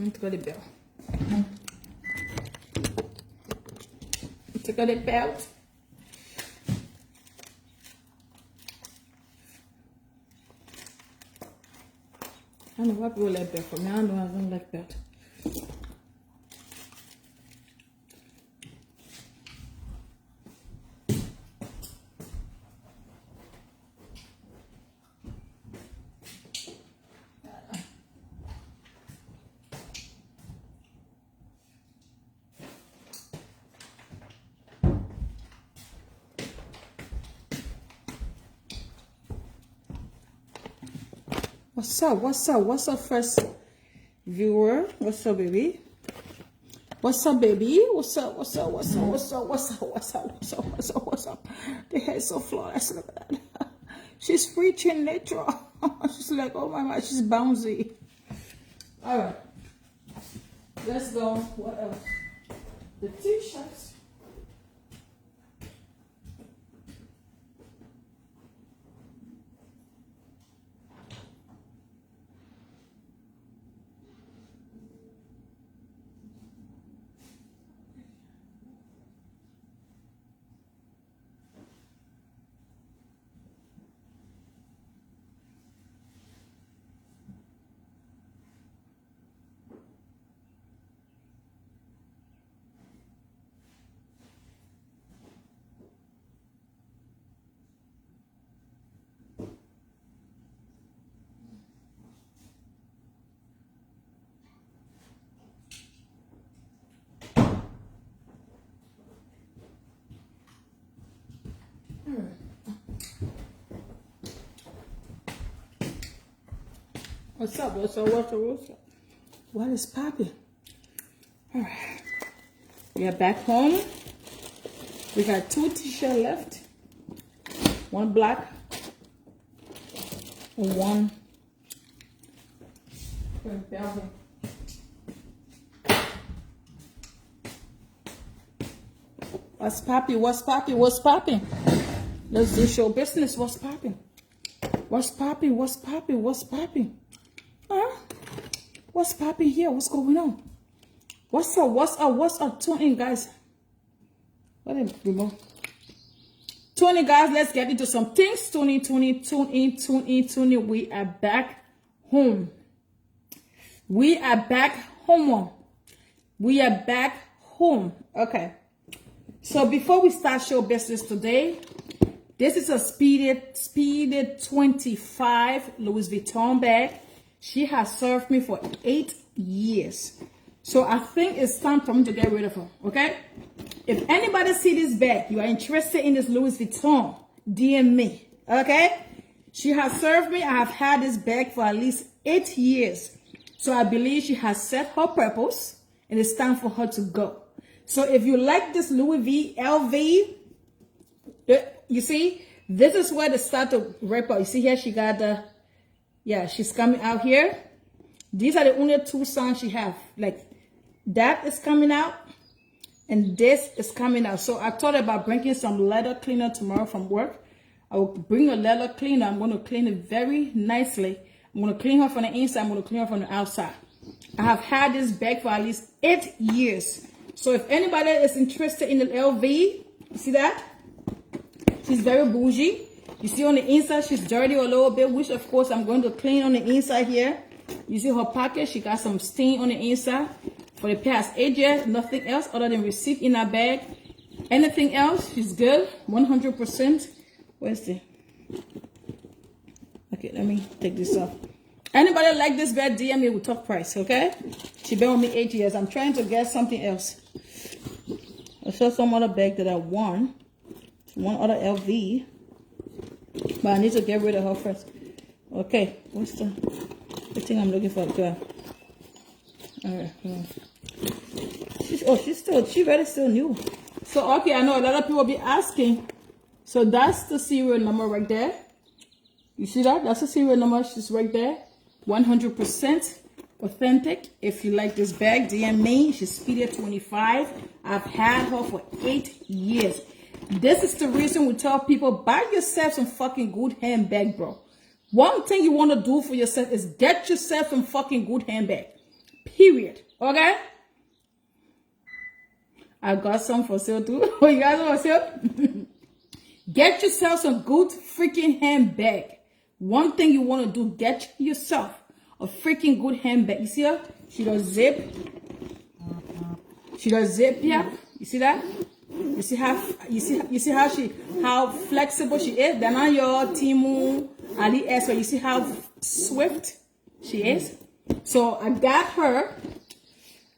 Take out the belt. Take out the belt. I don't know why people like belt for me. I don't like belt. What's up, first viewer? What's up, baby? What's up, baby? What's up? The hair is so flawless. Look at that. She's preaching natural. She's like, oh my God, she's bouncy. All right, let's go. What else? The t-shirts. What's up? What is popping? All right, we are back home. We got 2 t-shirts left. One black and one velvet. What's popping? Let's do show business. What's popping? Huh? What's popping here? What's going on? What's up? Tune in, guys. What is it? Tune in, guys. Let's get into some things. Tune in. We are back home. We are back home. Okay. So before we start show business today, this is a speeded 25 Louis Vuitton bag. She has served me for 8 years. So I think it's time for me to get rid of her, okay? If anybody see this bag, you are interested in this Louis Vuitton, DM me, okay? She has served me. I have had this bag for at least 8 years. So I believe she has set her purpose and it's time for her to go. So if you like this Louis V, LV, you see, this is where they start to rip out. You see here, she got the, yeah, she's coming out here. These are the only 2 songs she have. Like, that is coming out, and this is coming out. So I thought about bringing some leather cleaner tomorrow from work. I will bring a leather cleaner. I'm going to clean it very nicely. I'm going to clean her from the inside. I'm going to clean her from the outside. I have had this bag for at least 8 years. So if anybody is interested in the LV, you see that? She's very bougie. You see on the inside, she's dirty a little bit, which of course I'm going to clean on the inside here. You see her pocket, she got some stain on the inside. For the past 8 years, nothing else other than receipt in her bag. Anything else, she's good, 100%. Where's the? Okay, let me take this off. Anybody like this bag, DM me with top price, okay? She been with me 8 years. I'm trying to get something else. I saw some other bag that I won. One other LV. But I need to get rid of her first. Okay, what's the thing I'm looking for? Girl. Alright, she's very still new. So okay, I know a lot of people will be asking. So that's the serial number right there. You see that? That's the serial number. She's right there. 100% authentic. If you like this bag, DM me. She's speeded 25. I've had her for 8 years. This is the reason we tell people, buy yourself some fucking good handbag, bro. One thing you want to do for yourself is get yourself some fucking good handbag. Period. Okay? I got some for sale too. You guys want for sale? Get yourself some good freaking handbag. One thing you want to do, get yourself a freaking good handbag. You see her? She does zip. She does zip here. You see that? You see how flexible she is? Then on your Timu, AliExpress, you see how swift she is? So I got her,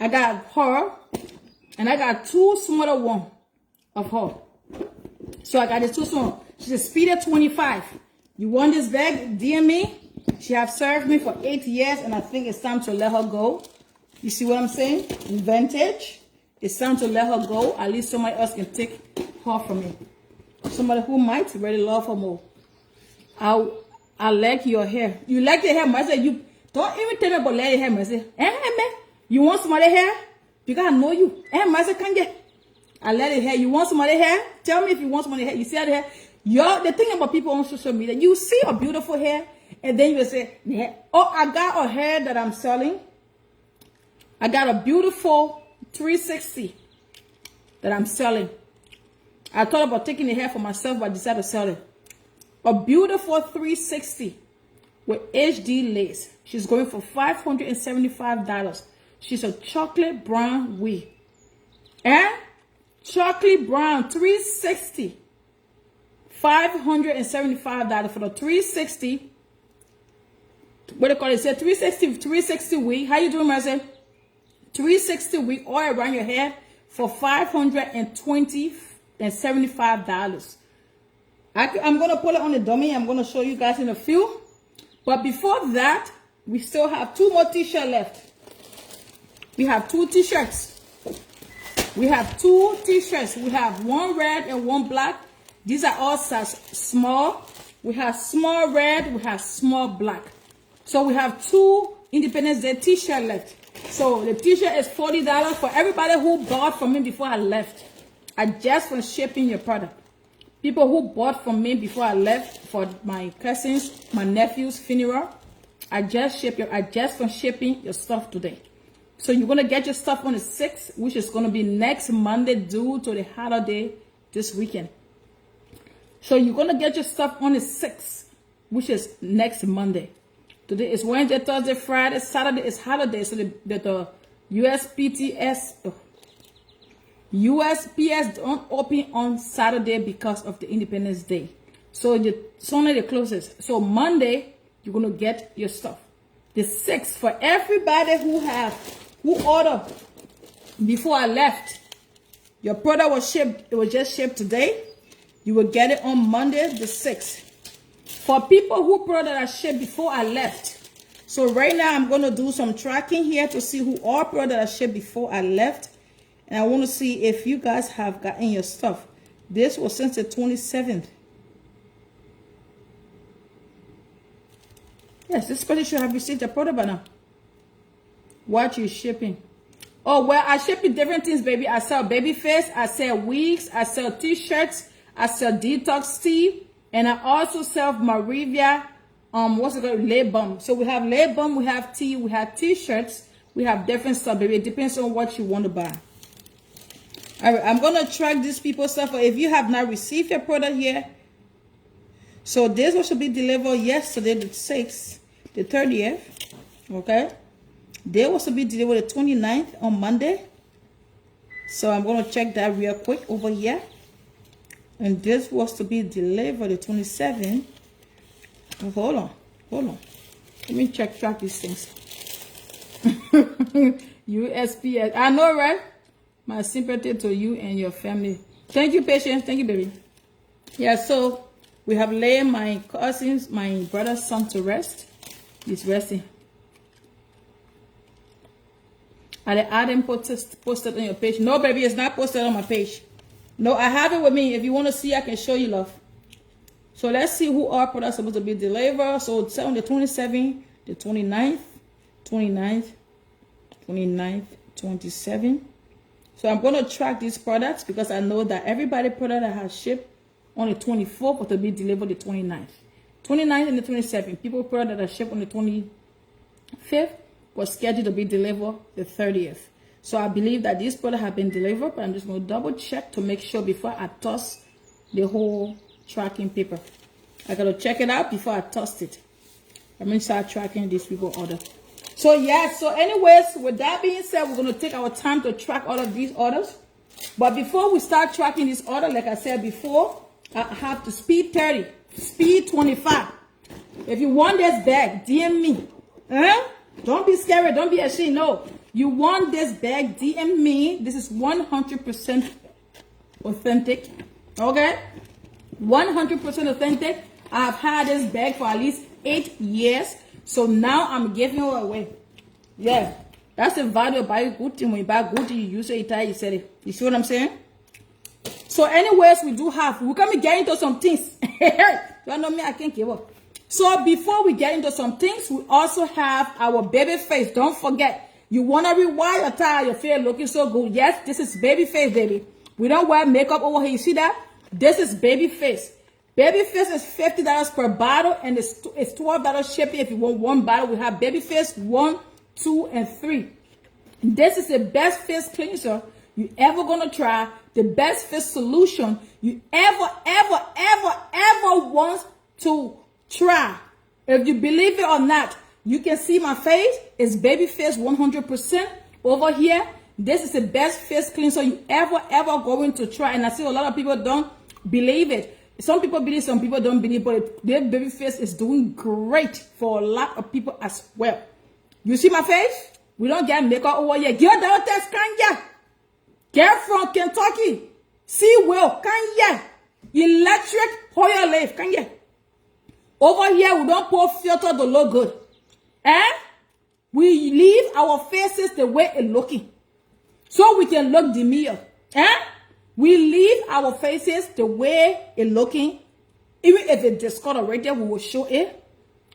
and I got two smaller ones of her. So I got the two small. She's a Speeder 25. You want this bag? DM me. She have served me for 8 years, and I think it's time to let her go. You see what I'm saying? Vintage. It's time to let her go. At least somebody else can take her from me. Somebody who might really love her more. I like your hair. You like the hair, myself. You don't even tell me about letting hair, myself. Man. You want somebody hair? Because I know you. Myself can't get. I let it hair. You want somebody hair? Tell me if you want somebody hair. You see that hair? The thing about people on social media, you see a beautiful hair, and then you will say, yeah. Oh, I got a hair that I'm selling. I got a beautiful 360 that I'm selling. I thought about taking the hair for myself, but I decided to sell it. A beautiful 360 with HD lace. She's going for $575. She's a chocolate brown wig. And chocolate brown 360. $575 for the 360. What do you call it? It's a 360 wig. How you doing, Marcel? 360 wig all around your hair for $575. I'm gonna put it on the dummy. I'm gonna show you guys in a few. But before that, we still have two more t-shirts left. We have two t-shirts. We have two t-shirts. We have one red and one black. These are all size small. We have small red. We have small black. So we have two Independence Day t-shirts left. So the t-shirt is $40 for everybody who bought from me before I left. I just for shipping your product. People who bought from me before I left for my cousins, my nephew's funeral. I just for shipping your stuff today. So you're gonna get your stuff on the 6th, which is gonna be next Monday due to the holiday this weekend. So you're gonna get your stuff on the 6th, which is next Monday. Today is Wednesday, Thursday, Friday, Saturday is holiday. So the USPS don't open on Saturday because of the Independence Day. So Sunday the closest. So Monday you're gonna get your stuff. The 6th for everybody who ordered before I left. Your product was shipped. It was just shipped today. You will get it on Monday the 6th. For people who product are shipped before I left. So right now I'm gonna do some tracking here to see who all product are shipped before I left. And I want to see if you guys have gotten your stuff. This was since the 27th. Yes, this person should have received the product by now. What you shipping? Oh, well, I ship you different things, baby. I sell baby face. I sell wigs. I sell t-shirts. I sell detox tea. And I also sell Marivia, what's it called? Lip balm. So we have lip balm, we have tea, we have t-shirts. We have different stuff, baby. It depends on what you want to buy. All right, I'm going to track these people's stuff. If you have not received your product here. So this was to be delivered yesterday, the 6th, the 30th. Okay. They was to be delivered the 29th on Monday. So I'm going to check that real quick over here. And this was to be delivered the 27th. Oh, hold on. Let me track these things. USPS. I know, right? My sympathy to you and your family. Thank you, Patience. Thank you, baby. Yeah, so we have laid my cousins, my brother's son to rest. He's resting. I didn't posted on your page. No, baby, it's not posted on my page. No, I have it with me. If you want to see, I can show you, love. So let's see who our products are supposed to be delivered. So it's on the 27th, the 29th, 27th. So I'm going to track these products because I know that everybody product that has shipped on the 24th will be delivered the 29th. 29th and the 27th. People product that are shipped on the 25th was scheduled to be delivered the 30th. So I believe that these products have been delivered, but I'm just going to double check to make sure before I toss the whole tracking paper. I got to check it out before I toss it. I'm going to start tracking these people order. So yeah, so anyways, with that being said, we're going to take our time to track all of these orders. But before we start tracking this order, like I said before, I have to speed 30, speed 25. If you want this bag, DM me. Don't be scared, don't be ashamed. No, you want this bag, DM me. This is 100% authentic. Okay, 100% authentic. I've had this bag for at least 8 years, so now I'm giving it away. Yeah, that's the value of buying good thing. When you buy good thing, you use it, you sell it. You see what I'm saying? So anyways, we're going to get into some things. You know me, I can't give up. So before we get into some things, we also have our baby face. Don't forget, you want to rewire your tie, your face looking so good. Yes, this is baby face, baby. We don't wear makeup over here. You see that? This is baby face. Baby face is $50 per bottle, and it's $12 shipping. If you want one bottle, we have baby face 1, 2, and 3. This is the best face cleanser you ever gonna try. The best face solution you ever want to try. If you believe it or not, you can see my face. It's baby face 100% over here. This is the best face cleanser you ever going to try. And I see a lot of people don't believe it. Some people believe, some people don't believe, but their baby face is doing great for a lot of people as well. You see my face? We don't get makeup over here. Girl, that test Kanye. Girl from Kentucky. See Will Kanye. Electric Hoya Life Kanye. Over here, we don't put filter to look good. And we leave our faces the way it's looking. So we can look demure. We leave our faces the way it's looking. Even if it's discolored right there, we will show it.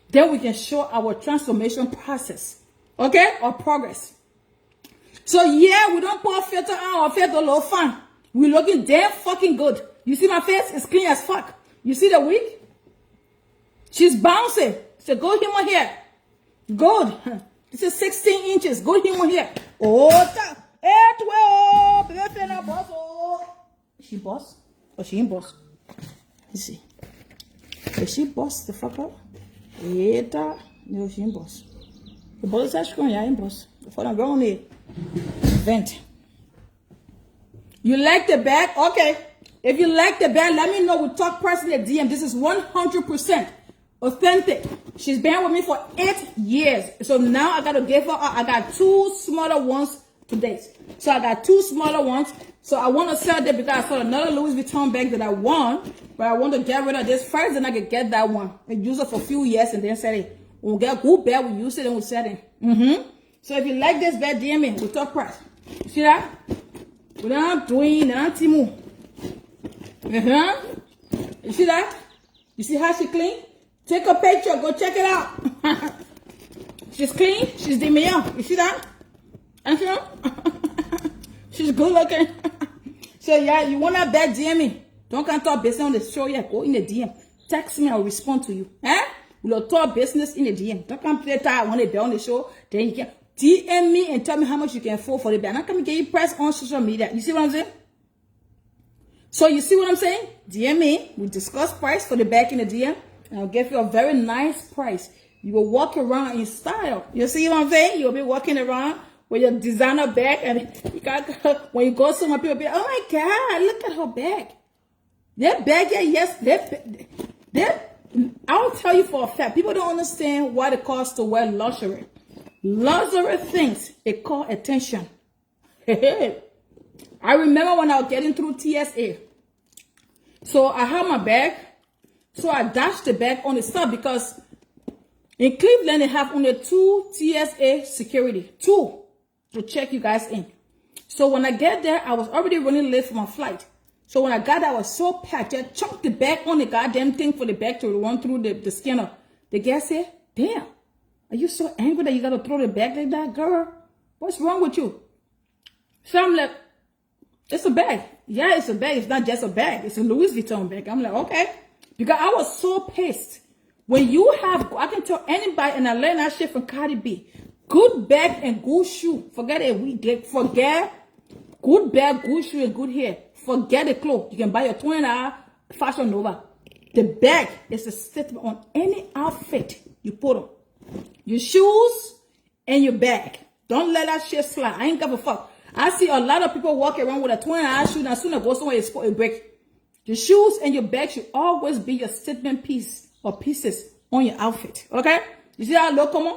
Then we can show our transformation process. Okay? Or progress. So yeah, we don't put filter on or filter low fun. We looking damn fucking good. You see my face? It's clean as fuck. You see the wig? She's bouncing. So go humor here. Good. This is 16 inches. Good humor here. Oh, is she boss? Or she ain't boss? Let's see. Is she boss the fuck up? Eita. No, she ain't boss. The boss is going, yeah, ain't boss. For the wrong need. Vent. You like the bag? Okay. If you like the bag, let me know. We'll talk personally at DM. This is 100% authentic. She's been with me for 8 years. So now I got to give her, I got 2 smaller ones today. So I got 2 smaller ones. So I want to sell them because I saw another Louis Vuitton bag that I want. But I want to get rid of this first, and I can get that one and use it for a few years and then sell it. When we get a good bag, we use it and we sell it. So if you like this bag, DM me. We'll talk price. You see that? Without doing Timu. You see that? You see how she clean? Take a picture. Go check it out. She's clean. She's demure. You see that? She's good looking. So yeah, you want that bag, DM me. Don't come talk business on the show yet. Go in the DM. Text me. I'll respond to you. We'll talk business in the DM. Don't come play time when they be on the show. Then you can DM me and tell me how much you can afford for the bag. I'm not coming to get you press on social media. You see what I'm saying? So you see what I'm saying? DM me. We discuss price for the bag in the DM. And I'll give you a very nice price. You will walk around in style. You see what I'm saying? You'll be walking around with your designer bag. And you got, when you go somewhere, people will be, oh my God, look at her bag. That bag, yes, I'll tell you for a fact, people don't understand what it costs to wear luxury. Luxury things, it call attention. I remember when I was getting through TSA. So I had my bag. So I dashed the bag on the stop because in Cleveland, they have only 2 TSA security. 2 to check you guys in. So when I get there, I was already running late for my flight. So when I got there, I was so packed. I chunked the bag on the goddamn thing for the bag to run through the scanner. The guy said, damn, are you so angry that you got to throw the bag like that, girl? What's wrong with you? So I'm like, it's a bag. Yeah, it's a bag. It's not just a bag. It's a Louis Vuitton bag. I'm like, okay. Because I was so pissed. When you have, I can tell anybody, and I learned that shit from Cardi B. Good bag and good shoe. Forget it. Forget good bag, good shoe, and good hair. Forget the clothes. You can buy your $20 Fashion Nova. The bag is a statement on any outfit you put on. Your shoes and your bag. Don't let that shit slide. I ain't give a fuck. I see a lot of people walking around with a $20 shoe, and as soon as it goes somewhere, it breaks. Your shoes and your bag should always be your statement piece or pieces on your outfit. Okay? You see how I look common?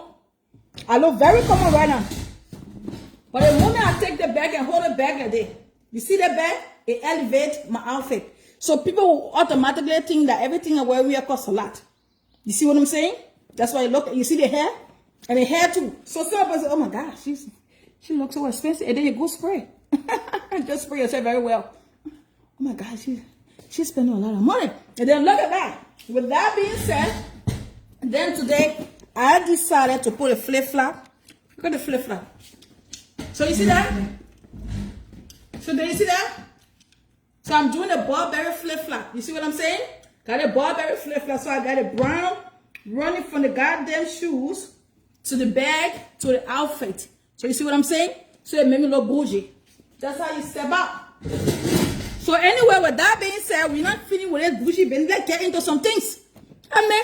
I look very common right now. But the moment I take the bag and hold the bag like that, you see the bag? It elevates my outfit. So people will automatically think that everything I wear costs a lot. You see what I'm saying? That's why you see the hair? And the hair too. So some people say, oh my God, she looks so expensive. And then you go spray. Just spray yourself very well. Oh my God, she's spending a lot of money. And then look at that. With that being said, then today, I decided to put a flip-flop. Look at the flip-flop. So you see that? So do you see that? So I'm doing a Burberry flip-flop. You see what I'm saying? Got a Burberry flip-flop. So I got a brown running from the goddamn shoes to the bag to the outfit. So you see what I'm saying? So it made me look bougie. That's how you step up. So anyway, with that being said, we're not finished with this bougie, but let's get into some things. I mean,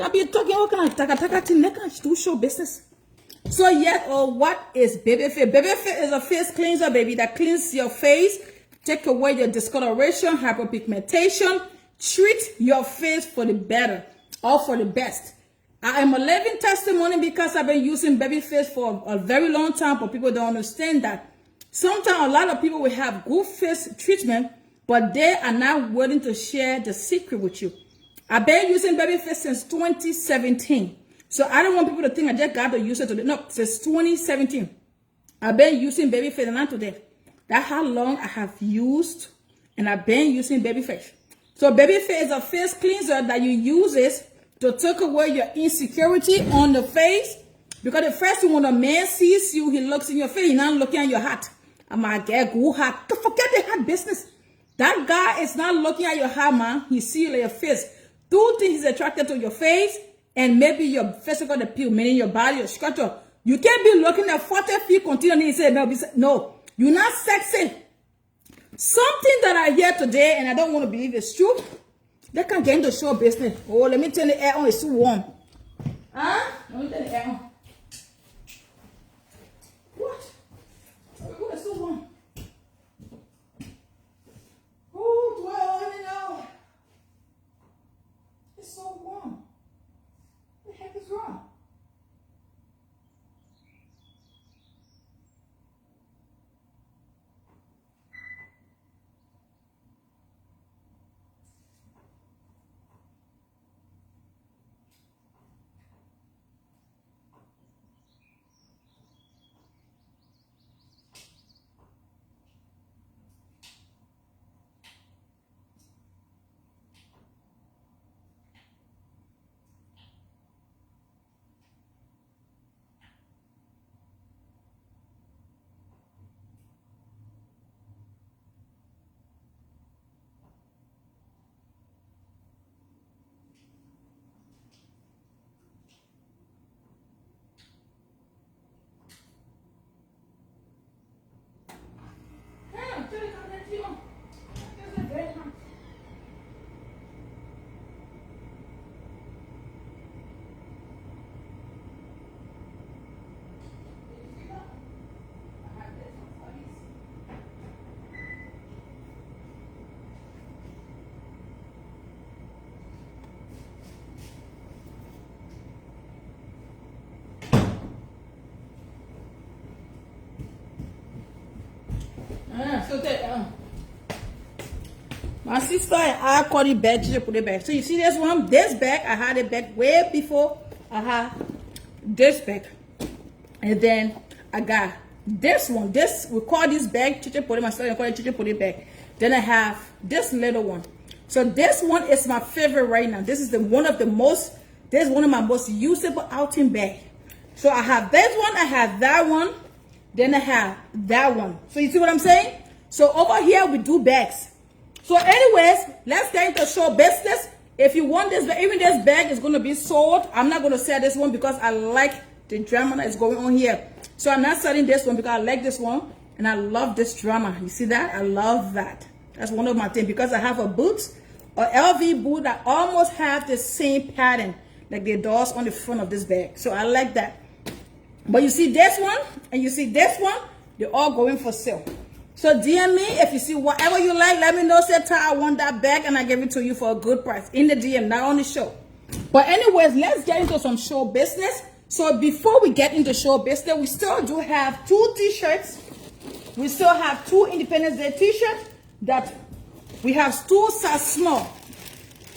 I be talking all kind of taka thing. Let's do show business. So yes, what is Baby Fit? Baby Fit is a face cleanser, baby, that cleans your face, take away your discoloration, hyperpigmentation, treat your face for the better or for the best. I am a living testimony because I've been using Baby Fit for a very long time, but people don't understand that. Sometimes a lot of people will have good face treatment, but they are not willing to share the secret with you. I've been using Baby Fit since 2017. So I don't want people to think I just got to use it today. No, since 2017. I've been using Baby Fit and not today. That's how long I have used and I've been using Baby Fit. So Baby Fit is a face cleanser that you use it to take away your insecurity on the face. Because the first thing when a man sees you, he looks in your face, he's not looking at your hat. I might get good hat. Forget the hat business. That guy is not looking at your hat, man. He sees your face. Two things he's attracted to: your face and maybe your physical appeal, meaning your body, your structure. You can't be looking at 40 feet continually and say, no, you're not sexy. Something that I hear today, and I don't want to believe it's true, they can't get into show business. Oh, let me turn the air on, it's too warm. Huh? Let me turn the air on. What? Oh, it's too warm. Oh, do I already know? It's so warm. What the heck is wrong? My sister and I call it bag, she put it back. So you see this one? This bag, I had it back way before I had this bag. And then I got this one. This, we call this bag, Chichi put it, my sister call it Chichi put it back. Then I have this little one. So this one is my favorite right now. This is one of my most usable outing bag. So I have this one, I have that one, then I have that one. So you see what I'm saying? So over here we do bags. So anyways, let's get into show business. If you want this, even this bag is going to be sold. I'm not going to sell this one because I like the drama that is going on here. So I'm not selling this one because I like this one and I love this drama. You see that? I love that. That's one of my things because I have a boot, a LV boot that almost have the same pattern like the doors on the front of this bag. So I like that. But you see this one and you see this one, they're all going for sale. So DM me if you see whatever you like. Let me know. Say, Ty, I want that bag and I give it to you for a good price in the DM, not on the show. But anyways, let's get into some show business. So before we get into show business, we still do have 2 t-shirts. We still have 2 Independence Day t-shirts that we have 2 size small.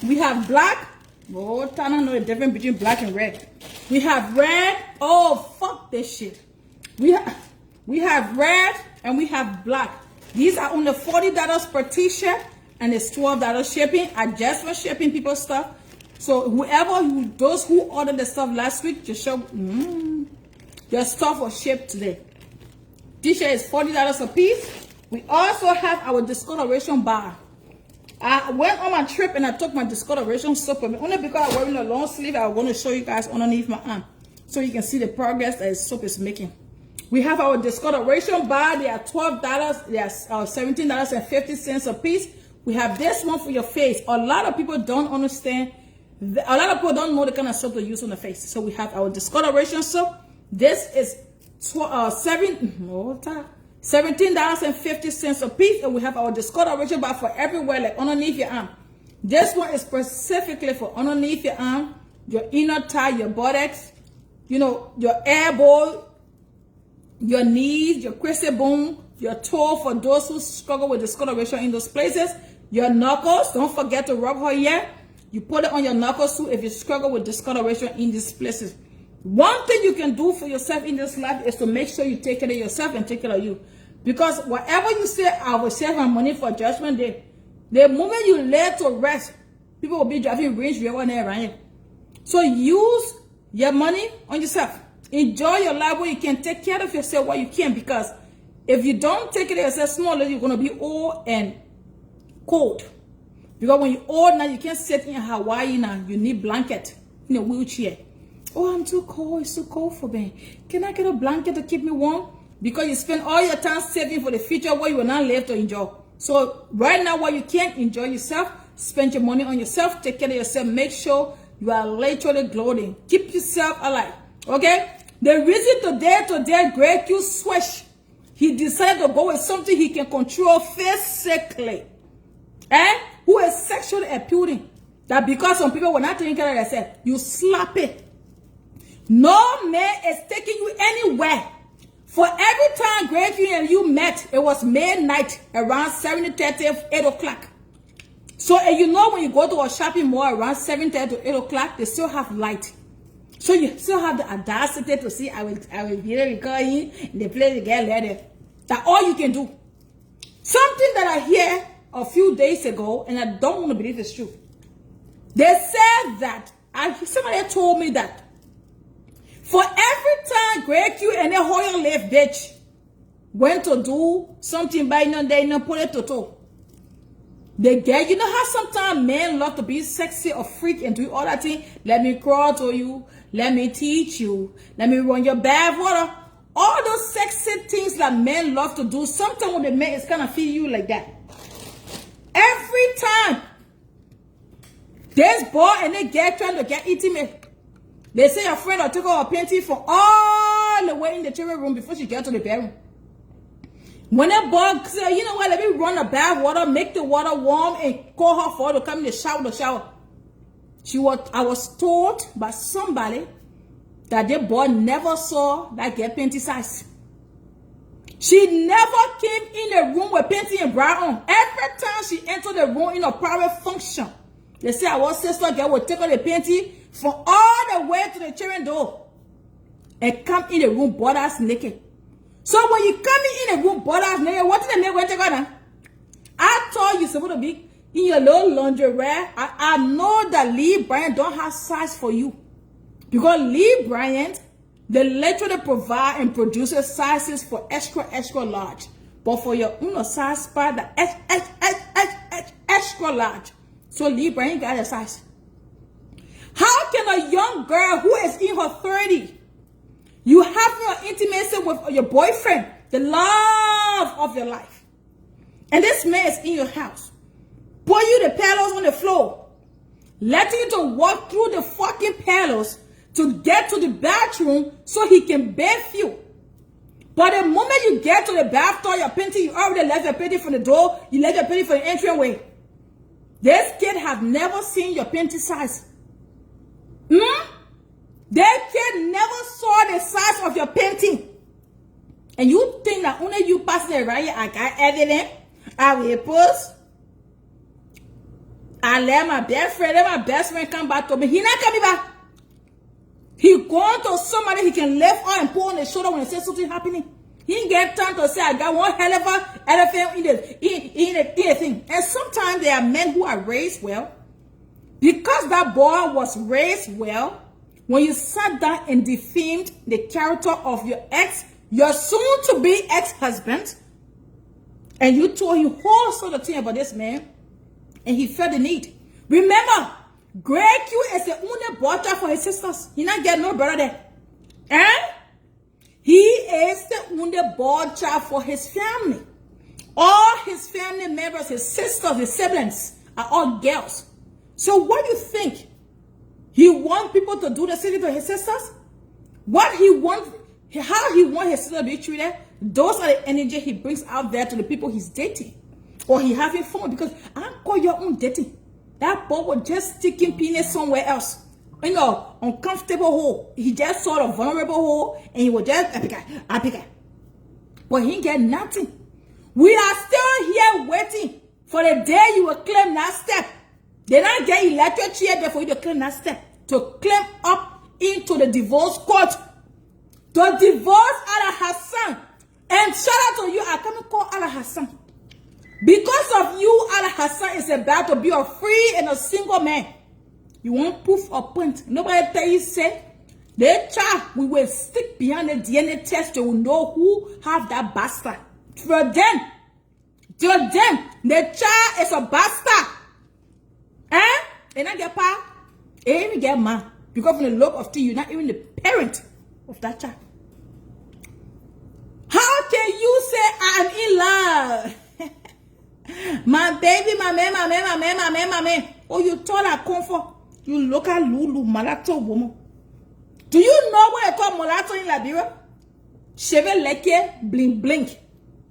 We have black. Oh, I don't know the difference between black and red. We have red. Oh, fuck this shit. We have red and we have black. These are only $40 per t-shirt and it's $12 shipping. I just for shipping people stuff. So those who ordered the stuff last week, just show your stuff was shipped today. T-shirt is $40 a piece. We also have our discoloration bar. I went on my trip and I took my discoloration soap with me. Only because I'm wearing a long sleeve, I'm going to show you guys underneath my arm so you can see the progress that the soap is making. We have our discoloration bar. They are $12. They are $17.50 a piece. We have this one for your face. A lot of people don't understand. A lot of people don't know the kind of soap to use on the face. So we have our discoloration soap. This is $17.50 a piece. And we have our discoloration bar for everywhere, like underneath your arm. This one is specifically for underneath your arm, your inner thigh, your buttocks, you know, your elbow, your knees, your crescent bone, your toe for those who struggle with discoloration in those places, your knuckles. Don't forget to rub her here. You put it on your knuckles too if you struggle with discoloration in these places. One thing you can do for yourself in this life is to make sure you take care of yourself and take care of you. Because whatever you say, I will save my money for Judgment Day. The moment you lay to rest, people will be driving Range Rover around here. So use your money on yourself. Enjoy your life where you can take care of yourself while you can. Because if you don't take care of yourself, sooner or later you're going to be old and cold. Because when you're old now, you can't sit in Hawaii now. You need blanket in a wheelchair. Oh, I'm too cold. It's too cold for me. Can I get a blanket to keep me warm? Because you spend all your time saving for the future where you will not live to enjoy. So right now, while you can't enjoy yourself, spend your money on yourself. Take care of yourself. Make sure you are literally gloating. Keep yourself alive. Okay? The reason today, Greg Q Swish, he decided to go with something he can control physically. Who is sexually appealing. That because some people were not taking care of themselves, you slap it. No man is taking you anywhere. For every time Greg Q and you met, it was midnight around 7:30, 8 o'clock. So you know when you go to a shopping mall around 7:30 to 8 o'clock, they still have light. So you still have the audacity to see, I will be recording in the place to get later. That's all you can do. Something that I hear a few days ago, and I don't want to believe it's true. They said that, somebody told me that, for every time Greg Q and the Hoyle Live bitch went to do something by they put it to toe. They get, you know how sometimes men love to be sexy or freak and do all that thing? Let me crawl to you. Let me teach you. Let me run your bath water. All those sexy things that men love to do. Sometimes when the man is kind of feel you like that. Every time this boy and they get trying to get intimate, they say your friend will take her panty from all the way in the children's room before she gets to the bedroom. When that boy say, you know what, let me run the bath water, make the water warm, and call her for her to come in the shower. I was told by somebody that the boy never saw that girl panty size. She never came in the room with panty and bra on. Every time she entered the room in a private function, they say our sister girl will take her the panty from all the way to the children's door and come in the room butt ass naked. So when you come in the room butt ass naked, what did the man go take on? I thought you're supposed to be in your little lingerie. I know that Lee Bryant don't have size for you. Because Lee Bryant, they literally provide and produces sizes for extra large. But for your size spot, the extra large. So Lee Bryant got a size. How can a young girl who is in her 30s You have your intimacy with your boyfriend, the love of your life. And this man is in your house. Put you the pillows on the floor. Letting you to walk through the fucking pillows to get to the bathroom so he can bathe you. But the moment you get to the bathroom, your panty, you already left your panty from the door, you left your panty for the entryway. This kid have never seen your panty size. That kid never saw the size of your panty. And you think that only you pass the right, I got evidence, I will post. I let my best friend come back to me. He not coming back. He going to somebody he can lift on and pull on the shoulder when he says something happening. He didn't get time to say, I got one hell of a elephant in the thing. And sometimes there are men who are raised well. Because that boy was raised well, when you sat down and defamed the character of your ex, your soon-to-be ex-husband, and you told him whole sort of thing about this man, and he felt the need. Remember, Greg Q is the only brother for his sisters. He not get no brother there. And he is the only born child for his family. All his family members, his sisters, his siblings, are all girls. So what do you think? He wants people to do the same to his sisters? What he wants, how he wants his sister to be treated, those are the energy he brings out there to the people he's dating. Or he having fun, because I don't call your own dating. That boy was just sticking penis somewhere else. You know, uncomfortable hole. He just saw a vulnerable hole and he was just epic. But he didn't get nothing. We are still here waiting for the day you will claim that step. They don't get electric chair there for you to claim that step. To claim up into the divorce court. To divorce Ala Hassan. And shout out to you, I can't call Ala Hassan. Because of you, Ala Hassan is about to be a free and a single man. You want proof or point? Nobody tell you say, the child, we will stick behind the DNA test. You will know who have that bastard. For them, the child is a bastard. And I get power. And even get man. Because from the look of things, you're not even the parent of that child. How can you say I'm in love? My baby, my man. Oh, you told her comfort. You look at Lulu, mulatto woman. Do you know what they call mulatto in Liberia? Cheveux leke bling bling.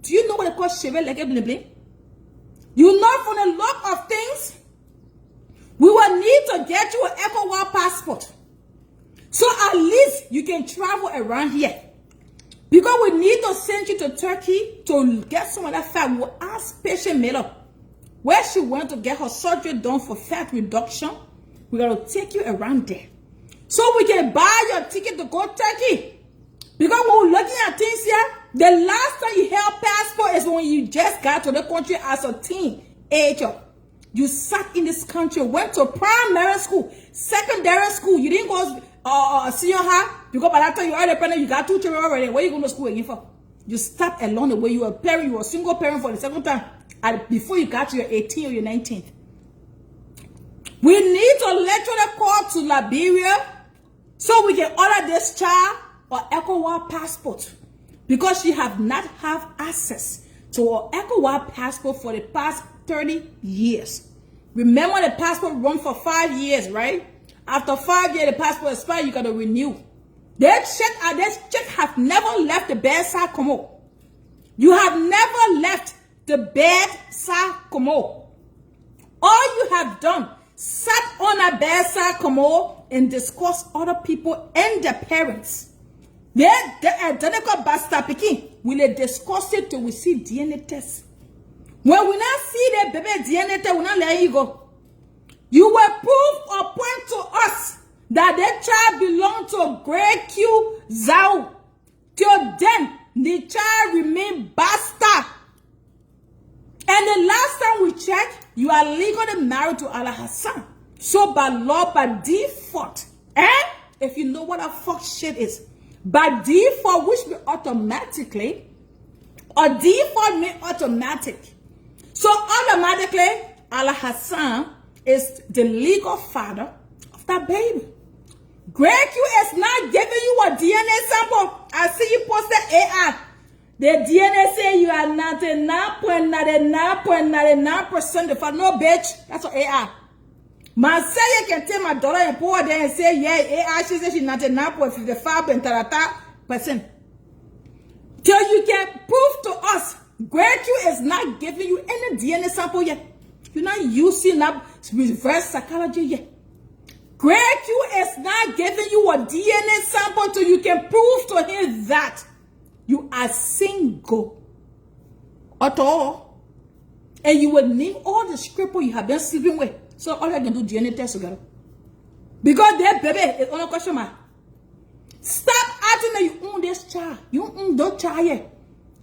Do you know what they call cheveux leke bling bling? You know from the look of things, we will need to get you an ECOWAS passport. So at least you can travel around here. Because we need to send you to Turkey to get some of that fat. We'll ask patient Miller where she went to get her surgery done for fat reduction. We're going to take you around there. So we can buy your ticket to go Turkey. Because when we're looking at things here, the last time you held passport is when you just got to the country as a teenager. You sat in this country, went to primary school, secondary school. You didn't go senior high. Because by that time you already pregnant, you got 2 children already. Where you going to school again for? You stopped along the way. You were a parent, you were a single parent for the second time. And before you got to your 18th or your 19th. We need to electronic call to Liberia so we can order this child or ECOWAS passport. Because she have not have access to her ECOWAS passport for the past 30 years. Remember the passport run for 5 years, right? After 5 years, the passport expires, you got to renew. That check have never left the bedside commode. You have never left the bedside commode. All you have done, sat on a bedside commode and discuss other people and their parents. The identical bastard picking, will they discuss it till we see DNA test? When we not see the baby DNA test, we not let you go. You will prove or point to us that that child belonged to Greg Q Zhao. Till then, the child remain bastard. And the last time we checked, you are legally married to Ala Hassan. So by law, by default, if you know what a fuck shit is, by default, which means automatically, or default means automatic. So automatically, Ala Hassan is the legal father of that baby. Greg Q is not giving you a DNA sample. I see you posted AI. The DNA say you are 99.99% if I know, bitch. That's what AI. Man say you can take my daughter and pour there and say, yeah, AI, she says she's 99.55%. Till you can prove to us, Greg Q is not giving you any DNA sample yet. You're not using up reverse psychology yet. Greg Q is not giving you a DNA sample till you can prove to him that you are single at all. And you will name all the people you have been sleeping with. So all you can do DNA test together. Because that baby is on a question mark. Stop acting that you own this child. You own that child yet.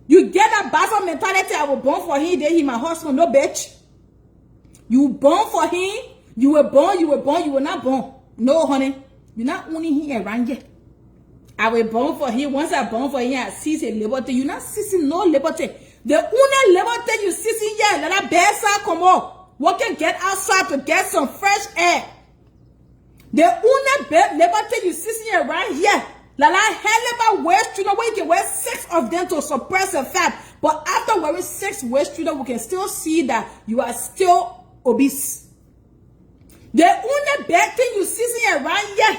You get that bastard mentality. I was born for him, then he my husband. No, bitch. You born for him. You were born, you were not born. No, honey. You're not owning him around yet. I was born for him. Once I born for him, I seize a liberty. You're not seizing no liberty. The only liberty you seizing here, let that bear side come on. What can get outside to get some fresh air? The only liberty you seizing around here, let that hell about waist children where you can wear 6 of them to suppress the fat. But after wearing 6 waist children, we can still see that you are still obese. The only bad thing you see around here,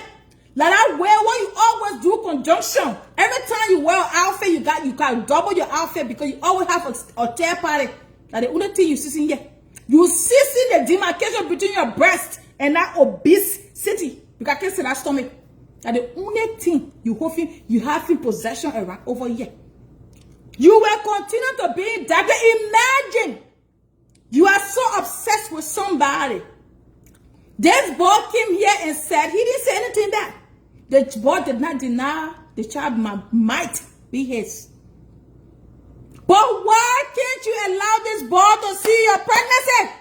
like that wear what you always do conjunction. Every time you wear an outfit, you got double your outfit because you always have a third party. That's the only thing you see here. You see the demarcation between your breast and that obesity. You can't see that stomach. That's the only thing you have in possession around over here. You will continue to be that. Imagine you are so obsessed with somebody. This boy came here and said, he didn't say anything that. The boy did not deny the child might be his. But why can't you allow this boy to see your pregnancy?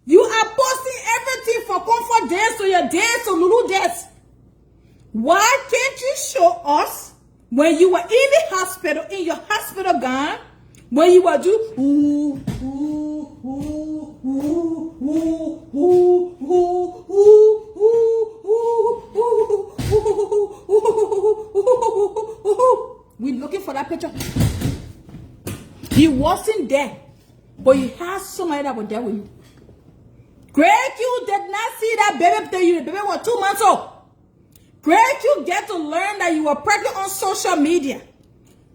You are posting everything from comfort dance to your dance to Lulu dance. Why can't you show us when you were in the hospital, in your hospital gown, when you were doing we're looking for that picture. He wasn't there, but you had somebody that was there with you. Greg, you did not see that baby till you. The baby was 2 months old. Greg, you get to learn that you were pregnant on social media.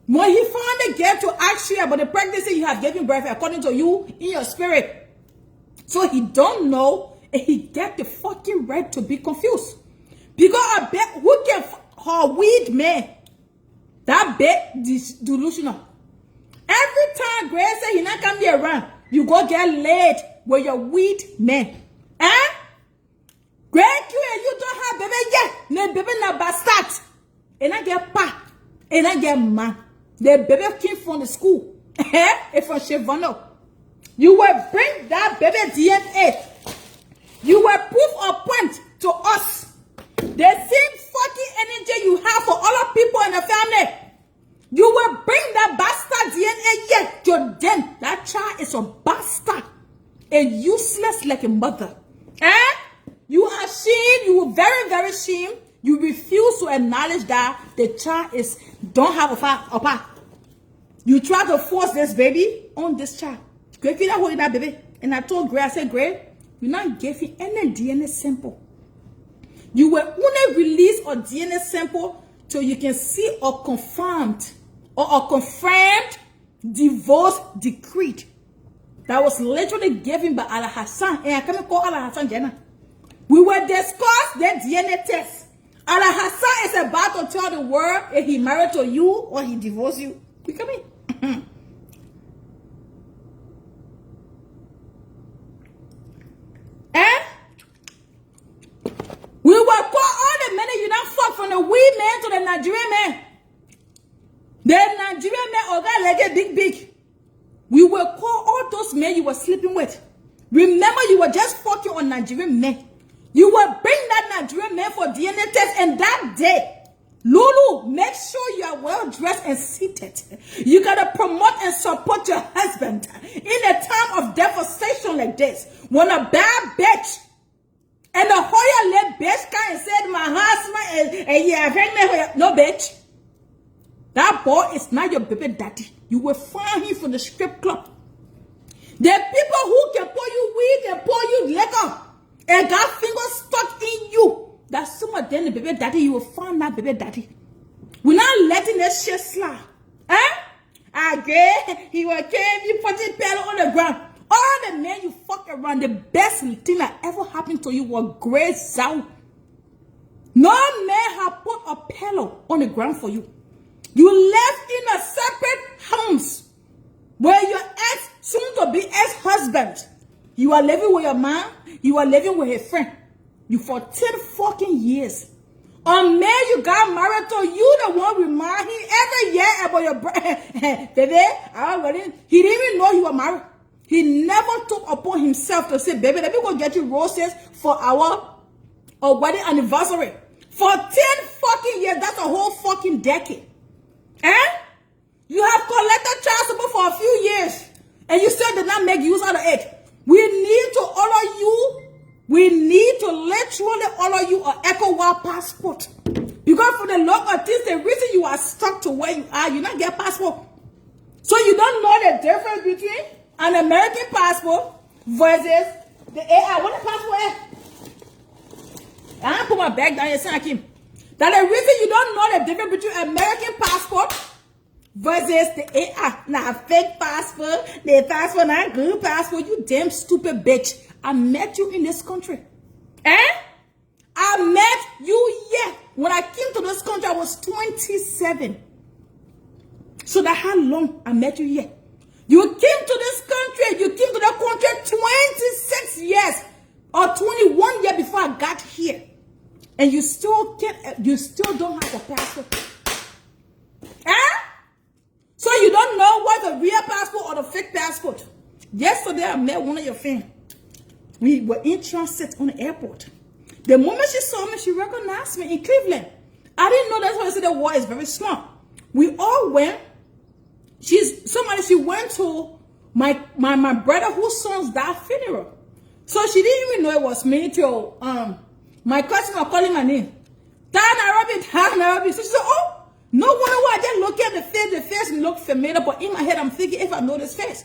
When he finally get to ask you about the pregnancy you have given birth, according to you in your spirit. So he don't know, and he get the fucking right to be confused. Because I bet who can her weed man? That bet is delusional. Every time Grace say he not come be around, you go get laid with your weed man. Eh? Greg, you don't have baby yet. No baby na bastard. And I get pa. And I get man. The baby came from the school. Eh? From Chevano. You will bring that baby DNA. You will prove a point to us. The same fucking energy you have for all of people in the family. You will bring that bastard DNA yet. To them, that child is a bastard. And useless like a mother. Eh? You are ashamed. You were very, very ashamed. You refuse to acknowledge that the child don't have a father. You try to force this baby on this child. Greg, you're not holding that baby. And I told Greg, I said, Greg, you're not giving any DNA sample. You will only release a DNA sample so you can see a confirmed or a confirmed divorce decree that was literally given by Allah Hassan. And I can't call Allah Hassan Jenna. We will discuss the DNA test. Allah Hassan is about to tell the world if he married to you or he divorced you. We come in. Eh? We will call all the men you don't fuck from the weed man to the Nigerian man. The Nigerian man, or guy like a big. We will call all those men you were sleeping with. Remember, you were just fucking on Nigerian men. You will bring that Nigerian man for DNA test, and that day, Lulu, make sure you are well dressed and seated. You gotta promote and support your husband in a time of devastation like this. When a bad bitch and a Hoya led bitch came and said, my husband No, bitch. That boy is not your baby daddy. You will find him from the strip club. The people who can pour you weed and pour you liquor and got fingers stuck in you. That's some of them, the baby daddy. You will find that baby daddy. We're not letting that shit slide. Again, he will came, you put it pedal on the ground. All the men you fuck around, the best thing that ever happened to you was great sound. No man have put a pillow on the ground for you. You left in a separate homes where your ex, soon to be ex-husband. You are living with your mom. You are living with a friend. You for 10 fucking years. A man you got married to, you the one remind him every year about your baby. He didn't even know you were married. He never took upon himself to say, baby, let me go get you roses for our wedding anniversary. For 10 fucking years, that's a whole fucking decade. You have collected child support for a few years, and you still did not make use of it. We need to honor you. We need to literally honor you an ECOWAS passport. Because for the look of this, the reason you are stuck to where you are, you don't get passport. So you don't know the difference between an American passport versus the AI. What the passport is? I don't put my bag down here, saying Akim. That the reason you don't know the difference between American passport versus the AI. Now, fake passport, the passport, not good passport. You damn stupid bitch. I met you in this country. I met you here. When I came to this country, I was 27. So that's how long I met you here. You came to this country, you came to the country 26 years or 21 years before I got here. And you still don't have a passport. So you don't know what's a real passport or the fake passport. Yesterday I met one of your friends. We were in transit on the airport. The moment she saw me, she recognized me in Cleveland. I didn't know that's why I said the war is very smart. We all went. She went to my brother whose son's died funeral. So she didn't even know it was me till my cousin was calling my name. NAIROBI. So she said, oh, no wonder why I just look at the face. The face looked familiar, but in my head I'm thinking if I know this face.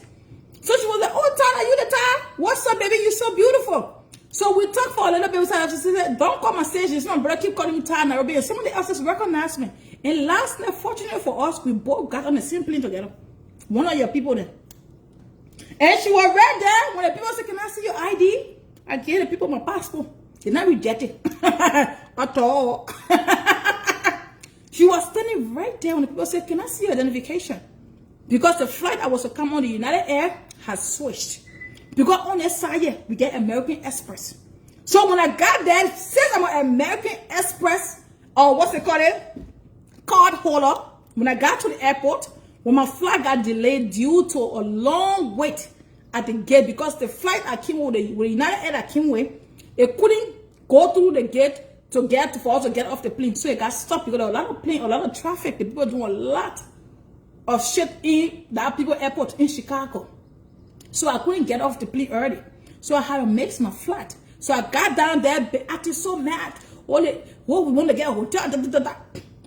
So she was like, oh, Tana, you the Tana? What's up, baby? You're so beautiful. So we talked for a little bit. She said, don't call my station. It's my brother. Keep calling me Tana. And somebody else just recognized me. And last night, fortunately for us, we both got on the same plane together. One of your people there. And she was right there. When the people said, can I see your ID? I gave the people my passport. They not reject it. At all. She was standing right there when the people said, can I see your identification? Because the flight I was to come on the United Air has switched. Because on the side here, we get American Express. So when I got there, since I'm an American Express, or what's it called card holder, when I got to the airport, when my flight got delayed due to a long wait at the gate, because the flight I came with, the United Air I came with, it couldn't go through the gate for us to get off the plane. So it got stopped because there was a lot of traffic. The people doing a lot of shit in that people airport in Chicago. So I couldn't get off the plane early. So I had to make my flight. So I got down there, acting so mad. We want to get a hotel.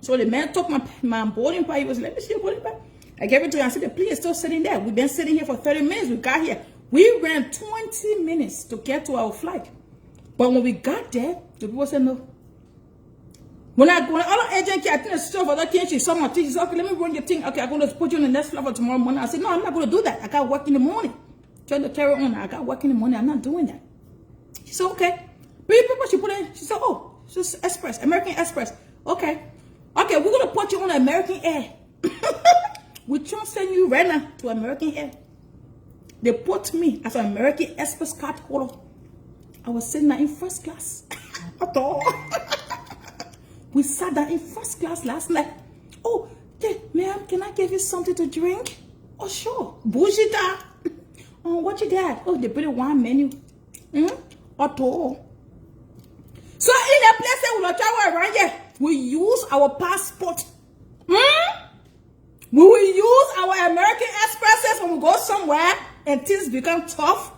So the man took my boarding pass. He was like, let me see your boarding pass. I gave it to him. I said, the plane is still sitting there. We've been sitting here for 30 minutes. We got here. We ran 20 minutes to get to our flight. But when we got there, the people said no. When other agent came, I think the store for that she saw my thing. She said, okay, let me run your thing. Okay, I'm going to put you on the next flight for tomorrow morning. I said, no, I'm not going to do that. I got work in the morning. Trying to carry on. I got work in the morning. I'm not doing that. She said, okay. But she put in, she said, oh, it's just Express, American Express. Okay. Okay, we're going to put you on American Air. We transfer you right now to American Air. They put me as an American Express card holder. I was sitting there in first class. At all. We sat down in first class last night. Oh, okay, ma'am, can I give you something to drink? Oh, sure. Bujita. Oh, what you got? Oh, they put a wine menu. At all. So in the place that we will travel around here, we use our passport. We will use our American Expresses when we go somewhere and things become tough.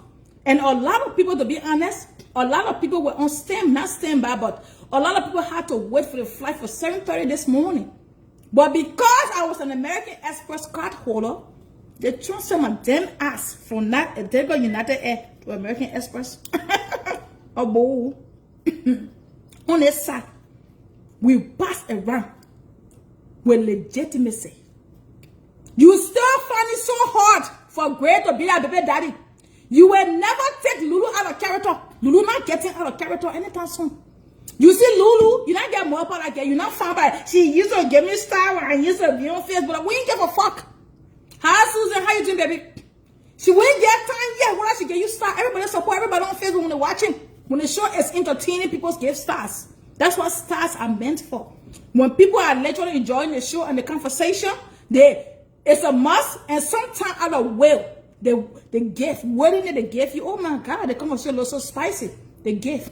And a lot of people, to be honest, a lot of people were on not standby, but A lot of people had to wait for the flight for 7:30 this morning. But because I was an American Express card holder, they transferred my damn ass from that they go United Air to American Express. A bowl. On this side, we pass around with legitimacy. You still find it so hard for Gray to be a baby daddy. You will never take Lulu out of character. Lulu not getting out of character anytime soon. You see Lulu, you not get more about like you not found by she used to give me style and used to be on Facebook. We ain't give a fuck. Hi Susan, how you doing, baby? She wouldn't get time yet. When I should get you star, everybody support everybody on Facebook when they're watching. When the show is entertaining, people give stars. That's what stars are meant for. When people are literally enjoying the show and the conversation, it's a must, and sometimes out of will, the gift, willingly they give you. Oh my God, the conversation looks so spicy. The gift.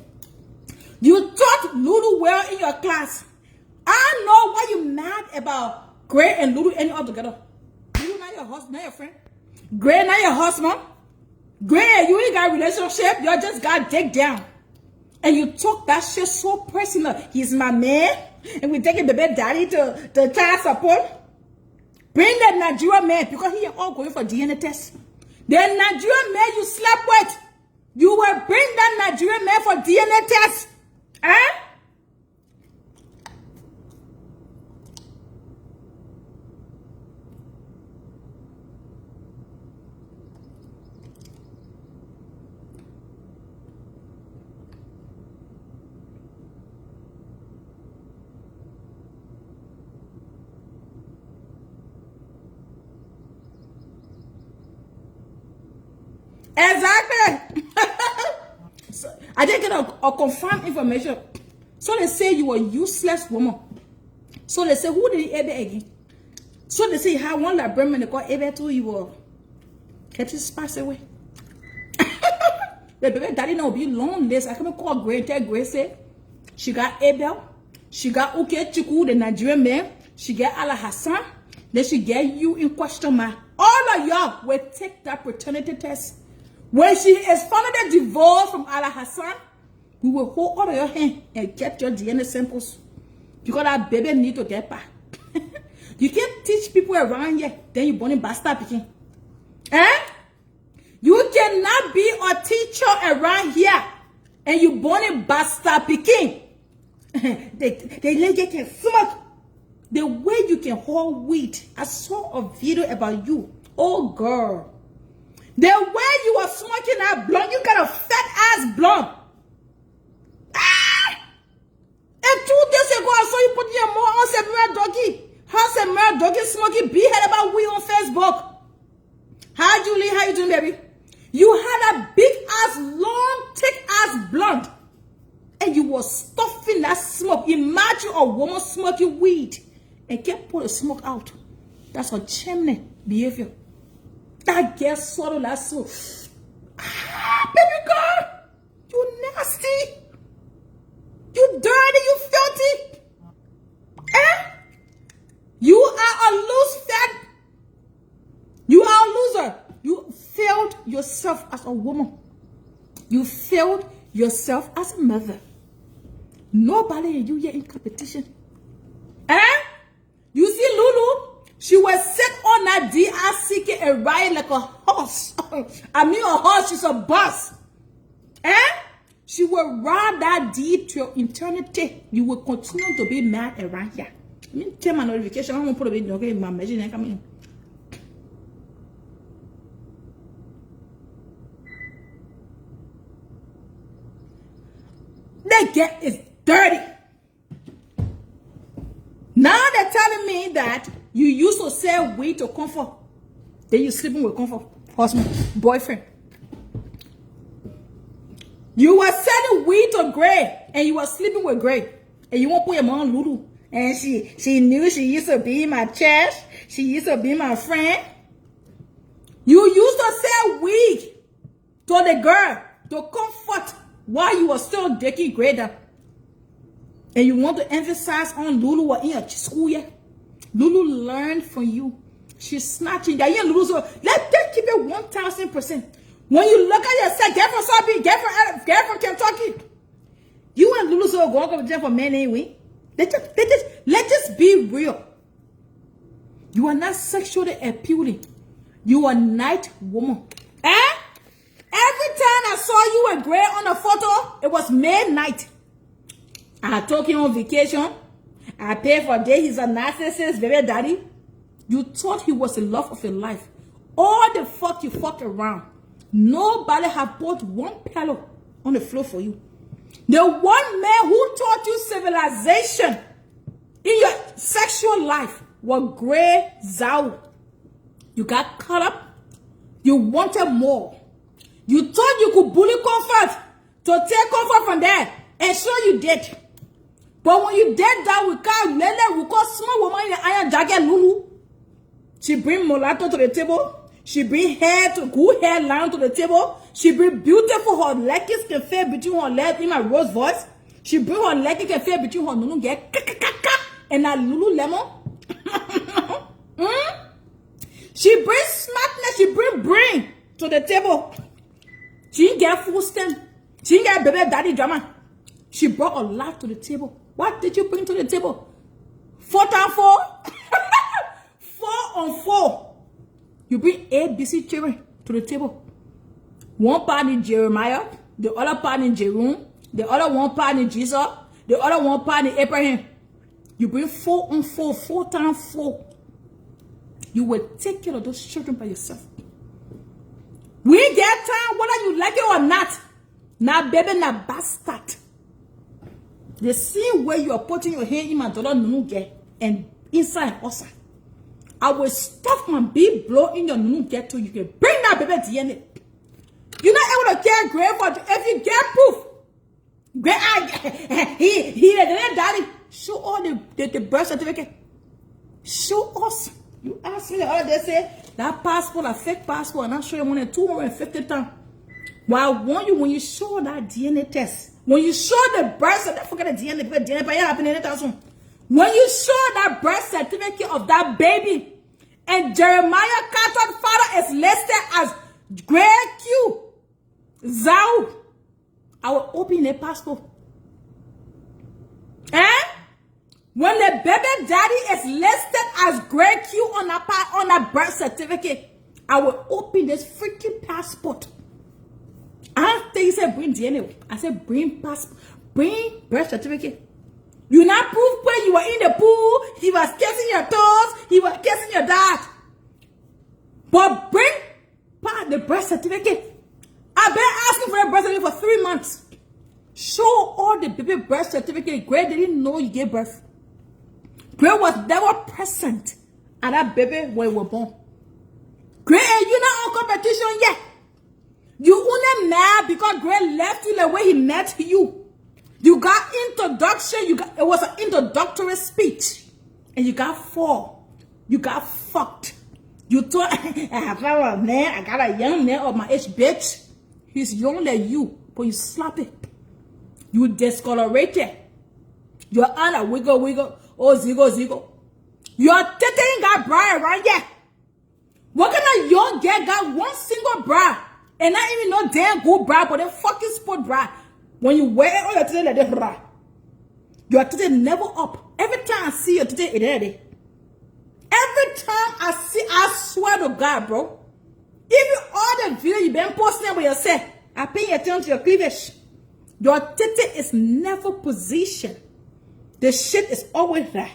You taught Lulu well in your class. I know why you mad about Gray and Lulu ending up together. Lulu not your husband, not your friend. Gray not your husband. Gray, you ain't got a relationship. You just got dick down. And you talk that shit so personal. He's my man. And we taking baby daddy to child support. Bring the Nigerian man because he all going for DNA test. The Nigerian man you slept with. You will bring that Nigerian man for DNA test. Eh? Exactly. So, I didn't get a confirmed information. So they say you a useless woman. So they say, who did he ever again? So they say you have one Liberian they call ever too, you will catch his pass away. The baby daddy now be long list. I come call Gray and tell Gray say she got Abel, she got Uke Chiku, the Nigerian man, she get Allah Hassan, then she get you in question mark. All of y'all will take that paternity test. When she is finally divorced from Allah Hassan, we will hold all of your hand and get your DNA samples. Because that baby need to get back. You can't teach people around here, then you born in bastard picking. Eh? You cannot be a teacher around here and you born in bastard picking. They let you can smoke. The way you can hold weed. I saw a video about you. Oh girl. The way you were smoking that blunt, you got a fat ass blunt. Ah! And 2 days ago, I saw you put your more on Samuel Doggy. How's Samuel Doggy smoking behead about we on Facebook? Hi Julie, how you doing, baby? You had a big ass, long, thick ass blunt. And you were stuffing that smoke. Imagine a woman smoking weed and can't put the smoke out. That's a chimney behavior. That gets swallowed that smoke. Ah, baby girl, you nasty. You dirty, you filthy. Eh? You are a loose fat. You are a loser. You failed yourself as a woman. You failed yourself as a mother. Nobody and you here in competition. Eh? You see Lulu? She was set on that DRCK and riding like a horse. I mean a horse, she's a bus. Eh? She will ride that deep to your eternity. You will continue to be mad around here. Let me tell my notification. I won't put a bit okay in my message. Come in. They get is dirty. Now they're telling me that you used to sell weed to comfort. Then you sleeping with comfort husband, boyfriend. You were selling weed to Gray and you were sleeping with Gray. And you won't put your mom Lulu. And she knew she used to be my church. She used to be my friend. You used to sell weed to the girl to comfort while you were still dating Gray. And you want to emphasize on Lulu or in your school yet? Lulu learned from you. She's snatching that. Lulu, so let them keep it 1,000%. When you look at yourself, get from Kentucky. You and Lulu so go to jail for men anyway. Let's just be real. You are not sexually appealing. You are a night woman. Eh? Every time I saw you and Gray on the photo, it was midnight. I took him on vacation. I paid for a day. He's a narcissist, baby daddy. You thought he was the love of your life. All the fuck you fucked around. Nobody have bought one pillow on the floor for you. The one man who taught you civilization in your sexual life was Gray Zhao. You got caught up. You wanted more. You thought you could bully comfort to take comfort from that. And sure you did. But when you did that, we call small woman in the iron jacket Lulu. She bring mulatto to the table. She bring good hairline to the table. She bring beautiful her leggings can fit between her legs in my rose voice. She bring her leggings can fit between her nunu get and that Lululemon. She bring smartness. She bring brain to the table. She ain't get full stem. She ain't get baby daddy drama. She brought a lot to the table. What did you bring to the table? 4 times 4? 4 on 4. You bring ABC children to the table. One part in Jeremiah, the other part in Jerome, the other one part in Jesus, the other one part in Abraham. You bring 4 on 4, 4 times 4. You will take care of those children by yourself. We get time whether you like it or not. Now, baby, now bastard. The same way you are putting your hand in my daughter Nunu and inside outside. I will stuff my big blow in your Nunu till you can bring that baby DNA. You're not able to get grave for if you get proof. He the daddy. Show all the birth certificate. Show us. You ask me the other day, say that passport, a fake passport, and I show you more than 250 times. Well, I want you when you show that DNA test. When you show the birth certificate, forget the DNA, because DNA happening anytime. When you show that birth certificate of that baby, and Jeremiah Carter's father is listed as Greg Q. Zhao, I will open a passport. Eh? When the baby daddy is listed as Greg Q on a birth certificate, I will open this freaking passport. I don't think he said bring DNA. I said bring passport, bring birth certificate. You not proof when you were in the pool, he was kissing your toes, he was kissing your dad. But bring the birth certificate. I've been asking for a birth certificate for 3 months. Show all the baby birth certificate. Greg didn't know you gave birth. Greg was never present at that baby when you were born. Greg, you're not on competition yet. You only mad because Greg left you the way he met you. You got introduction. It was an introductory speech. And you got 4. You got fucked. You thought, I have a man, I got a young man of my age, bitch. He's younger than you, but you slap it. You discolorated. Your honor, wiggle. Oh, zigo. Your tete ain't got bra right yet. What kind of young girl got one single bra? And not even no damn good bra, but a fucking sport bra. When you wear all your tete like this, bra. Your tete never up. Every time I see your tete, it's ready. Every time I swear to God, bro. Even all the video you been posting with yourself, I pay attention to your cleavage. Your tete is never positioned. The shit is always there.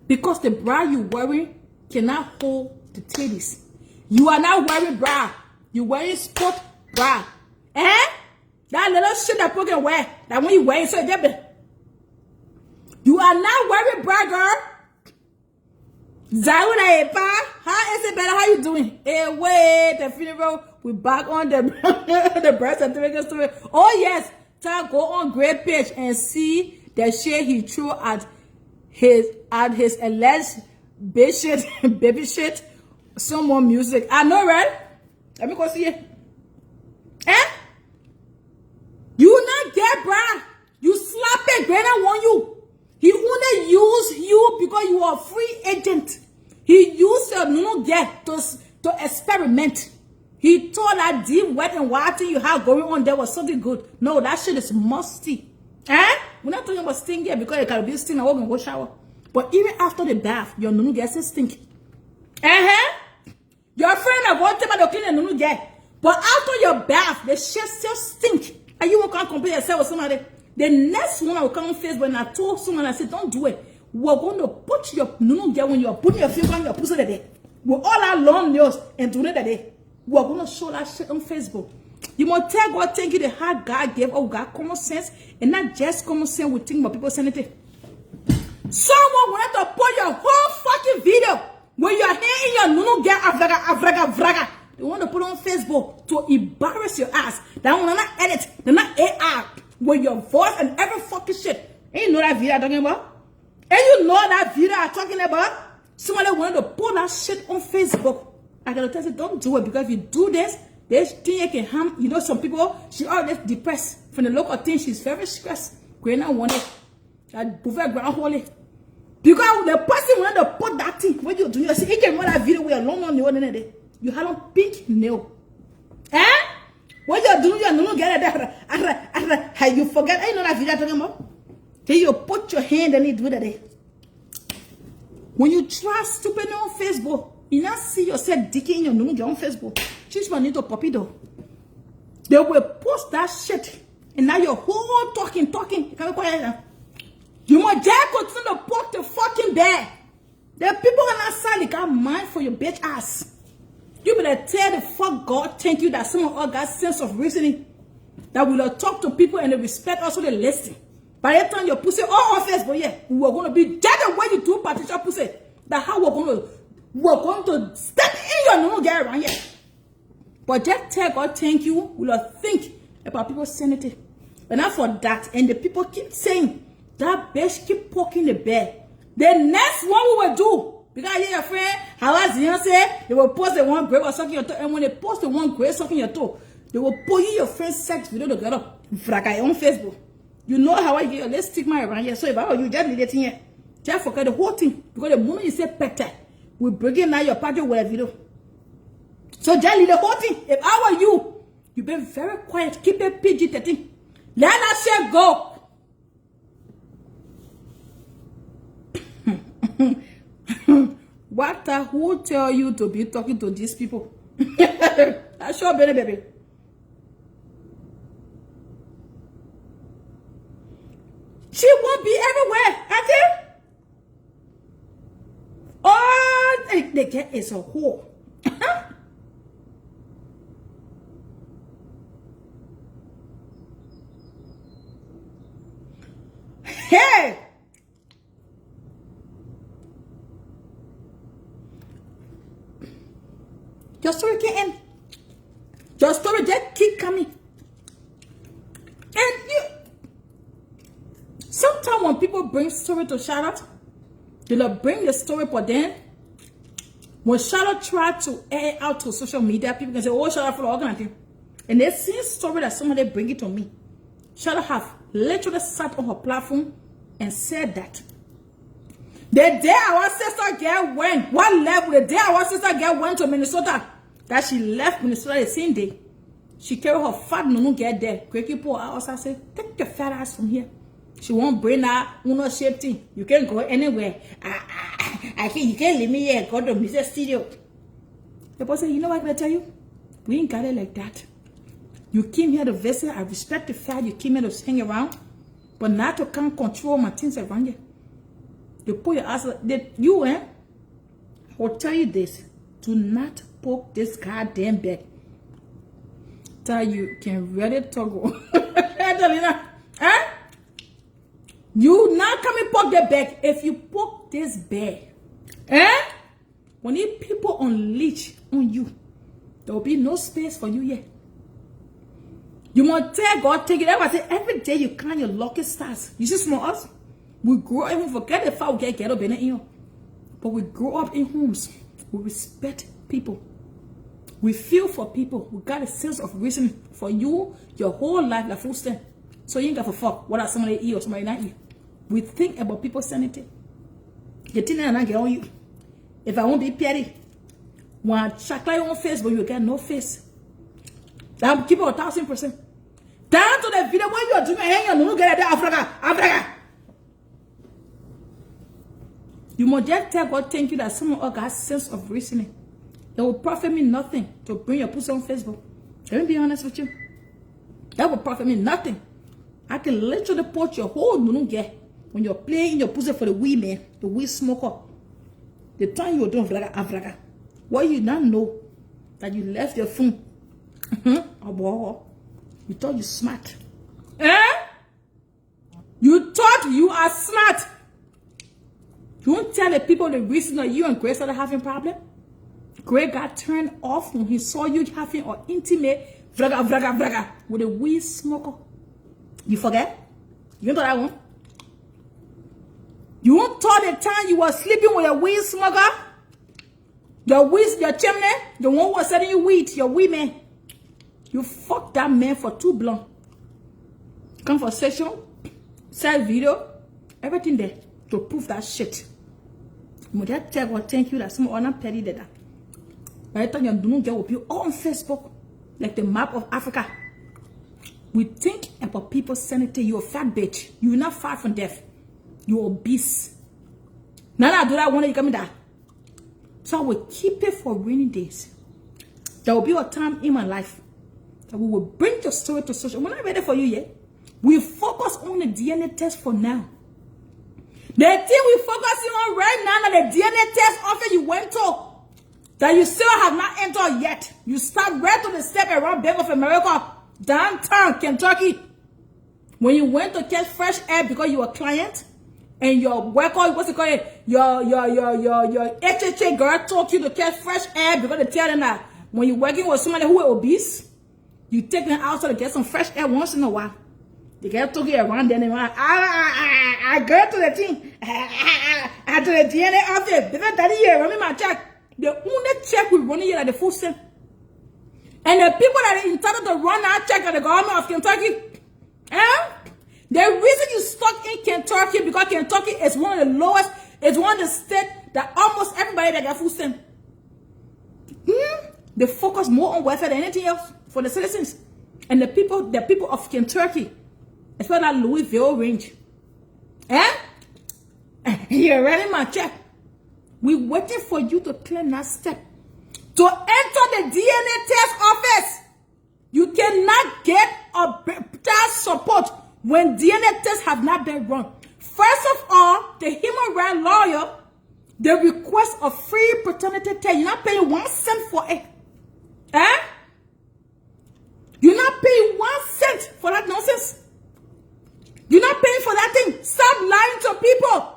Because the bra you wearing cannot hold the titties. You are not wearing bra. You wearing sport bra. Eh? That little shit that people can wear. That when you wear it, so it's you are not wearing bra, girl. Zauna Epa, how is it better? How you doing? Hey, wait, the funeral. We back on the the birth certificate story. Oh yes, time go on great page and see the shit he threw at his alleged baby shit. Some more music. I know, right? Let me go see it. Eh? You not get bra. You slap it. Granny want you. He only used you because you are a free agent. He used your no get to experiment. He thought that deep wet and wild thing you have going on there was something good. No, that shit is musty. Eh? We're not talking about stink here because you can be stink and walk and go shower. But even after the bath, your nunu gets a stink. Your friend have one time to clean the nunu get. But after your bath, the shit still stink. And you can't compare yourself with somebody. The next one I will come on Facebook and I told someone, I said, don't do it. We're going to put your nunu get when you're putting your finger on your pussy today. With all our long nails and do it today. We're going to show that shit on Facebook. You must tell God, thank you, the hard God gave, oh God, common sense. And not just common sense, we think about people saying it. Someone wanted to put your whole fucking video where you're hearing your nunu get avraga. They want to put on Facebook to embarrass your ass. That one not edit, they're not AI with your voice and every fucking shit. And you know that video I'm talking about? And you know that video I'm talking about? Somebody wanted to put that shit on Facebook. I gotta tell you, don't do it, because if you do this thing you can harm. You know, some people, she already depressed from the local thing. She's very stressed. Going on one day, that buffet ground holy. Because the person wanted to put that thing, what you do, you see, you can run that video with a long on the one day. You have a pink nail. What you do, you don't get it. You forget, I know that video I'm talking about. Then you put your hand and you do that. When you try stupid on Facebook, you not see yourself dicking your nunu on Facebook. She's going to need to pop it though. They will post that shit. And now your whole talking. You can't be quiet now. You must just continue to poke the fucking bear. The people on that side, they got mind for your bitch ass. You better tell the fuck God thank you that some of us got sense of reasoning. That we will talk to people and they respect also they listen. By the time your pussy all on Facebook, yeah, we're going to be dead the way you do partition pussy. That's how we're going to step in your no get around here. But just tell God thank you, we will think about people's sanity. And not for that, and the people keep saying, that bitch keep poking the bear. The next one we will do, because I hear your friend, how was you say, they will post the one grave or sucking your toe, and when they post the one grave sucking your toe, they will pull you your friend's sex video to get up on Facebook. You know how I get your let's stigma around here. So if I were you, just leave it in here. Just forget the whole thing. Because the moment you say pete, we bring in now your party with a video. So just leave the whole thing. If I were you, you be very quiet. Keep it PG-13. Let that shit go. What who tell you to be talking to these people? That's sure, baby. She won't be everywhere, okay? All they get is a whore. Hey! Your story can't end. Your story just keep coming. And you... Sometimes when people bring story to Charlotte, they'll bring the story for them. When Charlotte tried to air out to social media, people can say, oh, Charlotte for the organization. And they see a story that somebody bring it to me. Charlotte have literally sat on her platform and said that. The day our sister girl went, what level? The day our sister girl went to Minnesota, that she left Minnesota the same day. She carried her fat no get there. Quick people also say, take your fat ass from here. She won't bring her uno shape thing. You can't go anywhere. I think you can't leave me here. Go to Mr. Studio. The boss said, you know what I'm gonna tell you? We ain't got it like that. You came here to visit. I respect the fact you came here to hang around, but not to come control my things around you. You put your ass. I will tell you this: do not poke this goddamn back. Tell you can really toggle. Huh? You not coming poke the back. If you poke this bear, when these people unleash on you, there will be no space for you here. You must tell God, take it. Every day you count your lucky stars. You see some of us, we grow up, even forget the fact we get up in it, but we grow up in homes. We respect people. We feel for people. We got a sense of reason for you your whole life, like full stand. So you ain't got for fuck whether somebody eat or somebody not eat. We think about people's sanity. The thing that I get on you. If I won't be petty, when I check like on Facebook, you get no face. That keep it 1,000%. Down to the video where you are doing hang on, no get Africa. You must just tell God thank you that someone else has sense of reasoning. It will profit me nothing to bring your pussy on Facebook. Let me be honest with you. That will profit me nothing. I can literally put your whole mununge when you're playing your pussy for the weed man, the weed smoker. The time you're doing Africa. What you not know that you left your phone. You thought you smart. You thought you are smart. You won't tell the people the reason that you and Grace started having problem. Greg got turned off when he saw you having an intimate vraga with a weed smoker. You forget? You know that one? You won't tell the time you were sleeping with a weed smoker? Your chimney, the one who was selling you weed, your weed man. You fucked that man for too long. Conversation, side video, everything there to prove that shit. Mother tell God thank you that some other petty did that. By the time you don't get with you on Facebook, like the map of Africa. We think about people sanity. You're a fat bitch. You're not far from death. You're obese. Now I do that one you come in that. So I will keep it for rainy days. There will be a time in my life that we will bring your story to social. We're not ready for you yet. We focus on the DNA test for now. The thing we're focusing on right now, that the DNA test offer you went to, that you still have not entered yet. You start right to the step around Bank of America, downtown Kentucky. When you went to catch fresh air because you were a client, and your worker, what's it called? Your HHA girl told you to catch fresh air because they tell them that when you're working with somebody who is obese, you take them outside to get some fresh air once in a while. They get to get around there and I go to the thing. I to the DNA office. They got that here. Run me my check. The only check we run here at the full cent. And the people that are entitled to run that check at the government of Kentucky, the reason you stuck in Kentucky because Kentucky is one of the lowest, it's one of the states that almost everybody that got full cent. They focus more on welfare than anything else for the citizens. And the people of Kentucky, especially that Louisville range. You're running my check. We're waiting for you to claim that step. To enter the DNA test office, you cannot get that support when DNA tests have not been run. First of all, the human rights lawyer, they request a free paternity test. You're not paying 1 cent for it. You're not paying 1 cent for that nonsense. You're not paying for that thing. Stop lying to people.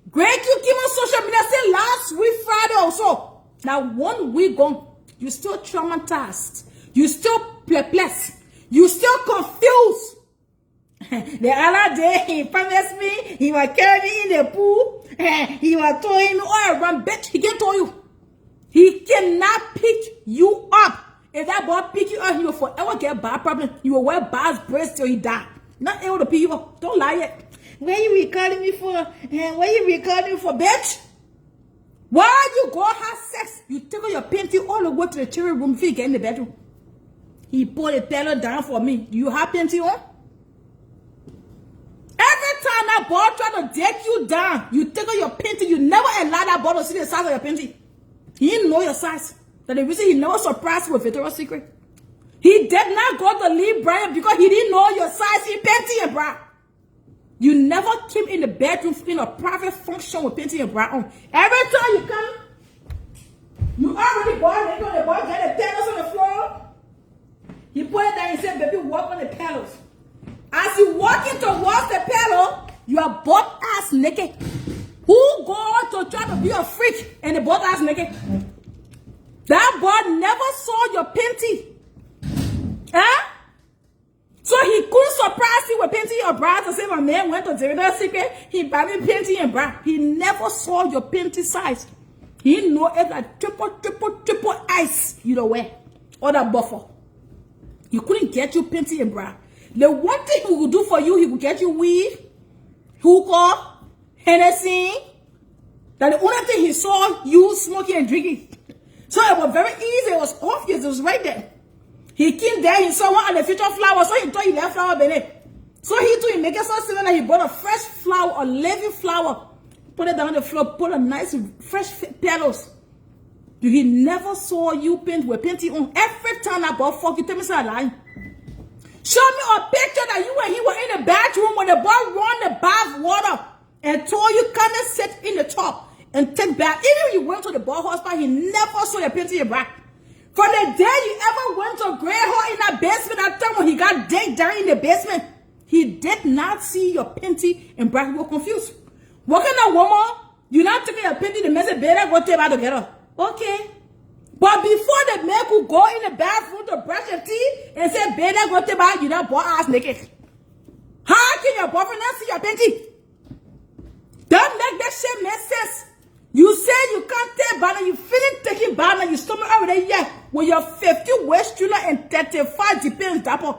Greg, you came on social media say last week Friday also. Now 1 week gone, you still traumatized. You still perplexed. You still confused. The other day he promised me he was carrying me in the pool. He was throwing me all around. Bitch, he can't throw you. He cannot pick you up. If that boy pick you up, he will forever get a bad problem. You will wear bad braids till he die. Not able to pick you up. Don't lie yet. Where you recording me for? Where you recording for, bitch? Why you go have sex? You take out your panty all the way to the children's room before you get in the bedroom. He pulled the pillow down for me. Do you have panty on? Every time that boy try to take you down, you take out your panty. You never allow that boy to see the size of your panty. He didn't know your size. That the reason he never surprised you with Victoria's Secret. He did not go to leave Brian because he didn't know your size in panty and bra. You never came in the bedroom in a private function with panty and bra on. Every time you come, you already bought it. The boy got the pillows on the floor. He put it down and said, baby, walk on the pillows. As you walk in towards the pillow, you are butt ass naked. Who going to try to be a freak and the butt ass naked? That boy never saw your panty. So he couldn't surprise you with panty or bra to say my man went to Victoria's Secret. He bought me panty and bra. He never saw your panty size. He didn't know it's like triple ice you don't wear. Or that buffer. He couldn't get you panty and bra. The one thing he would do for you, he would get you weed, hookah, Hennessy. That the only thing he saw you smoking and drinking. So it was very easy. It was obvious. It was right there. He came there, he saw one of the future flowers, so he thought he left flower baby. So he too, he make it so similar that he bought a fresh flower, a living flower, put it down on the floor, put a nice fresh petals. He never saw you paint with painting on. Every time I bought fuck, you tell me so I lie. Show me a picture that you and he were in the bathroom when the boy run the bath water and told you come and sit in the tub and take bath. Even when you went to the ball hospital, he never saw your painting in back. From the day you ever went to Grey Hall in that basement, that time when he got dead down in the basement, he did not see your painting and back. You were confused. What kind of woman? You're not taking your painting, the message better go take together. Okay. But before the man could go in the bathroom to brush your teeth and say, better go to bed, you not butt ass naked. How can your boyfriend not see your painting? Don't make that shit make sense. You say you can't take bath and you feeling taking bath and you stomach over there, yeah. When you're 50 waist and 35 depends dapper.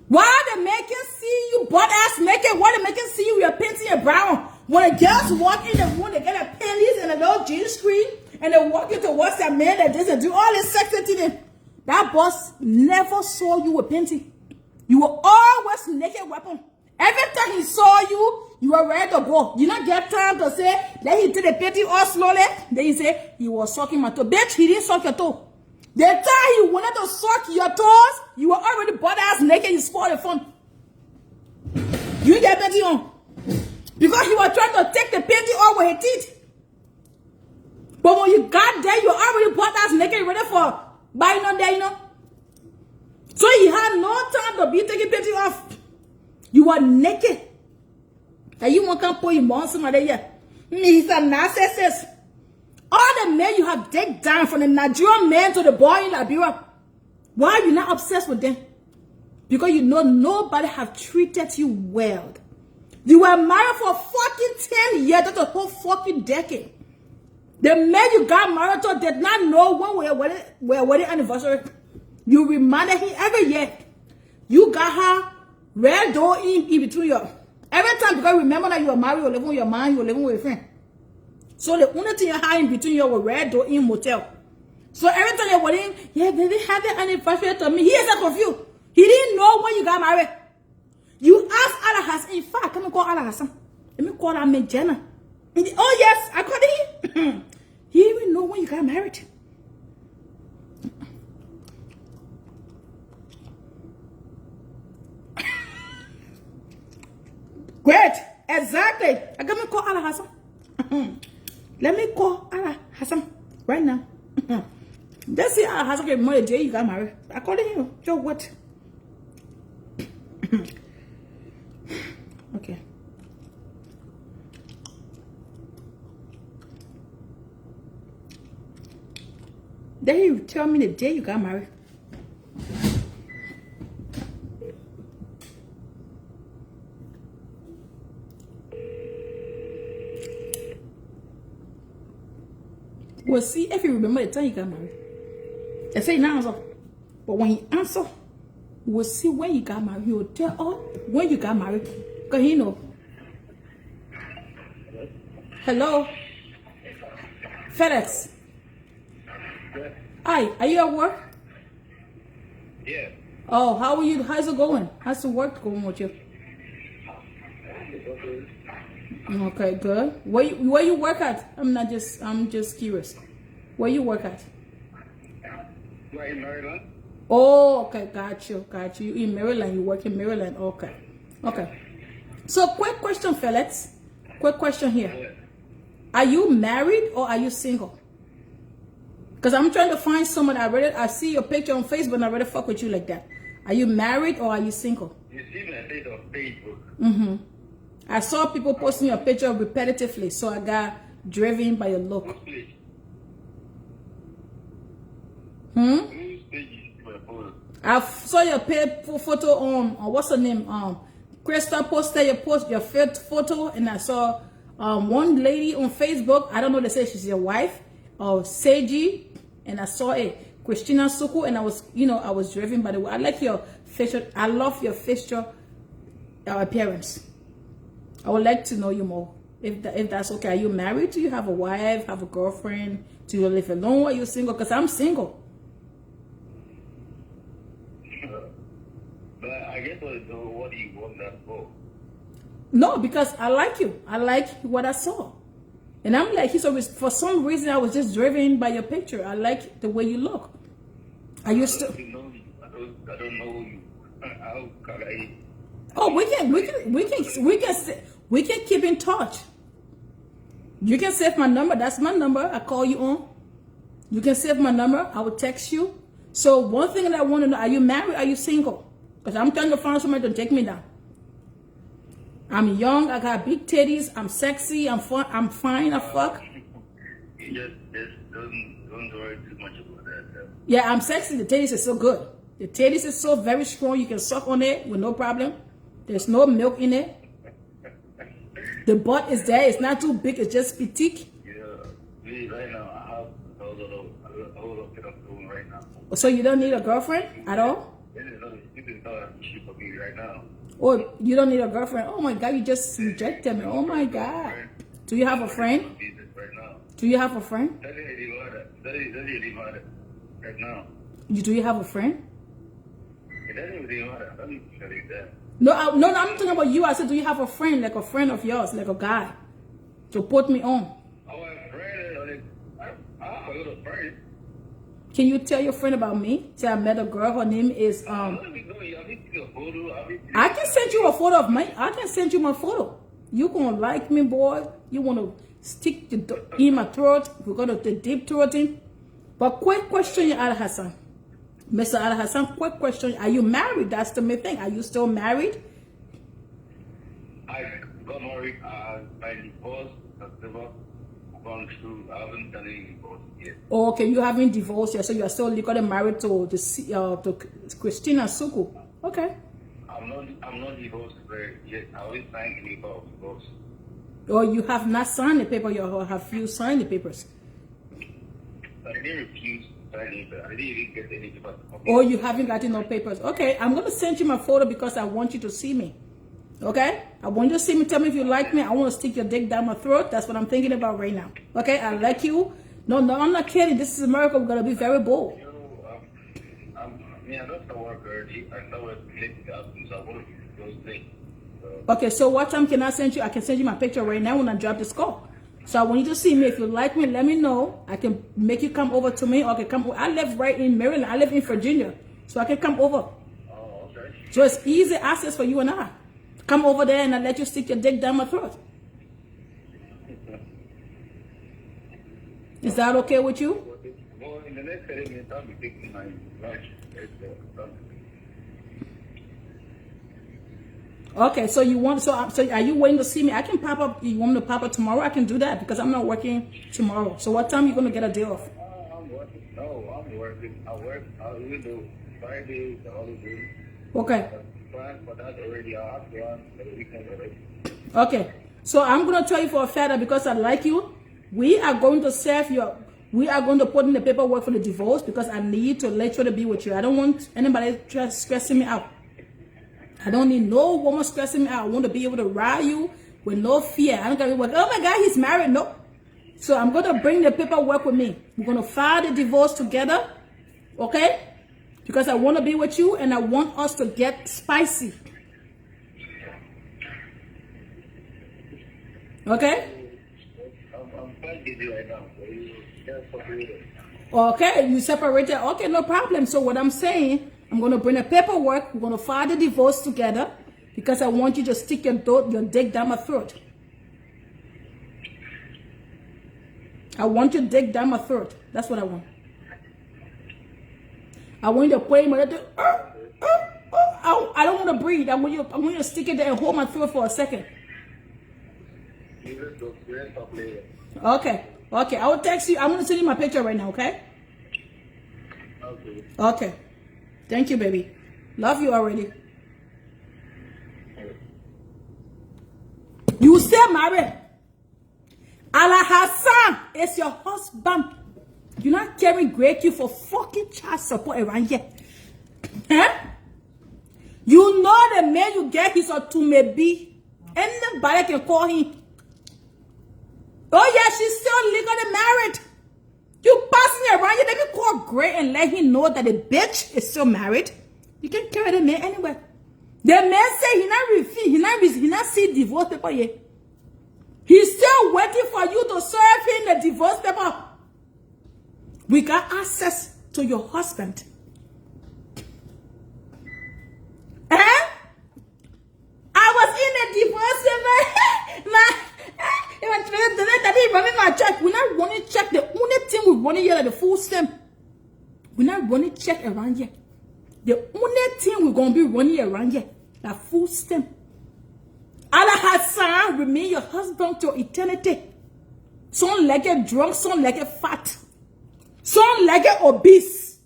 Why they making see you butt ass naked? Why they making see you with your painting your brown? When the girls walk in the room, they get a panties and a little jeans screen. And they walk into what's that man that doesn't do all this sexy thing. That boss never saw you with painting. You were always naked weapon. Every time he saw you, you were ready to go. You not get time to say, then he did the painting all slowly. Then he say, he was sucking my toe. Bitch, he didn't suck your toe. The time he wanted to suck your toes, you were already butt ass naked, you spoiled the fun. You get painting on. Because he was trying to take the painting off with his teeth. But when you got there, you already butt ass naked, ready for buying on there, you know. So he had no time to be taking painting off. You were naked. And you want to put him on somebody here. He's a narcissist. All the men you have taken down, from the Nigerian men to the boy in Liberia, why are you not obsessed with them? Because you know nobody have treated you well. You were married for fucking 10 years. That's a whole fucking decade. The man you got married to did not know when we're wedding anniversary. You reminded him every year. You got her red door in between your. Every time, because remember that you were married, you were living with your man, you were living with your friend. So the only thing you had in between you was red door in motel. So every time you're wedding, yeah, baby, happy anniversary to me. He is confused. He didn't know when you got married. You asked Allah Hassan. In fact, let me call Allah Hassan. Let me call Ahmed Jenna. Oh yes, I called him. He didn't even know when you got married. Great, exactly. I got me call Allah Hassan. Let me call Allah Hassan right now. Let's see Allah Hassan get money the day you got married. I called him. Joe, what? Okay. Then you tell me the day you got married. We'll see if you remember the time you got married. They say now answer. But when he answer, we'll see when you got married. He will tell us when you got married. Because he know. Hello? FedEx. Hi, are you at work? Yeah. Oh, how are you? How's it going? How's the work going with you? Okay, good. Where you work at? I'm just curious. Where you work at? Right in Maryland. Oh, okay, got you. You in Maryland, you work in Maryland. Okay. So quick question, Felix. Quick question here. Yeah. Are you married or are you single? Because I'm trying to find someone. I see your picture on Facebook and I already fuck with you like that. Are you married or are you single? You see me a bit on Facebook. Mm-hmm. I saw people posting your picture repetitively, so I got driven by your look. What place? Whose page is my phone? I saw your photo on what's her name? Krista posted your photo, and I saw one lady on Facebook. I don't know. They say she's your wife, or SAYGEE'S, and I saw it, Christina Suku, and I was driven by the way. I like your facial. I love your facial appearance. I would like to know you more. If that's okay. Are you married? Do you have a wife? Have a girlfriend? Do you live alone? Or are you single? Because I'm single. what do you want that for? No, because I like you. I like what I saw. And I'm like, for some reason, I was just driven by your picture. I like the way you look. Are you still? I don't know you. I don't know you. How can I? Oh, we can keep in touch. You can save my number. That's my number. I call you on. You can save my number. I will text you. So one thing that I want to know: are you married? Are you single? Because I'm trying to find somebody to take me down. I'm young. I got big titties. I'm sexy. I'm fun. I'm fine. I fuck. You just don't worry too much about that. Yeah, I'm sexy. The titties is so good. The titties is so very strong. You can suck on it with no problem. There's no milk in it. The butt is there. It's not too big. It's just petite. Yeah, me right now, I have a whole lot of doing right now. So you don't need a girlfriend at all? This is not an issue for me right now. Or you don't need a girlfriend? Oh my God, you just rejected me. Oh my God. Do you have a friend? Right now. Do you have a friend? That is matter right now. Do you have a friend? It doesn't really matter. Let me tell you that. No, I'm talking about you. I said, do you have a friend, like a friend of yours, like a guy, to put me on? I have a friend. I have a little friend. Can you tell your friend about me? Say I met a girl. Her name is I can send you a photo of me. I can send you my photo. You gonna like me, boy? You wanna stick in my throat? We're gonna do deep throating. But quick question, Al Hassan. Mr. Al Hassan, quick question. Are you married? That's the main thing. Are you still married? I got married. I divorced. I haven't done any divorce yet. Oh, okay, you haven't divorced yet, so you are still legally married to Christina Suku. Okay. I'm not divorced yet. I always signed any divorce. Or you have not signed the paper, or have you signed the papers? I didn't refuse. I didn't even get any papers. Or you haven't gotten no papers. Okay, I'm going to send you my photo because I want you to see me. Okay? I want you to see me. Tell me if you like me. I want to stick your dick down my throat. That's what I'm thinking about right now. Okay? I like you. No, I'm not kidding. This is America. We're going to be very bold. I'm not a worker. I know what I want those things. Okay, so what time can I send you? I can send you my picture right now when I drop this call. So I want you to see me. If you like me, let me know. I can make you come over to me, or I can come. I live right in Maryland. I live in Virginia, so I can come over. Oh, okay. So it's easy access for you and I. Come over there and I let you stick your dick down my throat. Is that okay with you? Well, in the next 30 minutes, I'll be taking my lunch. Okay, so you want so are you waiting to see me? I can pop up. You want me to pop up tomorrow? I can do that because I'm not working tomorrow. So what time are you gonna get a day off? I'm working. No, I'm working. I work. I will do Fridays, the holidays. Okay. Plan for that already. I have to run for the weekend already. Okay. So I'm gonna tell you for a fact that because I like you, we are going to serve your. We are going to put in the paperwork for the divorce because I need to literally be with you. I don't want anybody stressing me out. I don't need no woman stressing me out. I want to be able to ride you with no fear. I don't gotta be like, oh my God, he's married. No. So I'm going to bring the paperwork with me. We're going to file the divorce together. Okay? Because I want to be with you and I want us to get spicy. Okay? I'm quite busy right now. So you just separated. Okay, you separated. Okay, no problem. So what I'm saying, I'm going to bring the paperwork. We're going to file the divorce together because I want you to stick your dick down my throat. I want you to dig down my throat. That's what I want. I want you to put in my I don't want to breathe. I want you to stick it there and hold my throat for a second. Okay. Okay. I will text you. I'm going to send you my picture right now, okay? Okay. Okay. Thank you, baby. Love you already. You still married. Allah Hassan is your husband. You're not carrying great Q for fucking child support around here. Huh? You know the man you get is a to maybe. Anybody can call him. Oh yeah, she's still legally married. You passing around here, let me call Gray and let him know that the bitch is still married. You can carry the man anywhere. The man say he not refuse, he not see divorce paper yet. He's still waiting for you to serve him the divorce paper. We got access to your husband. I was in a divorce check. We're not running check. The only thing we running here is the full stem. We're not running check around here. The only thing we're gonna be running around here, the full stem. Allah Hassan remain your husband to eternity. Some like it drunk, some like it fat, some like it obese,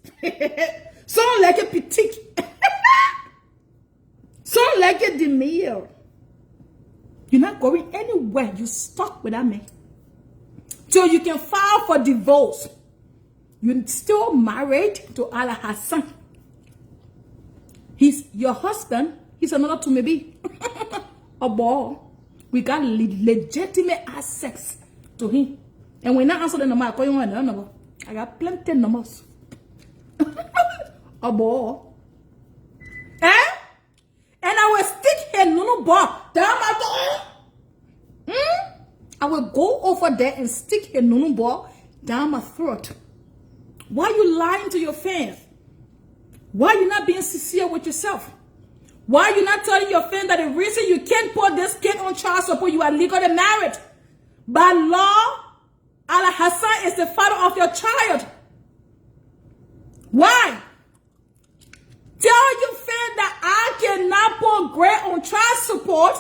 some like it petite, some like it demure. You're not going anywhere. You're stuck with that man. So you can file for divorce. You're still married to Allah Hassan. He's your husband. He's another to maybe a boy. We got legitimate access to him. And when I answer the number, I call you another number. I got plenty of numbers. A boy. And I will stick here, no bar down my door. I will go over there and stick a no ball down my throat. Why are you lying to your fans? Why are you not being sincere with yourself? Why are you not telling your fans that the reason you can't put this kid on child support, you are legally married? By law, Allah Hassan is the father of your child. Why? Tell your fans that I cannot put Greg on child support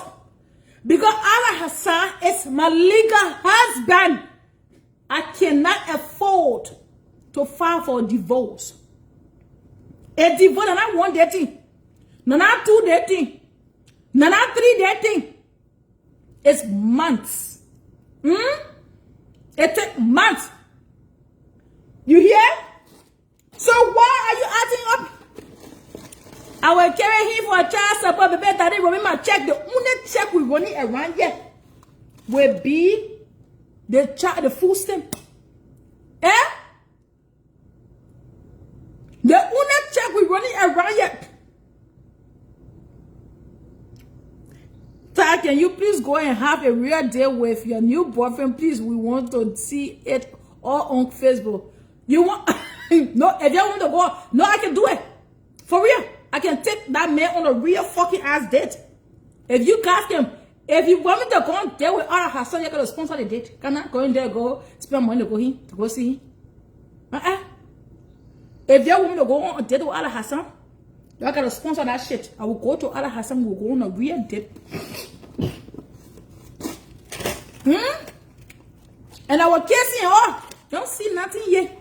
because Allah Hassan is my legal husband. I cannot afford to file for a divorce. A divorce, and I want that thing. No, not 2 dating. No, not 3 dating. It's months. It takes months. You hear? So why are you acting up? I will carry him for a child support. Baby, daddy, remember check. The only check we running around here will be the child, the full stem. The only check we running around here. So can you please go and have a real day with your new boyfriend? Please, we want to see it all on Facebook. You want? No, if you want to go, no, I can do it. For real. I can take that man on a real fucking ass date. If you ask him, if you want me to go on date with Allah Hassan, you're going to sponsor the date. Can I go in there, go spend money to go see him? If you want me to go on a date with Allah Hassan, you got to sponsor that shit. I will go to Allah Hassan, we'll go on a real date. And I will kiss him off. Don't see nothing yet.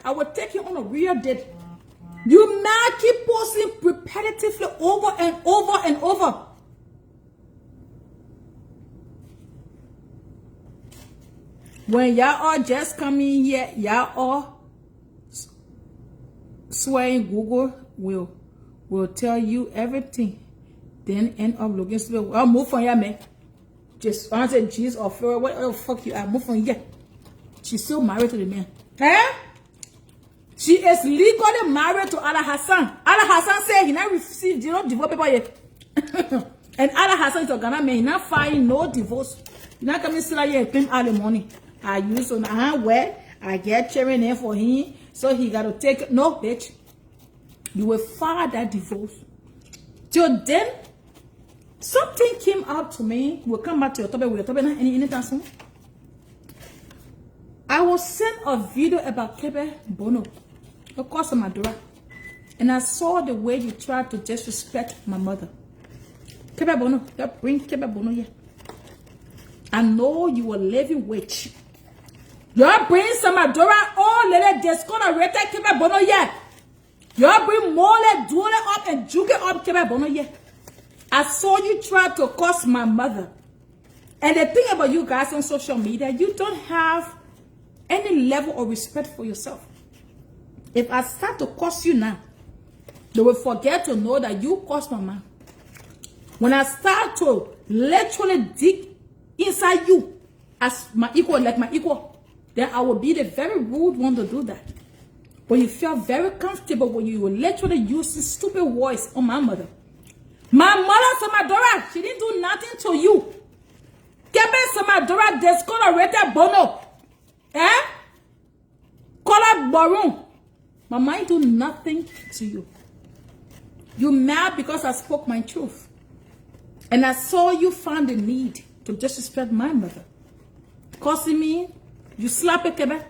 I will take you on a real date. You man keep posting repetitively over and over and over. When y'all are just coming here, y'all all swearing Google will tell you everything. Then end up looking stupid. I'll move from here, man. Just answer Jesus or Flora. What the fuck you are? Move from here. She's still married to the man. She is legally married to Allah Hassan. Allah Hassan said he not received divorce paper yet. And Allah Hassan is a Ghana man. He not filing no divorce. He not coming still here and claim all the money. I use on where I get cheering in for him. So he got to take no bitch. You will file that divorce. Till then, something came up to me. We'll come back to your topic with your topic anytime soon. I was sent a video about Kebe Bono. Of course, I'm Madura. And I saw the way you tried to disrespect my mother. Kebe Bono, bring Kebe Bono here. I know you a living witch. You bring some Madura, oh, let it discolorate Kebe Bono here. You bring more, do it up and juke it up Kebe Bono here. I saw you try to curse my mother. And the thing about you guys on social media, you don't have any level of respect for yourself. If I start to curse you now, they will forget to know that you cursed my mom. When I start to literally dig inside you as my equal, like my equal, then I will be the very rude one to do that. But you felt very comfortable when you were literally using stupid voice on my mother. My mother, Samadora, she didn't do nothing to you. Kebe Samadora discolorated Bono. Eh? Color Baron. Mama ain't do nothing to you. You mad because I spoke my truth. And I saw you find the need to disrespect my mother. Causing me, you slap it, Kebe.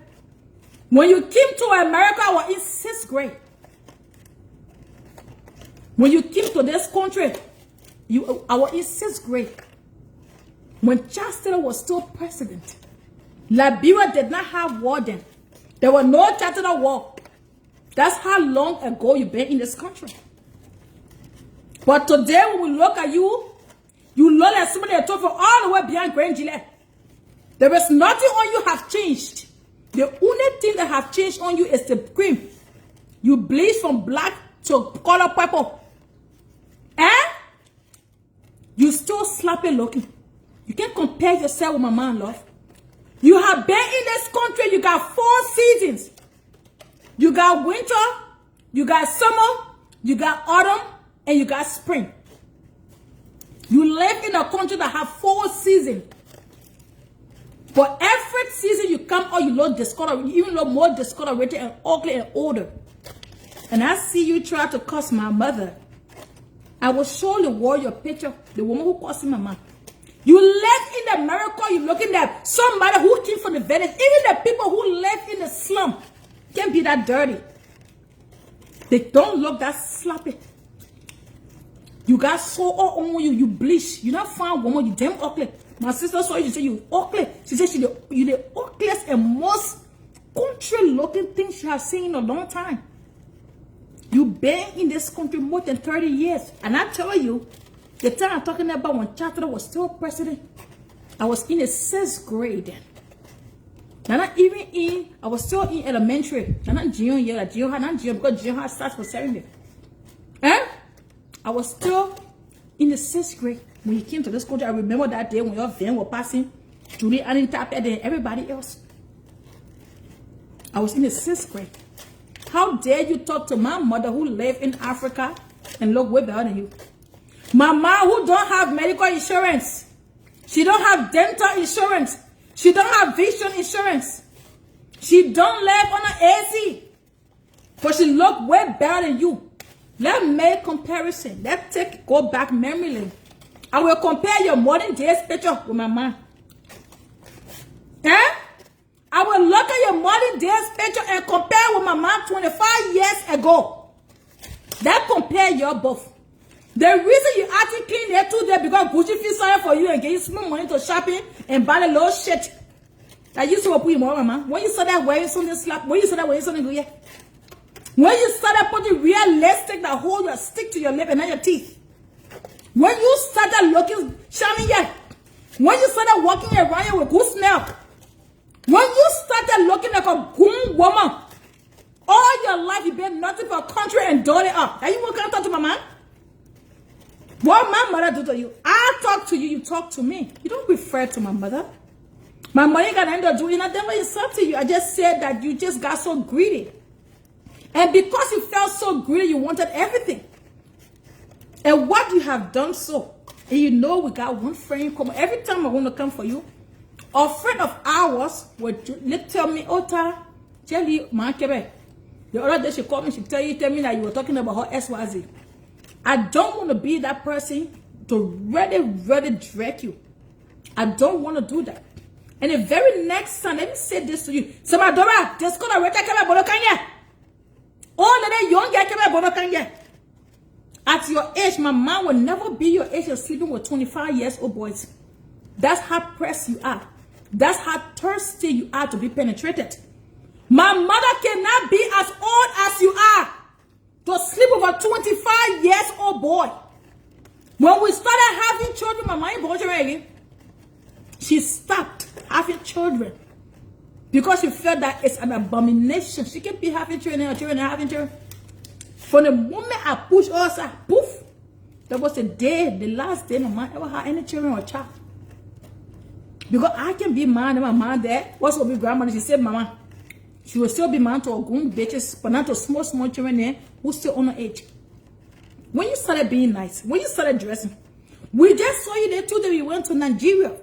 When you came to America, I was in 6th grade. When you came to this country, I was in 6th grade. When Chancellor was still president, Liberia did not have war then. There was no Chancellor war. That's how long ago you've been in this country. But today, when we look at you, you look like somebody that talk from all the way beyond Grand Gillette. There is nothing on you have changed. The only thing that have changed on you is the cream. You bleach from black to color purple. Eh? You still sloppy looking. You can't compare yourself with my man, love. You have been in this country. You got 4 seasons. You got winter, you got summer, you got autumn, and you got spring. You live in a country that have 4 seasons. For every season you come out, you look discolored, you even look more discolored and ugly and older. And I see you try to curse my mother. I will show the world your picture, the woman who cursed my mom. You live in America, you looking at somebody who came from the village. Even the people who live in the slum can't be that dirty. They don't look that sloppy. You got so all on you, you bleach. You not find woman, you damn ugly. My sister saw you, she said you ugly. She said you the ugliest and most country looking thing she has seen in a long time. You been in this country more than 30 years. And I tell you, the time I'm talking about when Chancellor was still president, I was in the 6th grade then. I was still in elementary. Because Junior starts for 7th. Eh? I was still in the 6th grade. When you came to this country, I remember that day when your van were passing, Julie and Tapia and everybody else. I was in the 6th grade. How dare you talk to my mother who lived in Africa and look way better than you? My mom who don't have medical insurance. She don't have dental insurance. She don't have vision insurance. She don't live on an AC. But she look way better than you. Let's make comparison. Let's go back memory lane. I will compare your modern day picture with my mom. Eh? I will look at your modern day picture and compare with my mom 25 years ago. That compare your both. The reason you acting clean there too there because Gucci feel sorry for you and get you small money to shopping and buy a little shit. That you saw put you more, mama. When you saw that wearing something slap, when you saw that wearing something go yeah. When you started putting realistic that hold your stick to your lip and not your teeth. When you started looking shining yet. When you started walking around here with good smell. When you started looking like a good woman. All your life you been nothing but country and dirty up. Are you going to talk to my man? What my mother do to you? I talk to you, you talk to me. You don't refer to my mother. My mother ain't got nothing to do. You know, I never insulted you. I just said that you just got so greedy. And because you felt so greedy, you wanted everything. And what you have done so, and you know we got one friend come. Every time I want to come for you, a friend of ours would tell me, Ota, Jelly, man, Quebec. The other day she called me, she tell me that you were talking about her SYZ. I don't want to be that person to really drag you. I don't want to do that. And the very next time, let me say this to you. Samadora, just gonna reta kebe bolokanya. All of that young guy kebe bolokanya. At your age, my mom will never be your age of sleeping with 25 years old boys. That's how pressed you are. That's how thirsty you are to be penetrated. My mother cannot be as old as you are to sleep with a 25 years old boy. When we started having children, my mom, she stopped having children because she felt that it's an abomination. She can't be having children and having children. From the moment I pushed her aside, poof, that was the last day my mom ever had any children or child. Because I can be mad and my mom there. What's with my grandmother? She said, Mama. She will still be married to a grown bitches, but not to small children there who still on her age. When you started being nice, when you started dressing, we just saw you there too that we went to Nigeria.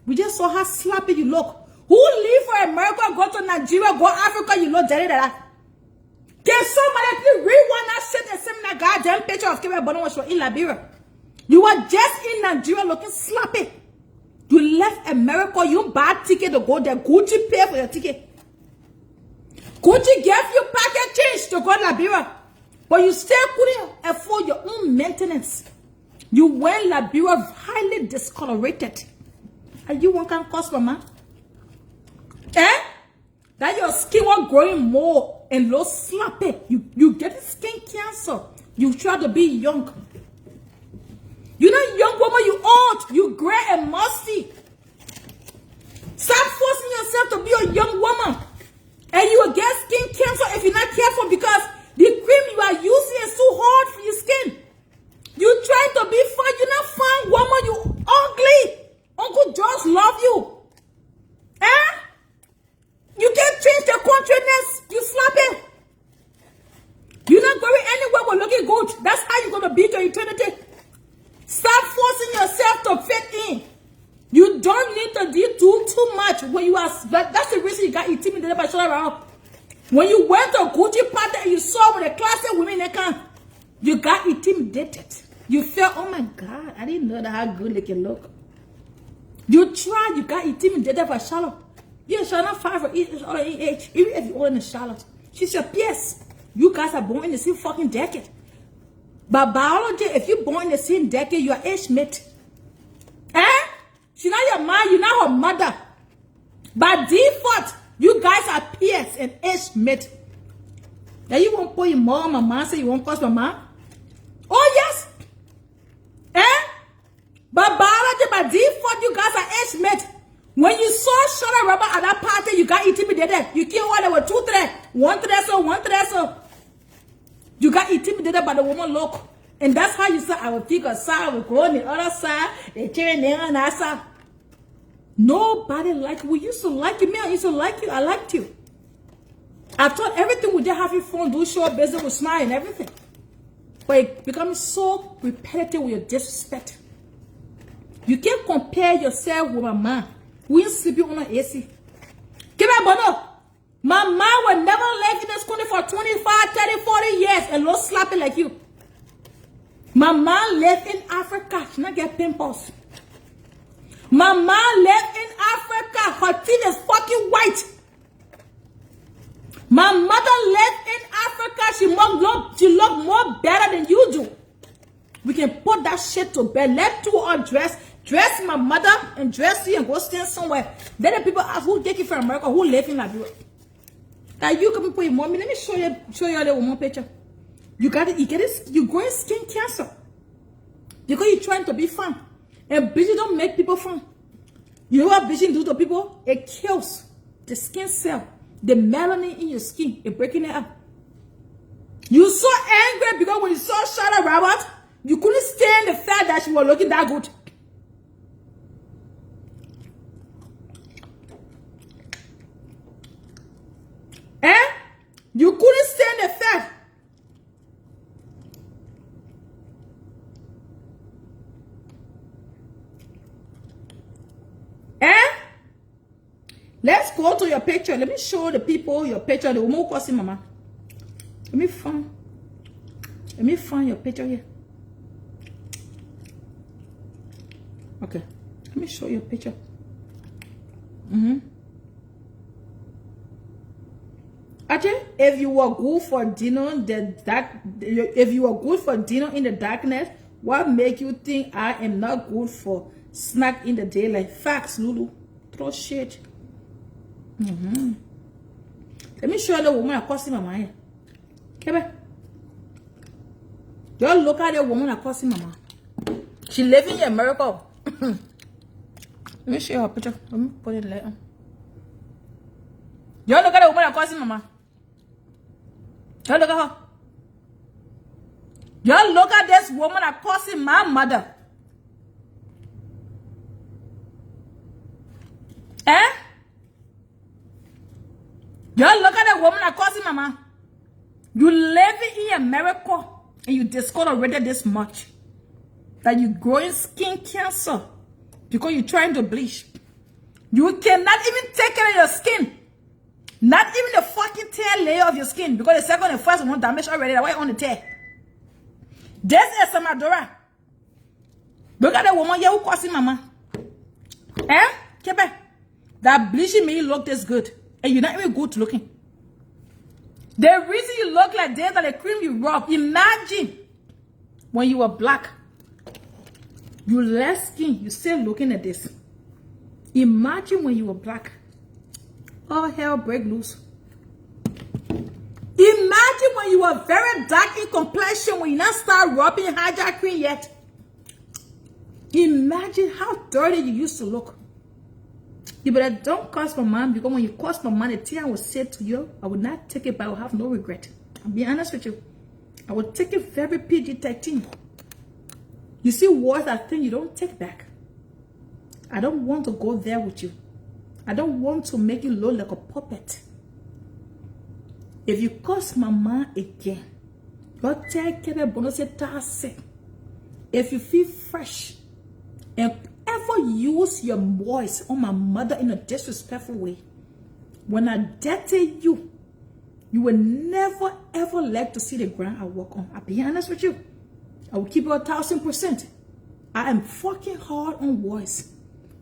We just saw how sloppy you look. Who leave for America, go to Nigeria, go Africa, you look dirty that. There's somebody, if you really want that shit and send that goddamn picture of Kevin Bonner was in Liberia. You were just in Nigeria looking sloppy. You left America, you bought ticket to go there. Gucci pay for your ticket. Gucci gave you packet change to go to Liberia. But you still couldn't afford your own maintenance. You went Liberia highly discolorated. And you want to cost mama? Eh? That your skin was growing more and low sloppy. You get skin cancer. You try to be young. You're not young woman, you old. You gray and musty. Stop forcing yourself to be a young woman. And you will get skin cancer if you're not careful because the cream you are using is too hard for your skin. You trying to be fun. You're not fun, woman. You ugly. Uncle George love you. Eh? You can't change the contriness. You sloppy. You're not going anywhere but looking good. That's how you're going to beat your eternity. Stop forcing yourself to fit in. You don't need to do too much when you are. That's the reason you got intimidated by showing around. When you went to a Gucci party and you saw with the classic women they come, you got intimidated. You felt, oh my God, I didn't know that how good they can look. You tried, you got intimidated by Charlotte. Yeah, Charlotte 5 or 8 age, even if you're older than Charlotte. She said, yes, you guys are born in the same fucking decade. But biology, if you're born in the same decade, you're age mate. Eh? She's not your mom, you're not her mother. By default, you guys are peers and age mate. Now you won't put your mom or mom, say you won't cost your mom? Oh yes. Eh? But biology, by default, you guys are age mate. When you saw Shona Robert at that party, you got intimidated. You came over there with 2 threads. One thread, so. You got intimidated by the woman look. And that's how you said, I will pick a side, I will go on the other side, they turn there on that side. Nobody liked you. We used to like you, man. I used to like you. I liked you. I thought everything would just have you fun, do show business with smile and everything. But it becomes so repetitive with your disrespect. You can't compare yourself with my man. We ain't sleeping on an AC. Give me a bono. My mom will never live in this country for 25, 30, 40 years and look sloppy like you. My mom lived in Africa. She not get pimples. My mom lived in Africa. Her teeth is fucking white. My mother lived in Africa. She look more better than you do. We can put that shit to bed. Let two or dress my mother and dress you and go stand somewhere. Then the people ask who take you from America, who live in Liberia. Now you can put your mommy. Let me show you the one picture. You growing skin cancer. Because you're trying to be fun. And bleaching don't make people fun. You know what bleaching do to people? It kills the skin cell. The melanin in your skin. It's breaking it up. You so angry because when you saw Charlotte Robert, you couldn't stand the fact that she was looking that good. Eh? You couldn't stand the fact. Eh? Let's go to your picture. Let me show the people your picture. The woman who calls him mama. Let me find your picture here. Okay. Let me show you a picture. Actually, if you were good for dinner, if you were good for dinner in the darkness, what make you think I am not good for snack in the daylight? Facts, Lulu. Throw shit. Let me show you the woman across my mind. Okay, y'all look at the woman across my mind. She living in America. Let me show you her picture. Let me put it later. Y'all look at the woman across my mind. Y'all look at her. Y'all look at this woman across my mother. Eh? Just look at the woman that calls him mama. You live in America and you discolorated this much that you growing skin cancer because you're trying to bleach. You cannot even take care of your skin. Not even the fucking tail layer of your skin because the second and first one damaged already. That's why on the tail. This is Samadora. Look at the woman here who calls him mama. Eh? Kepe. That bleaching made you look this good. And you're not even good looking. The reason you look like this that the cream you rub. Imagine when you were black. You less skin. You still looking at this. Imagine when you were black. All hell break loose. Imagine when you were very dark in complexion when you not start rubbing hijack cream yet. Imagine how dirty you used to look. You better don't cost my man because when you cost my money, the thing I will say to you, I will not take it, but I will have no regret. I'll be honest with you. I will take it very PG-13. You see words I think you don't take back. I don't want to go there with you. I don't want to make you look like a puppet. If you cost my man again, you'll take care of bonus. If you feel fresh and ever use your voice on my mother in a disrespectful way, when I dirty you, you will never ever like to see the ground I walk on. I'll be honest with you. I will keep you 1,000%. I am fucking hard on voice.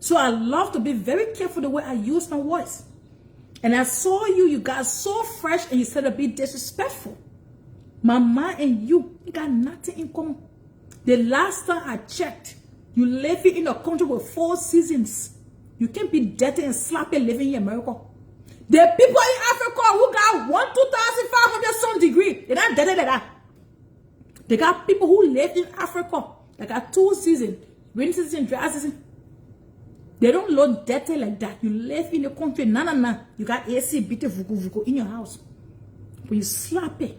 So I love to be very careful the way I use my voice. And I saw you, you got so fresh and you said to be disrespectful. Mama and you got nothing in common. The last time I checked, you live in a country with 4 seasons. You can't be dirty and sloppy living in America. The people in Africa who got 2,500 some degree, they're not dirty like that. They got people who live in Africa that got 2 seasons, rainy season, dry season. They don't look dirty like that. You live in the country, nah. You got AC, bitte, vugu in your house. When you slap it,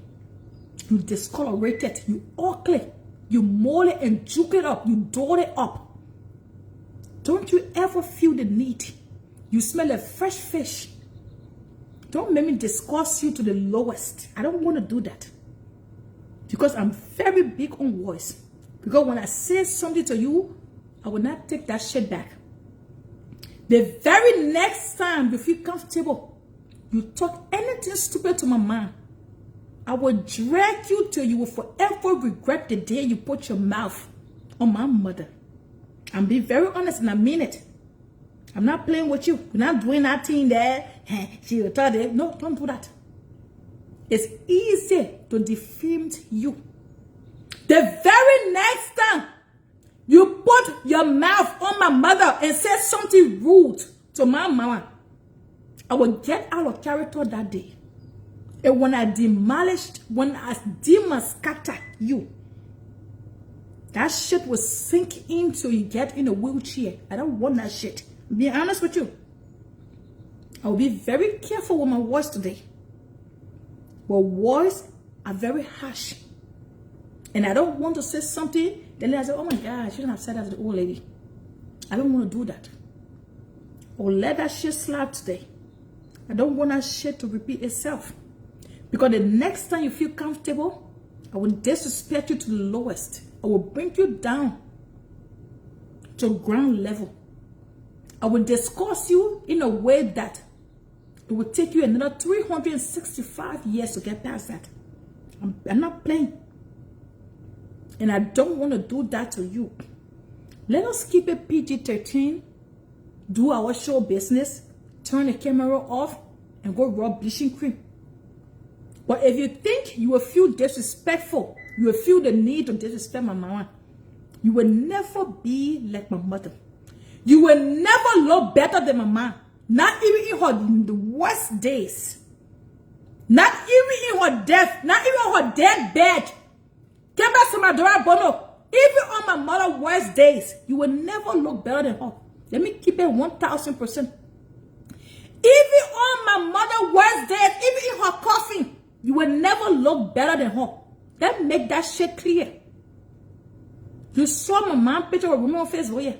you discolorate it, you ugly, you mold it and juke it up, you doll it up. Don't you ever feel the need? You smell like fresh fish. Don't make me discuss you to the lowest. I don't want to do that. Because I'm very big on voice. Because when I say something to you, I will not take that shit back. The very next time you feel comfortable, you talk anything stupid to my man, I will drag you till you will forever regret the day you put your mouth on my mother. I'm being very honest and I mean it. I'm not playing with you. You're not doing that thing there. She will tell them. No, don't do that. It's easy to defame you. The very next time you put your mouth on my mother and say something rude to my mama, I will get out of character that day. And when I demolished, when I demascata you, that shit will sink in till you get in a wheelchair. I don't want that shit. Be honest with you. I will be very careful with my words today. But words are very harsh. And I don't want to say something, then I say, oh my God, I shouldn't have said that to the old lady. I don't want to do that. Or let that shit slide today. I don't want that shit to repeat itself. Because the next time you feel comfortable, I will disrespect you to the lowest. I will bring you down to ground level. I will discuss you in a way that it will take you another 365 years to get past that. I'm not playing. And I don't want to do that to you. Let us keep it PG-13. Do our show business. Turn the camera off and go rub bleaching cream. But if you think you will feel disrespectful, you will feel the need to disrespect my mama, you will never be like my mother. You will never look better than my mom. Not even in her worst days. Not even in her death. Not even on her deathbed. Came back to my door, Bono. Even on my mother's worst days, you will never look better than her. Let me keep it 1,000%. Even on my mother's worst days, even in her coffin, you will never look better than her. That make that shit clear. You saw my mom picture of a woman on Facebook here.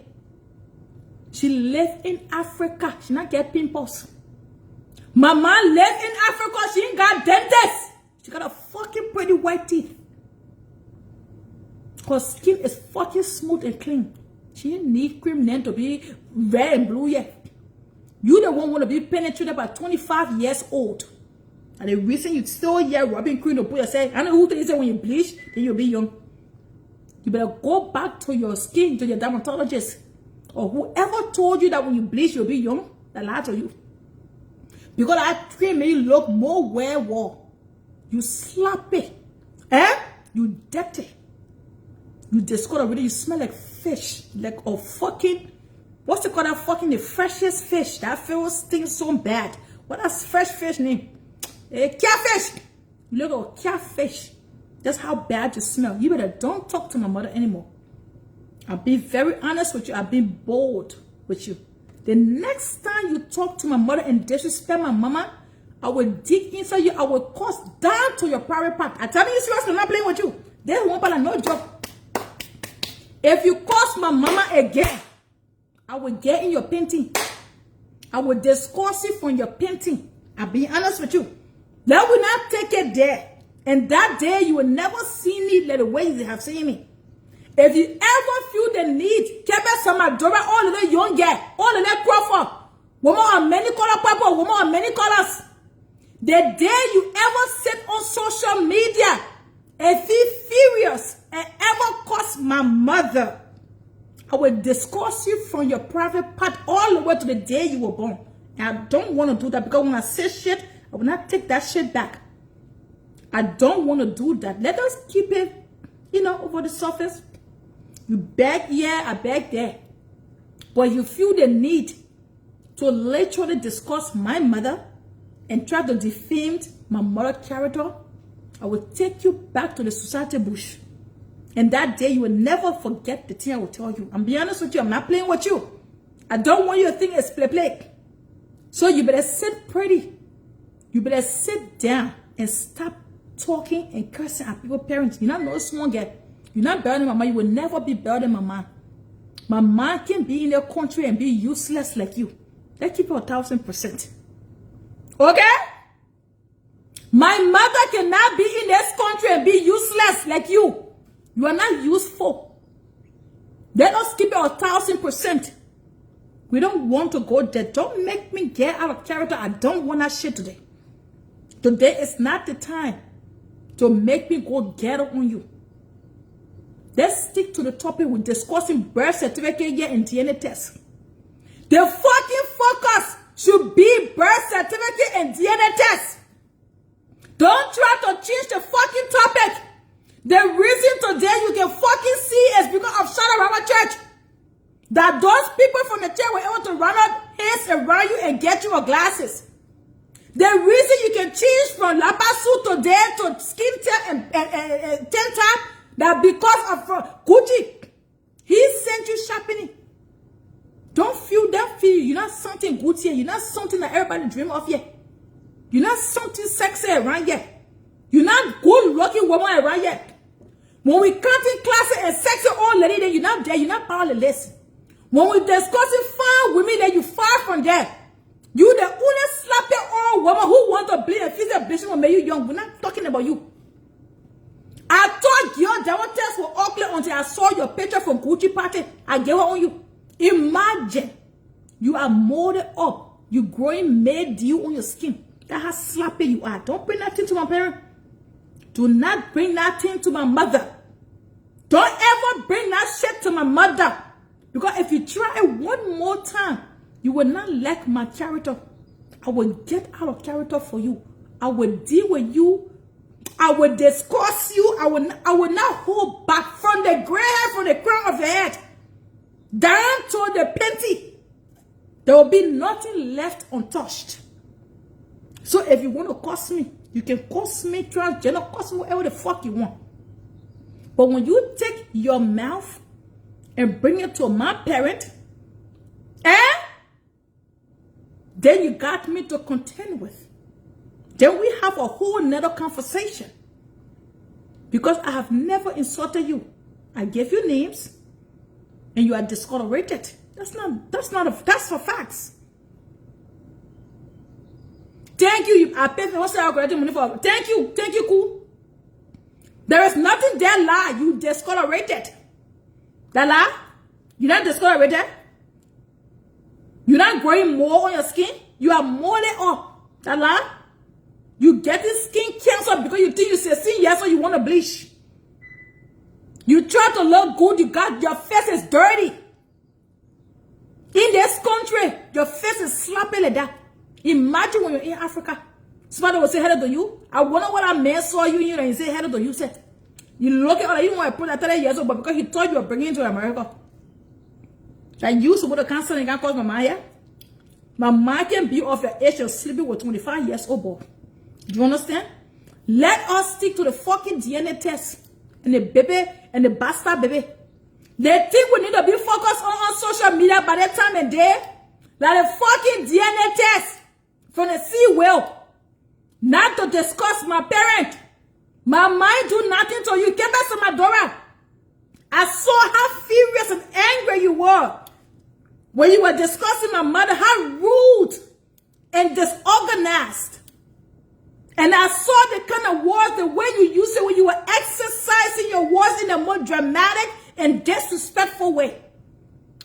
She lived in Africa. She not get pimples. Mama live in Africa. She ain't got dentist. She got a fucking pretty white teeth. Her skin is fucking smooth and clean. She ain't need cream then to be red and blue yet. You the one want to be penetrated by 25 years old. And the reason you still here rubbing cream to put yourself, I know who thinks that when you bleach, then you'll be young. You better go back to your skin, to your dermatologist. Or whoever told you that when you bleach, you'll be young, that lied to you. Because that cream made you look more werewolf. You sloppy. You dirty. You disgusting already. You smell like fish. Like a fucking, what's it called? That fucking the freshest fish. That feels stinks so bad. What is fresh fish name? Catfish. You look like catfish. That's how bad you smell. You better don't talk to my mother anymore. I'll be very honest with you. I'll be bold with you. The next time you talk to my mother and disrespect my mama, I will dig inside you. I will cuss down to your private part. I tell you seriously, I'm not playing with you. There's one part, no joke. If you curse my mama again, I will get in your painting. I will discuss it from your painting. I'll be honest with you. That will not take it there. And that day, you will never see me like the way you have seen me. If you ever feel the need, keep some adora all of the young girl, all of the Crawford, woman of many color people, woman of many colors. The day you ever sit on social media and feel furious and ever curse my mother, I will discuss you from your private part all the way to the day you were born. And I don't want to do that because when I say shit, I will not take that shit back. I don't want to do that. Let us keep it, over the surface. You beg here, I beg there. But you feel the need to literally discuss my mother and try to defame my mother's character, I will take you back to the society bush. And that day, you will never forget the thing I will tell you. I'm being honest with you. I'm not playing with you. I don't want you to think it's play. So you better sit pretty. You better sit down and stop talking and cursing at people's parents. You're not no small girl. You're not better than mama. You will never be better than mama. Mama can be in their country and be useless like you. Let's keep it 1,000%. Okay? My mother cannot be in this country and be useless like you. You are not useful. Let us keep it 1,000%. We don't want to go there. Don't make me get out of character. I don't want that shit today. Today is not the time to make me go ghetto on you. Let's stick to the topic. We're discussing birth certificate here and DNA test. The fucking focus should be birth certificate and DNA test. Don't try to change the fucking topic. The reason today you can fucking see is because of Shadow Rabba Church. That those people from the church were able to run up hands around you and get you your glasses. The reason you can change from Lapasu today to skin tap and ten tap, that because of Gucci. He sent you shopping. Don't feel that feel. You're not something good here. You're not something that everybody dream of yet. You're not something sexy around yet. You're not good looking woman around yet. When we counting classes and sexy old lady, then you're not there. You're not part of the list. When we discussing fine women, then you far from there. You the only slappy old woman who want to bleed and physical bleaching will make you young. We're not talking about you. I thought your demo test were ugly until I saw your picture from Gucci party. I gave her on you. Imagine you are molded up. You growing made you on your skin. That's how slappy you are. Don't bring that thing to my parent. Do not bring that thing to my mother. Don't ever bring that shit to my mother. Because if you try it one more time, you will not like my character. I will get out of character for you. I will deal with you. I will discuss you. I will not hold back from the gray hair, from the crown of your head, down to the panty. There will be nothing left untouched. So if you want to curse me, you can curse me, transgender, curse me, whatever the fuck you want. But when you take your mouth and bring it to my parent, then you got me to contend with. Then we have a whole nother conversation. Because I have never insulted you. I gave you names and you are discolorated. That's for facts. Thank you. I paid for what's collecting money for. Thank you, cool. There is nothing there, lie. You discolorated. That lie? You're not discolorated. You're not growing more on your skin. You are molded up. That lie? You getting skin cancer because you think you say see yes or you want to bleach. You try to look good. You got your face is dirty. In this country, your face is sloppy like that. Imagine when you're in Africa. Somebody will say hello to you. I wonder what a man saw you in and he say hello to you. Said you look at all you want to put that 30 years old, but because he thought you were bringing to America. That you supposed to cancel and can't cause my mind here. My mind can be of your age of sleeping with 25 years old boy. Do you understand? Let us stick to the fucking DNA test and the baby and the bastard baby. They think we need to be focused on social media by that time and day. Like the fucking DNA test from the sea whale. Not to discuss my parent. My mind do nothing to you. Get back to my Dora. I saw how furious and angry you were when you were discussing my mother, how rude and disorganized. And I saw the kind of words, the way you used it when you were exercising your words in a more dramatic and disrespectful way.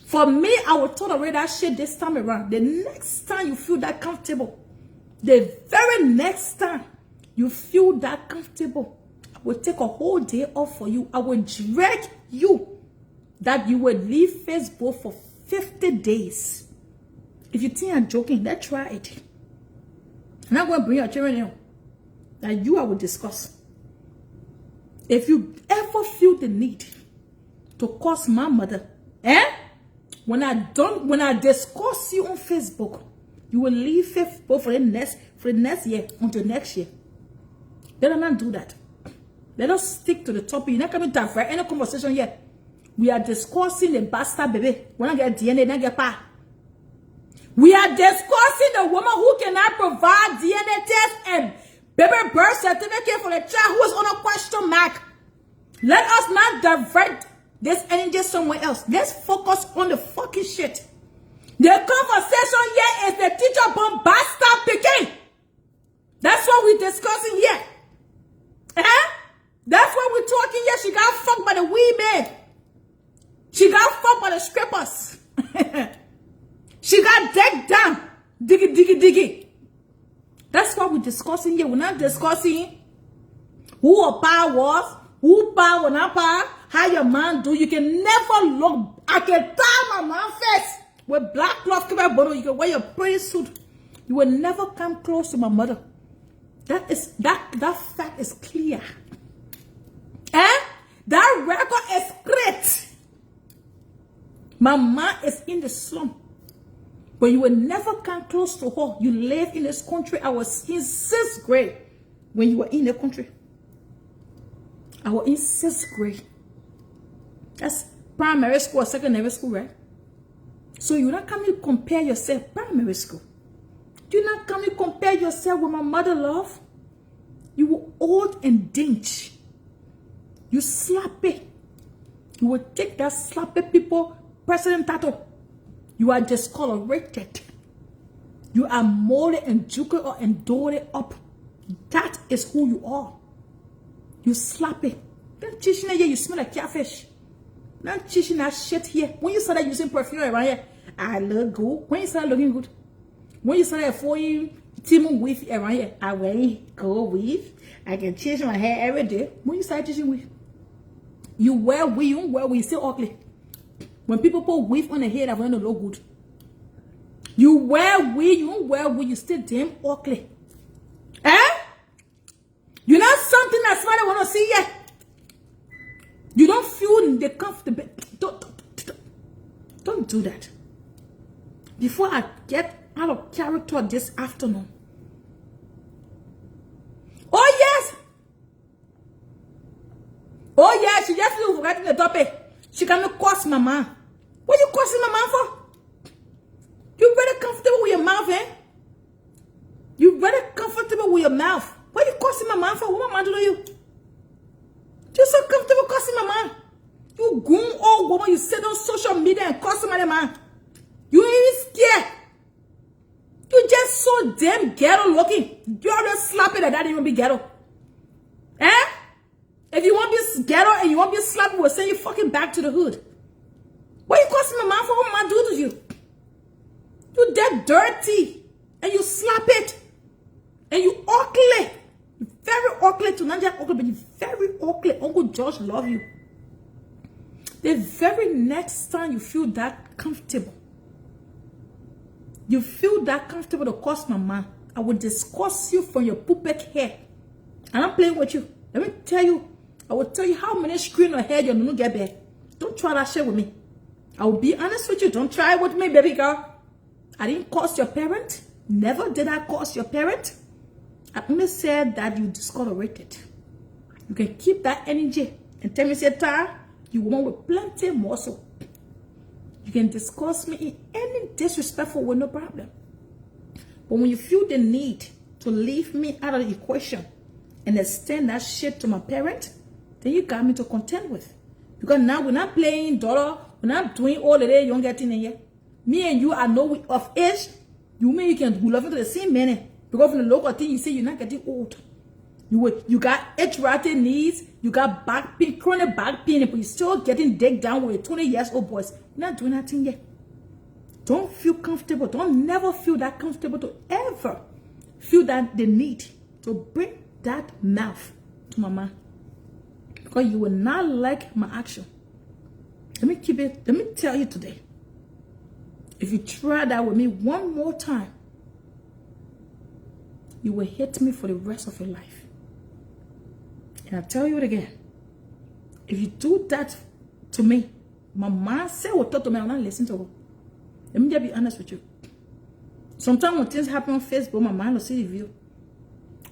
For me, I will tolerate that shit this time around. The next time you feel that comfortable, the very next time you feel that comfortable, I will take a whole day off for you. I will drag you that you will leave Facebook for 50 days. If you think I'm joking, let's try it. I'm not going to bring your children in. That you I will discuss. If you ever feel the need to curse my mother, when I discuss you on Facebook, you will leave Facebook for the next year until next year. Let us not do that. Let us stick to the topic. You're not coming to have any conversation yet. We are discussing the bastard baby. We're not get DNA, not get pa. We are discussing the woman who cannot provide DNA test and baby birth certificate for the child who is on a question mark. Let us not divert this energy somewhere else. Let's focus on the fucking shit. The conversation here is the teacher bomb bastard picking. That's what we're discussing here. That's what we're talking here. She got fucked by the wee man. She got fucked by the strippers. She got decked down. Diggy, diggy, diggy. That's what we're discussing here. We're not discussing who a power was, who power or not power, how your man do. You can never look. I can tie my man face with black cloth cover bottle. You can wear your pretty suit. You will never come close to my mother. That fact is clear. That record is great. My mom is in the slum. But you will never come close to her. You live in this country. I was in 6th grade when you were in the country. I was in 6th grade. That's primary school or secondary school, right? So you're not coming to compare yourself primary school. You're not coming to compare yourself with my mother, love. You were old and dingy. You slappy. You will take that slappy people president title. You are discolorated. You are molded and juked up and doted up. That is who you are. You slappy. Don't teaching here, you smell like catfish. Don't teaching that shit here. When you started using perfume around here, I look good. When you started looking good. When you started following Timon with around here, I wear go with. I can change my hair every day. When you start teaching with, you wear weave, you don't wear weave, still ugly. When people put weave on the head, I want to look good. You wear weave, you don't wear weave, you still damn ugly. You're not something that somebody want to see yet. You don't feel the comfortable. Don't do that. Before I get out of character this afternoon. Oh yes. Oh yes, she just flew right in the topic. She cannot curse my man. What are you cursing my man for? You very comfortable with your mouth, You very comfortable with your mouth. What are you cursing my man for? What my man do to you? You're so comfortable cursing my man. You goon old woman, you sit on social media and cursing my man. You ain't even scared. You just so so damn ghetto looking. You already slapping that even be ghetto. Eh? If you want to be ghetto and you want to be slappy, we'll send you fucking back to the hood. What you costing my mom for what my do to you? You that dirty. And you slap it. And you ugly. You very ugly to not just ugly, but you very ugly. Uncle George love you. The very next time you feel that comfortable, you feel that comfortable to cost my man, I will discuss you from your puppet hair. I'm not playing with you. Let me tell you, I will tell you how many screen or hair you're gonna get back. Don't try that shit with me. I will be honest with you. Don't try it with me, baby girl. I didn't cost your parent. Never did I cost your parent. I only said that you discolorated. You can keep that energy and tell me, say, Ta, you want with plenty muscle. You can discuss me in any disrespectful way, no problem. But when you feel the need to leave me out of the equation and extend that shit to my parent, then you got me to contend with. Because now we're not playing dollar, we're not doing all of that young getting in here. Me and you are no of age. You mean you can love into the same minute. Because from the local thing, you say you're not getting old. You got age-rated knees, you got back pain, chronic back pain, but you're still getting digged down with 20 years old boys. You're not doing nothing yet. Don't feel comfortable. Don't never feel that comfortable to ever feel that the need to bring that mouth to my man. Because you will not like my action. Let me tell you today. If you try that with me one more time, you will hate me for the rest of your life. And I'll tell you it again. If you do that to me, my mom say what talk to me, I will not listen to her. Let me just be honest with you. Sometimes when things happen on Facebook, my mom will see the view.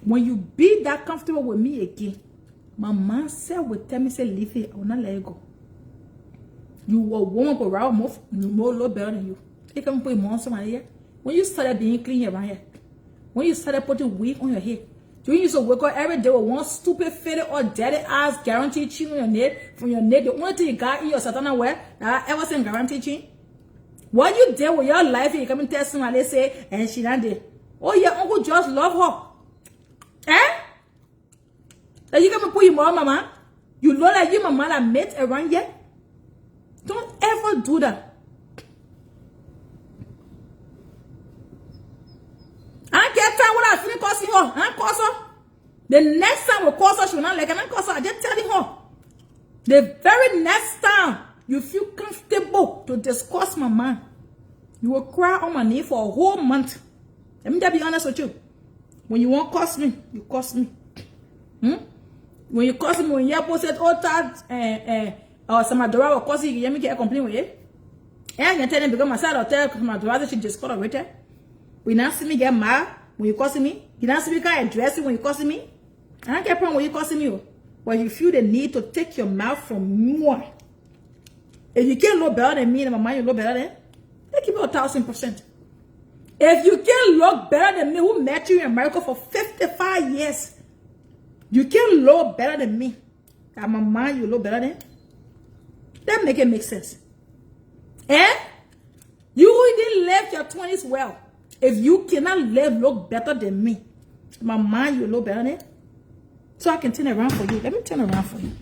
When you be that comfortable with me again, my mom said will tell me, say, leave it, I will not let you go. You were a woman but around more low better than you. You can put more on somebody here. When you started being clean around here, when you started putting wig on your head, you used to wake up every day with one stupid faded or dirty ass guaranteed chin on your neck. From your neck, the only thing you got in your satana wear that I ever seen guaranteed chin. What you did with your life, you come and tell somebody, say, and she not did. Oh, your uncle just love her. Eh? That you come and put your mama. You know that you mama that met around here. Don't ever do that. I get time when I finish cursing her. I curse her. The next time we curse her, she will not like it. I curse her. I just telling her. The very next time you feel comfortable to discuss my man, you will cry on my knee for a whole month. Let me just be honest with you. When you want to curse me, you curse me. When you curse me, when you post it all that, or some Adora will curse you, you make a complaint with you. And I can tell them because my side will tell my daughter she just got a when you see me get mad when you cussing me, you don't see me kind of address it when you cussing me. I don't get problem when you cussing me, but you feel the need to take your mouth from me. If you can't look better than me and my mind, you look better than, they keep it 1,000%. If you can't look better than me, who met you in America for 55 years, you can't look better than me. And my mind, you look better than. That make it make sense. Eh? You didn't live your 20s well. If you cannot look better than me, my mind, you look better than. So I can turn around for you. Let me turn around for you.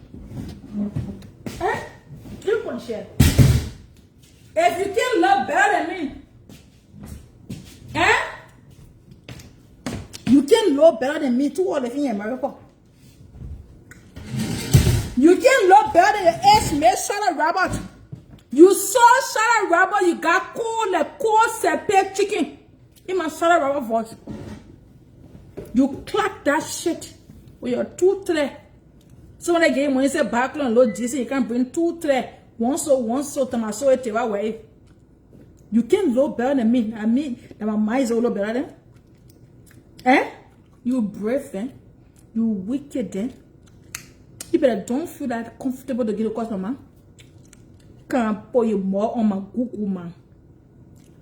Eh? You can share. If you can look better than me, eh? You can look better than me too, all the thing in America. You can look better than your ex-mate, Charlotte Robert. You saw Charlotte Robert, you got cold, like cold separate chicken. In my Charlotte Robert voice. You clap that shit with your 2 tray. So when I get when you say back and load this, you can bring 2 tray. One so Tomaso it away. You can look better than me. I mean that my mind is a little better than. Eh? You brave then. You wicked then. You better don't feel that comfortable to get across my man. Can't pour you more on my Google man.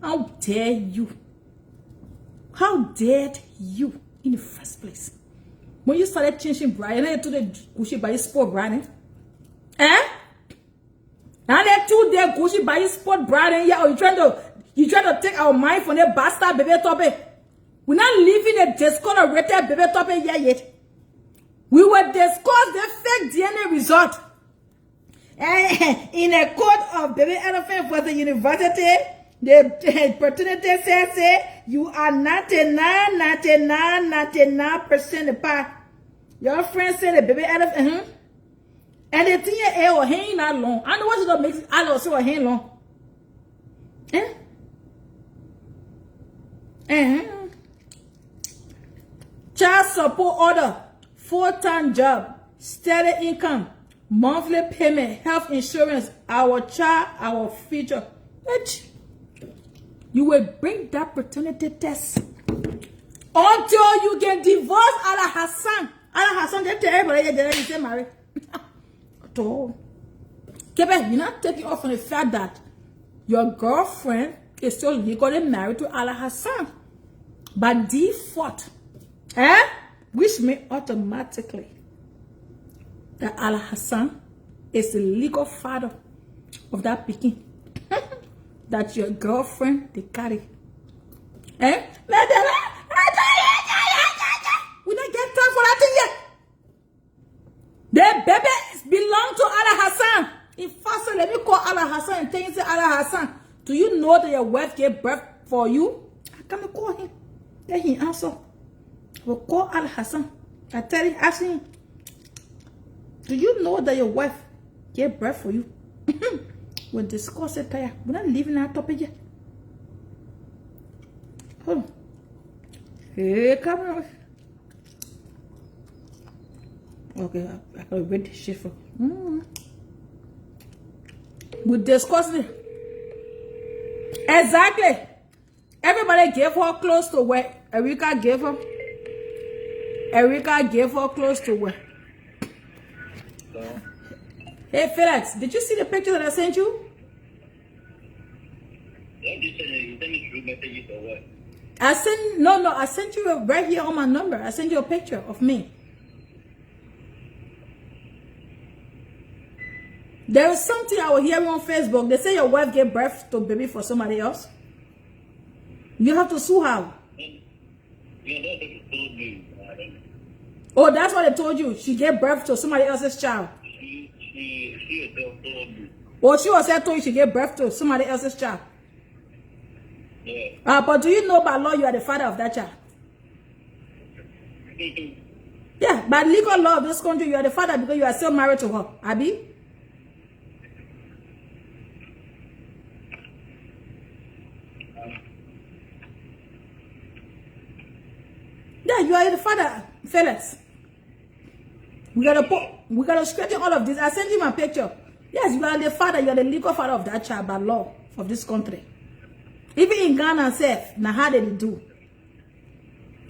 How dare you? How dared you in the first place? When you started changing Brian, I told the Gucci by sport Brian. Eh? Now they two there Gucci by sport Brian. Yeah, you trying to take our mind from the bastard baby topic. We're not leaving a discolorated baby topic here yet. We will discuss the fake DNA result. In a court of baby elephant for the university, the paternity says you are 99% apart. Your friend said the baby elephant, and the thing is, oh, hang not long. I know what makes it. I also hang long. Child support order, full-time job, steady income, monthly payment, health insurance, our child, our future. You will bring that paternity test until you get divorced. Allah Hassan, they tell everybody that you say married. At all. You're not taking off on the fact that your girlfriend is still legally married to Allah Hassan by default. Which means automatically that Allah Hassan is the legal father of that pikin that your girlfriend they carry. We don't get time for that thing yet. The baby belong to Allah Hassan. In fact, let me call Allah Hassan and tell you, Allah Hassan, do you know that your wife gave birth for you? I come call him. Then he answer. We'll call Al Hassan. I tell him, ask him, do you know that your wife gave birth for you? We'll discuss it there. We're not leaving that topic yet. Hold on. Hey, come on. Okay, I can read this shit for We'll discuss it. Exactly. Everybody gave her close to where Erica gave her. Erica gave her close to where. Hey Felix, did you see the picture that I sent you? Yeah, you sent me through messages or what? I sent you right here on my number. I sent you a picture of me. There was something I was hearing on Facebook. They say your wife gave birth to a baby for somebody else. You have to sue her. Yeah, that's what you told me. Oh, that's what they told you. She gave birth to somebody else's child. She herself told me. Or she herself told you she gave birth to somebody else's child. Yeah. But do you know by law you are the father of that child? Yeah, by legal law of this country, you are the father because you are still married to her. Abi? Yeah, you are the father, Felix. We gotta straighten all of this. I sent you my picture. Yes, you are the father. You are the legal father of that child by law of this country. Even in Ghana, now how did it do?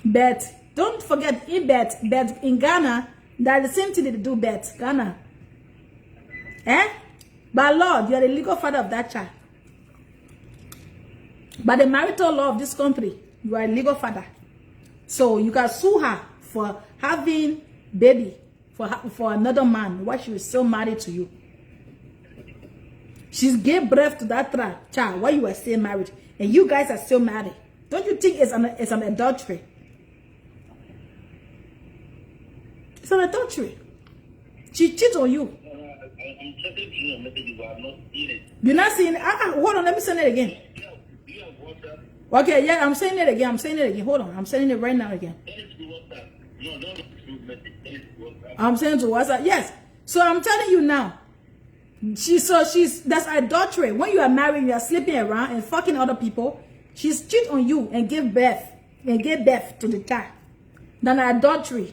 But don't forget, but in Ghana, that's the same thing they do. Bet Ghana, by law, you are the legal father of that child. By the marital law of this country, you are a legal father. So you can sue her for having baby for another man while she was still married to you. She gave birth to that child while you were still married, and you guys are still married. Don't you think it's an adultery? It's an adultery. She cheated on you. I'm checking your messages, but I'm not seeing it. You're not seeing it? Hold on, let me send it again. Do you have WhatsApp? Okay, yeah, I'm saying it again. Hold on, I'm sending it right now again. Send it to WhatsApp. No, don't through message. Send it to WhatsApp. I'm sending to WhatsApp. Yes. So I'm telling you now. That's adultery. When you are married, you are sleeping around and fucking other people. She's cheating on you and gave birth to the child. Then adultery.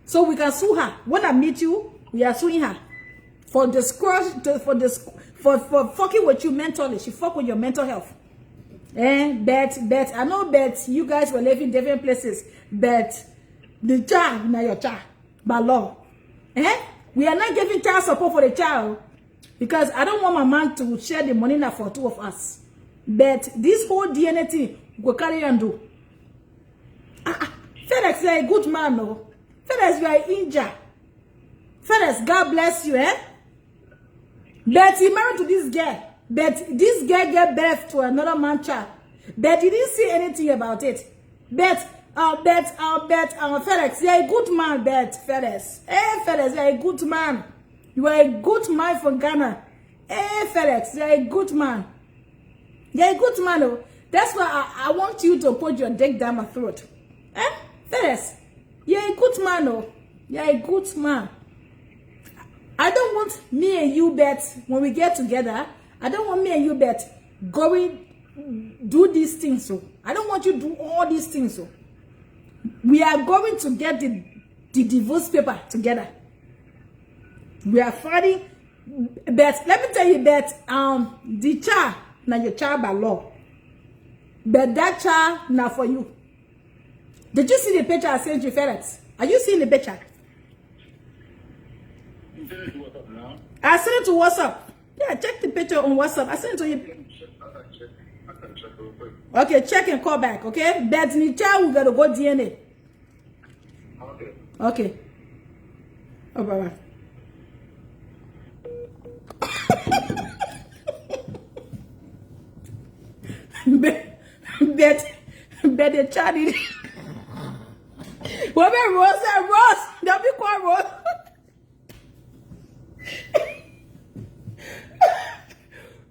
So we can sue her. When I meet you, we are suing her for fucking with you mentally. She fuck with your mental health. Bet I know you guys were living different places, but the child now your child by law. We are not giving child support for the child because I don't want my man to share the money now for two of us. But this whole DNA thing will carry on do. FedEx, you are a good man, no? FedEx, you are injured. FedEx, God bless you, But he married to this girl. But this girl gave birth to another man child. Bet you didn't say anything about it. Bet, Felix, you're a good man, Bet, Felix. Hey, Felix, you're a good man. You are a good man from Ghana. Hey, Felix, you're a good man. You're a good man, oh. That's why I want you to put your dick down my throat. Eh? Felix, you're a good man, oh. You're a good man. I don't want me and you, Bet, when we get together, I don't want me and you, Bet, going do these things, so I don't want you to do all these things, so we are going to get the divorce paper together. We are fighting, but let me tell you that the child now your child by law, but that child now for you. Did you see the picture I sent you, Felix? Are you seeing the picture? I sent it to WhatsApp. Yeah, check the picture on WhatsApp. I sent it to you. Okay, check and call back, okay? That the child will gotta go DNA. Okay. Oh, bye-bye. Bet the child did. What about Rose? Rose, don't be quiet, Rose.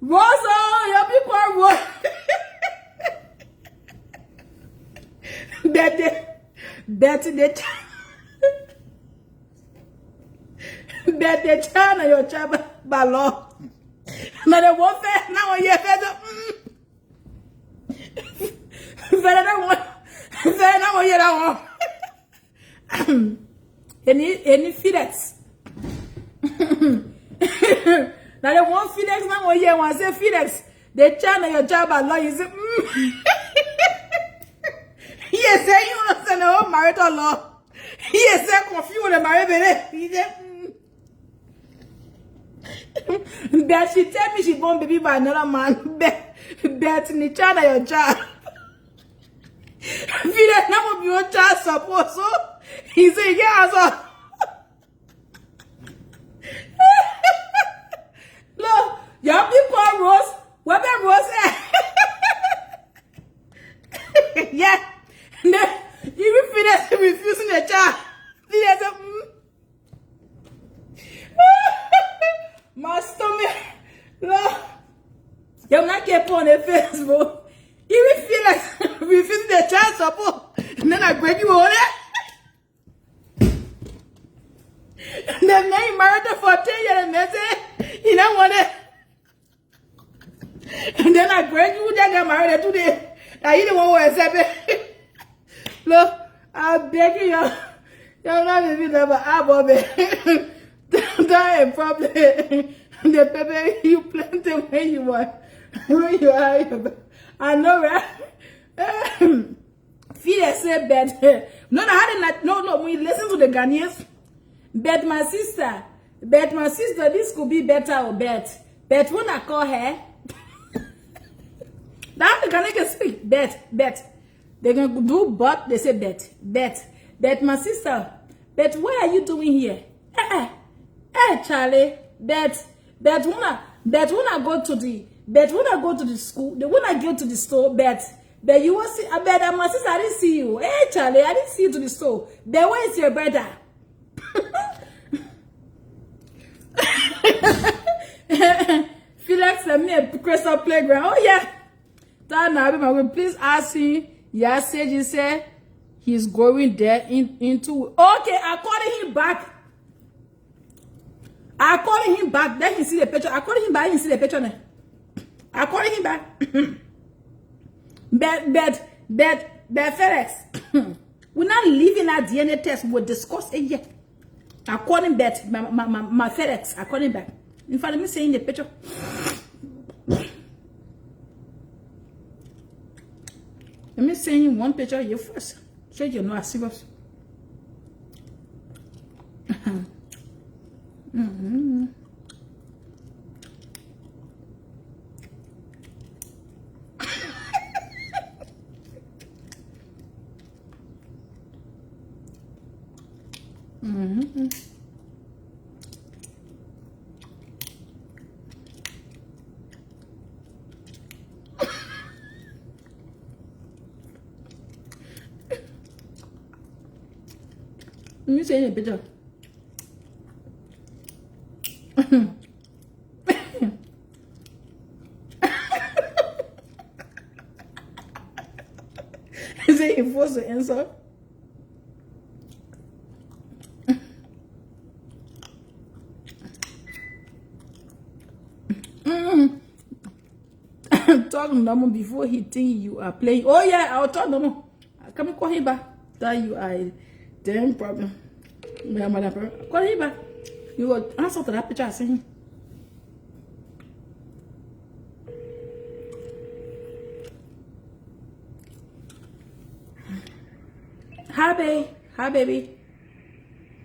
Rose, don't be quiet, Rose. Bet the child and your child by law. Now the one fair now you better. Better that one. Better now you that one. Any FedEx. Now the one FedEx now you want say FedEx. The child and your child by law you say. Yes, you don't say no marital law. Yes, confused the marriage. That she tell me she born baby by another man. Bet in the child of your child. If you don't know your child support, so he say yeah, so. Look, your people Rose. What about Rose? Yeah. You refusing the child. My stomach. No. You're not keeping on the Facebook. You feel like refusing the child support. And then I break you all that. And then you married her for 10 years and they say, you don't want it. And then I break you that get married today. Now you don't want to accept it. Look, I'm begging you. You're not even never above it. That ain't problem. The pepper you plenty when you want. When you are. I know, right? Fear say bed. No, when you listen to the Ghanaians, bet my sister, this could be better or bet. Bet when I call her, now the Ghanaian can speak. Bet. They can do but they say bet. My sister, bet what are you doing here? Charlie, bet when I go to the school, when I go to the store, bet you will see. I bet my sister, I didn't see you. Hey Charlie, I didn't see you to the store. Bet where is your brother? Felix sent me a crystal playground. Oh yeah. Please ask him. Yeah, he said he's going there into. Okay, I called him back. Then he see the picture. I called him back. He see the picture now. I called him back. But Felix, we're not leaving that DNA test. We'll discuss it yet. I called him back. My Felix. I called him back. In fact, let me see in the picture. Let me send you one picture of you first. So you know I serious. Let me send you a picture. Is it you forced to answer? Talk normal before he think you are playing. Oh yeah, I'll talk normal. Come and call him back. That you are a damn problem. Call him back. You will answer to that picture I sent him. Hi, babe. Hi, baby.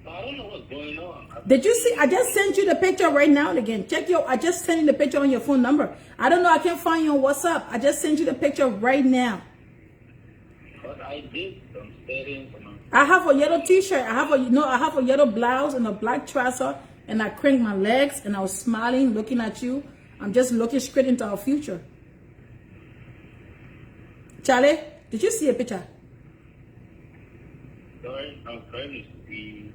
I don't know what's going on. Did you see? I just sent you the picture right now and again. Check your. I just sent you the picture on your phone number. I don't know. I can't find you on WhatsApp. I just sent you the picture right now. But I did some settings. I have a yellow T-shirt. I have a yellow blouse and a black trouser, and I cranked my legs and I was smiling, looking at you. I'm just looking straight into our future. Charlie, did you see a picture? Sorry, I'm trying to see.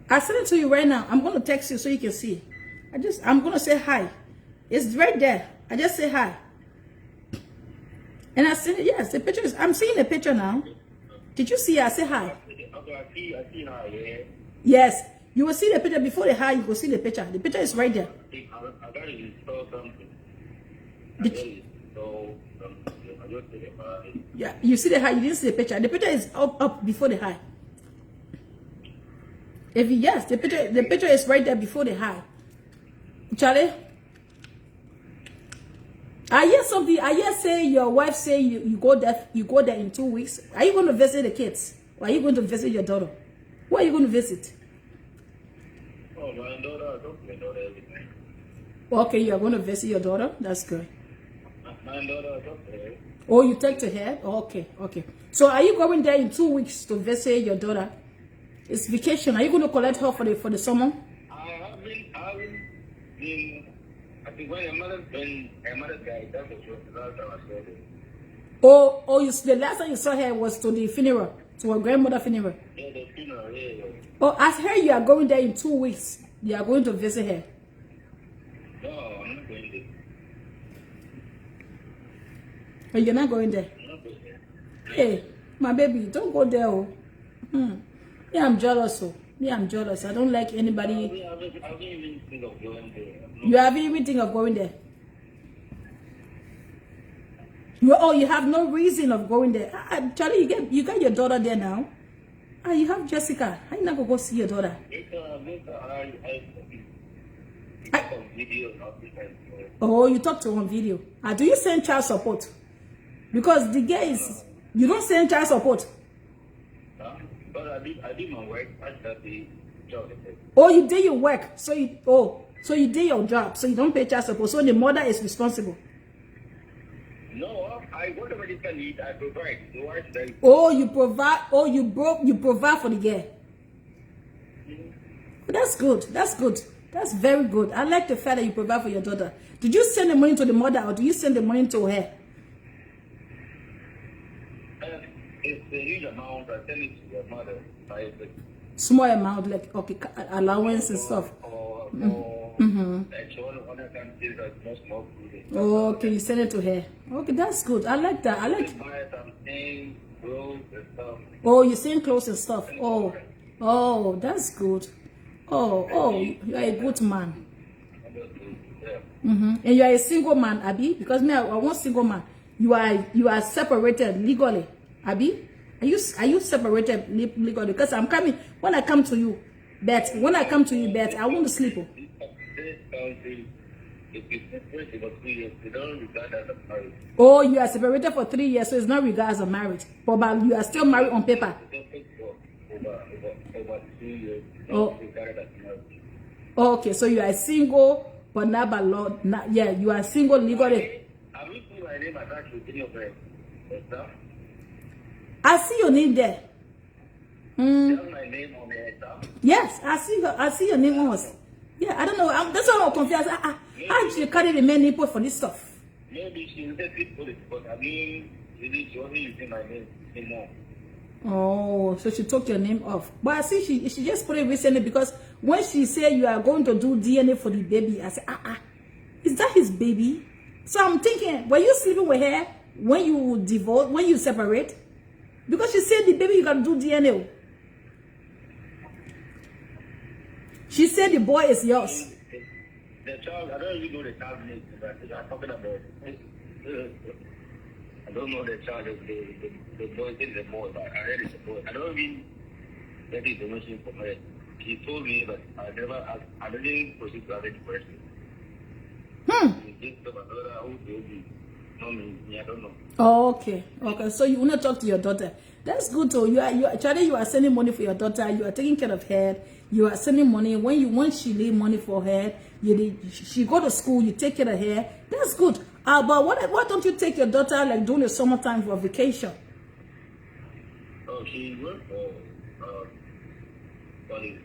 I sent it to you right now. I'm going to text you so you can see. I'm going to say hi. It's right there. I just say hi. And I sent it. Yes, the picture is. I'm seeing the picture now. Did you see it? I say hi. Okay, I see now, yeah. Yes. You will see the picture before the hi. You will see the picture. The picture is right there. I got to install something. Yeah, you see the hi. You didn't see the picture. The picture is up before the hi. Yes, the picture is right there before the hi. Charlie, I hear something. I hear say your wife say you go there in 2 weeks. Are you going to visit the kids? Or are you going to visit your daughter? Where are you going to visit? Oh, my daughter, I don't my daughter everything. Okay, you are going to visit your daughter. That's good. My daughter, I don't her. Oh, you take to her? Oh, okay. So are you going there in 2 weeks to visit your daughter? It's vacation. Are you going to collect her for the summer? I haven't been. I think when her mother died, that was the last time I saw her. Oh, the last time you saw her was to the funeral, to her grandmother's funeral. Yeah, the funeral, yeah. Oh, I heard you are going there in 2 weeks. You are going to visit her. No, I'm not going there. Oh, you're not going there? I'm not going there. Hey, my baby, don't go there. Oh. Me, I'm jealous. Oh. Me, I'm jealous. I don't like anybody. I haven't even think of going there. You haven't even think of going there? You have no reason of going there. Charlie, you got your daughter there now. You have Jessica. How you not gonna go see your daughter? Oh, you talk to her on video. Do you send child support? Because the guys, you don't send child support. But I did my work. I started the job. Oh, you did your work. So you did your job. So you don't pay child support. So the mother is responsible. No, whatever they can eat, I provide. So why should I? Oh, you provide. Oh, you provide for the girl. That's good. That's very good. I like the fact that you provide for your daughter. Did you send the money to the mother or do you send the money to her? It's a huge amount. I send it to your mother. Small amount, like okay, allowance and stuff. Okay, you send it to her. Okay, that's good. I like that. Oh, you send clothes and stuff. Oh, that's good. Oh, you are a good man. And you are a single man, Abby. Because me, I want single man. You are separated legally, Abby. Are you separated legally? Because I'm coming when I come to you, Bet. When I come to you, Bet, I want to sleep. Oh, you are separated for 3 years, so it's not regarded as a marriage. But you are still married on paper. Oh. Okay, so you are single, but not by law. You are single legally. I see your name there. Yes, I see your name on us. Yeah, I don't know. That's why I'm confused. How did you carry the main input for this stuff? Maybe she said it, but I mean, she only using my name anymore. Oh, so she took your name off. But I see she just put it recently because when she said you are going to do DNA for the baby, I said, is that his baby? So I'm thinking, were you sleeping with her when you divorce, when you separate? Because she said the baby you got to do DNA. She said the boy is yours. The child, I don't even know the child's name, but I'm talking about. I don't know the child, the boy, is the boy, but I heard it's a boy. I don't even get the information from her. She told me, but I didn't proceed to have it person. Just about another who told me. No, me, I don't know. Oh, okay. Okay. So you want to talk to your daughter. That's good too. Charlie, you are sending money for your daughter. You are taking care of her. You are sending money. When she need money for her, she go to school, you take care of her. That's good. But why don't you take your daughter like during the summertime for vacation? Oh, she worked for something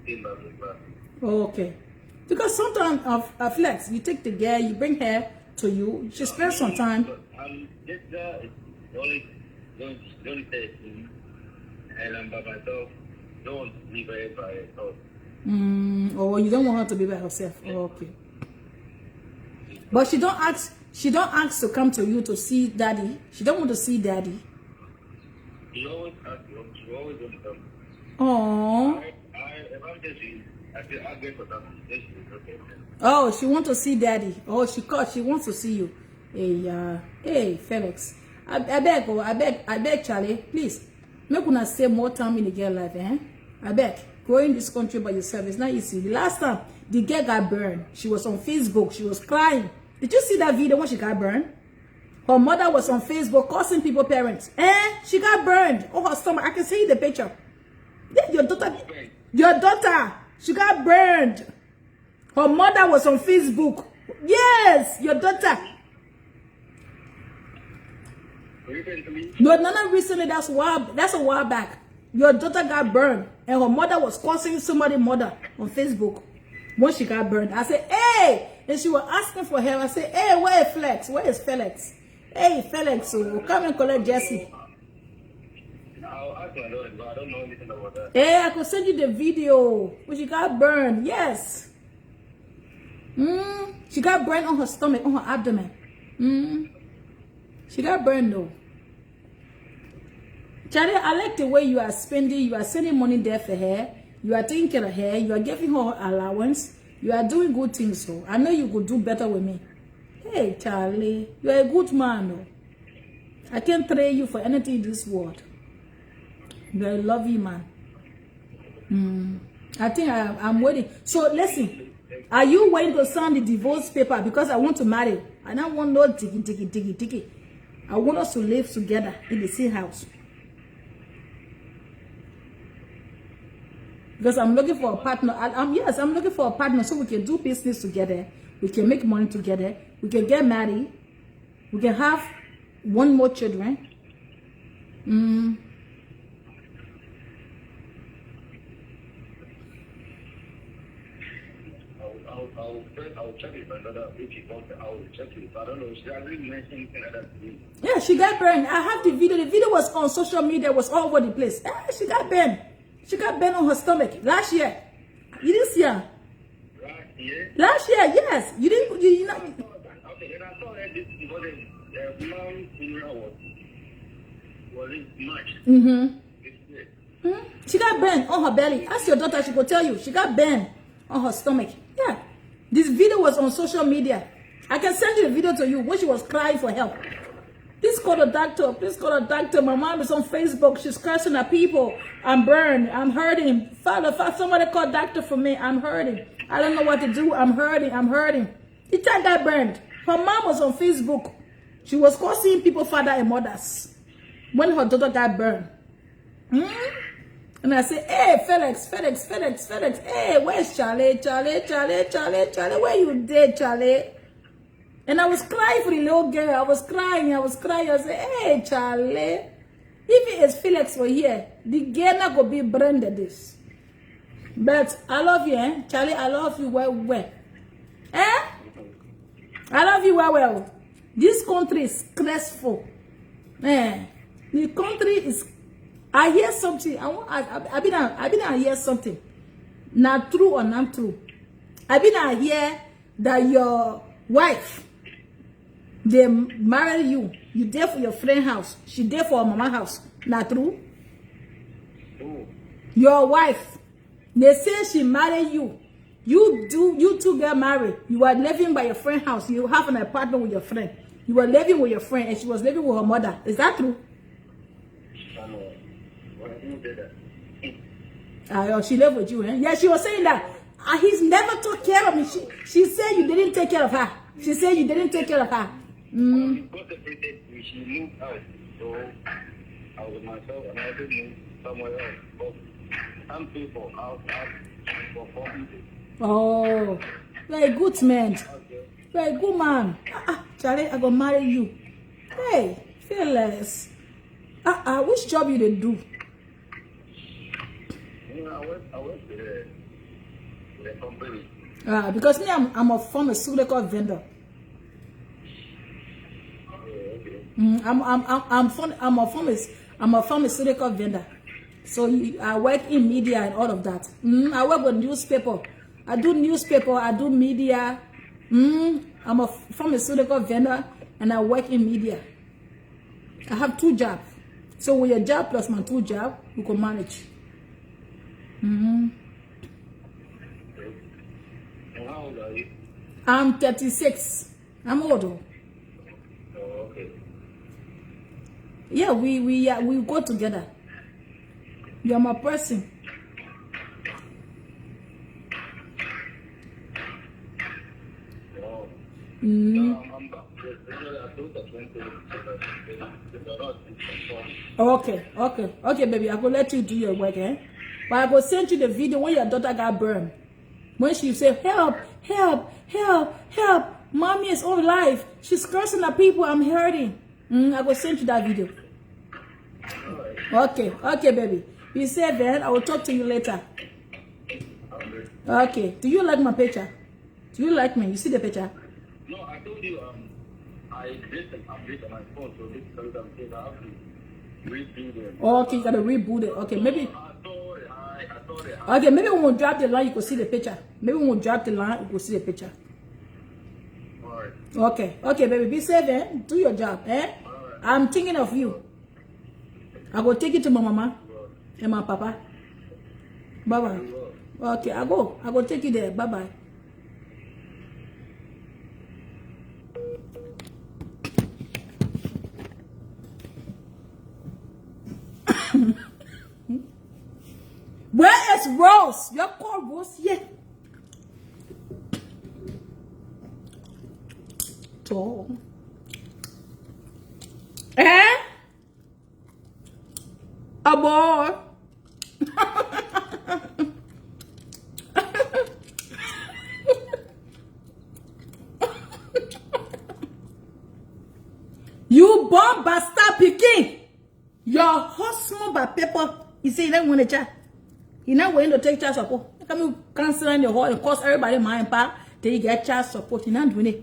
in the Okay. Because sometimes of flex, you take the girl, you bring her to you, she spends some time. This is only don't say to me, and I'm by myself. Don't leave her by herself. Oh, you don't want her to be by herself. Oh, okay. But she don't ask to come to you to see daddy. She don't want to see daddy. She always asks, she always wants to come. Oh. If I'm just I get for something. Okay. Oh, she want to see daddy. Oh, she wants to see you. Hey, Felix. I beg, Charlie, please. Make una stay more time in the girl life, eh? I beg. Going this country by yourself, it's not easy. The last time the girl got burned, she was on Facebook, she was crying. Did you see that video when she got burned? Her mother was on Facebook cursing people parents. She got burned. Oh, her stomach. I can see the picture. Yeah, your daughter, she got burned. Her mother was on Facebook. Yes, your daughter. No, not recently. That's a while back. Your daughter got burned, and her mother was cursing somebody's mother on Facebook when she got burned. I said, hey, and she was asking for help. I said, hey, where is Flex? Where is Felix? Hey, Felix, so come and collect Jesse. I'll ask my daughter, but I don't know anything about that. Hey, I could send you the video when she got burned. Yes. She got burned on her stomach, on her abdomen. She got burned though. Charlie, I like the way you are sending money there for her. You are taking care of her. You are giving her allowance. You are doing good things, so I know you could do better with me. Hey, Charlie, you are a good man, though. I can't trade you for anything in this world. You are a lovely man. I think I'm waiting. So listen, are you waiting to sign the divorce paper? Because I want to marry. I don't want no tiki. I want us to live together in the same house. Because I'm looking for a partner. I'm looking for a partner so we can do business together. We can make money together. We can get married. We can have one more children. I'll check it, but if she wants it, I'll check it. I don't know. She hasn't mentioned anything like that to me. Yeah, she got burned. I have the video. The video was on social media. Was all over the place. She got burned. She got burned on her stomach last year. You didn't see her. Last year? Last year, yes. You didn't. You know. Okay, and I saw that this was the mom's funeral was in March. She got burned on her belly. Ask your daughter, she could tell you. She got burned on her stomach. Yeah. This video was on social media. I can send you the video to you when she was crying for help. Please call the doctor. Please call the doctor. My mom is on Facebook. She's cursing at people. I'm burned. I'm hurting. Father, somebody call doctor for me. I'm hurting. I don't know what to do. I'm hurting. The child got burned. Her mom was on Facebook. She was cursing people, father and mothers, when her daughter got burned. And I say, hey, Felix. Hey, where's Charlie? Where you dead, Charlie? And I was crying for the little girl. I was crying. I said, hey, Charlie. If it is Felix were here, the girl not gonna be branded this. But I love you, eh? Charlie, I love you well. Eh? I love you well. This country is stressful. Eh? The country is. I hear something. I been hear something. Not true or not true. I been hear that your wife, they marry you. You there for your friend house. She there for her mama house. Not true. Oh. Your wife, they say she married you. You two get married. You are living by your friend house. You have an apartment with your friend. You were living with your friend, and she was living with her mother. Is that true? She lived with you, eh? Yeah, she was saying that he's never took care of me. She said you didn't take care of her. She said you didn't take care of her. We got separated. She moved out, so I was with myself, and I didn't move somewhere else. But some people out for 4 people. Oh, very good man. Very good man. Charlie, I gonna marry you. Hey, fearless. Which job you did do? I went to the company. Because me, I'm a pharmaceutical vendor. I'm a pharmaceutical vendor. So I work in media and all of that. I work with newspaper. I do newspaper. I do media. I'm a pharmaceutical vendor and I work in media. I have 2 jobs. So with your job plus my 2 jobs, you can manage. And how old are you? I'm 36. I'm old. Oh, okay. Yeah, we go together. You're my person. Oh. Okay, baby. I will let you do your work, eh? But I will send you the video when your daughter got burned. When she said, help, help, help, help. Mommy is alive. She's cursing at people. I'm hurting. I will send you that video. Okay, baby. Be safe, then. I will talk to you later. Okay. Do you like my picture? Do you like me? You see the picture? No, I told you, I did an update on my phone, so this is what I'm saying. I have to reboot it. Okay, you gotta reboot it. Okay, maybe. I saw it. Okay, maybe when we drop the line, you can see the picture. Maybe when we drop the line, you can see the picture. Alright. Okay, baby. Be safe, eh? Do your job, eh? Alright. I'm thinking of you. I go take it to my mama and my papa. Bye-bye. Okay, I go take you there. Bye-bye. Where is Rose? Your call Rose here. So, a boy. You born bastard picking. Your husband by paper. He say he don't want to chat. He not willing to take child support. Come cancel in the hall and cost everybody mind power. Then you get child support. He not doing it.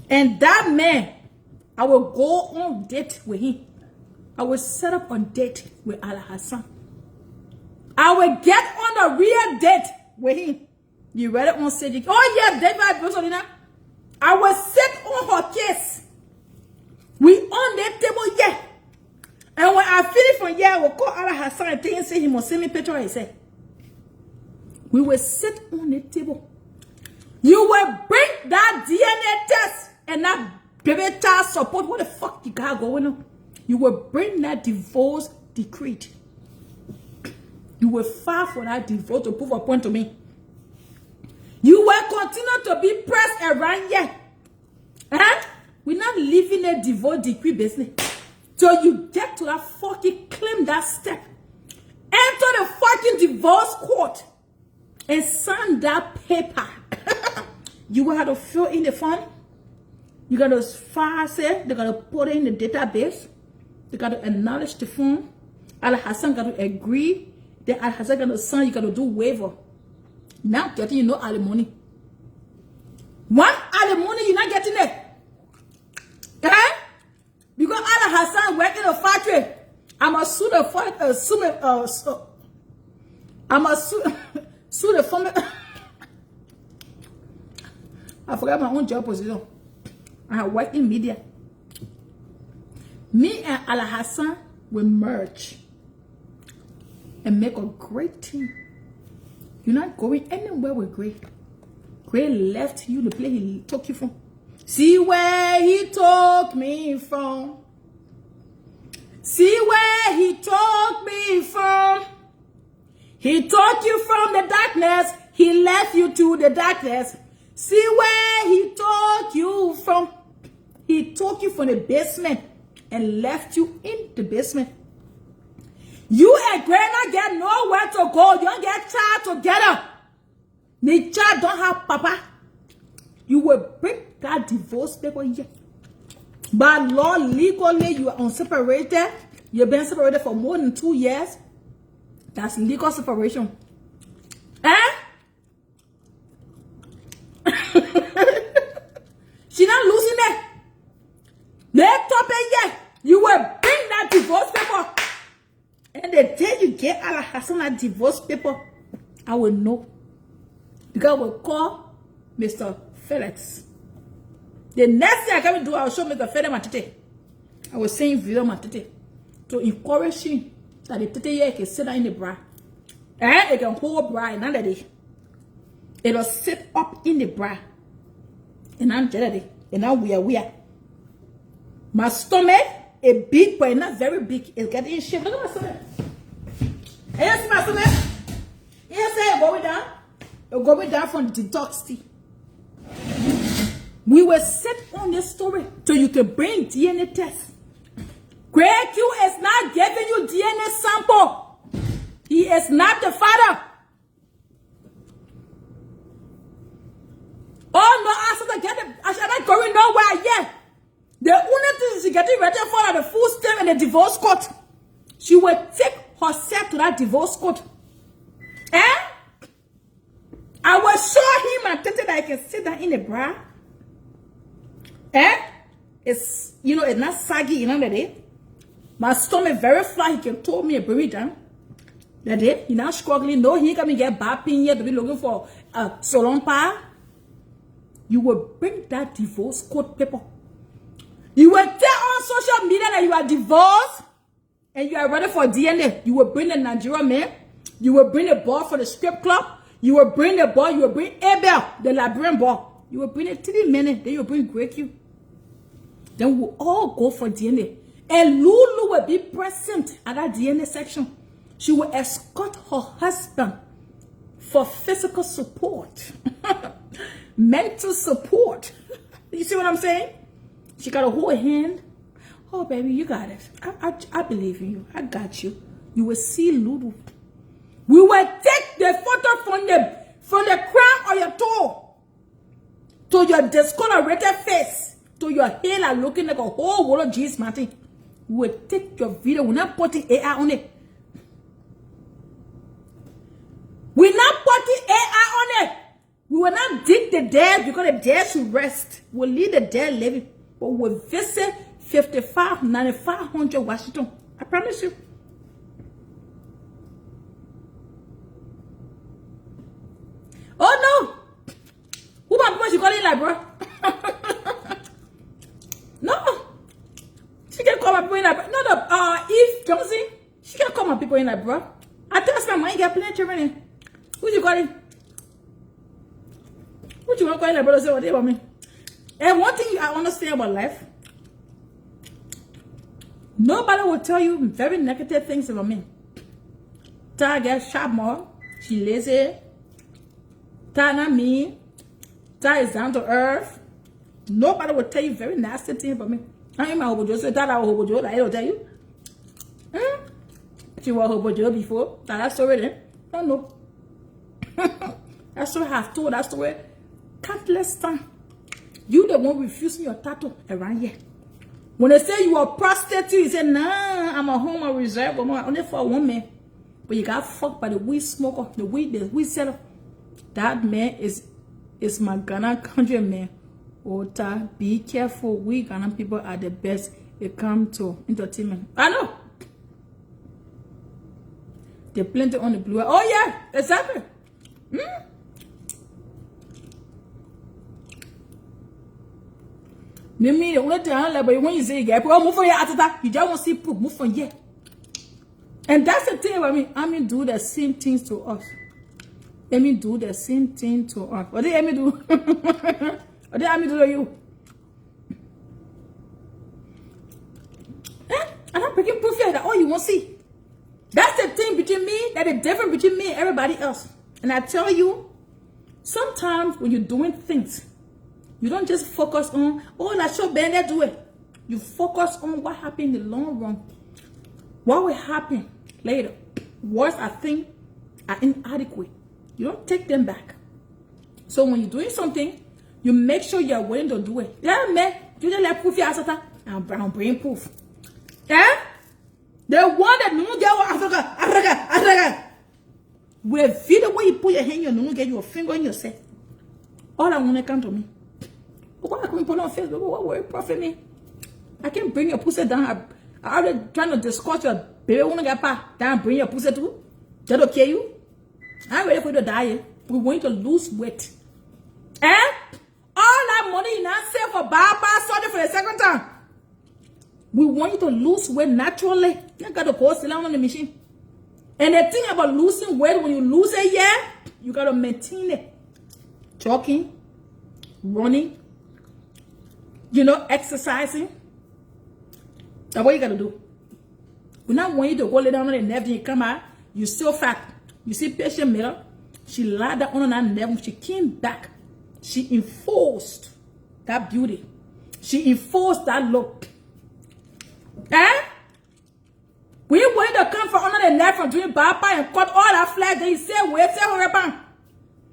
And that man, I will go on date with him. I will set up a date with Al Hassan. I will get on a real date with him. You read it on stage? Oh yeah, David. I will sit on her case. We on that table, yeah. And when I finish from here, I will call Al Hassan and tell him, say he must send me picture. I say, we will sit on the table. You will bring that DNA test and that baby child support. What the fuck you got going on? You will bring that divorce decree. You will file for that divorce to prove a point to me. You will continue to be pressed around here. We're not living a divorce decree business. So you get to that fucking claim that step. Enter the fucking divorce court and sign that paper. You will have to fill in the form. You got to file it. They got to put it in the database. They got to acknowledge the form. Al Hassan got to agree. Then Al Hassan got to sign. You got to do waiver. Not getting no alimony. One alimony, you're not getting it. Hassan work in a factory. I'm a sue the I'm a sue the former. I forgot my own job position. I work in media. Me and Ala Hassan will merge and make a great team. You're not going anywhere with Gray. Gray left you the place he took you from. See where he took me from. See where he took me from. He took you from the darkness. He left you to the darkness. See where he took you from. He took you from the basement and left you in the basement. You and Gray not get nowhere to go. You don't get child together. The child don't have papa. You will bring that divorce paper here. By law, legally, you are unseparated. You've been separated for more than 2 years. That's legal separation. Eh? She not losing it. Let's top it yet. You will bring that divorce paper. And the day you get Ala Hassan that divorce paper, I will know. Because I will call Mr. Felix. The next thing I can do, I will show Mr. Felix my tete. I will send video my tete to encourage him that the tete here can sit down in the bra. And it can hold bra in another day. It will sit up in the bra. And I'm jelly. And now we are. My stomach, a big, but not very big, is getting in shape. Look at my stomach. Yes, my stomach. Yes, it's going down. It's going down from the detox tea. We will set on this story so you can bring DNA test. Greg Q is not giving you DNA sample. He is not the father. Oh no, I should get it. I should not going nowhere yet. The only thing is getting ready for the full step in the divorce court. She will take herself to that divorce court. Eh? I will show him and tell that I can sit down in the bra. Eh? It's, you know, it's not saggy, you know that day. My stomach very flat. He can told me a bring it down. That day, he not struggling. No, he ain't gonna get bad pain yet to be looking for so long pa. You will bring that divorce court paper. You will tell on social media that you are divorced and you are ready for DNA. You will bring the Nigerian man. You will bring the boy for the strip club. You will bring the boy. You will bring Abel, the Liberian boy. You will bring it 3 minutes. Then you will bring Greg Q. Then we'll all go for DNA. And Lulu will be present at that DNA section. She will escort her husband for physical support. Mental support. You see what I'm saying? She got to hold a hand. Oh, baby, you got it. I believe in you. I got you. You will see Lulu. We will take the photo from the crown of your toe to your discolorated face, to your hair like looking like a whole world of jeans, Martin. We will take your video. We're not putting AI on it. We're not putting AI on it. We will not dig the dead because the dead should rest. We'll leave the dead living. But we'll visit 9500 Washington. I promise you. Oh no! Who my people she calling like, bro? No. She can call my people in like, bro. No, Eve Johnson. She can call my people in like, bro. I tell my mom, get plenty of children. Who you calling? What you want to call like, brother? Say what they want me. And one thing I understand about life, nobody will tell you very negative things about me. Ta get sharp more. She lazy. Ta not me. Ta is down to earth. Nobody will tell you very nasty things about me. I ain't my hobo so that I hobo Joe. I don't tell you. She was hobo Joe before. That story then. I don't know. That story I have told that story countless times. You the one refusing your tattoo around here. When they say you are a prostitute, you say, nah, I'm a home reserve, only for a woman. But you got fucked by the weed smoker, the weed seller. That man is my Ghana country man. Ota, be careful. We Ghana people are the best. it comes to entertainment. I know. They plenty on the blue. Oh yeah, exactly. You mean the only time like when you say yeah, move for your atata, you just want to see proof, move from here. And that's the thing about me. I mean do the same things to us. Let me do the same thing to us. What did Amy do? What did Amy do to you? I'm not breaking proof here that all you want to see. That's the thing between me, that the difference between me and everybody else. And I tell you, sometimes when you're doing things, you don't just focus on, oh, let's show Ben do it. You focus on what happened in the long run. What will happen later? Words I think are inadequate. You don't take them back. So when you're doing something, you make sure you're willing to do it. Yeah, man. You just let proof your asata and bring proof. Yeah? The one that no get Africa. With video where you put your hand, you no get your finger in yourself. All I want to come to me. What I can put on Facebook? What will it profit me? I can bring your pussy down. I already trying to discuss your baby. Wanna get down? Bring your pussy too. That okay you? I'm ready for you to die. We want you to lose weight. Eh? All that money you now save for bypass surgery for the second time. We want you to lose weight naturally. You got to go sit down on the machine. And the thing about losing weight, when you lose it, yeah, you got to maintain it. Jogging, running, exercising. That's what you got to do. We not want you to go lay down on the nerve and you come out, you still fat. You see patient Miller, she lied down on that nerve. She came back. She enforced that beauty. She enforced that look. Eh? We want to come from under the neck from doing bypass and cut all that flesh. Then you say, wait, say, hurry back.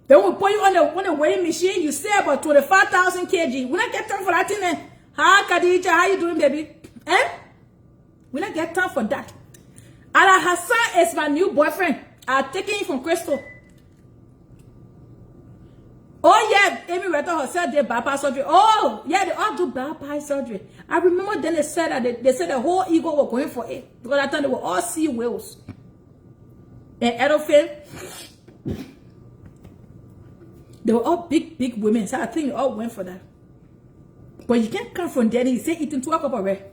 Then we put you on the weighing machine. You say about 25,000 kg. We not get time for that thing. Eh? Hi, Khadija, how you doing, baby? Eh? We not get time for that. Ala Hassan is my new boyfriend. I'm taking him from Crystal. Oh yeah, Amy Reto herself did bypass surgery. Oh yeah, they all do bypass surgery. I remember then they said that they said the whole ego were going for it because I thought they were all sea whales. And Edophil, they were all big women. So I think they all went for that. But you can't come from there and you say eating 2 cups of red.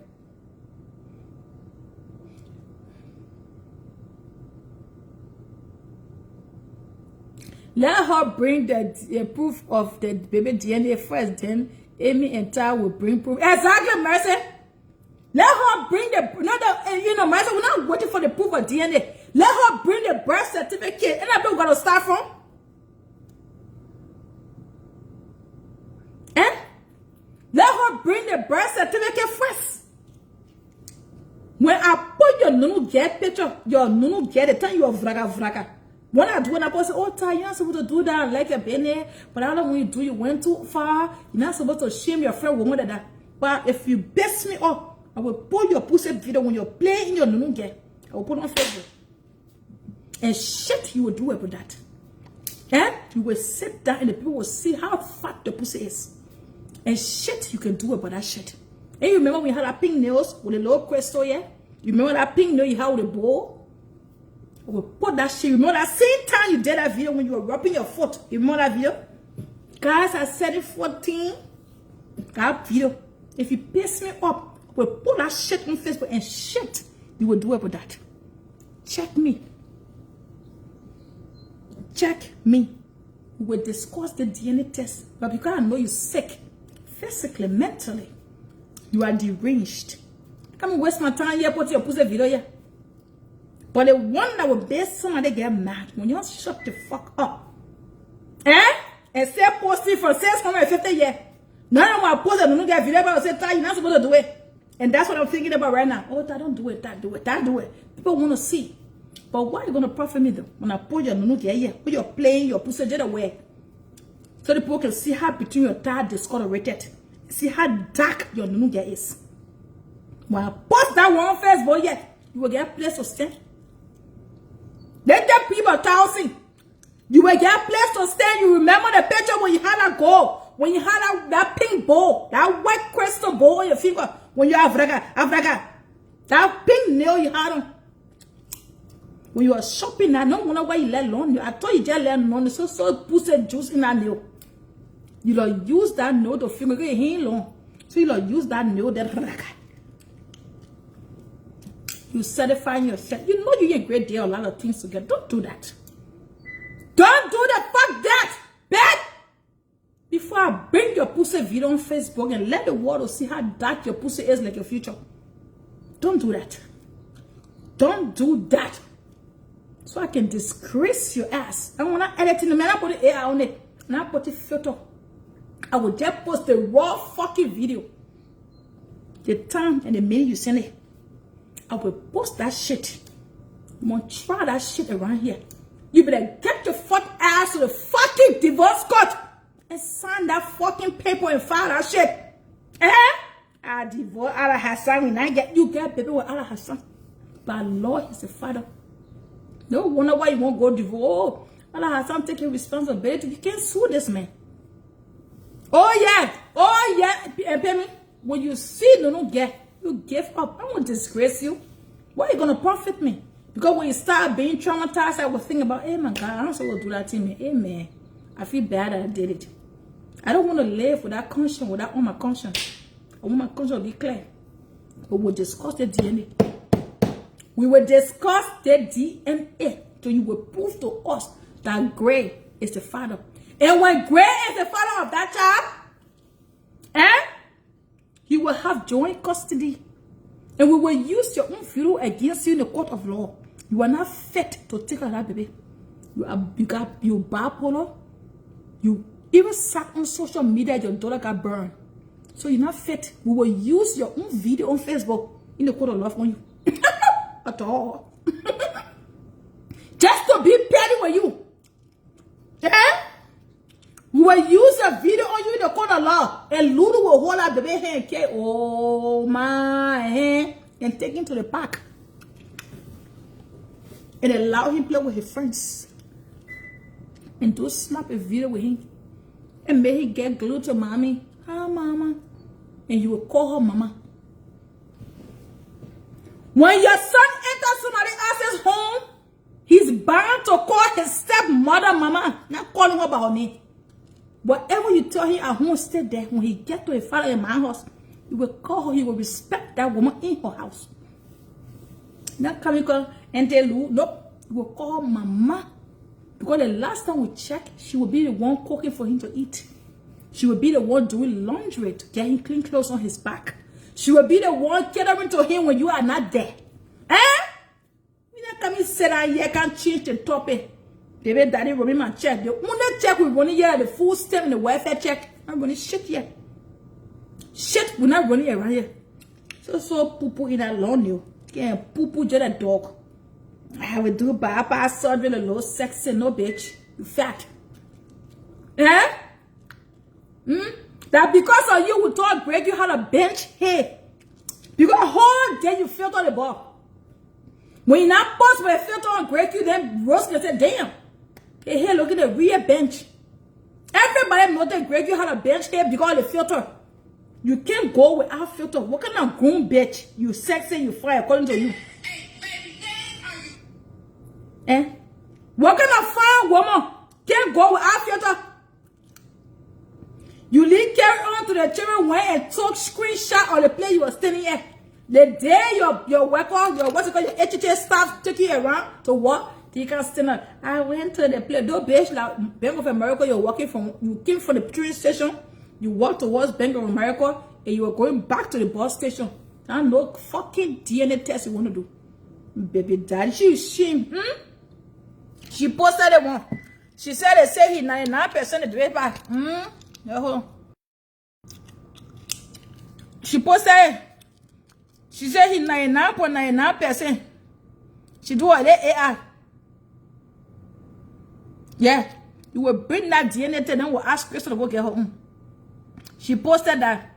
Let her bring the proof of the baby DNA first, then Amy and Ty will bring proof. Exactly, Mercy. Let her bring Mercy, we're not waiting for the proof of DNA. Let her bring the birth certificate. And that's where we're going to start from. Eh? Let her bring the birth certificate first. When I put your nunu get picture, your nunu get the time you are vraga. When I say, oh, Ty, you're not supposed to do that like a Benny, but I don't want you to do, you went too far. You're not supposed to shame your friend woman that. But if you best me up, I will pull your pussy video when you're playing in your nunu get. I will put on Facebook. And shit, you will do it with that. And you will sit down and the people will see how fat the pussy is. And shit, you can do about that shit. And you remember when you had that pink nails with a little crystal, yeah? You remember that pink nail you had with a bowl? I will put that shit. Remember that same time you did that video when you were rubbing your foot? You remember that video? Guys, I said it 14. That video. If you piss me up, I will put that shit on Facebook and shit, you will do it with that. Check me. Check me. We will discuss the DNA test. But because I know you're sick, physically, mentally, you are deranged. Come and waste my time here, put your pussy video here. But the one that will make somebody get mad when you don't shut the fuck up. Eh? And say posting for 650 years. None of my posts don't get video about say, you're not supposed to do it. And that's what I'm thinking about right now. Oh, don't do it, that do it, that do it. People want to see. But what are you going to profit me though? When I put your nunu here, when you're playing your pussy just away. So the people can see how between your thigh discolorated. See how dark your nunu is. When I post that one first, boy, yet you will get a place to stand. They get people 1,000. You will get a place to stand. You remember the picture when you had that gold, when you had that pink bowl, that white crystal bowl on your finger. when you're Africa. That pink nail you had on. When you were shopping, I don't wonder why you let alone. I thought you just let alone. So pussy juice in that nail. You don't use that nail to finger get hand long. So you don't use that nail that you satisfying yourself. You know you get a great deal, a lot of things to get. Don't do that. Don't do that. Fuck that. Bad. Before I bring your pussy video on Facebook and let the world see how dark your pussy is like your future. Don't do that. Don't do that. So I can disgrace your ass. I want to edit in the man. I put the AI on it. And I put the filter. I will just post the raw fucking video. The time and the minute you send it. I will post that shit. I'm going to try that shit around here. You better get your fuck ass to the fucking divorce court and sign that fucking paper and file that shit. I divorce Allah Hassan when I get you get baby with Allah Hassan. But Lord is the father. No wonder why you won't go divorce. Oh, Allah Hassan taking responsibility. You can't sue this man. Oh yeah. And pay me. When you see no get, you give up. I won't disgrace you. Why are you gonna profit me? Because when you start being traumatized, I will think about, hey my God, I don't supposed to do that to me. Hey man, I feel bad that I did it. I don't want to live with that conscience, without on my conscience. I want my conscience to be clear. But we'll discuss the DNA. We will discuss the DNA. So you will prove to us that Gray is the father. And when Gray is the father of that child, you will have joint custody. And we will use your own video against you in the court of law. You are not fit to take care of that baby. You bipolar. You even sat on social media, your daughter got burned. So you're not fit. We will use your own video on Facebook in the court of law on you. At all. Just to be petty with you. We will use a video on you in the court of law. And Lulu will hold up the baby hand. Oh my hand. And take him to the park. And allow him play with his friends. And do snap a video with him. And make him get glued to mommy. Hi mama. And you will call her mama. When your son enters somebody else's home, he's bound to call his stepmother mama. Not calling her by her name. Whatever you tell him at home, stay there. When he gets to a father in my house, he will call her, he will respect that woman in her house. Not coming and tell you, nope, he will call her mama. Because the last time we checked, she will be the one cooking for him to eat. She will be the one doing laundry to get him clean clothes on his back. She will be the one catering to him when you are not there. You not come and sit down here, can't change the topic. Baby daddy running my check. The only check we running here, the full stem and the welfare check. I'm running shit here. Shit, we're not running around here. So poo-poo in that lawn, you. Yeah, poo-poo just a dog. I will do bypass surgery, a low sexy, no bitch. You fat. That because of you, we thought break you had a bench here. Because whole day you filter on the ball. When you're not supposed to filter on break you, then Rose can say, damn. Hey, look at the rear bench. Everybody knows that Greg, you had a bench here because of the filter. You can't go without filter. What kind of groom bitch? You sexy, you fire, according to you. What kind of fine woman can't go without filter? You leave carry on to the children went and took screenshot of the place you were standing at. The day your worker, your HHS staff took you around to work, you can stand up. I went to the place. Those bitch like Bank of America, you came from the train station, you walked towards Bank of America, and you were going back to the bus station. I know fucking DNA test you want to do. Baby daddy, she posted the one. She said they say he 99% of the way back. No. She posted. She said he 99.99%. She do all that AI. Yeah. You will bring that DNA test, then we'll ask Crystal to go get her own. She posted that.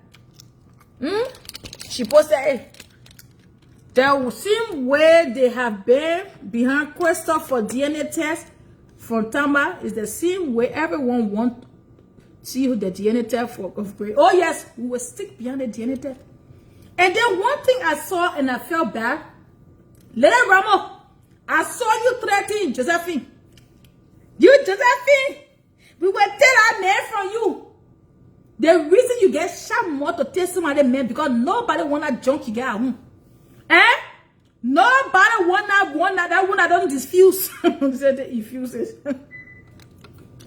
She posted it. The same way they have been behind Crystal for DNA test from Tamba is the same way everyone wants to see who the DNA test for of Gray. Oh yes, we will stick behind the DNA test. And then one thing I saw and I felt bad. Little Ramo, I saw you threatening Josephine. You, Josephine, we will take our man from you. The reason you get shot more to take some of the men because nobody want that junk you get at home. Eh? Nobody want that one that don't diffuse. Said the infuses.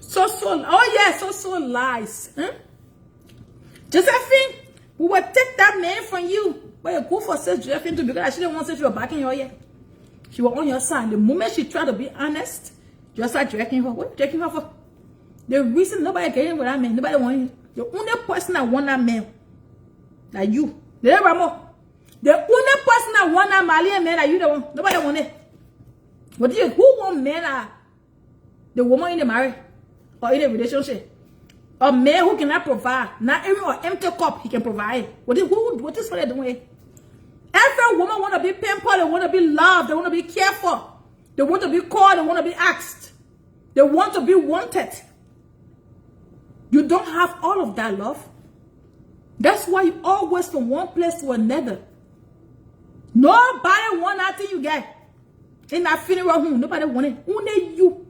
So lies. Huh? Josephine, we will take that man from you. But you go for such Josephine to because she didn't want to say she was back in your ear. She was on your side. The moment she tried to be honest, you start dragging her. What are you dragging her for? The reason nobody getting with that man, nobody want him. The only person that want that man, like you. The only person that want that Malian man, like you the one. Nobody want it. But who want men? The woman in the marriage or in a relationship? A man who cannot provide, not every or empty cup he can provide. What is what they're doing? Every woman want to be pampered, they want to be loved, they want to be cared for, they want to be called, they want to be asked, they want to be wanted. You don't have all of that, love. That's why you always from one place to another. Nobody want that thing you get in that funeral home. Nobody want it. Only you.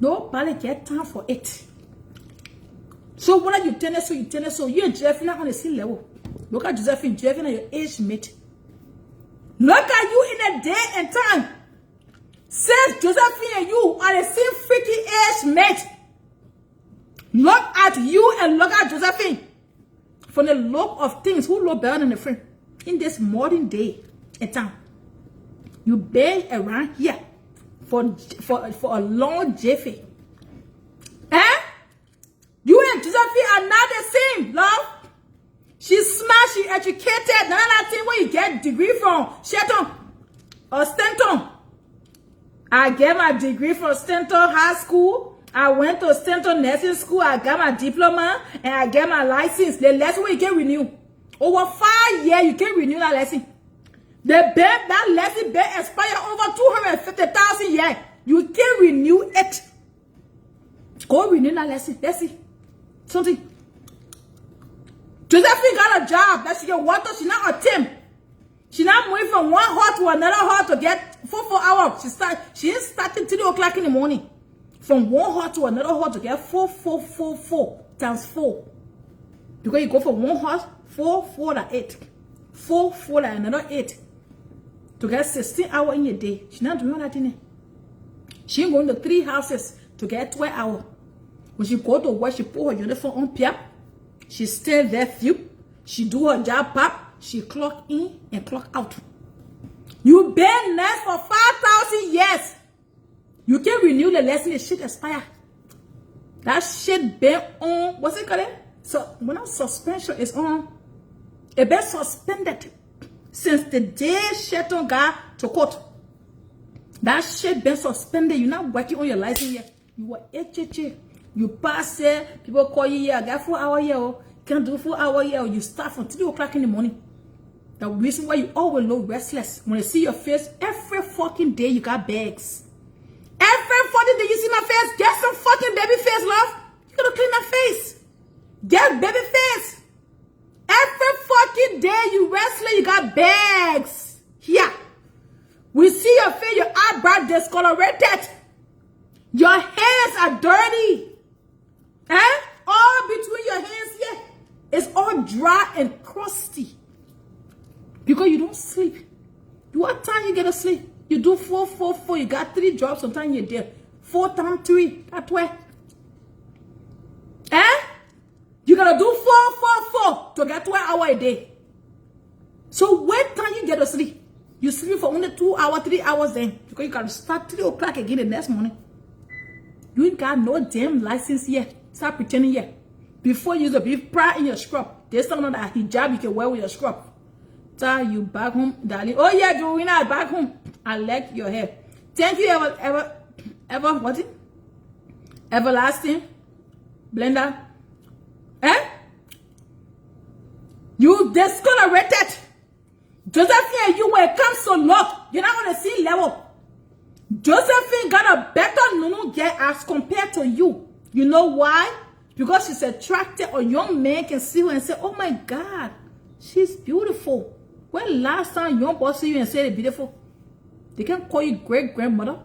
Nobody get time for it. So what are you telling us? So you tell us so you're Josephine on the same level. Look at Josephine, Josephine your age mate. Look at you in a day and time. Says Josephine and you are the same freaking age mate. Look at you and look at Josephine. From the look of things, who look better than a friend? In this modern day and time. You been around here for a long jiffy. Eh? You and Josephine are not the same, love. She's smart, she educated. None of that thing where you get degree from Sheton or Stanton. I get my degree from Stanton High School. I went to Stanton Nursing School. I got my diploma and I get my license. The lesson where you can renew. Over 5 years, you can renew that lesson. That lesson been expired over 250,000 years. You can renew it. Go renew that lesson. Let's see. Something. Josephine got a job that she can work on. She not a team. She not moving from one hall to another hall to get 4 hours. She ain't starting 3 o'clock in the morning. From one hall to another hall to get 4 times 4. Because you go from one hall, 4 to 8. 4 to another 8. To get 16 hours in a day. She not doing that in. She ain't going to 3 houses to get 12 hours. When she go to work, she put her uniform on piap. She stay there few. She do her job pop. She clock in and clock out. You been nurse for 5,000 years. You can renew the lesson. The shit expire. That shit been on. What's it called? So when a suspension is on, it been suspended since the day Sheton got to court. That shit been suspended. You're not working on your license yet. You were HHA. You pass it. People call you here. I got 4 hours here. Can't do 4 hours here. You start from 3 o'clock in the morning. The reason why you always look restless. When I see your face, every fucking day you got bags. Every fucking day you see my face, get some fucking baby face, love. You gotta clean that face. Get baby face. Every fucking day you restless, you got bags. Here. We see your face, your eyebrow discolorated. Your hands are dirty. Eh? All between your hands here. It's all dry and crusty. Because you don't sleep. What time you get to sleep? You do 4. You got 3 jobs. Sometimes you're there. 4 times 3. That's 12. Eh? You gotta do 4 to get 12 hours a day. So what time you get to sleep? You sleep for only 2 hours, 3 hours then. Because you gotta start 3 o'clock again the next morning. You ain't got no damn license yet. Stop pretending yet. Before you used to be proud in your scrub. There's something that hijab you can wear with your scrub. Tell you back home, darling. Oh yeah, Joanna, back home. I like your hair. Thank you, ever, what it? Everlasting. Blender. Eh? You discolorated. Josephine, you when it comes to look, you're not on the same level. Josephine got a better nunu get as compared to you. You know why? Because she's attracted, a young man can see her and say, oh my God, She's beautiful. When last time young boy see you and say they're beautiful? They can call you great-grandmother.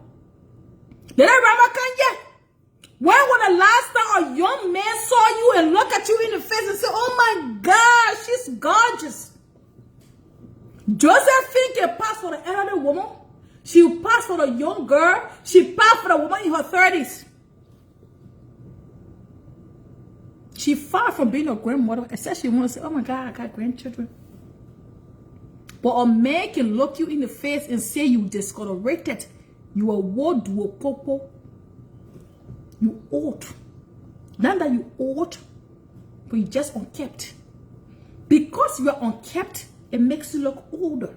They don't remember yet. When was the last time a young man saw you and look at you in the face and say, oh my God, she's gorgeous. Josephine can pass for the elderly woman. She passed for the young girl. She passed for the woman in her 30s. She far from being a grandmother, except she wants to say, oh my God, I got grandchildren. But a man can look you in the face and say you discolorated. You are what do a popo. You old. Not that you old, but you just unkept. Because you are unkept, it makes you look older.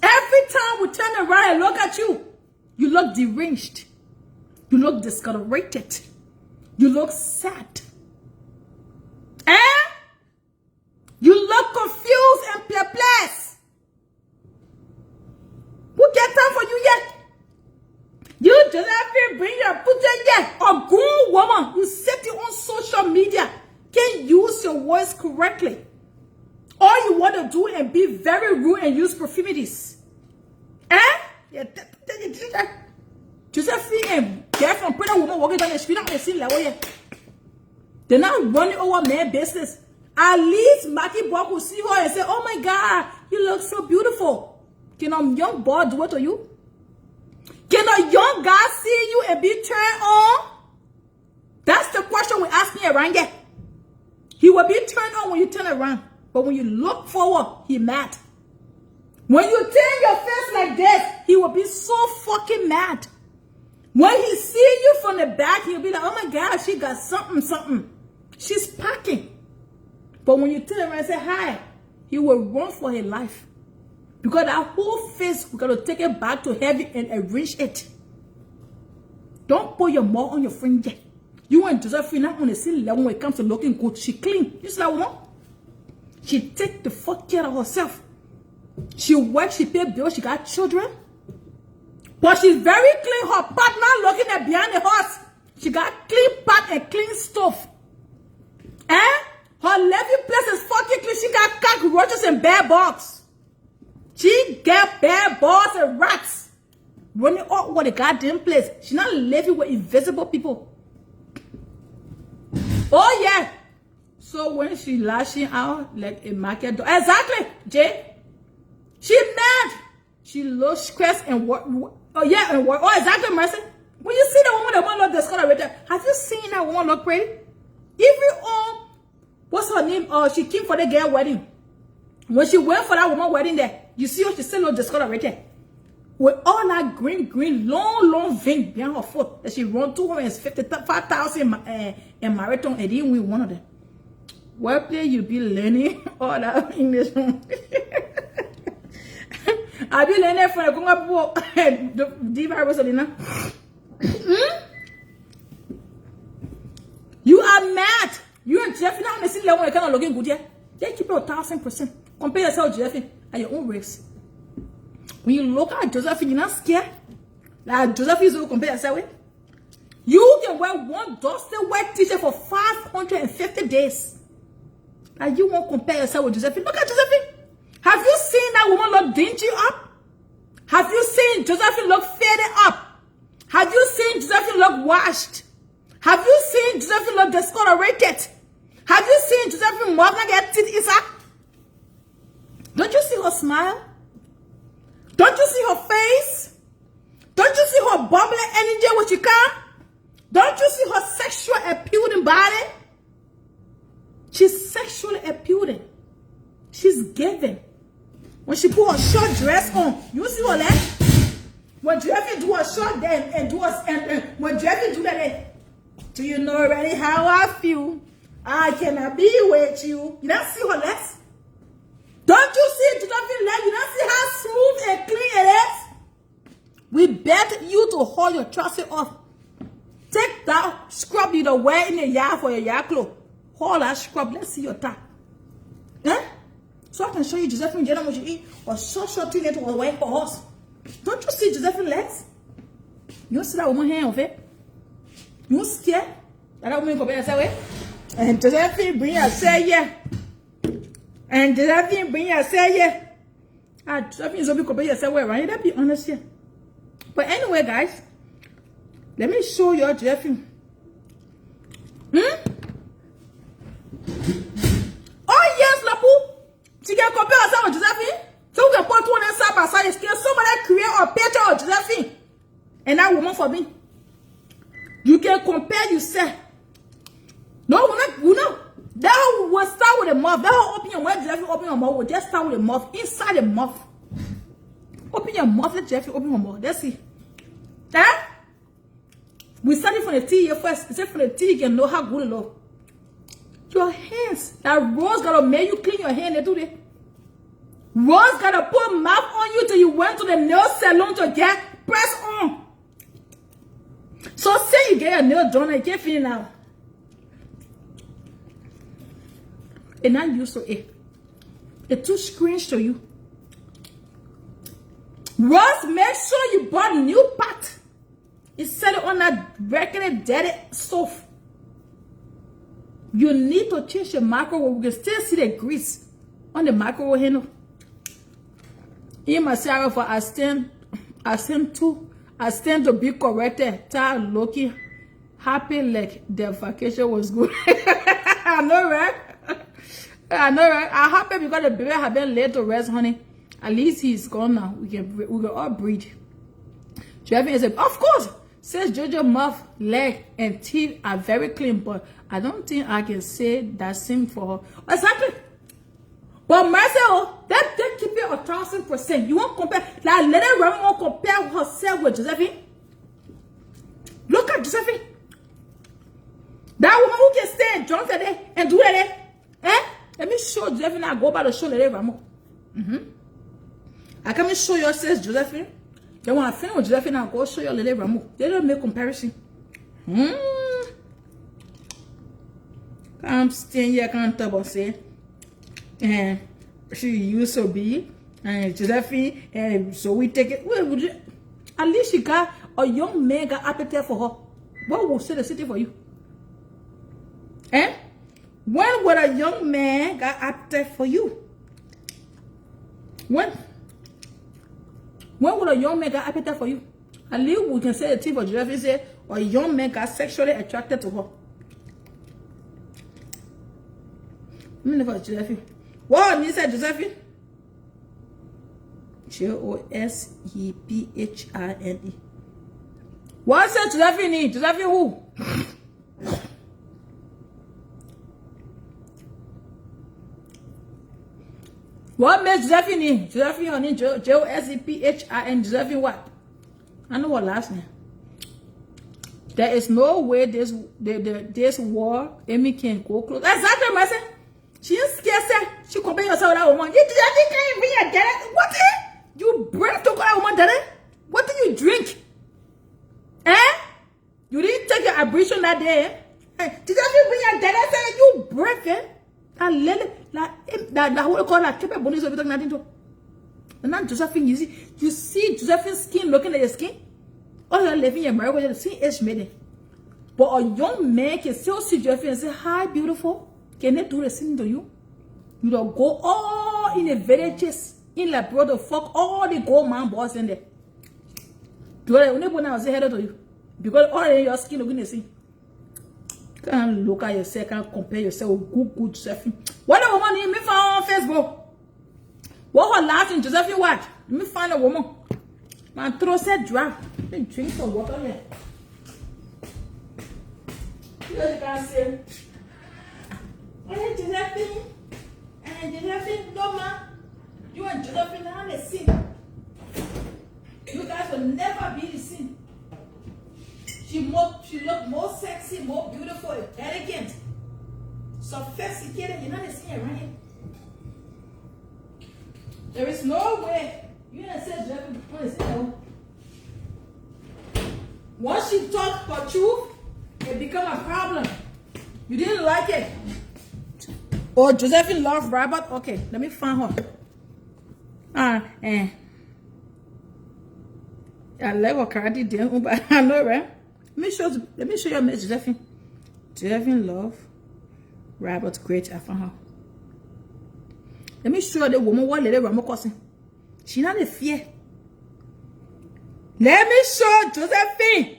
Every time we turn around and look at you, you look deranged. You look discolorated. You look sad. You look confused and perplexed. Who get time for you yet? You just have to bring your put yet. A grown woman, you set it on social media, can use your voice correctly. All you want to do and be very rude and use profanities. Josephine and girlfriend, pretty woman walking down the street, I'm seeing level yet. They're not running over man business. At least Mackie Bob will see her and say, oh my God, you look so beautiful. Can a young boy do it to you? Can a young guy see you and be turned on? That's the question we're asking around here. He will be turned on when you turn around. But when you look forward, he mad. When you turn your face like this, he will be so fucking mad. When he see you from the back, he'll be like, oh my God, she got something. She's packing. But when you turn around and say hi, he will run for his life. Because that whole face, we got to take it back to heaven and arrange it. Don't put your mouth on your friend yet. You and Josephine on the same level when it comes to looking good. She clean. You see that woman? She take the fuck care of herself. She works, she pay bills, she got children. But she's very clean. Her partner looking at behind the horse. She got clean pot and clean stuff. Her living place is fucking clean. She got cockroaches and bear bugs. She got bear bugs and rats running all over the goddamn place. She not living with invisible people. Oh yeah. So when she lashing out like a market dog. Exactly, Jay. She mad. She looks stressed and work. Oh yeah, and work. Oh exactly, Mercy. When you see the woman that look discolorated, have you seen that woman look pretty? Even on what's her name? She came for the girl wedding. When she went for that woman wedding there, you see her, she still look discolorated. With all that green, long vein behind her foot that she run 255,000 in marathon and didn't win one of them. Where play you be learning all that English? I be learning from the Congo Diva Rosalina. You are mad. You and Jeffy now see level you cannot looking good yet. They keep you 1,000%. Compare yourself, Jeffy, at your own race. When you look at Josephine, you're not scared. Like Josephine is going to compare yourself with. You can wear one dusty white t-shirt for 550 days. And you won't compare yourself with Josephine. Look at Josephine. Have you seen that woman look dingy up? Have you seen Josephine look faded up? Have you seen Josephine look washed? Have you seen Josephine look discolorated? Have you seen Josephine mouth not get teeth inside? Don't you see her smile? Don't you see her face? Don't you see her bubbling energy when she come? Don't you see her sexual appealing body? She's sexually appealing. She's giving. When she put her short dress on, you see her leg? When Jeffy do a short then and do us and when Jeffy do that, do you know already how I feel? I cannot be with you. You don't see her legs? Don't you see Jeffy leg? You don't see how smooth and clean it is? We bet you to hold your trousers off. Take that scrub you don't wear in the yard for your yard clothes. Hold that scrub. Let's see your tie. So I can show you Josephine Jenna what you eat or short thing that will wear for horse. Don't you see Josephine legs? You see that woman hand of it? You scared? That woman compare herself with? And Josephine bring her say yeah. And Josephine bring you say yeah. Josephine so be compare yourself right? That be honest here. But anyway, guys, let me show you Josephine. Oh yes, Lapu. She can compare herself with Josephine. So we can put one side by side. Can somebody create a picture of Josephine and that woman for me? You can compare yourself. No, we're not. That will start with the mouth. That will open your mouth. Josephine, open your mouth. We'll just start with the mouth. Inside the mouth. Open your mouth. Let Josephine open her mouth. Let's see. That? We started from the T here first. Except from the T, you can know how good it looks. Your hands. That Rose gotta make you clean your hand. They do that. Rose gotta put mouth on you till you went to the nail salon to get press on. So say you get a nail done and you can't feel it now. And not used to it. It too screens to you. Rose, make sure you bought a new pot. You set it on that regular dirty stove. You need to change the microwave. We can still see the grease on the microwave handle. In myself, I stand to be corrected. Tired looking happy like the vacation was good. I know, right? I know, right? I'm happy because the baby have been laid to rest, honey. At least he's gone now. We can all breathe. Josephine said, of course. Says Jojo mouth, leg, and teeth are very clean, but I don't think I can say that same for her. Exactly. But myself, that keep it 1,000%. You won't compare. Like, let her won't compare herself with Josephine. Look at Josephine. That woman who can stay and drunk today and do that. Eh? Let me show Josephine. I go by the show. Let her Ramo. I can show you, says Josephine. Then when I finish with Josephine, I'll go show you Lele Ramo. They don't make comparison. I'm staying here, can't tell about say. And she used to be, and Josephine, and so we take it. Well, at least she got a young man got appetite for her. What will say the city for you? Eh? When would a young man got appetite for you? When would a young man get appetite for you? At least we can say the thing for Josephine say, or a young man got sexually attracted to her. Let me look at Josephine. What you said, Josephine? Josephine. What said Josephine? Josephine who? What makes Josephine? Josephine honey, Josephine. Josephine what? I know what last name. There is no way this war Amy can go close. Exactly, my son. She is scared. She compare yourself with that woman. You can't bring your dad. What? You bring to that woman, daddy? What did you drink? Eh? You didn't take your abortion that day. Eh? Did you bring your dad? I said you break it. That whole call that keep a bonus of nothing to. And now Josephine, you see Josephine's skin looking at your skin. All you're living in America, you see age made it. But a young man can still see Josephine and say, hi, beautiful. Can they do the same to you? You don't go all in the villages in La brother fuck all the gold man boys in there. Do I only now say hello to you? Because all in your skin looking the same. Can't look at yourself, can't compare yourself with good Josephine. What a woman in me found on Facebook. What her laughing, Josephine what? Let me find a woman. My throat said dry. Let me drink some water here. You can see. And Josephine, no man. You and Josephine are the same. You guys will never be the same. She looked more sexy, more beautiful, elegant, sophisticated. You're not the same, right? There is no way. You didn't say Josephine on the same. Once she talked her truth, it became a problem. You didn't like it. Oh, Josephine loved Robert. Okay, let me find her. I like what Cardi did, but I know, right? Let me show you Miss Josephine. Josephine love Robert. Great, I found her. Let me show the woman what Lele Ramo causing. She not a fear. Let me show Josephine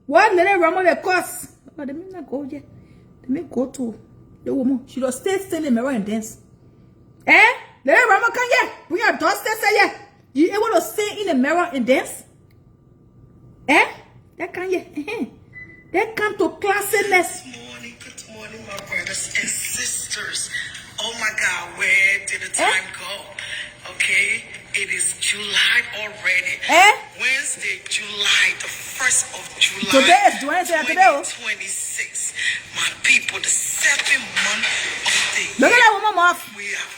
what Lele Ramo will cause. But let me not go yet. Let me go to the woman. She don't stay still in the mirror and dance. Eh? Lele Ramo can yeah. Bring your downstairs yeah. You able to stay in the mirror and dance? Eh? That can yeah. They come to classiness. Good morning, my brothers and sisters. Oh my God, where did the time go? Okay, it is July already. Wednesday, July, the 1st of July. Today is Wednesday, 2026. My people, the 7th month of the year. Look at that woman, Mark.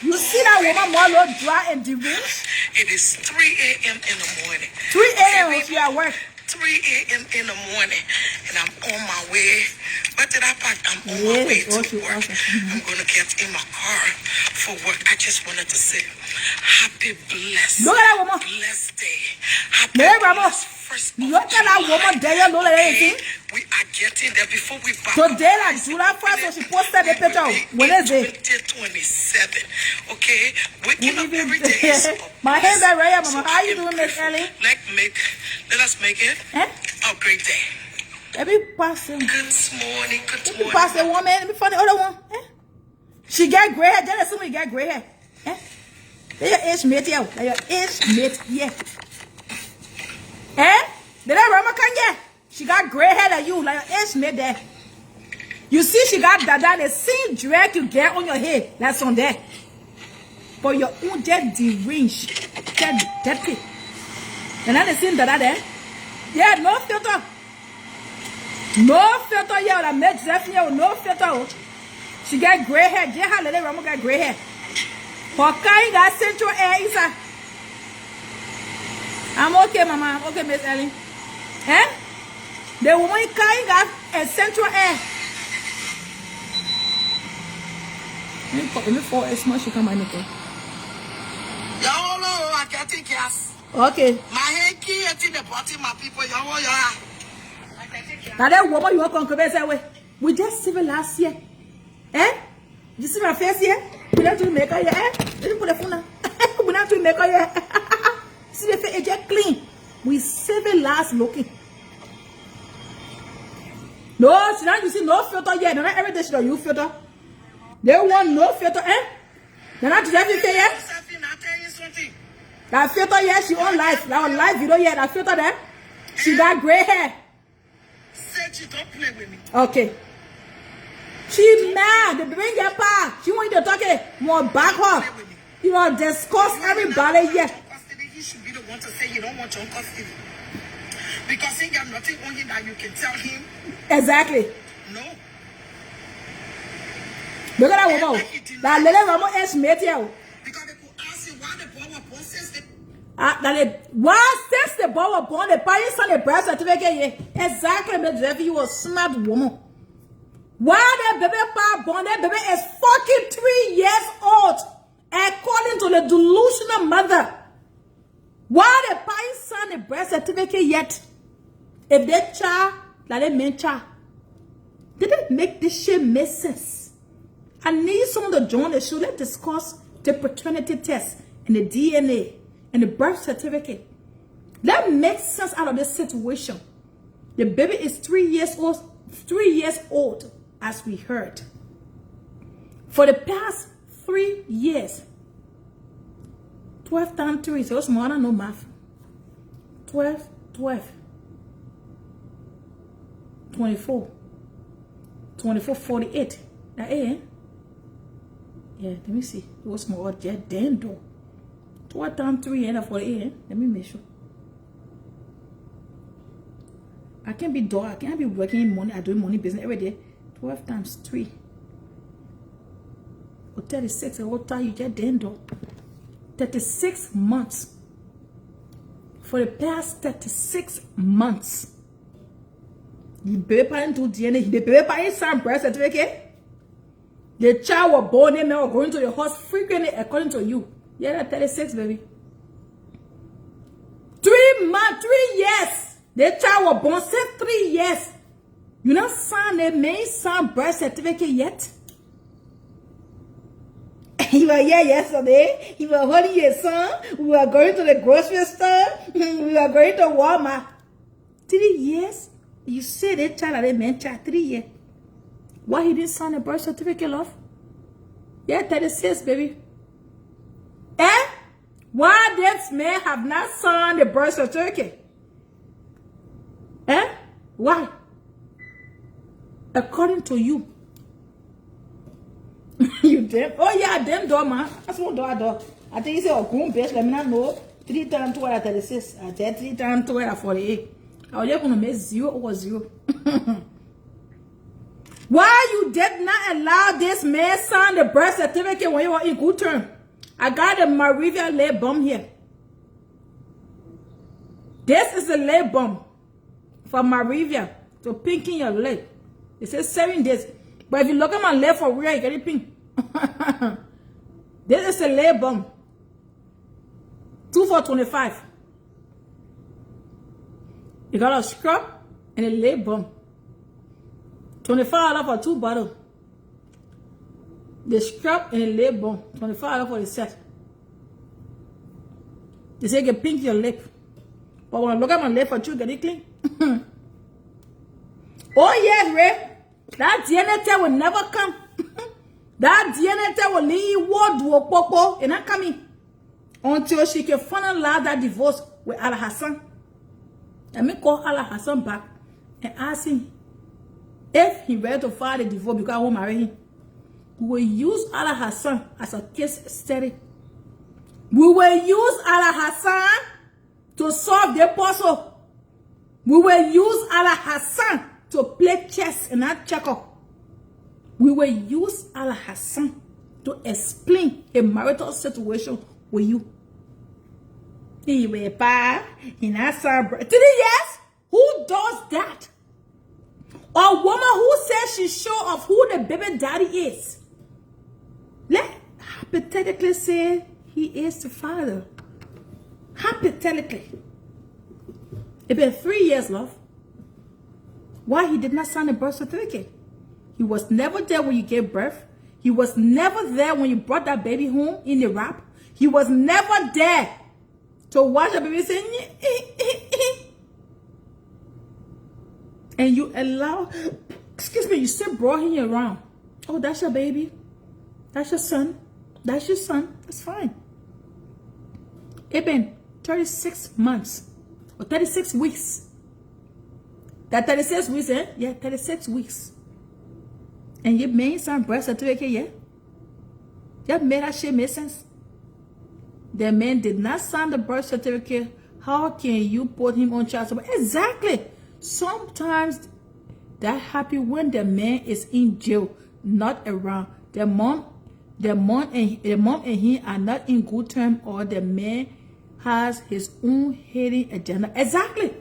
You see that woman more low dry and deranged? It is 3 a.m. in the morning. 3 a.m. when she at work. 3 a.m. in the morning, and I'm on my way. What did I pack? I'm on my way to work. I'm gonna get in my car for work. I just wanted to say, happy blessed. Look at that woman. Blessed day. Happy blessed first. Look at that woman there. Look at everything. We are getting there before we back. Today, like July 1st, so she posted the picture. Wednesday. 2027. Okay, waking up every day. Is my hair is right here, Mama. How you doing, Miss Ellie? Let us make it a great day. Let me pass him. Good morning. Let me pass the woman. Let me find the other one. She get gray hair. Just assume you get gray hair. That's your age mate here. That's your age mate here. Did I Rama can get? She got gray hair like you, like your age mate there. You see, she got dada. The same drag you get on your head. That's on there. But your own dead deranged. Dead pit. And I seen dada there. Yeah, no filter. No filter here. I met Zephania with no filter. She got gray hair. Get her little Rama got gray hair. Her kind got central air inside. I'm okay, Mama. I'm okay, Miss Ellie. The woman kind got a central air. Let me for a small she come on okay. I can't take gas. Okay. My head key at the bottom, my people. Now that woman you want to conquer away. We just see her last year. You see my face here? We don't do makeup here. Let me put the phone on. We don't do makeup here. See the face, it's just clean. We save it last looking. No, she don't you see no filter yet. Not every day she don't use filter. They want no filter, They're not to everything yet. That filter here, she on live. That on live video here, that filter there. She got gray hair. Said she don't play with me. Okay. She mad. They bring your pa. She want you to talk it more back her. You know, discuss everybody here. He should be the one to say you don't want your custody. Because he got nothing on him that you can tell him. Exactly. No. Look at that woman. That little Ramo is made here. Because they could ask you why the boy was born since the... Why since the boy was born, the parents on the birth certificate? Exactly, Miss you a smart woman. Why the baby pa born? That baby is fucking 3 years old, according to the delusional mother. Why the parents on the birth certificate yet? If that child, like that main child, didn't make this shit make sense. I need someone to join the show. Let's discuss the paternity test and the DNA and the birth certificate. That makes sense out of this situation. The baby is 3 years old, as we heard. For the past 3 years, 12 times 3, so it's more than no math. 12, 24, 48. That yeah, let me see. It was more jet then though. 12 times 3 and 48. Let me make sure. I can't be dog. I can't be working money. I doing money business every day. 12 times 3. Or 36. What time you get then though? 36 months. For the past 36 months. The baby parent do DNA. The baby parent sign birth certificate. The child was born in or going to the hospital frequently according to you. Yeah, 36, baby. 3 months, 3 years. The child was born since 3 years. You not sign the main sign birth certificate yet? You were here yesterday. You were holding your son. We were going to the grocery store. We were going to Walmart. 3 years? You said that child that man child 3 years. Why he didn't sign a birth certificate, love? Yeah, 36, baby. Eh? Why this man have not signed the birth certificate? Eh? Why? According to you. You damn. Oh yeah, damn door, man. That's what door. I think he said, oh, grown bitch, let me not know. 3 times 12 at 36. I said 3 times 12 at 48. I was just going to make 0 over 0. Why you did not allow this man sign the birth certificate when you were in good term? I got a MyLiberian leg bum here. This is a leg bum for MyLiberian to pink in your leg. It says 7 days. But if you look at my leg for real, you get it pink. This is a leg bum. 2 for $25. You got a scrub and a leg bum. $25 for 2 bottles. The scrub and the leg bum. $25 for the set. They say you can pink your lip. But when I look at my lip for you, get it clean. Oh yes, Ray. That DNA test will never come. That DNA test will leave word to a popo and not coming until she can finalize that divorce with Al Hassan. Let me call Al Hassan back and ask him if he ready to file the divorce because I won't marry him. We will use Al Hassan as a case study. We will use Al Hassan to solve the puzzle. We will use Al Hassan to play chess and not checker. We will use Al Hassan to explain a marital situation with you. He will buy in answer 3 years. Who does that? A woman who says she's sure of who the baby daddy is. Let's hypothetically say he is the father. Hypothetically. It's been 3 years, love. Why he did not sign a birth certificate? He was never there when you gave birth. He was never there when you brought that baby home in the wrap. He was never there to watch the baby say, and you allow, excuse me, you still brought him around. Oh, that's your baby. That's your son. That's your son. That's fine. It's been 36 months or 36 weeks. That 36 weeks, eh? Yeah, 36 weeks. And you made some birth certificate, yeah? That made that shit make sense. The man did not sign the birth certificate. How can you put him on child support? Exactly. Sometimes that happens when the man is in jail, not around. The mom and he are not in good terms, or the man has his own hidden agenda. Exactly.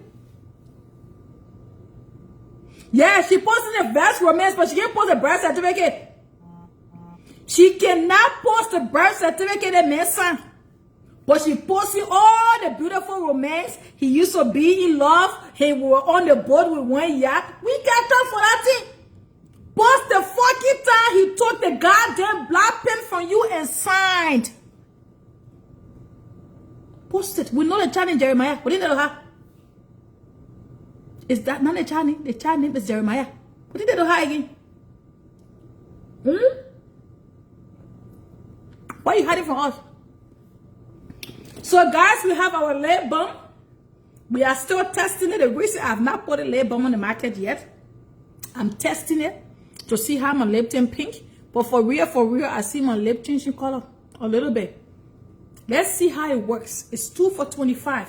Yeah, she posted a vast romance, but she can't post a birth certificate. She cannot post a birth certificate that man signed. But she posted all the beautiful romance. He used to be in love. He was on the boat with one yacht. We got time for that thing. Post the fucking time he took the goddamn black pen from you and signed. Post it. We know the child in Jeremiah. What did they know her? Is that not the child name? The child name is Jeremiah. What did they know her again? Why are you hiding from us? So guys, we have our lip balm. We are still testing it. The reason I have not put a lip balm on the market yet, I'm testing it to see how my lip turn pink. But for real, I see my lip changing color a little bit. Let's see how it works. It's 2 for $25.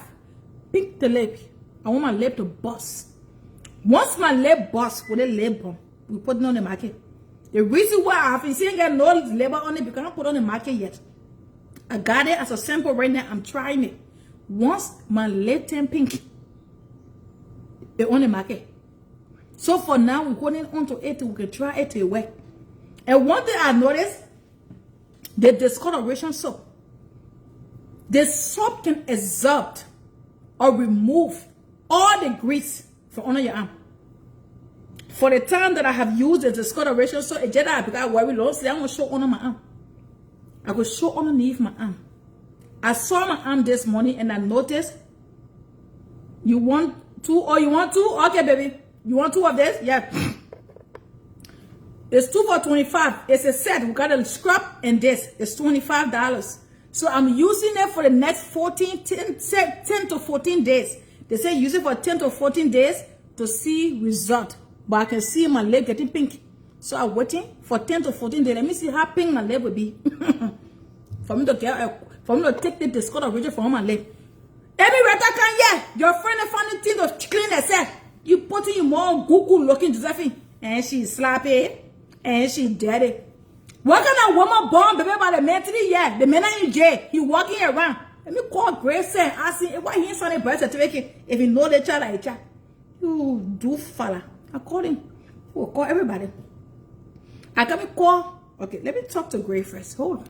Pink the lip. I want my lip to bust. Once my lip busts with a lip balm, we put it on the market. The reason why I haven't seen no label on it because I don't put it on the market yet. I got it as a sample right now. I'm trying it. Once my lip turn pink, it's on the market. So for now, we're going on to it. We can try it to work. And one thing I noticed, the discoloration soap. The soap can absorb or remove all the grease from under your arm. For the time that I have used the discoloration soap, it's just that I got worried. Don't say I'm going to show under my arm. I could show underneath my arm. I saw my arm this morning and I noticed. You want two? Oh, you want two? Okay, baby. You want two of this? Yeah. It's 2 for $25. It's a set. We got a scrub and this. It's $25. So I'm using it for the next 10 to 14 days. They say use it for 10 to 14 days to see result. But I can see my leg getting pink. So I'm waiting for 10 to 14 days. Let me see how pink my leg will be. For me to take the discoloration from my leg. Every red can, yeah. Your friend is finding thing to clean herself. You put in more Google looking Josephine. And she's slappy. And she dirty. What kind of woman born baby by the man 3 years? The man in jail. He walking around. Let me call Grace and ask him why he ain't signing birth certificate if he know the child like a child. You do fella. I call him. Oh, call everybody. I can call. Okay, let me talk to Grace first. Hold on.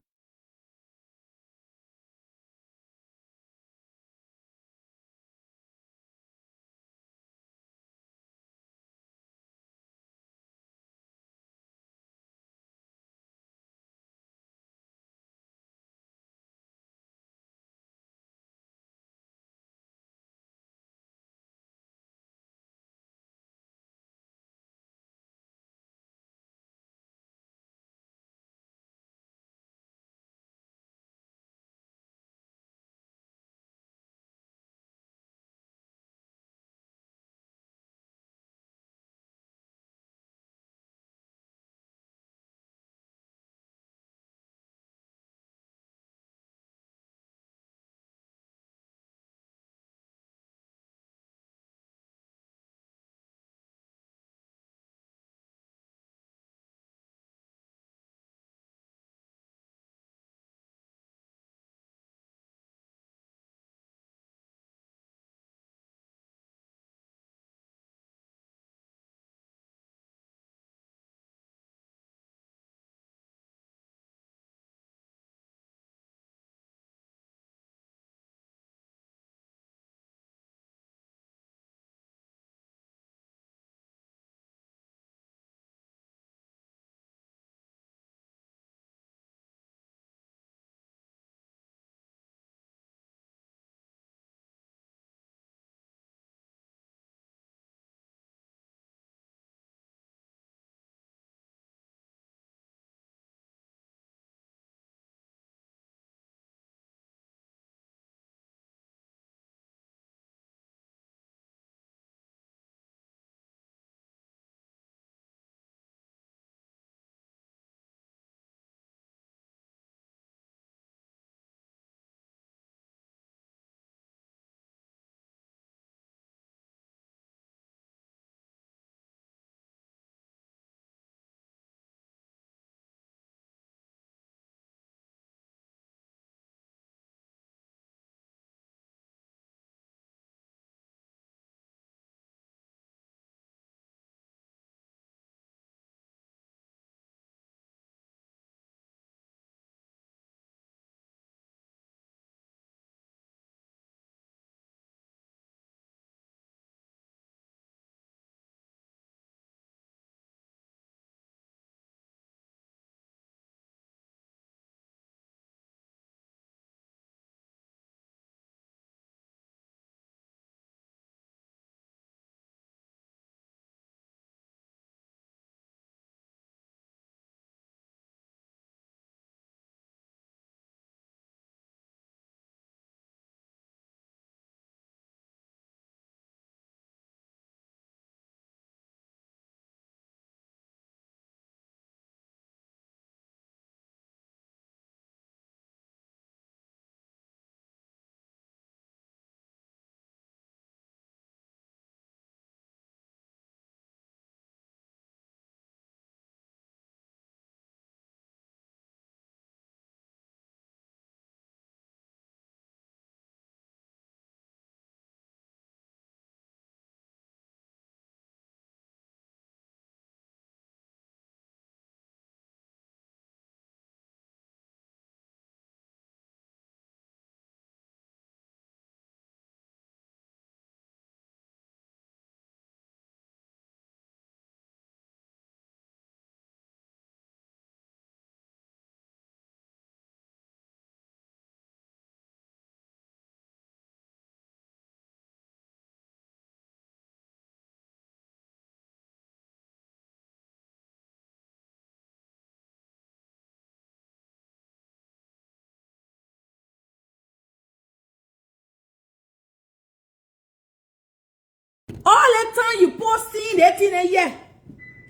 dating a year.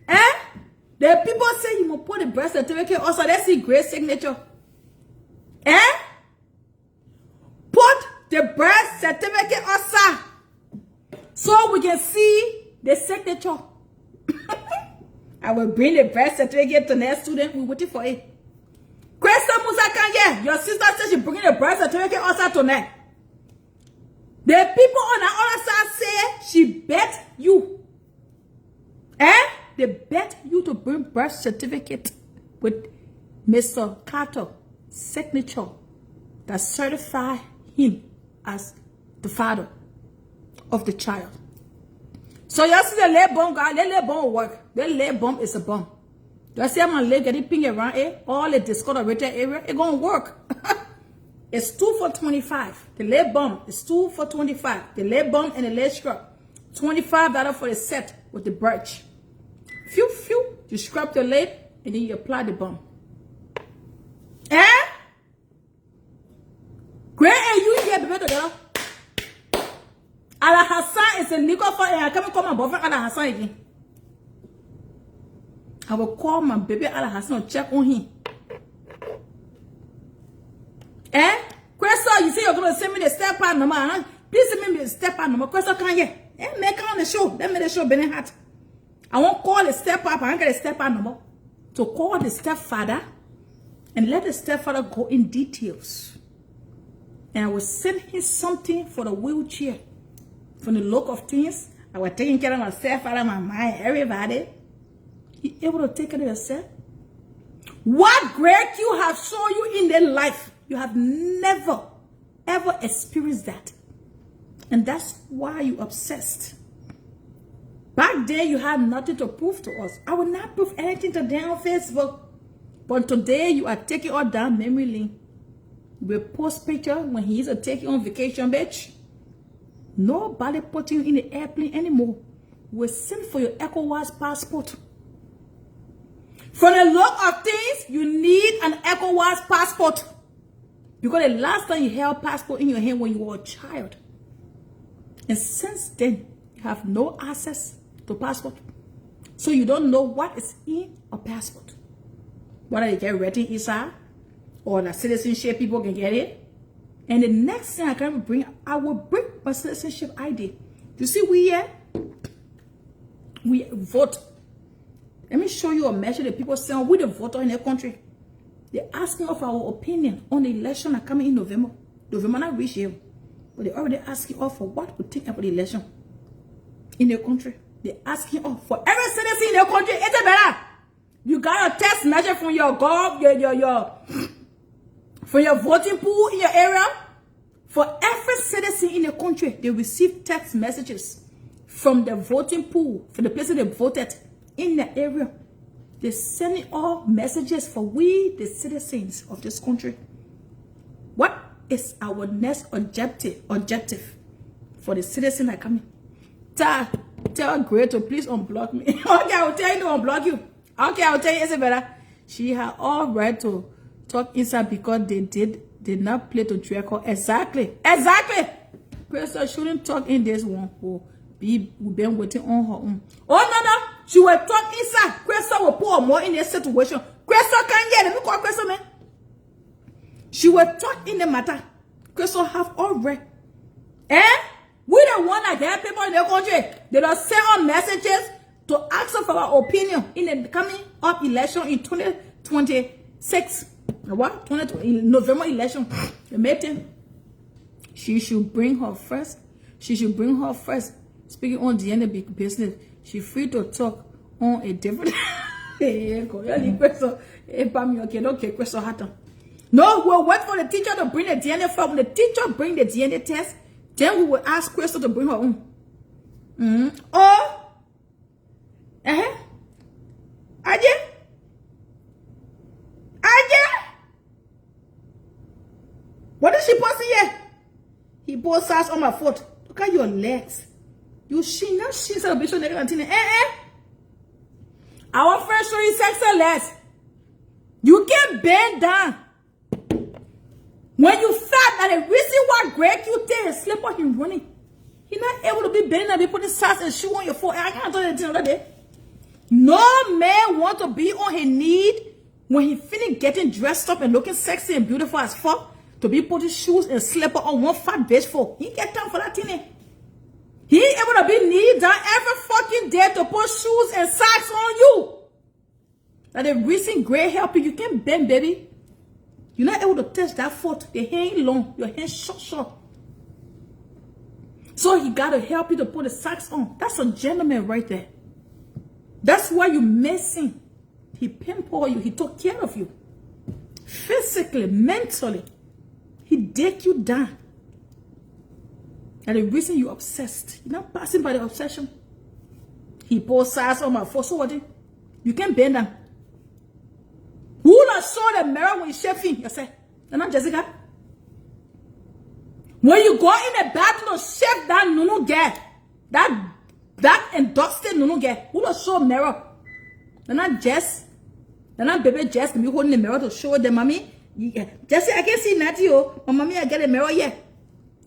Eh? The people say you must put the birth certificate also. Let's see great signature. Eh? Put the birth certificate also. So we can see the signature. I will bring the birth certificate to next student. We're waiting for it. Question Musa, your sister says she bringing the birth certificate also tonight. The people on the other side say she bet you. Eh? They bet you to bring birth certificate with Mr. Carter signature that certify him as the father of the child. So you see the lay bomb guy, the lay bomb work. The lay bomb is a bomb. You see my leg getting ping around it, all the discolorated area, it gonna work. It's 2 for $25. The lay bomb is 2 for $25. The lay bomb and the lay scrub. $25 for the set with the birch. Phew, phew. You scrub your lid and then you apply the bomb. Eh? Great, and you here, baby, girl. Ala Hassan is a legal for and I can't call my boyfriend Ala Hassan again. I will call my baby Ala Hassan and check on him. Eh? Crystal, you say you're going to send me the step part number. Huh? Please send me the step part number. Crystal, can you? Eh? Make on the show. Let me the show Benny Hat. I won't call the step up. I don't get the step part number. To call the stepfather and let the stepfather go in details. And I will send him something for the wheelchair. From the look of things, I was taking care of my stepfather, my mind, everybody. He able to take care of yourself. What great you have shown you in their life. You have never, ever experienced that. And that's why you're obsessed. Back then, you had nothing to prove to us. I will not prove anything to them on Facebook. But today, you are taking all down memory lane. We post picture when he used to take you on vacation, bitch. Nobody putting you in the airplane anymore. We'll send for your ECOWAS passport. For the look of things, you need an ECOWAS passport. Because the last time you held passport in your hand when you were a child. And since then, you have no access to passport. So you don't know what is in a passport. Whether you get written inside or the citizenship people can get it. And the next thing I will bring my citizenship ID. You see, we vote. Let me show you a measure that people say we the voter in their country. They're asking of our opinion on the election that coming in November. November not reach here. But they're already asking us for what we think about the election in their country. They're asking us for every citizen in their country. Is it better? You got a text message from your from your voting pool in your area. For every citizen in the country, they receive text messages from the voting pool, for the places they voted in the area. They're sending all messages for we, the citizens of this country. What is our next objective for the citizen that come in? Tell Great to please unblock me. Okay, I will tell you to unblock you. Okay, I will tell you, Isabella. She had all right to talk inside because they did not play to track her. Exactly. Crystal shouldn't talk in this one. We've been waiting on her own. Oh, no. She will talk inside. Crystal will pour more in this situation. Crystal can't get it. Let me call Crystal, man. She will talk in the matter. Crystal have all right. Eh? We the one that get people in the country. They don't send on messages to ask us for our opinion in the coming up election in 2026. What? November election. The meeting. She should bring her first. Speaking on the end of business, she free to talk on a different. No, we'll wait for the teacher to bring the DNA form. The teacher bring the DNA test. Then we will ask Crystal to bring her own. Aje? What is she posting here? He posts us on my foot. Look at your legs. You see not see celebration. Our first show is excellence. You can bend down. When you felt that the reason why Greg you take a slip on him running. You're not able to be bending and be putting socks and shoe on your foot. I can't do that the other day. No man want to be on his knee when he finished getting dressed up and looking sexy and beautiful as fuck to be putting shoes and slipper on one fat bitch for. He get time for that thing. He ain't able to be knee down every fucking day to put shoes and socks on you. That the recent gray helping you can't bend, baby. You're not able to touch that foot. Your hand ain't long. Your hand short. So he got to help you to put the socks on. That's a gentleman right there. That's why you're missing. He pinpointed you. He took care of you. Physically, mentally. He dick you down. And the reason you're obsessed. You're not passing by the obsession. He put socks on my foot. So what? You can't bend them. Who not saw the mirror when you shaving? You say, not Jessica. When you go in the bathroom to shave that nunu get, that and dusted nunu get, who not show mirror? Not Jess. Not baby Jess. Me holding the mirror to show them, mommy. Jessie, I can see Natty. Oh, mommy, I get a mirror. Yeah.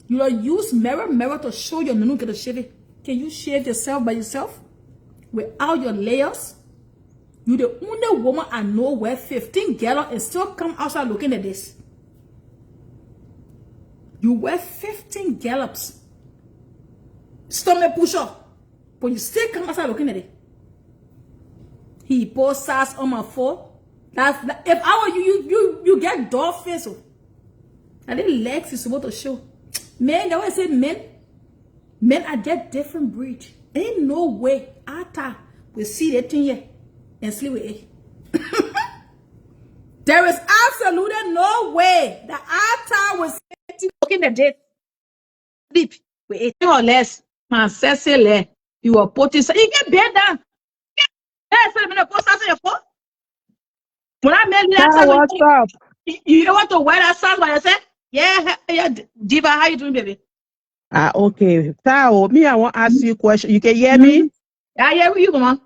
You don't use mirror to show your nunu get to shave it. Can you shave yourself by yourself without your layers? You the only woman I know wear 15 gallons and still come outside looking at this. You wear 15 gallops. Stomach pusher. But you still come outside looking at it. He put sauce on my foot. If I were you get dolphins. And then legs is supposed to show. Men, they always say men are that different breed. Ain't no way Ata will see that thing here and sleep with it. There is absolutely no way that Ata was looking at it. Sleep with it or less. Man, Cecily, you are putting. You get bed down. That's what I'm going to post on your phone. When I met you, what's up? You want to wear that sauce by yourself? Yeah, Diva, how you doing, baby? Okay. So, me, I want to ask you a question. You can hear me? I hear you, mama.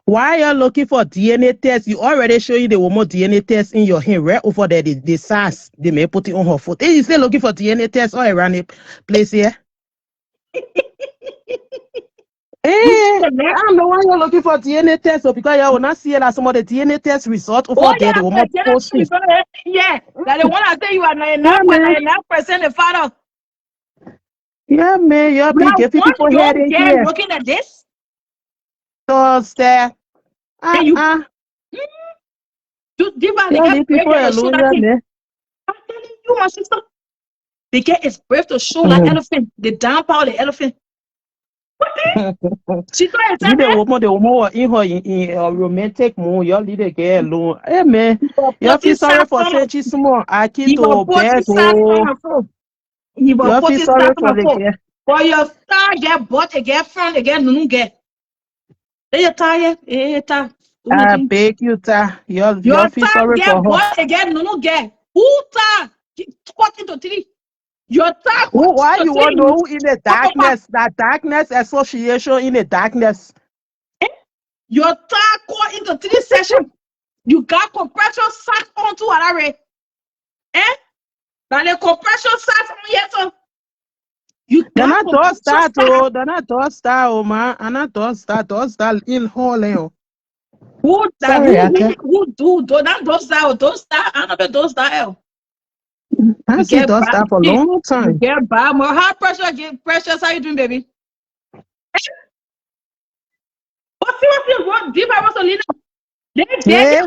Why are you looking for DNA test? You already show you the woman DNA test in your hand right over there. The SARS, they may put it on her foot. You still looking for DNA test all around the place here? I don't know why you're looking for DNA test, so because you will not see it as some of the DNA test result over there. The woman post it. Yeah, that the one I tell you are 99% the father. Yeah, man, you're big. If people hear it here. Looking at this. So, sir. You people alone, I'm telling you, my sister. They get it's brave to show like elephant. The down power the elephant. She tried to the woman in her in a romantic mood. Y'all leave the girl alone. Hey man, you feel sorry for saying she's small. I keep to bed. You feel sorry for the girl. For your star get butt again, front again, no get. Then you tired, I beg you, ta. You feel sorry for her. Butt again, no get. Who ta? Squat into three. Your ta. Why you want to know in the darkness? That darkness association in the darkness. Your ta caught into 3 sessions. You got compression sack onto an Now the compression sack on yet. They're not those that, oh. They're not those that, oh, man. And not those that in Hall. Who do not those that, I don't know those that. I see those that for a long time. Get by more high pressure, get pressure. How you doing, baby? What's the deep I was a little. Yeah.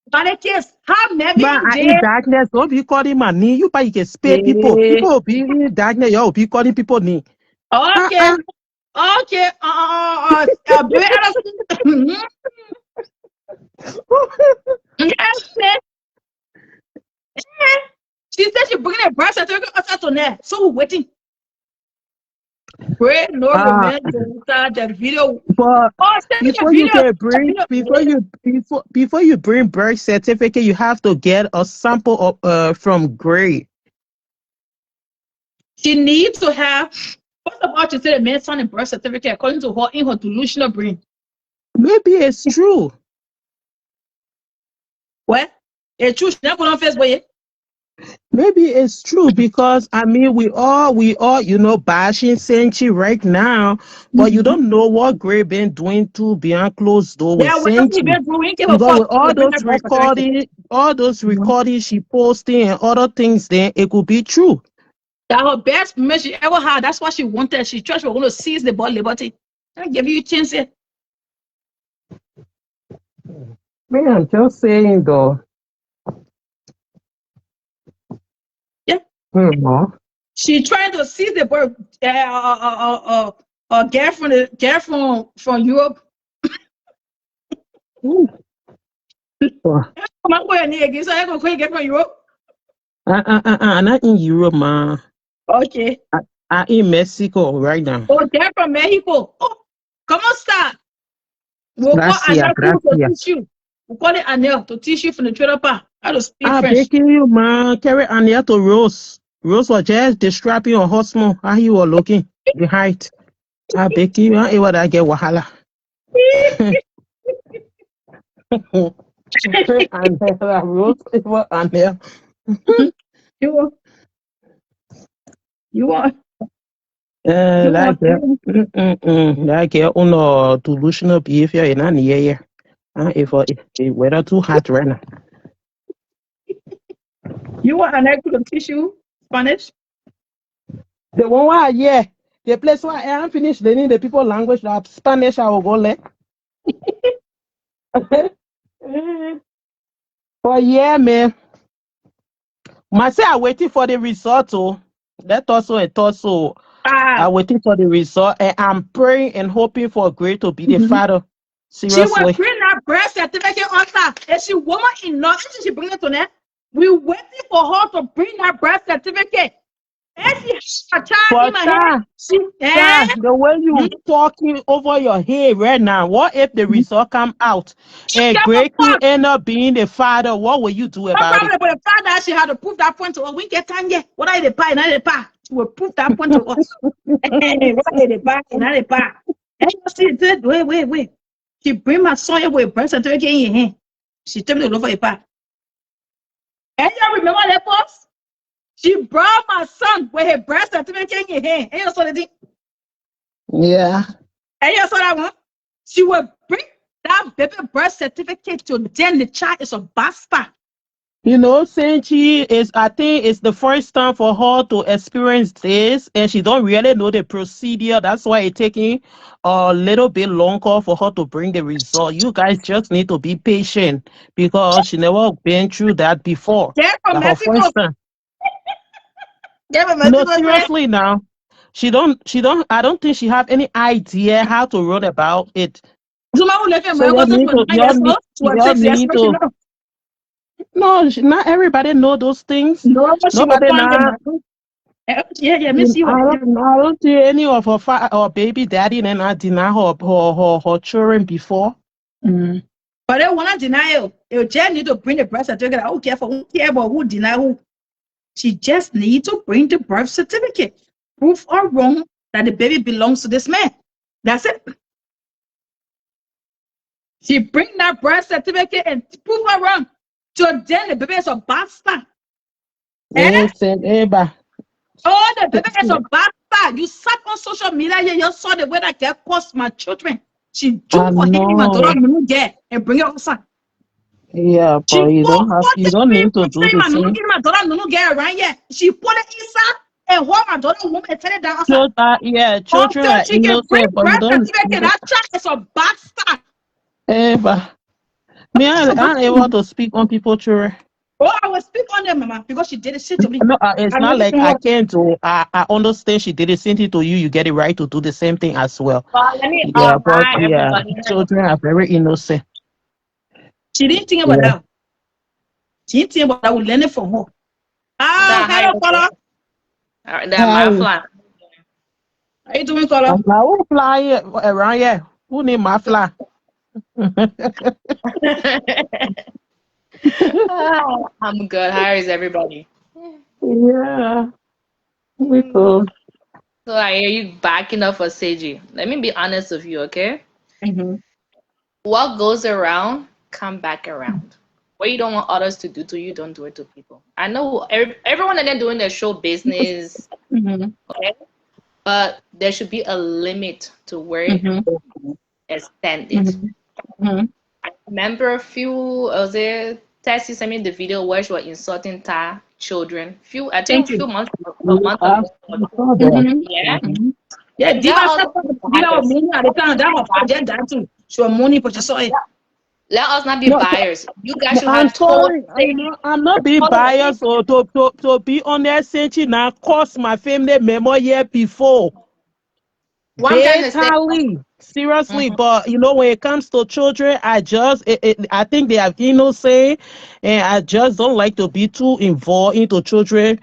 But it is how maybe in darkness, don't be calling my knee. You can spare people. People will be in darkness, you'll be calling people knee. Okay. Okay. She said she bringing a breast certificate outside to there. So we're waiting. Great, no romance the video. But before you bring birth certificate, you have to get a sample of from Gray. She needs to have. What's about to say the man signing birth certificate according to her in her delusional brain? Maybe it's true. What? It's true. She never put on Facebook yet. Maybe it's true because I mean we all bashing Senchi right now, but you don't know what Gray been doing to behind closed door with Yeah, well, he Senchi. been doing, give a Because fuck. with all Bring those that birth certificate. recordings she posting and other things, then it could be true. That her best man she ever had. That's what she wanted. She thought she was going to seize the ball liberty. I give you a chance here. Man, I'm just saying though. Yeah. Mm-hmm. She trying to seize the ball. Girlfriend from Europe. Come on, go ahead, nigga. So I go get from Europe. Not in Europe, man. Okay. I in Mexico right now. Oh, they're from Mexico. Oh, come on, start. We'll call Gracias, Anel to gracias. teach you. We'll call it Anel to teach you from the trailer park how to speak I French. begging you, man. Carry Ania to Rose. Rose was just distracting your husband. How he was looking behind. I beg you, I would I get wahala. And Rose, it was Ania. You want, you want, you That want, girl, that girl on delusional behavior in an year. If it weather too hot right now. you want Anel to teach you Spanish? The one where yeah, the place where I am finished learning the people language that Spanish I will go learn. But yeah, man. Myself, I'm waiting for the result. Oh, that also a thought. So I'm waiting for the result, and I'm praying and hoping for Gray to be the father. She will Seriously. bring that birth certificate on top. And she woman enough. She bring it to them. We waiting for her to bring that birth certificate. And she has a child in But my hand. She, the way you talking over your head right now, what if the result come out and Give a Gray could fuck. end up being the father? What will you do No about it? problem, but the fact that she had to prove that point to us, we get time yet. What are the pie? Not the pie. She will prove that point to us. What are the pie? Not the pie. And you see, wait. She bring my son here with birth certificate in her hand. She told me to look for a pie. And you remember that post? She brought my son with her birth certificate in her hand. And you saw the thing? Yeah. And you saw that one? She will bring that baby birth certificate to then the child is a bastard. You know, Senchi is, I think it's the first time for her to experience this, and she don't really know the procedure. That's why it's taking a little bit longer for her to bring the result. You guys just need to be patient because she never been through that before. They're from Like her Mexico. first time. They're from No, Mexico. seriously now. I don't think she have any idea how to run about it. Zuma will let him So go to 9 years old, to you 6 years need old. She to, know. no, not everybody know those things. No, she was Nobody born now. them. Yeah, me see what. I don't see any of her baby daddy and I deny her children before. But they want to deny it. They just need to bring the birth certificate. I don't care for who care about who deny who. She just need to bring the birth certificate. Proof or wrong that the baby belongs to this man. That's it. She bring that birth certificate and prove her wrong. So then the baby is a bastard. Listen, Eba. Oh, the baby is a bastard. You sat on social media here, you saw the way that girl cost my children. She do for him, my daughter, and bring it outside. Yeah, She but you don't need to do the same. my daughter no get around here. She put it inside and hold my daughter home and turn it down outside. Children Until are she can bring innocent, but birth certificate, that child is a bastard. Eba. Me, I'm able to speak on people's children. Oh, I will speak on them, mama, because she did the shit to me. No, it's not like I can't do. I understand she did the same thing to you. You get it right to do the same thing as well. Let me Yeah, but hi yeah, everybody. children are very innocent. She didn't think about that. She didn't think about that. We learn it from her. Hello, Color. That my fly. How you doing, Color? Now who fly around here? Who need my fly? I'm good. How is everybody? Yeah, we cool. So I hear you backing up for Seiji. Let me be honest with you, okay? What goes around, come back around. what you don't want others to do to you, don't do it to people. I know everyone that they're doing their show business, okay, but there should be a limit to where it extended. I remember a few, was it Tessie sent me the video where she was insulting Thai children. I think a few months, a month ago. Yeah. Yeah, And that also let us not be biased. You guys should I'm have told. sorry. I'm not being biased. So to be honest, Senchi now cost my family member year before. Totally, seriously. But you know, when it comes to children, I think they are innocent, and I just don't like to be too involved into children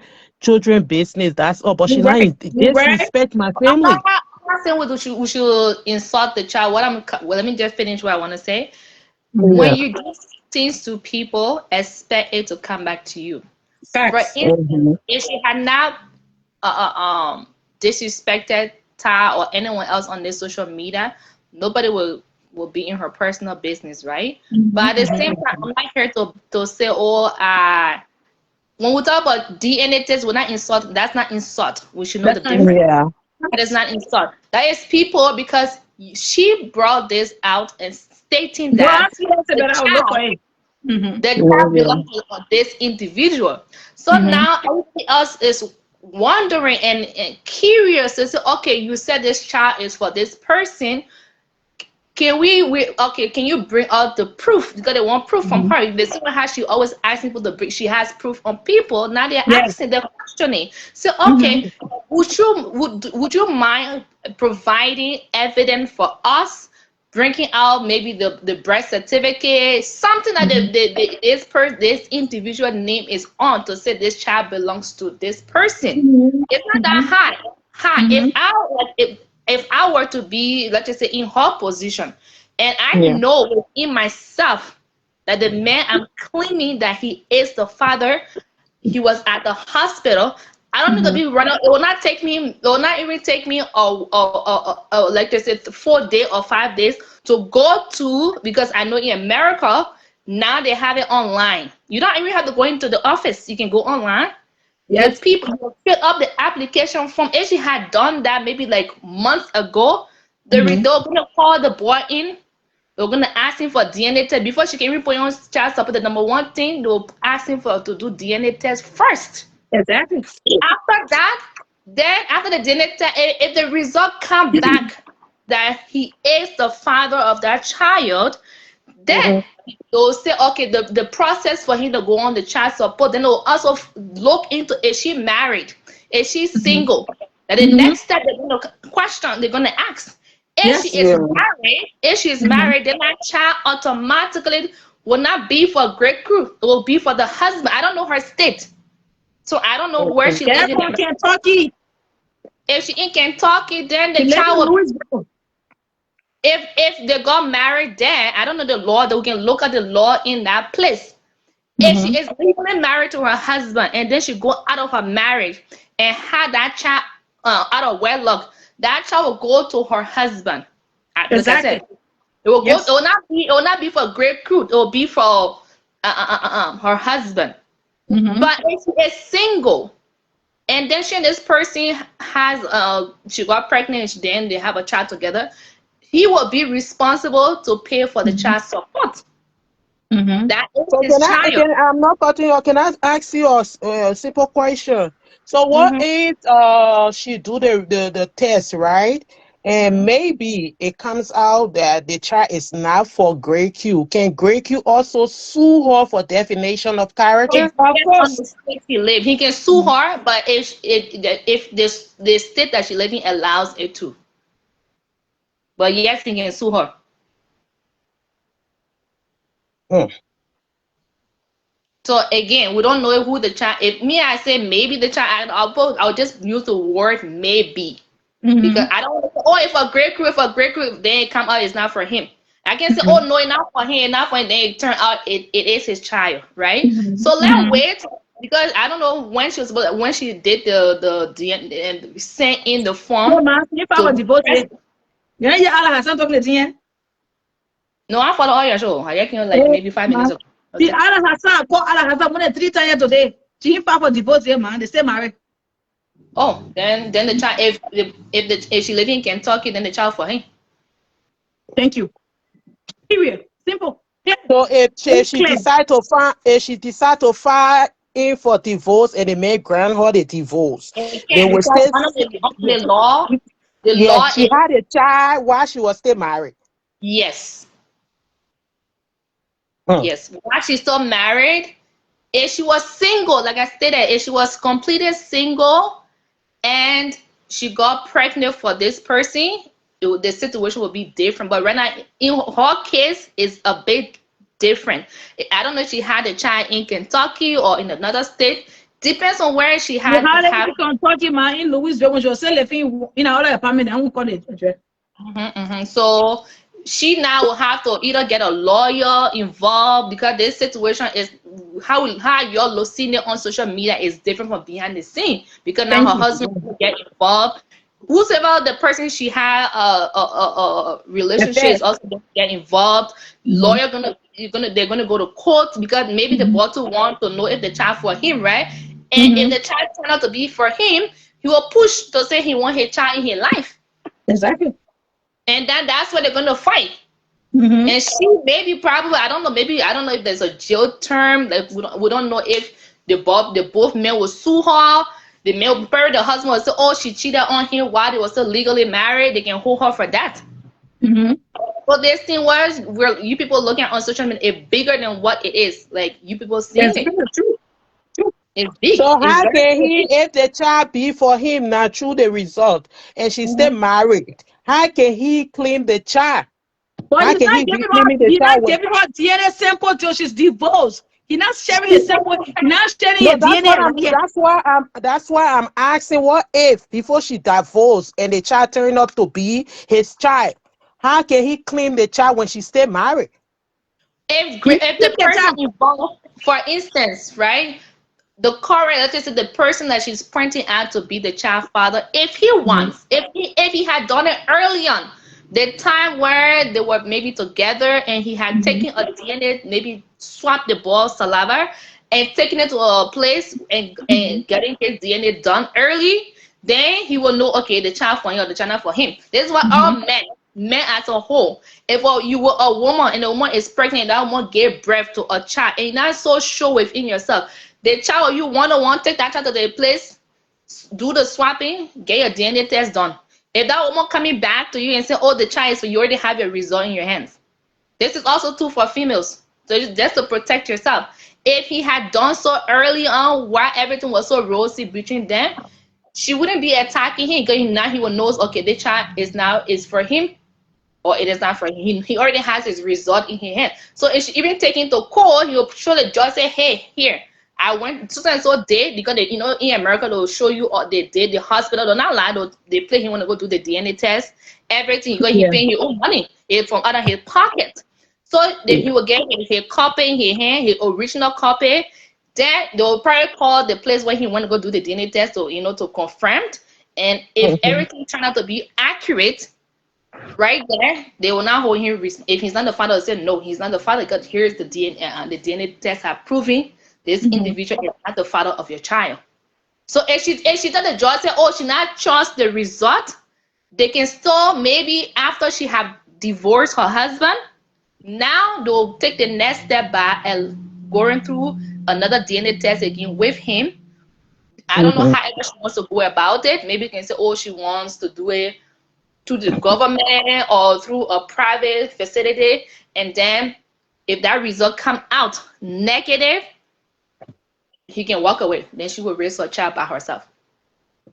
business. That's all. But she not disrespect my family. I'm not saying we should insult the child. Well, let me just finish what I want to say. When you do things to people, expect it to come back to you. For instance, if she had not disrespected Ta or anyone else on this social media, nobody will be in her personal business, right? But at the same time, I'm not here to say, when we talk about DNA tests, we're not insult. That's not insult. We should know the difference. Yeah. That is not insult. That is people, because she brought this out and stating that the child belongs to this individual. So now everybody else is wondering and curious to say, okay, you said this child is for this person. Can can you bring out the proof? Because they want proof from her. The same how she always asking people to bring, she has proof on people. Now they're asking, they're questioning. So okay, would you mind providing evidence for us, bringing out maybe the birth certificate, something that this individual name is on, to say this child belongs to this person? It's not that high. If I were to be, let's just say, in her position, and I know within myself that the man I'm claiming that he is the father, he was at the hospital, I don't need to be running. It will not take me. It will not even take me like they said, 4 days or 5 days to go to, because I know in America now they have it online. You don't even have to go into the office. You can go online. Yes, people will fill up the application form. If she had done that maybe like months ago, they're gonna call the boy in. They're gonna ask him for DNA test before she can even put on child support. The number one thing, they'll ask him to do DNA test first. Exactly. After that, then after the DNA test, if the result come back that he is the father of that child, then they'll say, okay, the process for him to go on the child support. Then they'll also look into, is she married? Is she single? And the next step they're going to question, they're going to ask, if she is married, then that child automatically will not be for Great Crew. It will be for the husband. I don't know her state, so I don't know where she lives. In Kentucky. If she in Kentucky, then the child will. If they got married there, I don't know the law. They can look at the law in that place. If she is legally married to her husband, and then she go out of her marriage and had that child out of wedlock, that child will go to her husband. Exactly. Like I said, it will go. It will not be for Great Crew. It will be for her husband. But if she is single, and then she and this person has she got pregnant, and then they have a child together, he will be responsible to pay for the child support. That is his child. I'm not cutting you. Can I ask you a simple question? So what if she do the test, right? And maybe it comes out that the child is not for Grade Q. Can Grade Q also sue her for defamation of character? Of course. The state he lives, he can sue her, but if the state that she lives in allows it to. But yes, he can sue her. So again, we don't know who the child. If me, I say maybe the child. I'll just use the word maybe, because I don't. Oh, if a Great Crew, then it come out it's not for him. I can say, oh no, not for him, not for him. Then it turn out it is his child, right? So let's wait, because I don't know when she did the sent in the form. If I was divorced, no, I follow all your show. I reckon like maybe 5 minutes ago. The Ala Hassan called Ala Hassan more than 3 times today. She didn't file for divorce here, man. They stay married. Oh, then the child, if she live in Kentucky, then the child for him. Thank you. Period. Simple. Yeah. So if she decide to file in for divorce and the man grant her the divorce, they will still the law. She had a child while she was still married. Yes. Yes. While she's still married, if she was single, like I stated, if she was completely single and she got pregnant for this person, the situation will be different. But right now, in her case, it's a bit different. I don't know if she had a child in Kentucky or in another state. Depends on where she had. In Kentucky, man, in Louisville, when she was still living in our apartment, I won't call it. So she now will have to either get a lawyer involved, because this situation is how you're seeing it on social media is different from behind the scene, because now her husband will get involved. Whoever the person she had a relationship is also going to get involved. Lawyer they're gonna go to court, because maybe the boy want to know if the child for him, right? And if the child turn out to be for him, he will push to say he want his child in his life. Exactly. And that's what they're gonna fight. And she probably I don't know if there's a jail term. Like we don't know if the both men will sue her. The male, the husband will say, oh, she cheated on him while they were still legally married. They can hold her for that. But this thing was, where you people looking on social media, it's bigger than what it is. Like, you people seeing it. It's big. So how can he, if the child be for him now through the result, and she's still married, how can he claim the child? But how can he be claiming the child? He's not giving her DNA sample till she's divorced. He's not sharing his sample. He's not sharing his DNA. That's why I'm asking, what if before she divorced and the child turned out to be his child? How can he claim the child when she's still married? If the person involved, for instance, right, the correlative, the person that she's pointing out to be the child father, if he wants, if he had done it early on, the time where they were maybe together and he had taken a DNA, maybe swapped the boy's saliva and taken it to a place and getting his DNA done early, then he will know, okay, the child for him or the child not for him. This is what all men as a whole. If you were a woman and the woman is pregnant and that woman gave birth to a child and you're not so sure within yourself, the child you want to take that child to the place, do the swapping, get your DNA test done. If that woman coming back to you and say, oh, the child is for you, already have your result in your hands. This is also true for females. So just to protect yourself. If he had done so early on, while everything was so rosy between them, she wouldn't be attacking him, because now he will knows, okay, the child is for him or it is not for him. He already has his result in his hand. So if she even take him to court, he will show the judge, say, hey, here, I went so and so did, because they, in America they'll show you all they did. The hospital, they'll not lie, they play him want to go do the DNA test, everything. Because he paying his own money from out of his pocket. So then he will get his copy in his hand, his original copy. Then they'll probably call the place where he want to go do the DNA test to to confirm. And if everything turned out to be accurate, right there, they will not hold him. If he's not the father, they'll say no, he's not the father, because here's the DNA. The DNA tests are proving this individual is not the father of your child. So if she tell the judge, say, oh, she not trust the result, they can still, maybe after she have divorced her husband, now they'll take the next step by going through another DNA test again with him. I don't know how she wants to go about it. Maybe you can say, oh, she wants to do it through the government or through a private facility. And then if that result come out negative, he can walk away. Then she will raise her child by herself.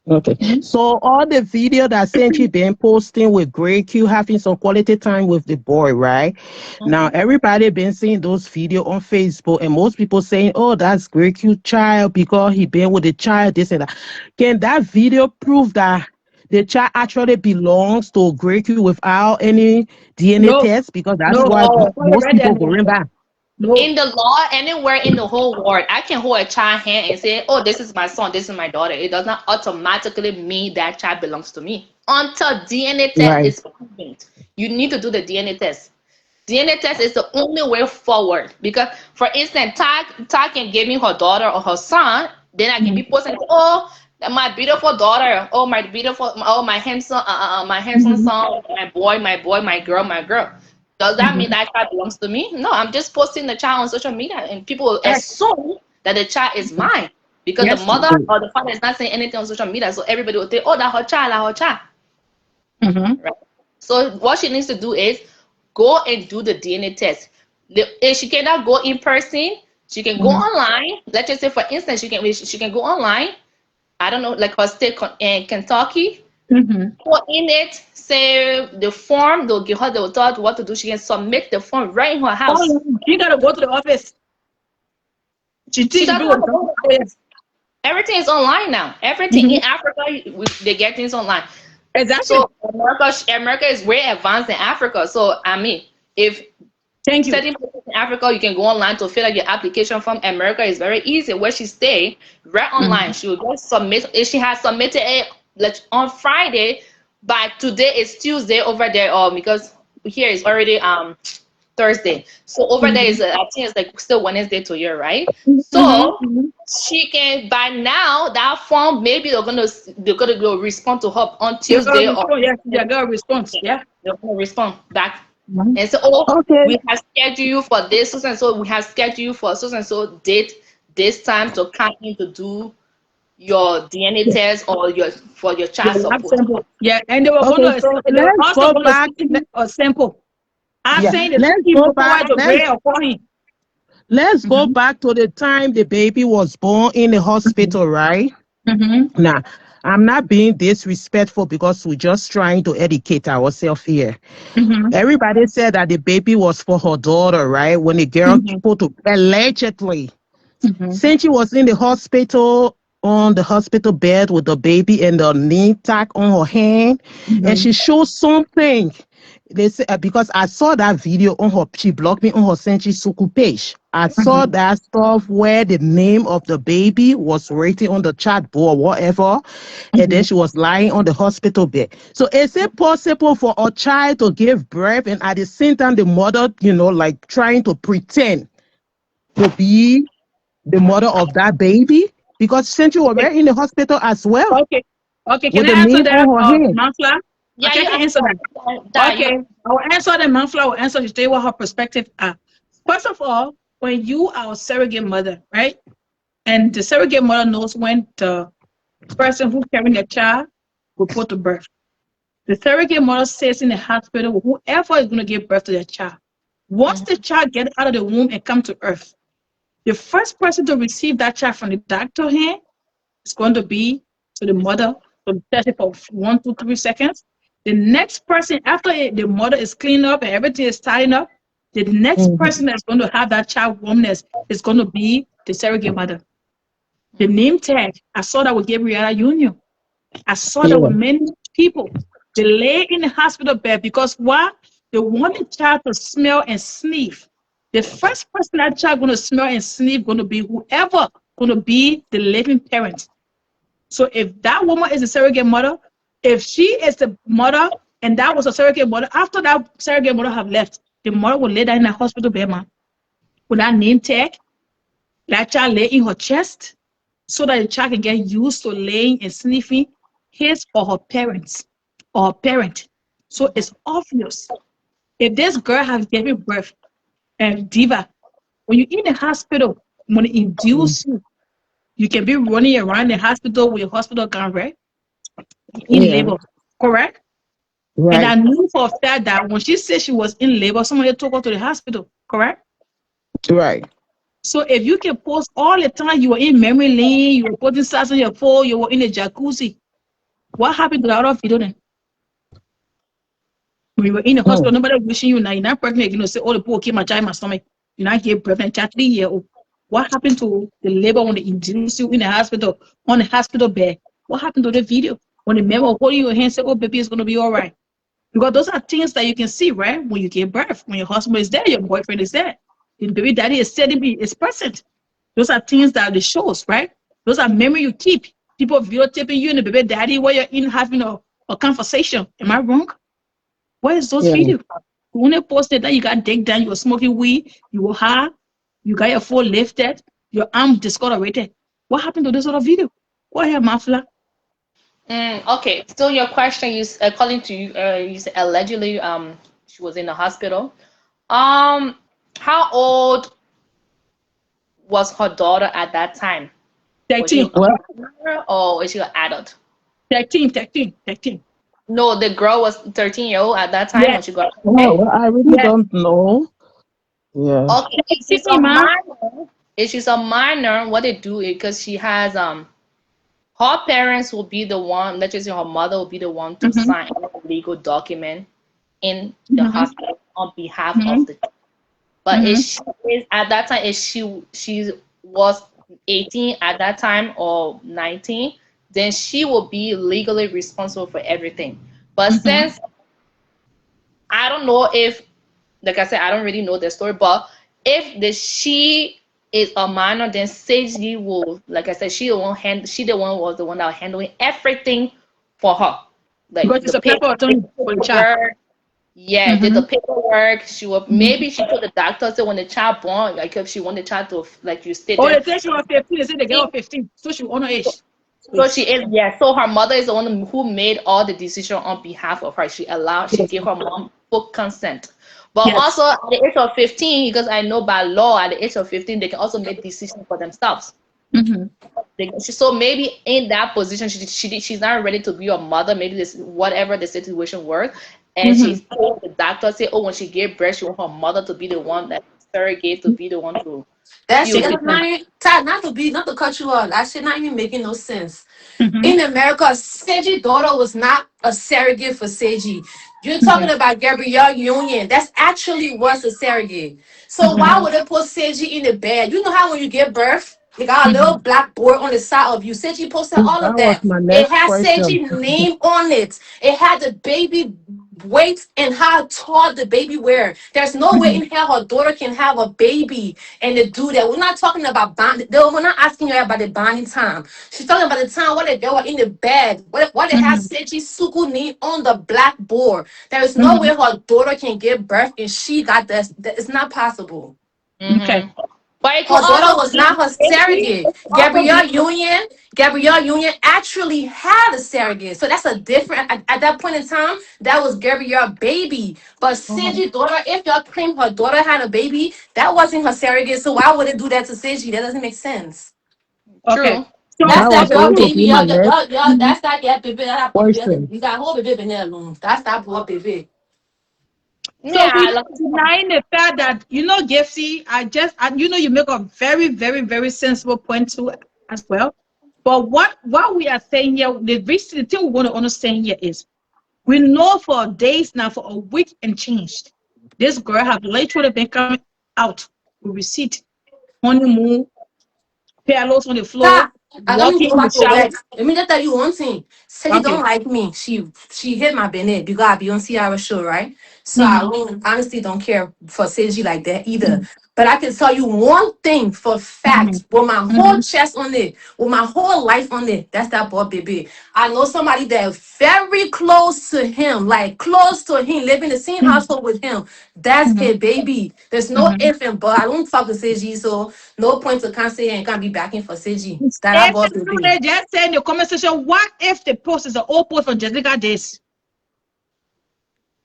Okay. So all the video that Senchi been posting with Grey Q having some quality time with the boy, right? Now everybody been seeing those videos on Facebook, and most people saying, oh, that's Grey Q child because he been with the child, this and that. Can that video prove that the child actually belongs to Grey Q without any DNA test? Because that's what most people going back. In the law, anywhere in the whole world, I can hold a child hand and say, oh, this is my son, this is my daughter. It does not automatically mean that child belongs to me until DNA test is proven. You need to do the DNA test. DNA test is the only way forward. Because, for instance, Ty can give me her daughter or her son, then I can be posting, oh, my beautiful daughter, oh, my beautiful, oh, my handsome son, my girl, my girl. Does that mean that child belongs to me? No, I'm just posting the child on social media, and people assume that the child is mine because the mother or the father is not saying anything on social media. So everybody will think, oh, that's her child, Right? So what she needs to do is go and do the DNA test. If she cannot go in person, she can go online. Let's just say, for instance, she can go online. I don't know, like her state in Kentucky. Put in it, say the form. They'll give her the thought what to do. She can submit the form right in her house. She gotta go to the office. Everything is online now. Everything in Africa, they get things online. Exactly. So America is way advanced in Africa. So I mean, if certain places in Africa, you can go online to fill out your application form. America is very easy. Where she stay, right online, she will just submit. If she has submitted it on Friday, by today it's Tuesday over there, or because here is already Thursday. So over there is I think it's like still Wednesday to here, right? So she can, by now, that form, maybe they're gonna go respond to her on Tuesday, or they're gonna respond. Yeah, they're gonna respond back and say, oh, we have scheduled you for this, so and so. We have scheduled you for so and so date, this time to come in to do your DNA test or for your child support. Yeah, and they were going to also go back a sample. I'm saying let's go back. Let's go back to the time the baby was born in the hospital, right? Now, I'm not being disrespectful because we're just trying to educate ourselves here. Everybody said that the baby was for her daughter, right? When the girl put to allegedly, since she was in the hospital, on the hospital bed with the baby and the name tag on her hand, and she showed something. They say, because I saw that video on her, she blocked me on her Senchi Suku page. I saw that stuff where the name of the baby was written on the chat board, whatever, and then she was lying on the hospital bed. So is it possible for a child to give birth and at the same time the mother, like trying to pretend to be the mother of that baby? Because since you were in the hospital as well. Okay, can I answer that, Manfla? Yeah, I can answer that. Okay, I'll answer the Manfla. I'll answer to tell you what her perspective are. First of all, when you are a surrogate mother, right? And the surrogate mother knows when the person who's carrying the child will put to birth. The surrogate mother says in the hospital, whoever is going to give birth to their child, once the child gets out of the womb and come to earth, the first person to receive that child from the doctor hand is going to be to the mother, to test it for 1, 2, 3 seconds. The next person, after the mother is cleaned up and everything is tidying up, the next person that's going to have that child warmness is going to be the surrogate mother. The name tag, I saw that with Gabriella Union. I saw that with many people. They lay in the hospital bed because why? They want the child to smell and sniff. The first person that child going to smell and sniff going to be whoever going to be the living parent. So if that woman is a surrogate mother, if she is the mother and that was a surrogate mother, after that surrogate mother have left, the mother will lay down in the hospital bed, man, with that name tag. That child lay in her chest so that the child can get used to laying and sniffing his or her parents or her parent. So it's obvious. If this girl has given birth, and Diva, when you're in the hospital, when it induce you, you can be running around the hospital with your hospital gown, right? In labor, correct? Right. And I knew for a fact that when she said she was in labor, somebody took her to the hospital, correct? Right. So if you can post all the time, you were in memory lane, you were putting stars on your phone, you were in the jacuzzi, what happened to the other video then? When you were in the hospital, nobody wishing you now, you're not pregnant, say, oh, the poor kid, my child in my stomach. You're not getting pregnant, child 3-year-old. What happened to the labor when they induced you in the hospital, on the hospital bed? What happened to the video? When the member holding your hand say, oh, baby, it's going to be all right. Because those are things that you can see, right? When you give birth, when your husband is there, your boyfriend is there. The baby daddy is sitting, is present. Those are things that the shows, right? Those are memory you keep. People videotaping you and the baby daddy while you're in having a conversation. Am I wrong? Where is those videos? When they posted that you got dick down, you were smoking weed, you were high, you got your foot lifted, your arm discolorated. What happened to this other video? Go ahead, Mafla. Okay, so your question is, according to you, you said allegedly she was in the hospital. How old was her daughter at that time? Was she 13. a minor or is she an adult? 13. No, the girl was 13-year-old at that time Yes. when she got Oh, pregnant. well, I really Yes. don't know. Yeah. Okay, if she's a minor, what they do is because she has her parents will be the one, let's just say her mother will be the one to sign a legal document in the hospital on behalf of the child. But if she is at that time, if she was 18 at that time or 19, then she will be legally responsible for everything. But since I don't know if, like I said, I don't really know the story, but if she is a minor, then SAYGEE will, like I said, she the one was the one that was handling everything for her. Like Because it's the a paper attorney for the child. Yeah, did the paperwork. She will maybe she told the doctor say when the child born, like if she want the child to, like you stated. Oh, they say she was 15. They say the girl was 15, so she was underage. So she is, yeah. So her mother is the one who made all the decision on behalf of her. She gave her mom full consent. But also at the age of 15, because I know by law at the age of 15 they can also make decisions for themselves. So maybe in that position she's not ready to be a mother. Maybe this whatever the situation was, and she's told the doctor say, oh, when she gave birth, she want her mother to be the one that surrogate, to be the one to. That shit not to cut you off. That shit not even making no sense. In America, SAYGEE'S daughter was not a surrogate for SAYGEE. You're talking about Gabrielle Union. That's actually was a surrogate. So why would they put SAYGEE in the bed? You know how when you give birth, you got a little black board on the side of you. SAYGEE posted all of That was that. my It next had question. SAYGEE name on it. It had the baby weight and how tall the baby were. There's no way in hell her daughter can have a baby and to do that. We're not talking about bonding. We're not asking her about the bonding time. She's talking about the time when they were in the bed. What they had SAYGEE Suku name on the blackboard. There is no way her daughter can give birth and she got this. It's not possible. Okay. But it Her daughter was not her surrogate. Gabrielle Union actually had a surrogate. So that's a different, at that point in time, that was Gabrielle baby. But SAYGEE'S daughter, if y'all claim her daughter had a baby, that wasn't her surrogate. So why would it do that to SAYGEE? That doesn't make sense. Okay. True. That's That was that boy going to baby. be my next Y'all, that's that baby. question. You got whole baby in there alone. That's that boy baby. So Yeah, we're denying the fact that, Gipsy, you make a very, very, very sensible point too as well. But what we are saying here, the thing we want to understand here is, we know for days now, for a week and changed, this girl have literally been coming out with receipt, honeymoon, pillows on the floor, Let me walking go in the back to shower. work. Let me just tell you one thing. SAYGEE Okay. don't like me. She hit my Bennett because I be on Ciara show, right? So I honestly don't care for SAYGEE like that either. But I can tell you one thing for fact, with my whole chest on it, with my whole life on it, that's that boy baby. I know somebody that very close to him, like close to him, live in the same household with him. That's his baby. There's no if and but. I don't fuck with SAYGEE, so no point to can't say and can't be backing for SAYGEE. That boy baby. They just say in the comment section, what if the post is an old post from Jessica Days?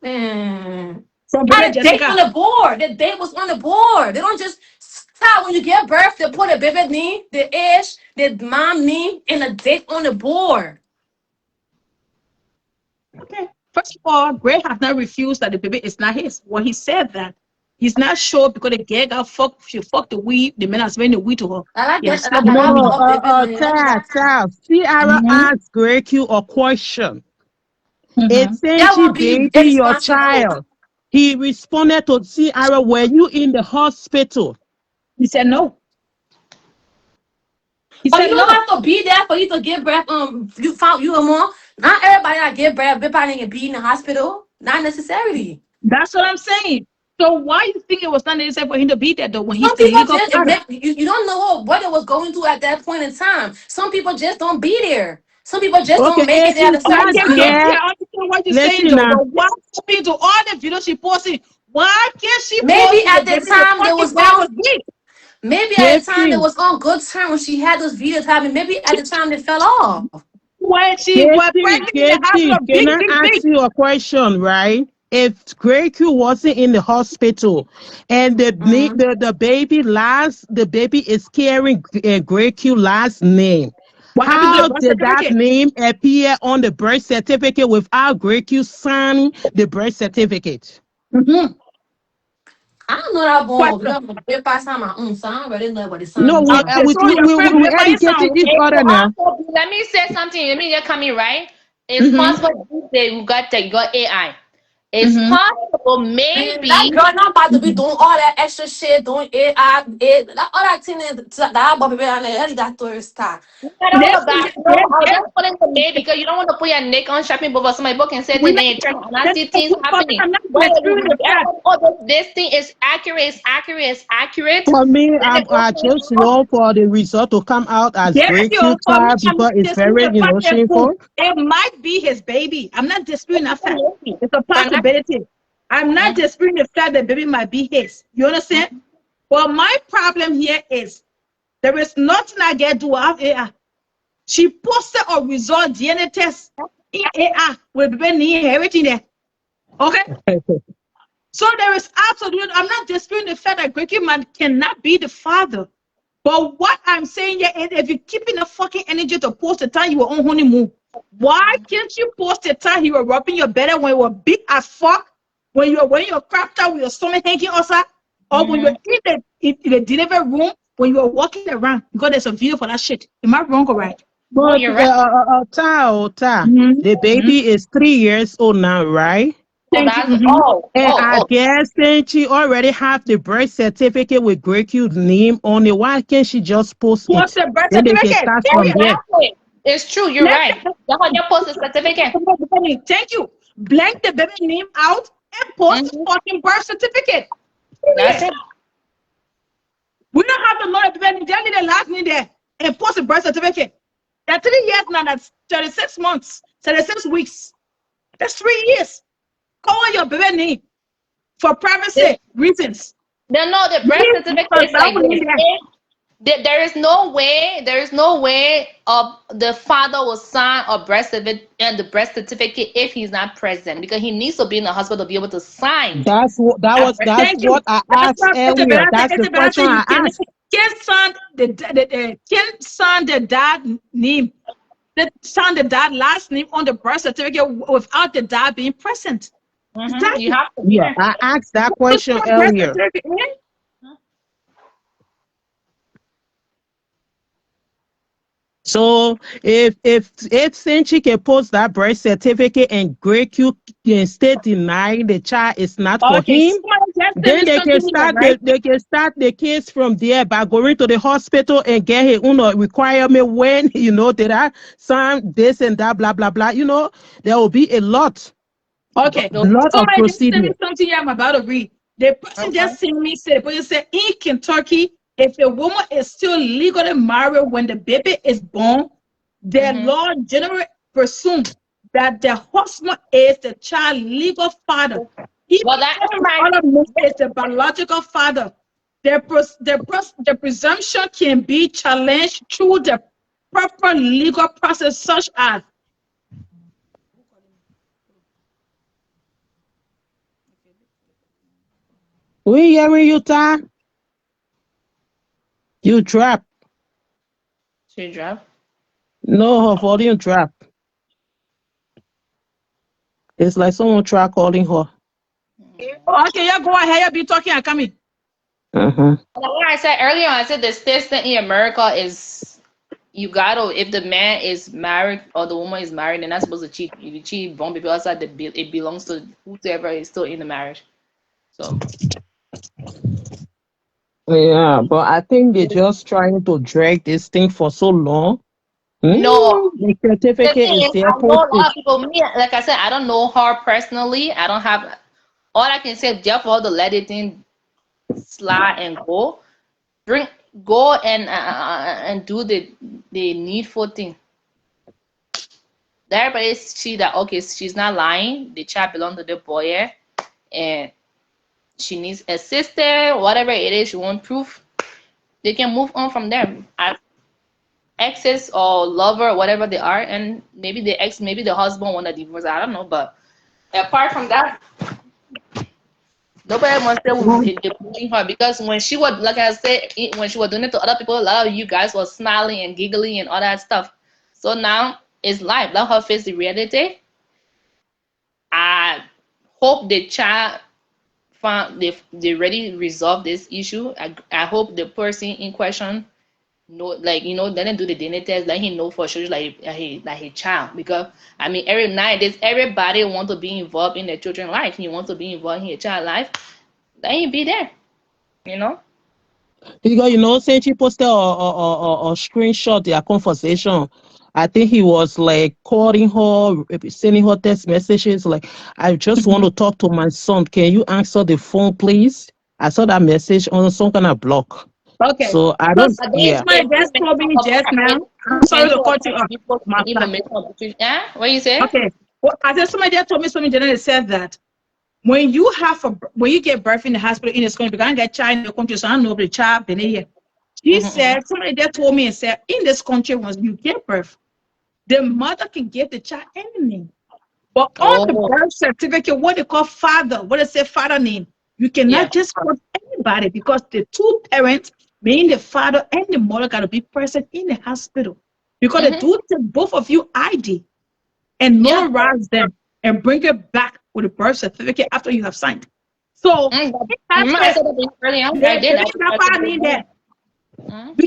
Man. From Had baby a date Jessica. on the board. The date was on the board. They don't just stop when you give birth. They put a baby name, the age, the mom name, and a date on the board. Okay. First of all, Gray has not refused that the baby is not his. When he said that, he's not sure because the girl got fucked. She fucked the weed. The man has been the weed to her. Yes. Charles, Ciara asked Greg you a question. It's That SAYGEE will be baby your irresponsible. child. He responded to Ciara, were you in the hospital? He said no. He But said you don't no. have to be there for you to give birth. You found you a mom. Not everybody that give birth, everybody can be in the hospital. Not necessarily. That's what I'm saying. So why you think it was not necessary for him to be there though when he's Some the people legal just father? you don't know what it was going through at that point in time. Some people just don't be there. Some people just don't make it there at a certain Okay, time. I understand what you're saying though. But what happened to all the videos she posted Why can't she Maybe post the at the baby the time they fucking was better was on. big? Maybe at the time they Casey, was on good terms when she had those videos happening. Maybe at the time they fell off. When she was Casey, pregnant in the Casey, hospital, can big, I big, ask big. you a question, right? If Grey Q wasn't in the hospital and Mm-hmm. the baby is carrying Grey Q last name, What happened to the how birth did that certificate? name appear on the birth certificate without Grey Q signing the birth certificate? Mm-hmm. I don't know that born. Question. You know, if I sign my own, so I don't really know what the No, sign we for. uh, Okay, we so we your we, friend we Blake educating sound. each It other could now. also be, let me say something. Let me just come in, right? It's Mm-hmm. possible you got AI. It's Mm-hmm. possible Man, that maybe girl not about to be doing all that extra shit, doing all that thing that I bought people on there. That tourist stuff. not all of Listen, that. No, I was just putting the name because you don't want to put your neck on shopping before somebody book and say we things, not, then you turn and I that's see the things good part. happening. I'm not Well, disputing the fact. everybody, oh, this thing is accurate, it's accurate, it's accurate. For me, Then they go I for just it. want for the result to come out as Yes, Grey yo, Q for me, child I'm because not it's disputing very, the fact that shameful. cool. It might be his baby. I'm not disputing that fact. It's a But not, possibility. I'm not disputing the fact that baby might be his. You understand? Well, my problem here is there is nothing I can do with AI. She posted a result DNA test in AI with baby everything there. Okay? So there is absolutely, I'm not disputing the fact that Greky man cannot be the father. But what I'm saying here is if you're keeping the fucking energy to post the time you were on honeymoon, why can't you post the time you were rubbing your belly when you were big as fuck? When you were wearing your crop top with your stomach hanging outside? Or when you were in the delivery room when you were walking around? Because there's a video for that shit. Am I wrong or right? no, But you're right. the baby is 3 years old now, right? Oh, Thank you. that's And I guess since she already have the birth certificate with Grey Q's name on it, why can't she just post Post it? the birth Then they can certificate. start from Period. there. exactly. It's true, you're Let right. The one you post a certificate. Thank you. Blank the baby name out and post the Mm-hmm. fucking birth certificate. That's Period. it. We don't have to know the baby. They need the last name there and post the birth certificate. That's 3 years now. That's 36 months, 36 weeks. That's 3 years. Cover your baby name for They, privacy reasons. they know the birth Leave certificate the is like name this. there. There is no way of the father will sign a birth certificate and the birth certificate if he's not present because he needs to be in the hospital to be able to sign a birth That's Thank you. what I That's asked not it's earlier. That's the question you I asked. can't sign can't sign the dad name. Sign the dad last name on the birth certificate without the dad being present. Mm-hmm. You Exactly. have to be Yeah, there. I asked that So question sign birth earlier. certificate, eh? So if since she can post that birth certificate and Grey Q can stay denying the child is not for Okay, him, somebody just send then me they can something here, start right? the case from there by going to the hospital and get his own requirement when there are some this and that blah blah blah. There will be a lot Okay, of somebody just send me procedure. something here I'm about to read. The person Okay. just sent me said, but you said in Kentucky, if a woman is still legally married when the baby is born, the Mm-hmm. law generally presume that the husband is the child legal father, even Well, that if ain't the right. other man is the biological father. The presumption can be challenged through the proper legal process, such as We hearing you, Ty? You drop. She dropped. No, her volume drop. It's like someone try calling her. okay, yeah, go ahead, you be talking and coming. Uh-huh. Like I said earlier, I said the system in America is you gotta if the man is married or the woman is married, they're not supposed to cheat. If you cheat, born people outside the bill, it belongs to whoever is still in the marriage. So Yeah, but I think they're just trying to drag this thing for so long. no, The the certificate thing is is, there. I know a lot of people. Me, like I said, I don't know her personally. I don't have all I can say. Just for her to let it in, slide and go, bring, go and do the needful thing. Everybody see that okay, she's not lying. The child belong to the boy, and she needs a sister, whatever it is, she want proof, they can move on from there as exes or lover, whatever they are, and maybe the ex, maybe the husband want a divorce. I don't know, but apart from that, nobody wants to they bullying her because when she was, like I said, when she was doing it to other people, a lot of you guys were smiling and giggling and all that stuff. So now it's life. Let her face the reality. I hope the child found they already resolve this issue. I hope the person in question know, like, you know, let him do the DNA test, let him know for sure, like his child. Because I mean, every nowadays everybody want to be involved in their children's life. You want to be involved in your child life, let him be there. You know. Because since she posted a screenshot their conversation, I think he was like calling her, sending her text messages like, "I just want to talk to my son. Can you answer the phone, please?" I saw that message on some kind of block. Okay. So I Because don't. Yeah. somebody just told me just now. I'm sorry to cut you off. My friend. Yeah, what you say? Okay. Well, I said somebody just told me something generally said that when you get birth in the hospital in this country, because I get child in the country, so I know the child been here. She said, somebody just told me and said, in this country, once you get birth, the mother can give the child any name. But on the birth certificate, what they call father, what they say father name, you cannot just put anybody because the two parents, meaning the father and the mother, got to be present in the hospital. Because they do take both of you ID and notarize them and bring it back with a birth certificate after you have signed. So, we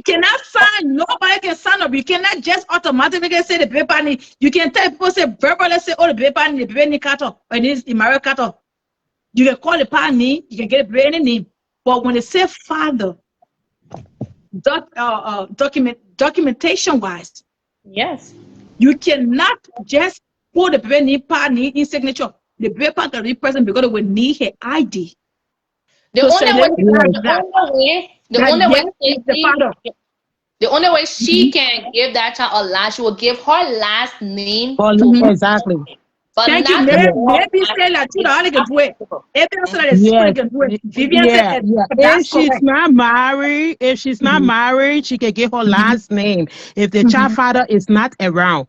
cannot sign. Nobody can sign up. You cannot just automatically say the paper need. You can tell people say verbally say, oh, the paper need, the baby need cut off, or it needs the marriage cut off. You can call the paper name. You can get the baby name. But when they say father, documentation wise, yes, you cannot just put the baby name, part name in signature. The paper got to be present because they will need her ID. The only way she can give that child a last, she will give her last name. Exactly. But thank you. Maybe say that you know can do it. If she's not married, she can give her last name. If the child father is not around.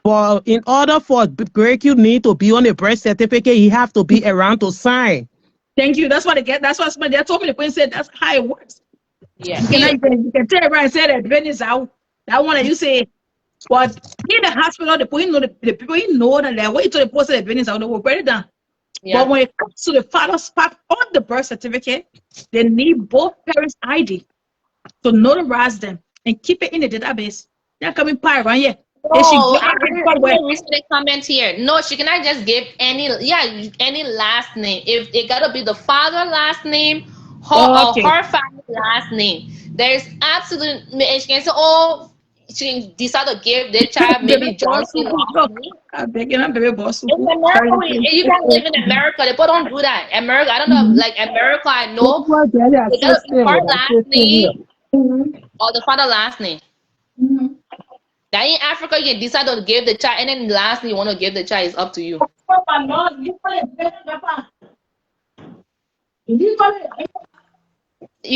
But in order for Greg, you need to be on the birth certificate. He have to be around to sign. Thank you. That's what they get. That's what somebody told me. The point said that's how it works. Yeah. You can tell everybody and say that Ben is out. That one that you say, but in the hospital, the people know the people know that they're waiting to the post that Ben is out. They will break it down. Yeah. But when it comes to the father's part on the birth certificate, they need both parents' ID to notarize them and keep it in the database. They're coming pie right here. Oh, I read the comment here. No, she cannot just give any last name. If it gotta be the father last name, or her family last name. There's absolutely, she can say, oh, she can decide to give their child maybe Johnson last name. In America, you can live in America. People don't do that. America, I don't know, like America, I know. It gotta be her last name or the father last name. Now in Africa, you can decide to give the child, and then lastly, you want to give the child, is up to you. You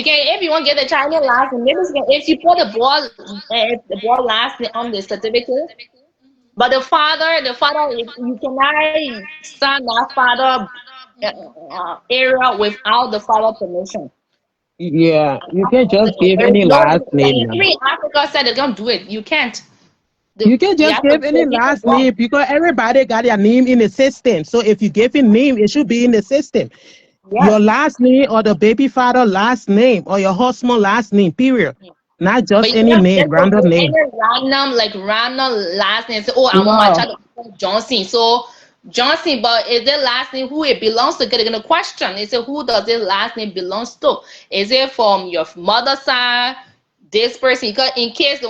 can, if you want to give the child last name, maybe if you put the boy last name on the certificate, but the father, you cannot sign that father area without the father permission. Yeah, you can't just give any last name. Every Africa said they don't do it. You can't. You can just give any last name because everybody got their name in the system. So if you give a name, it should be in the system. Yes. Your last name or the baby father last name or your husband last name, period. Not just any name, random name. Random last name. Say, oh, I want my child to be Johnson. So Johnson, but is their last name who it belongs to? They're gonna question. They say, who does this last name belongs to? Is it from your mother's side? This person, because in case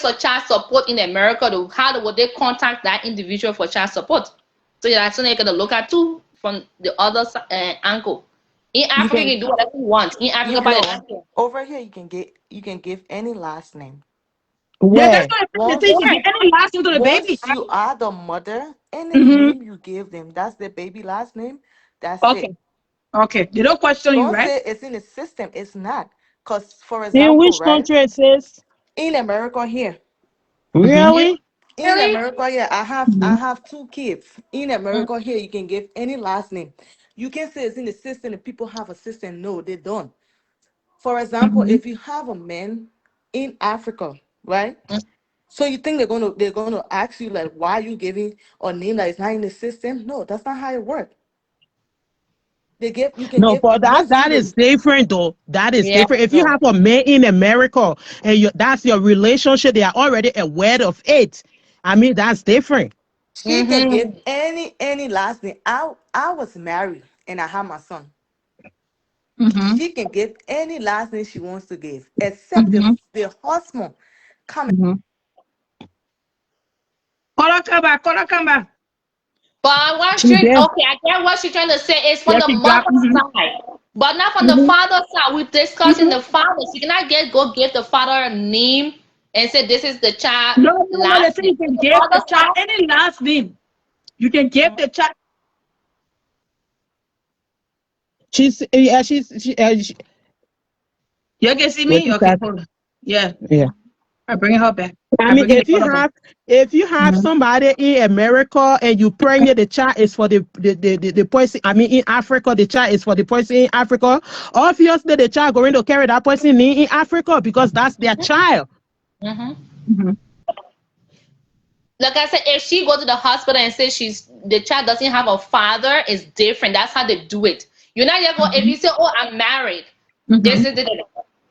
of child support in America, how would they contact that individual for child support? So that's something you're gonna look at too from the other angle. In Africa, you can do whatever you want. In Africa, over here, you can give any last name. Yeah, that's what they give any last name to the baby. You are the mother, any name you give them, that's the baby last name. That's Okay. it. Okay. They don't question you, Don't right? say it's in the system. It's not. Because, for In example, which right, country it says? in America here, Mm-hmm. Really? in Really? America here, I have 2 kids. In America here, you can give any last name. You can say it's in the system and people have a system. No, they don't. For example, Mm-hmm. if you have a man in Africa, right? So you think they're gonna ask you like why you giving a name that is not in the system? No, that's not how it works. You can No, give but once that you is different though. That is Yeah. different. If you no. have a man in America and that's your relationship, they are already aware of it. I mean, that's different. She can give Mm-hmm. any last name. I was married and I have my son. Mm-hmm. She can give any last name she wants to give, except Mm-hmm. the husband come. Mm-hmm. Kolakaba. But what She she there. okay, I get what she's trying to say is from Yes, the you got. mother's Mm-hmm. side, but not from the Mm-hmm. father's side. We're discussing Mm-hmm. the father. So you cannot go give the father a name and say this is the child No, no, no. They last say name. you can The give the father's child any last name. You can give the child. She's You can see what me? is Okay, that? hold on. Yeah, Yeah. I'm bringing her back. I I'm mean, bringing the color back. if you have Mm-hmm. somebody in America and you pregnant, the child is for the person. I mean, in Africa, the child is for the person in Africa. Obviously, the child going to carry that person in Africa because that's their child. name. Mm-hmm. Mm-hmm. Like I said, if she go to the hospital and say the child doesn't have a father, it's different. That's how they do it. You're not gonna go if you say, "Oh, I'm married." This Mm-hmm. is the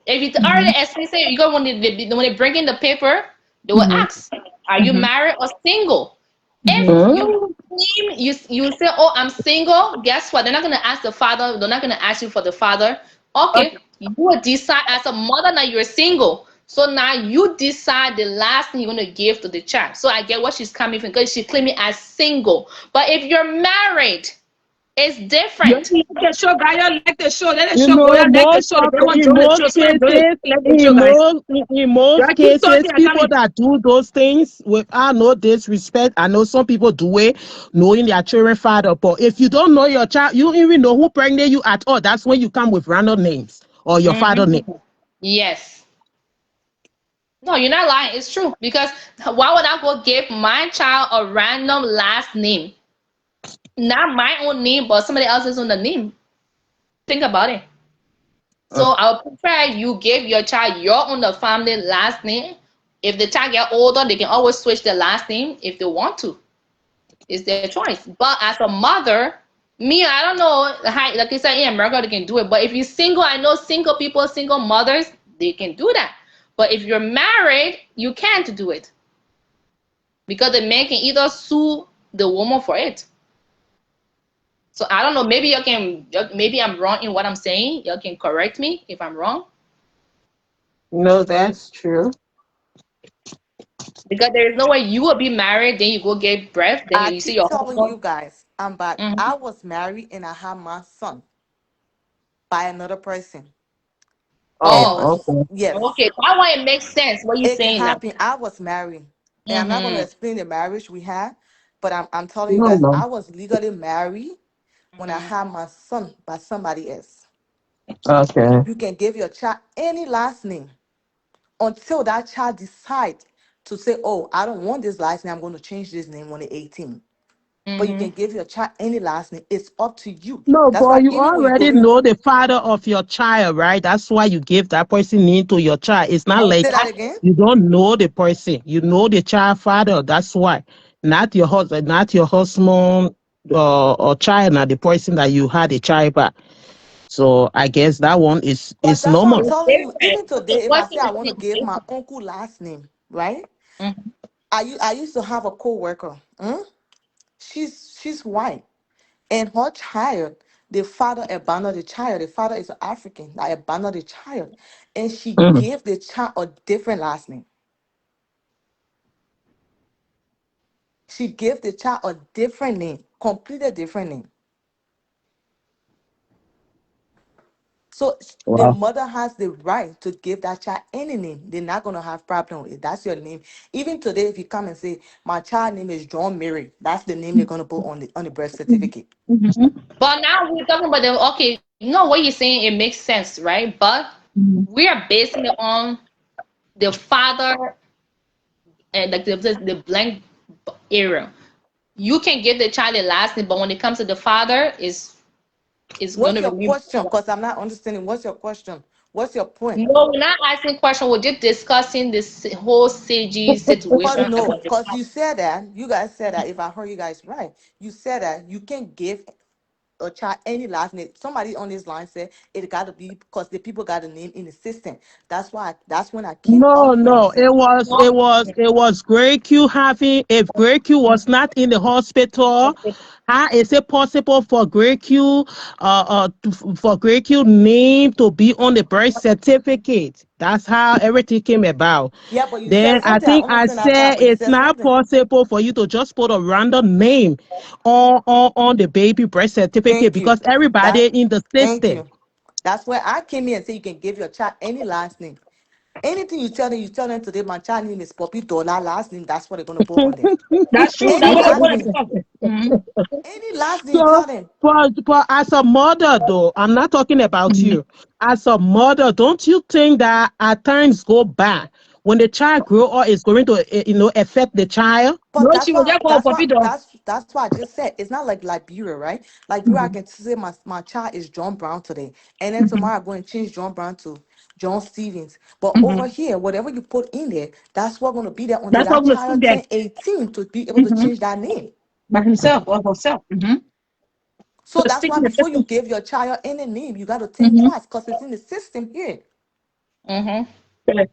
if you Mm-hmm. already explicit, you go when they bring in the paper, they will Mm-hmm. ask, "Are you married or single?" If Mm-hmm. you Mm. claim you say, "Oh, I'm single," guess what? They're not gonna ask the father. They're not gonna ask you for the father. Okay. Okay, you will decide as a mother now you're single. So now you decide the last thing you're gonna give to the child. So I get what she's coming from because she's claiming as single. But if you're married, it's You different. like the show, guy. You like the show. Let the You show go. know, You like the show. They want to in join the most show. So enjoy it. cases, Like the show, guys. in You most keep cases, talking. I come people in. that do those things without no disrespect, I know some people do it knowing their children father. But if you don't know your child, you don't even know who pregnant you at all. That's when you come with random names or your father name. Mhm. Yes. No, you're not lying. It's true. Because why would I go give my child a random last name? Not my own name, but somebody else's own name. Think about it. So I would prefer you give your child your own family last name. If the child get older, they can always switch their last name if they want to. It's their choice. But as a mother, me, I don't know how, like I said, in America they can do it. But if you're single, I know single people, single mothers, they can do that. But if you're married, you can't do it because the man can either sue the woman for it. So I don't know. Maybe I'm wrong in what I'm saying. You can correct me if I'm wrong. No, that's true. Because there is no way you will be married, then you go get birth, then I you see keep your telling you husband. guys, I'm back. Mhm. I was married and I had my son by another person. And my Oh, Oh, okay. yes, okay. That one it makes sense what you're it can saying now. happen. I was married, and I'm not going to Mm-hmm. explain the marriage we had, but I'm telling you No, guys, no. I was legally married when I Mm-hmm. had my son by somebody else. Okay. You can give your child any last name until that child decides to say, "Oh, I don't want this last name. I'm going to change this name when they're 18." But you can Mm-hmm. give your child any last name. It's up to you. No, That's but why you even when you go already in, know the father of your child, right? That's why you give that person name to your child. It's not say like that Exactly. again. you don't know the person. You know the child father. That's why. Not your husband, not your husband or child, not the person that you had a child by. So I guess that one But is that's what I'm normal. It's telling you. different. Even Okay, today, if I what say you I were want to saying is give my different. uncle last name, right? Mm-hmm. I used to have a co-worker. She's white, and her child, the father abandoned the child. The father is an African that abandoned the child, and she Mhm. gave the child a different last name. She gave the child a different name, completely different name. So the Wow. mother has the right to give that child any name. They're not gonna have problem with it. That's your name. Even today, if you come and say my child name is John Mary, that's the name they're gonna put on the birth certificate. But now we're talking about the okay, you know what you're saying, it makes sense, right? But we are basing it on the father and like the blank area. You can give the child a last name, but when it comes to the father, is What's gonna your be. question? Because I'm not understanding. What's your question? What's your point? No, we're not asking question. We're just discussing this whole CG situation Cause no, about the cause father. you said that, you guys said that, if I heard you guys right, you said that you can give a child any last name. Somebody on this line said it gotta be because the people got a name in the system. That's when I came No, off here and no, said, it was Grey Q having, if Grey Q was not in the hospital, how is it possible for Grey Q, for Grey Q name to be on the birth certificate? That's how everything came about. yeah, but you Then said I something. I think I understand that said part, but you it's said not something. possible for you to just put a random name on the baby birth certificate Thank you. because everybody That in the thank system. you. That's where I came here and said you can give your child any last name. Anything you tell them today, my child name is Poppy Dollar, last name, that's what they're gonna put on there. That's true. Any That's what last we're name. talking. Mm-hmm. Any last name, So, tell them. but as a mother, though, I'm not talking about Mm-hmm. you. As a mother, don't you think that at times go back when the child grow up is going to, affect the child? But No, she will just call puppy dog. that's why I just said it's not like Liberia, right? Liberia, I can say my child is John Brown today, and then Mm-hmm. tomorrow I go and change John Brown to John Stevens. But Mm-hmm. over here, whatever you put in there, that's what's gonna be there until That's what that we'll see child there. turn 18 to be able to Mm-hmm. change that name. By himself or herself. Mm-hmm. So So that's stick why in the before you system. give your child any name, you gotta think Mm-hmm. twice because it's in the system here. Mm-hmm. Correct.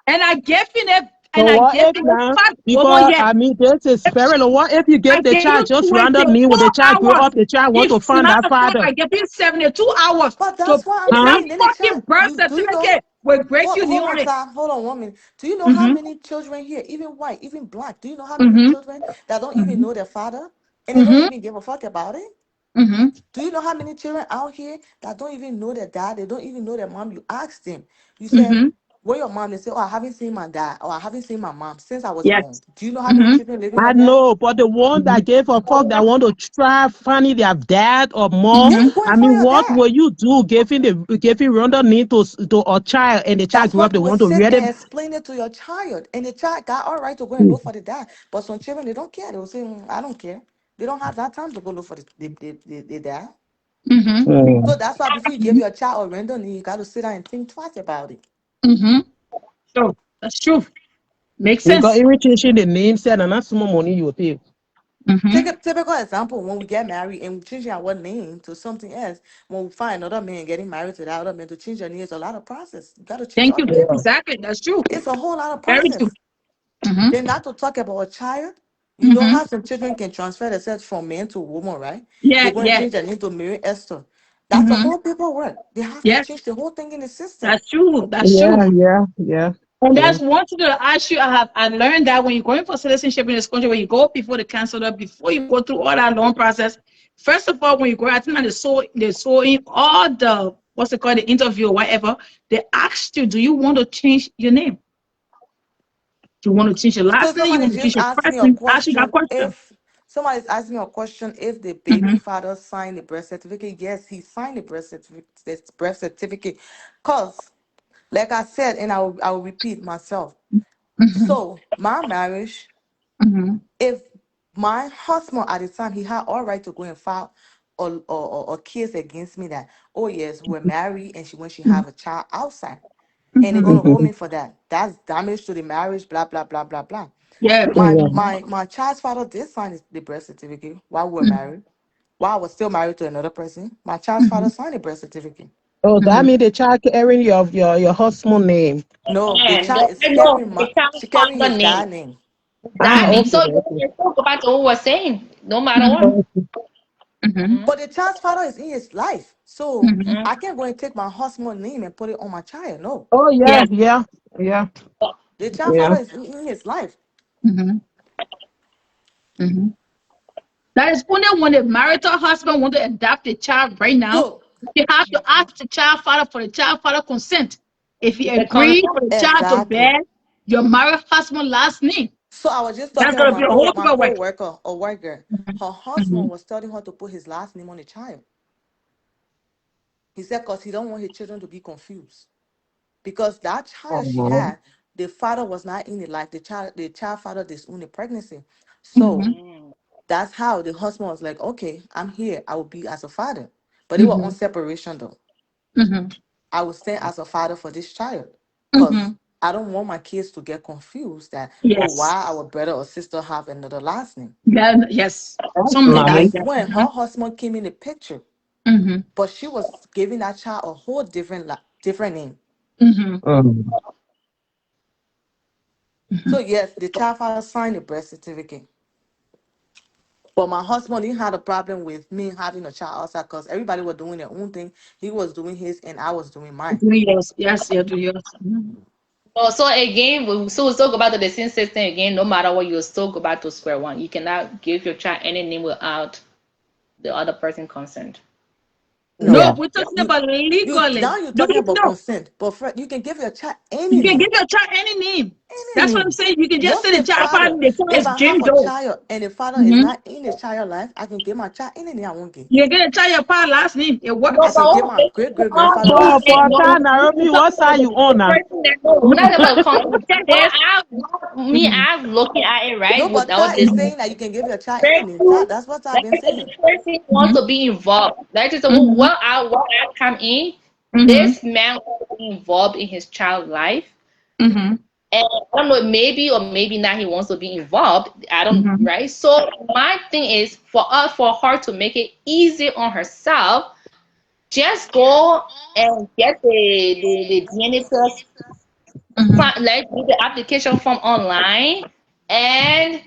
And I gave you that, So and I what gave if you now? that over Because yet. I mean, this is very low. What if you I give the gave you child just random name when 24 the child grow hours. up, the child want If to it's find not that a time, father? I give you 72 hours But to that's why I'm put Huh? that saying, then the fucking child, birth you do you know? certificate with Grace Uni Hold on on, it. sir. Hold on 1 minute. Do you know how Mm-hmm. many children here, even white, even black, do you know how many Mm-hmm. children that don't even Mm-hmm. know their father and they don't Mm-hmm. even give a fuck about it? Mm-hmm. Do you know how many children out here that don't even know their dad? They don't even know their mom. You ask them, you say, Mm-hmm. where your mom? They say, oh, I haven't seen my dad or I haven't seen my mom since I was Yes. born. Do you know how many Mm-hmm. children living I like that? know, but the one Mm-hmm. that gave a fuck that want to try finding their dad or mom, Mm-hmm. Then go I and find mean, your what dad. will you do giving random name to a child and the child That's grew up, what they you will want to sit rear and them? explain it to your child. And the child got all right to go and look for the dad. But some children, they don't care. They will say, I don't care. They don't have that time to go look for the dad. Mm-hmm. So that's why before you give your child a random name, you got to sit down and think twice about it. Mm-hmm. So that's true. Makes Because sense. even changing the name said, and that's more money you will pay. Mm-hmm. Take a typical example when we get married and we change our name to something else. When we find another man getting married to that other man, to change your name is a lot of process. You got to change Thank all you. the names. Exactly. That's true. It's a whole lot of Very true. process. Mm-hmm. Then not to talk about a child. You know Mm-hmm. how some children can transfer themselves from man to woman, right? They Yeah. go and Yeah. change their name to Mary Esther. That's a Mm-hmm. whole paperwork. They have to Yes. change the whole thing in the system. That's true. That's true. Yeah, yeah, yeah, And yeah. that's one thing that I ask you. I learned that when you're going for citizenship in this country, when you go before the consular, before you go through all that long process, first of all, when you go, I think that they saw in all the what's it called, the interview or whatever, they asked you, do you want to change your name? Do you want to change your So last name? You somebody want to change just your asked me first a name? Ask you that question. question. If somebody's asking me a question, if the Mm-hmm. baby father signed the birth certificate, yes, he signed the birth certificate. Cause, like I said, and I will repeat myself. Mm-hmm. So my marriage, Mm-hmm. if my husband at the time he had all right to go and file a case against me that, oh yes, we're married and when she have a child outside and they're Mm-hmm. gonna hold Mm-hmm. me for that. That's damage to the marriage, blah blah blah blah blah. Yeah. My Yeah. Mm-hmm. my my child's father did sign the birth certificate while we were Mm-hmm. married. While I was still married to another person, my child's father signed the birth certificate. Oh, that Mm-hmm. means the child carrying your husband name. No, the Yeah, child is I know carrying the child she carrying father his name. dad name. Ah, Exactly. okay, So okay. you still go back to what we were saying, no matter what. Mm-hmm. Okay. Mm-hmm. But the child's father is in his life. So Mm-hmm. Mm. I can't go and take my husband's name and put it on my child. No. Oh, yeah, Yeah. yeah, yeah, The child's yeah. father is in his life. Mm-hmm. Mm-hmm. That is only when the marital husband want to adopt a child right now. So You have to ask the child father for the child father consent. If he The agrees for the child to Exactly. bear your married husband last name, So I was just that's talking with gonna be a whole my paperwork. co-worker, a white girl. Her Mm-hmm. husband was telling her to put his last name on the child. He said because he don't want his children to be confused. Because that child she Oh, had, the father was not in it. Like the child father disowned the pregnancy. So Mm-hmm. that's how the husband was like, okay, I'm here. I will be as a father. But they were on Mm-hmm. separation though. Mm-hmm. I will stand as a father for this child. Because Mm-hmm. I don't want my kids to get confused that, oh, Yes. why our brother or sister have another last name. Yeah, yes. Something And like mommy. that's that. when her husband came in the picture. Mm-hmm. But she was giving that child a whole different name. Mm-hmm. Mm. So yes, the child father signed the birth certificate. But my husband, he had a problem with me having a child outside because everybody was doing their own thing. He was doing his and I was doing mine. 2 years. Yes, yeah, 2 years. Oh, so again, we still go back to the same system again. No matter what, you still go back to square one. You cannot give your child any name without the other person consent. No. No, Yeah. we're talking You about you legally. now you're No, talking about no. consent, but you can give your child any You can give name. your child any name. Any That's what I'm name. saying. You can just Just say the say child father, father. the child If is I Jim have a Doe. child and the father is Mm-hmm. not in the child life, I can give my child any name I want to give. You can get a child your father last name. It No, I works. can give but my great great grandfather But last for name. no, Nairobi, we're talking what about side you the on now? person that no, we're not about consent. What? Mm-hmm. I'm looking at it right No, but without that is this. saying that you can give your child any Very name. true. That's what I've Like been I said, the saying. person wants to be involved. That is Mm-hmm. what I come in. Mm-hmm. This man wants to be involved in his child life. Mm-hmm. And I don't know, maybe or maybe not he wants to be involved. I don't, Mm-hmm. right? So my thing is for her to make it easy on herself, just go and get the DNA test, Mm-hmm. like do the application form online and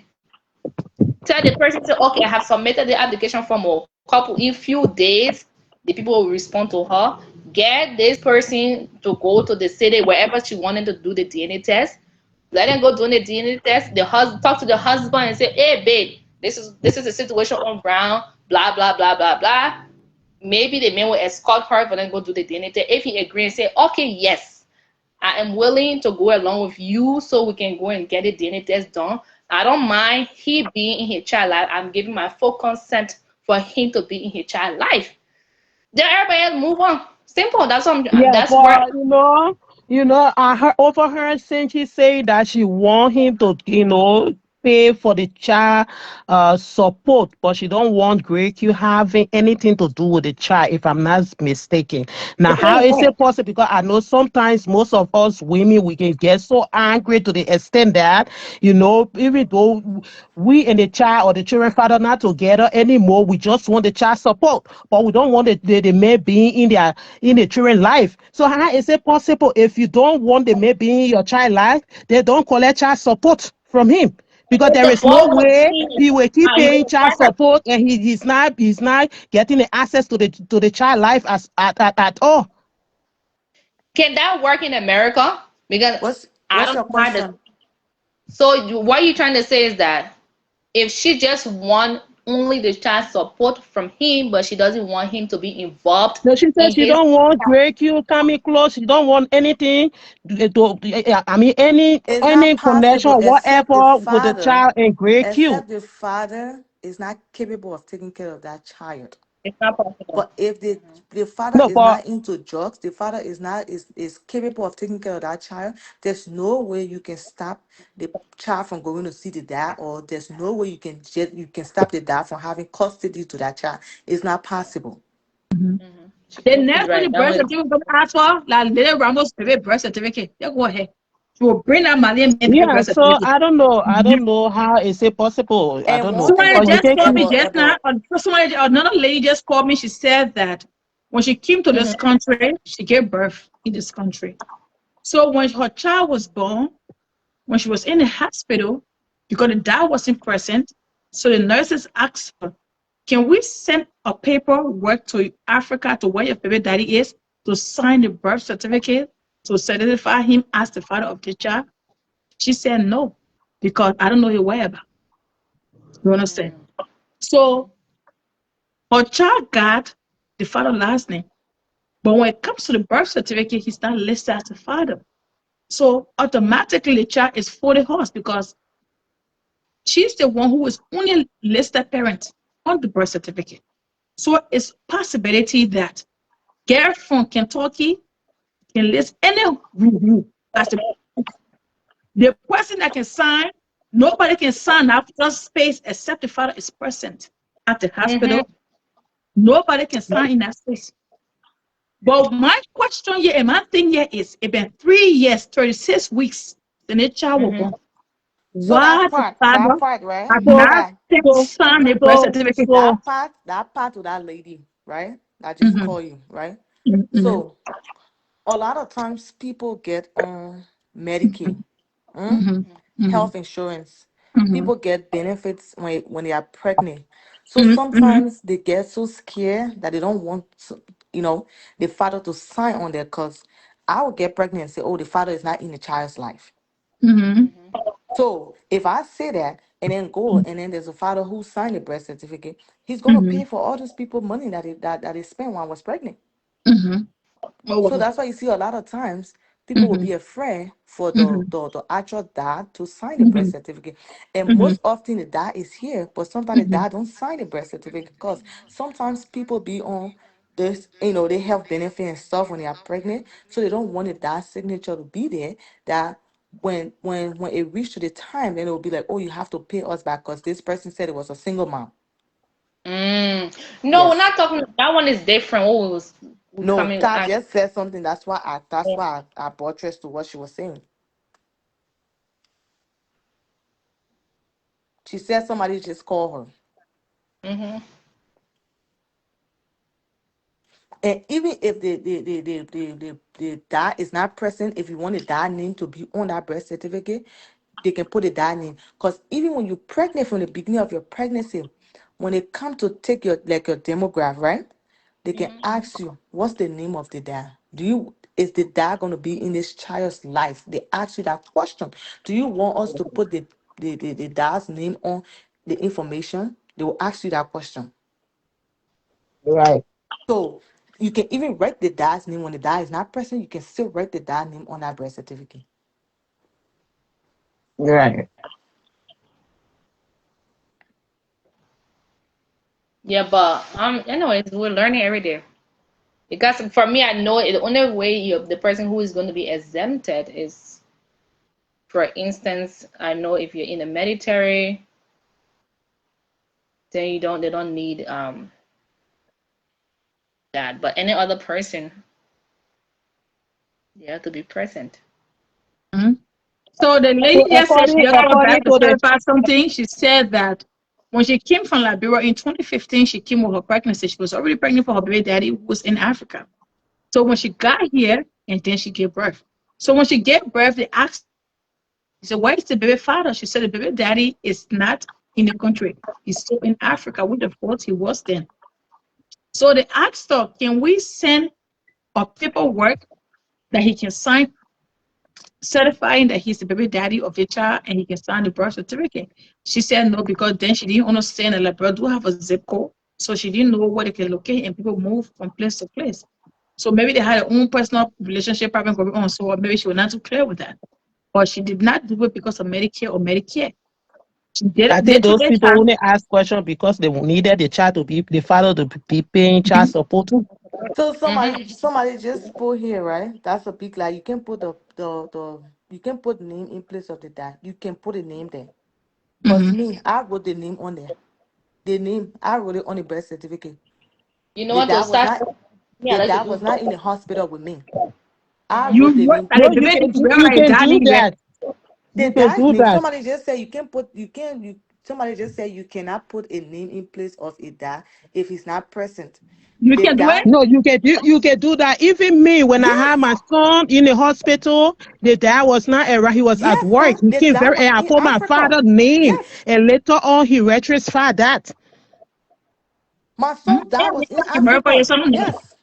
tell the person, say, okay, I have submitted the application form a couple in few days. The people will respond to her. Get this person to go to the city wherever she wanted to do the DNA test. Let them go do the DNA test. The husband talk to the husband and say, hey babe, this is the situation on ground, blah blah blah blah blah. Maybe the man will escort her for them to go do the DNA test. If he agrees and say, okay, yes, I am willing to go along with you so we can go and get the DNA test done. I don't mind he being in his child life. I'm giving my full consent for him to be in his child life. Then everybody else move on. Simple. Yeah, That's where but I heard over her saying she said that she want him to, pay for the child support, but she don't want Greg you having anything to do with the child, if I'm not mistaken. Now, It how won't is work. it possible? Because I know sometimes most of us women we can get so angry to the extent that, even though we and the child or the children father not together anymore, we just want the child support, but we don't want the man being in the children life. So how is it possible if you don't want the man being in your child life, they don't collect child support from him? Because if there the is no boy way conceives, he will keep you paying will child partner. support and he's not getting the access to the child life at all. Can that work in America? Because I What's don't your know how to. question? So what you're trying to say is that if she just want only the child support from him, but she doesn't want him to be involved So she said in she his. don't want Drake you coming close. She don't want anything I mean It's not any connection possible or whatever with the child and Greg Q. except the father is not capable of taking care of that child. It's not possible. But if the father No, is but not into drugs, the father is capable of taking care of that child. There's no way you can stop the child from going to see the dad, or there's no way you can stop the dad from having custody to that child. It's not possible. The She's next one the right. That birth was. certificate will ask for, like little Ramos baby birth certificate. You go ahead. She will bring that Malian baby yeah, birth so certificate. I don't know how is it possible. I And don't know. one thing Somebody Because you about just can called keep me just now. Another lady just called me. She said that when she came to this Mhm. country, she gave birth in this country. So when her child was born, when she was in the hospital, because the dad wasn't present, so the nurses asked her, can we send a paperwork to Africa to where your baby daddy is to sign the birth certificate to certify him as the father of the child? She said no, because I don't know his whereabouts. You understand? So her child got the father last name. But when it comes to the birth certificate, he's not listed as a father. So automatically the child is for the horse because she's the one who is only listed parent on the birth certificate. So it's possibility that girl from Kentucky can list any group as the person that can sign. Nobody can sign after space except the father is present at the hospital. Nobody can sign in that space. But my question here and my thing here is, it's been 3 years, 36 weeks, then the child will go. So Why the that father part, right? have not So signed the birth certificate? That part to that lady, right? I just call you, right? So a lot of times people get on Medicaid, health insurance. People get benefits when they are pregnant. So sometimes they get so scared that they don't want to, the father to sign on there, because I would get pregnant and say, oh, the father is not in the child's life. So if I say that and then go and then there's a father who signed the birth certificate, he's gonna pay for all those people money that they spent when I was pregnant. So that's why you see a lot of times people will be afraid for the actual dad to sign the birth certificate. And most often the dad is here, but sometimes the dad don't sign the birth certificate because sometimes people be on this, they have benefit and stuff when they are pregnant. So they don't want the dad's signature to be there, that when it reached to the time, then it will be like, oh, you have to pay us back because this person said it was a single mom. No, we're Yes. not talking. That one is different. We No, coming. Tad just said something. That's why I buttressed to what she was saying. She said somebody just called her. And even if the dad is not present, if you want the dad name to be on that birth certificate, they can put the dad name. Because even when you're pregnant, from the beginning of your pregnancy, when they come to take your demograph, right? They can ask you, what's the name of the dad? Is the dad going to be in this child's life? They ask you that question. Do you want us to put the dad's name on the information? They will ask you that question. right, So you can even write the dad's name when the dad is not present. You can still write the dad's name on that birth certificate. right. Yeah, but anyways, we're learning every day. Because for me, I know the only way the person who is going to be exempted is, for instance, I know if you're in the military, then they don't need that. But any other person, they have to be present. So the lady So just said she just called back according to to the clarify something. She said that when she came from Liberia in 2015, she came with her pregnancy. She was already pregnant for her baby daddy who was in Africa. So when she got here, and then she gave birth. So when she gave birth, they asked, she said, where is the baby father? She said, the baby daddy is not in the country. He's still in Africa, with the thought he was then. So they asked her, can we send a paperwork that he can sign, certifying that he's the baby daddy of the child and he can sign the birth certificate? She said no, because then she didn't understand that Liberia do have a zip code. So she didn't know where they can locate, and people move from place to place. So maybe they had their own personal relationship problem going on. So maybe she was not too clear with that. But she did not do it because of Medicare or Medicare. She did I it. They think took those their people time. only ask questions because they needed the father to be paying child support too. So somebody just put here, right? That's a big lie. You can put the you can put name in place of the dad. You can put a name there. Because me, I wrote the name on there. The name, I wrote it on the birth certificate. You know The what? To dad was start, not yeah, the I like to dad do was not in the both. hospital with me. I You wrote the work name. at No, a baby, you like can do daddy, that. The You can dad's do name. that. Somebody just said somebody just said you cannot put a name in place of a dad if he's not present. you The can do it. dad, No, you can do that. Even me, when I had my yes, son in the hospital, the dad was not around. He was at yes, work. sir. He The came dad very was early. I in put my Africa. father's name, Yes. and later on he registered that. My son's Yeah, dad was in America Africa. is something. Yes.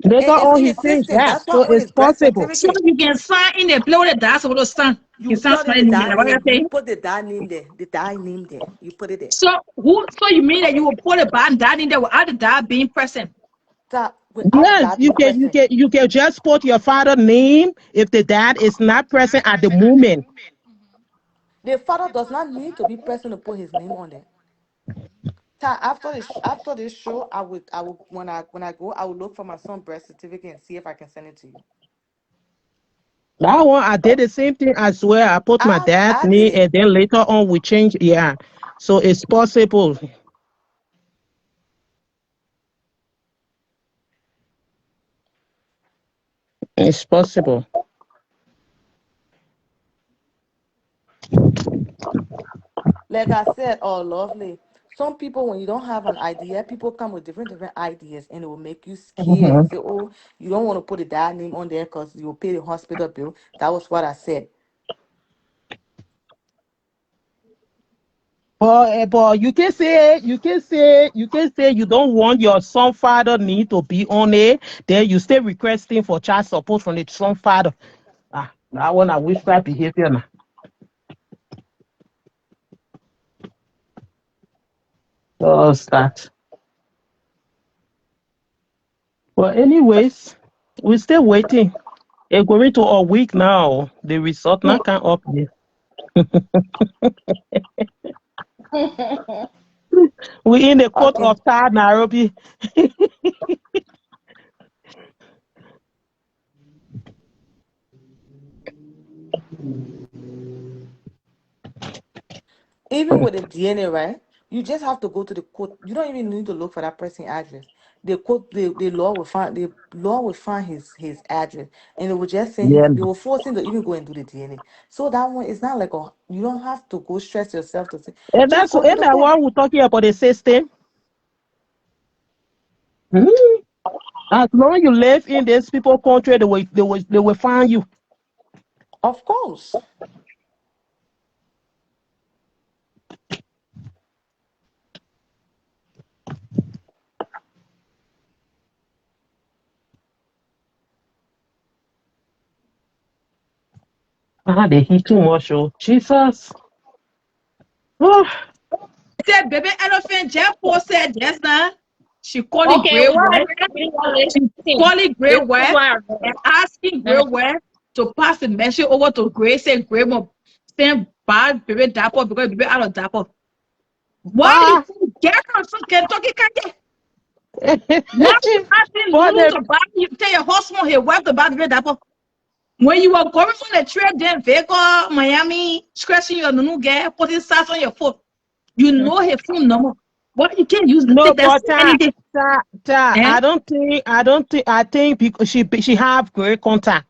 Later And it's on in he the changed system. that, That's why so on it's his birth possible. So certificate, you can sign in the blow that that's what sign. You you can sign tell them the something in there. dad What you name. You saying? put the dad name there. The dad name there. You put it there. So who? So you mean that you will put a bad dad in there without the dad being present? So without Yes, dad present. you can just put your father's name if the dad is not present at the moment. The father does not need to be present to put his name on there. After this show, I would when I go, I will look for my son's birth certificate and see if I can send it to you. That one I did the same thing as well. I put my dad's I did name it. and then later on we change. Yeah, so it's possible. It's possible. Like I said, oh lovely. Some people, when you don't have an idea, people come with different ideas, and it will make you scared. You Mhm. say, "Oh, you don't want to put a dad name on there because you'll pay the hospital bill." That was what I said. But you can say you don't want your son father need to be on it. Then you stay requesting for child support from the son father. Ah, that one I wish that behavior now. Just that. But anyways, we still waiting. It's going to a week now. The result not come up yet. We in the court Okay. of Nairobi. Even with the DNA, right? You just have to go to the court. You don't even need to look for that person's address. The court, the law will find his address, and it will just send him. Yeah. They will force him to even go and do the DNA. So that one is not like you don't have to go stress yourself to say. And Just that's go to and the that court. what we're talking about the system. Mhm. As long as you live in this people country, they will find you. Of course. Ah, they heat too much, oh Jesus. Oh, Said baby elephant Jeff Paul said just now. She called it Okay, gray what are word. you really want She to listen? called it gray This is word what I and read. asking gray word to pass the message over to Gray. Say Gray more send bad baby dapper because baby out of dapper. Why you ah. get from Kentucky can't get? Now you asking But Lulu the to buy you tell your husband his wife to buy baby dapper. When you were going from the trade then Vegas, Miami, scratching your nunu get, putting sats on your foot. You know his phone number. Why you can't use no, take that but anything? Eh? I think because she have great contact.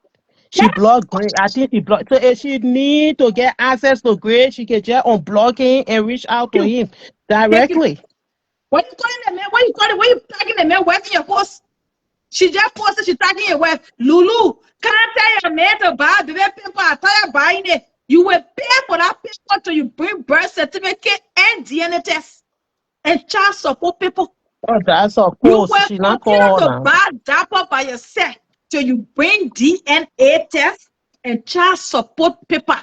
She blocked great. I think she blocked. So if she need to get access to great, she can just unblock him and reach out to him Thank you. directly. What you calling the man? What you calling? What you tagging the man? Wifing your post? She just posted. She tagging your wife. Lulu, can't tell your man to buy the paper. I tell you buying it. You will pay for that paper till you bring birth certificate and DNA test and child support paper. Oh, that's of You course. will She not continue call her to now. buy dapper by yourself till you bring DNA test and child support paper.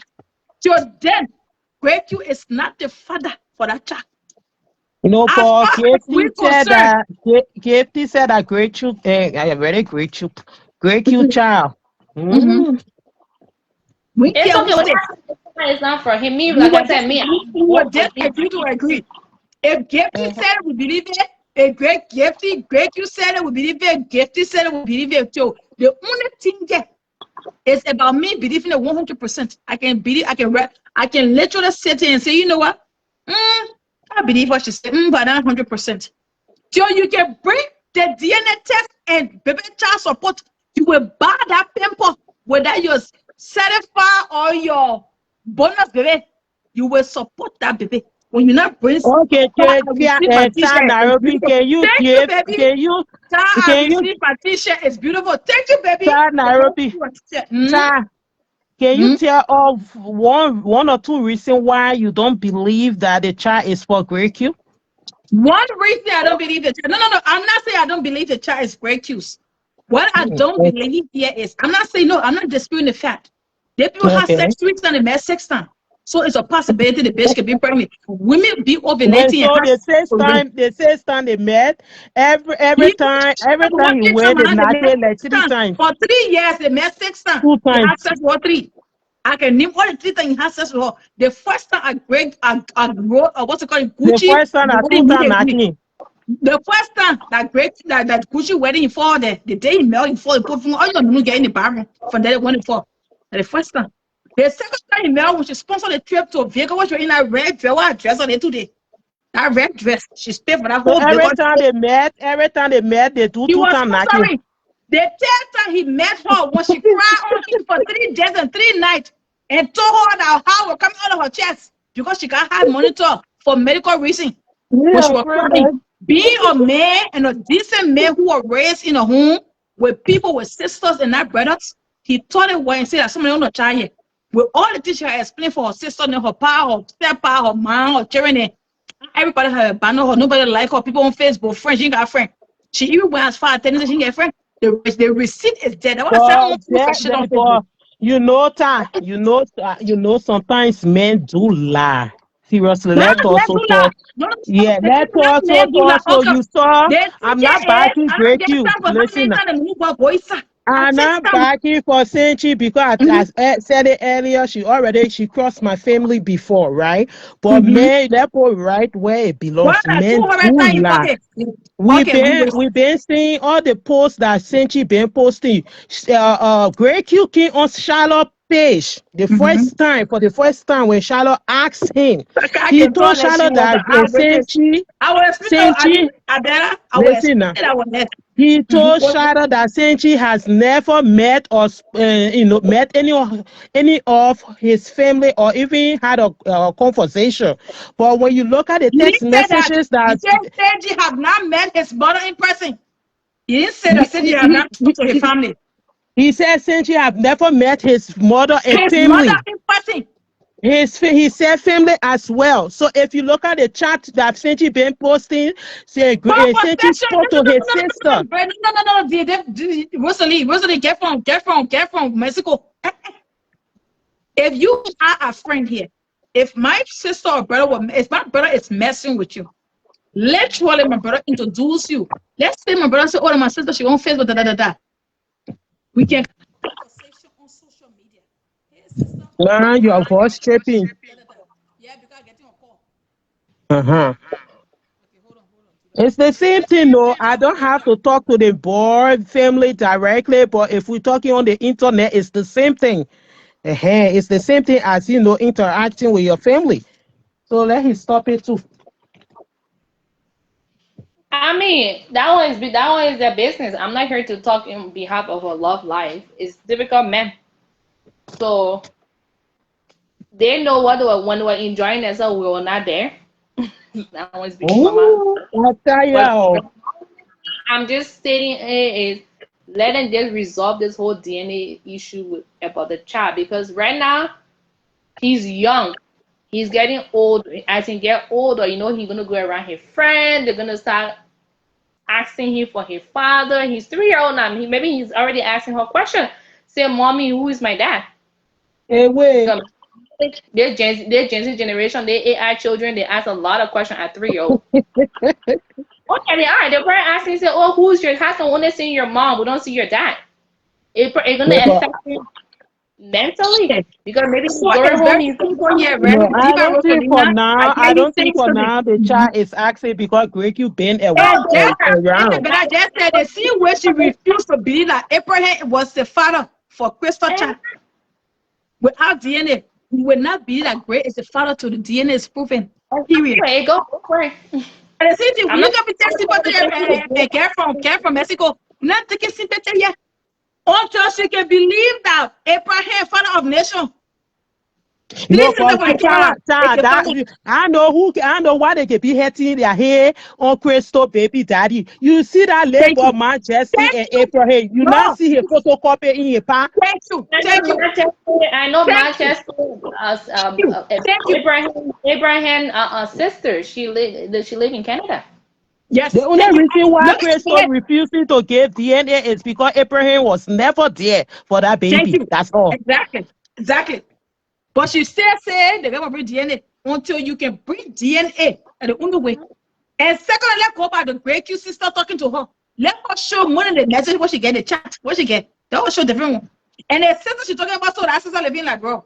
Till then, Great you is not the father for that child. You know, As Paul, far as we're concerned, KFT said that great you, a very great you, great you child. mhm, Mm. we It's care who okay. What say. it's not for him. Me, We like were I just said, me, I we were work with just this. agree to agree. If Gifty said it, we believe it. If great you said it, we believe it. Gifty said it, we believe it too. The only thing that is about me believing it 100%. I can believe. I can literally sit here and say, you know what? I believe what she said, but not 100%. Till you can bring the DNA test and baby child support, you will buy that pimple, whether you're certified or your bonus baby, you will support that baby. When you not bring, Okay, I receive my Child t-shirt. It's Nairobi, beautiful. Thank you, baby. Child, I can you, received my t-shirt. It's beautiful. Thank you, baby. Child Nairobi, Child, can you tell of one or two reasons why you don't believe that the child is for great Q? One reason I don't believe the child. No. I'm not saying I don't believe the child is great cues. What I don't believe here is I'm not saying no. I'm not disputing the fact. They people have Okay. sex 3 times and met 6 times. So it's a possibility the bitch can be pregnant. Women be When ovulating and so have the first time they met, every he time he working wear time the and they met nache like 3 6 times. times, For 3 years, they met 6 times. 2 He times. had sex for 3. I can name all the 3 times he had sex with her. The first time I wrote, what's it called, The Gucci, first time the I 2 wedding times immediately. nache. The first time that Gucci wedding in fall, the day he married in fall, he put from all your new get in the bathroom from that one in fall. The first time. The second time he married when she sponsored the trip to Vegas, was in that red dress on it today. That red dress, she paid for that So whole every Vegas. time they met, they do He 2 was times nache. sponsoring. The third time he met her when she cried on him for 3 days and 3 nights and told her that her was coming out of her chest because she got high monitor for medical reason. When she was crying. Being a man and a decent man who was raised in a home with people with sisters and not brothers, he thought it was and said that somebody on the child here. With all the things she had explained for her sister and her pa, her steppa, her mom, her children, and everybody had abandoned her. Nobody like her. People on Facebook, friends, she ain't got a friend. She even went as far as telling her she ain't got a friend. The receipt is dead. That's why I said I shit on Facebook. You know, sometimes men do lie. Seriously, let us so talk. Yeah, let us so talk. So you saw, I'm not backing break you. Listen, I'm not backing for Senchi because as I said it earlier, she crossed my family before, right? But men, that boy right where it belongs. Men do lie. We've been seeing all the posts that Senchi been posting. Greg Q came on Charlotte page for the first time when Charlotte asked him, he told Charlotte that Senchi, listen now. He told Charlotte that Senchi has never met or met any of his family or even had a conversation. But when you look at the text messages that Senchi have not met his mother in person. He didn't say that Senchi have not talked to his family. He said Senchi have never met his mother and family. Mother in person. He said family as well. So if you look at the chat that Senchi been posting, Senchi spoke to his sister. No. Rosalie, get from Mexico. If you are a friend here, if my sister or brother, if my brother is messing with you, literally my brother introduce you. Let's say my brother say, "Oh, my sister, she on Facebook, da." We can conversation on social media. Hey, sister. Nah, your voice tripping. Yeah, because I get on call. Okay, Hold on. It's the same thing, no. I don't have to talk to the boy family directly, but if we're talking on the internet, it's the same thing. It's the same thing as interacting with your family. So let him stop it too. I mean, that one is their business. I'm not here to talk in behalf of a love life. It's difficult, men. So they know when they were enjoying themselves, we were not there. That one's between my mom. I'm just stating is let them just resolve this whole DNA issue about the child, because right now he's young. He's getting old. As he get older, he's gonna go around his friend. They're gonna start asking him for his father. He's 3-year-old now. Maybe he's already asking her question. Say, "Mommy, who is my dad?" Hey, wait. Their Gen Z generation, they AI children, they ask a lot of questions at 3-year-old. Okay, they are. They're probably asking, say, "Oh, who's your?" How come when they see your mom, we don't see your dad? It's gonna affect you mentally, because maybe he's going home. I don't think for now the child is asking because Greg, you been around. But I just said the same way she refused to believe that Abraham was the father for Christopher child. Without DNA, we will not believe that Greg is the father to the DNA is proven. Period. Okay, go for it. And the same thing, when you can be tested by the girl from Mexico, not taking sympathy here. Until she can believe that Abraham, father of nation. No, I know why they can be hitting their hair on Crystal baby daddy. You see that label Manchester and Abraham. You not see his photocopy in your pack. Thank you. I know Manchester. Abraham's sister. She live in Canada. Yes. The only reason why Crystal refusing to give DNA is because Abraham was never there for that baby. That's all. Exactly. But she still said they're gonna bring DNA until you can bring DNA at the only way. And secondly, let's go by the great Q sister talking to her. Let her show more than the message what she get in the chat. What she get. That will show different one. And the sister she talking about, so that sister living like bro.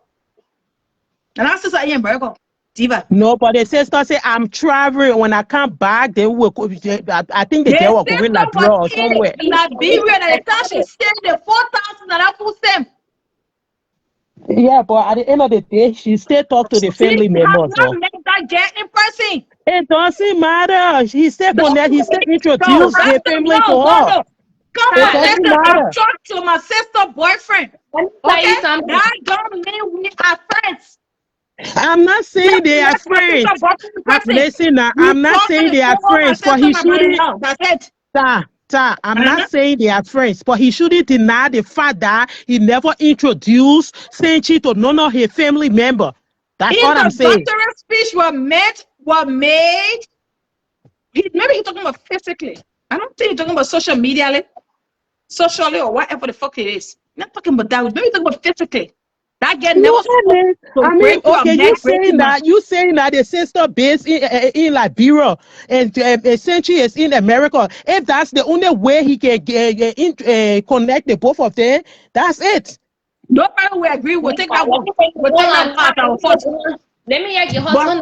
And that sister ain't burger. Diva. No, but the sister say I'm traveling. When I come back, they will. I think the girl will go in Liberia or somewhere. Liberia, and the time she stayed the 4,000 and I put them. Yeah, but at the end of the day, she still talk to the family members. She has not met that girl in person. It doesn't matter. He still connect. He still introduced the family to her. Come on, listen. I talked to my sister boyfriend. Okay, that don't mean we are friends. I'm not saying they are friends. Listen, I'm not saying they are friends, but he shouldn't. I'm not saying they are friends, but he shouldn't deny the fact that he never introduced Senchi to none of his family member. That's what I'm saying. The speech was made. Maybe he's talking about physically. I don't think he's talking about socially or whatever the fuck it is. I'm not talking about that. Maybe he's talking about physically. That girl never. I mean, okay, you saying that the sister based in Liberia and essentially is in America. If that's the only way he can connect the both of them, that's it. Nobody will agree. We'll take that one. Let me ask your husband.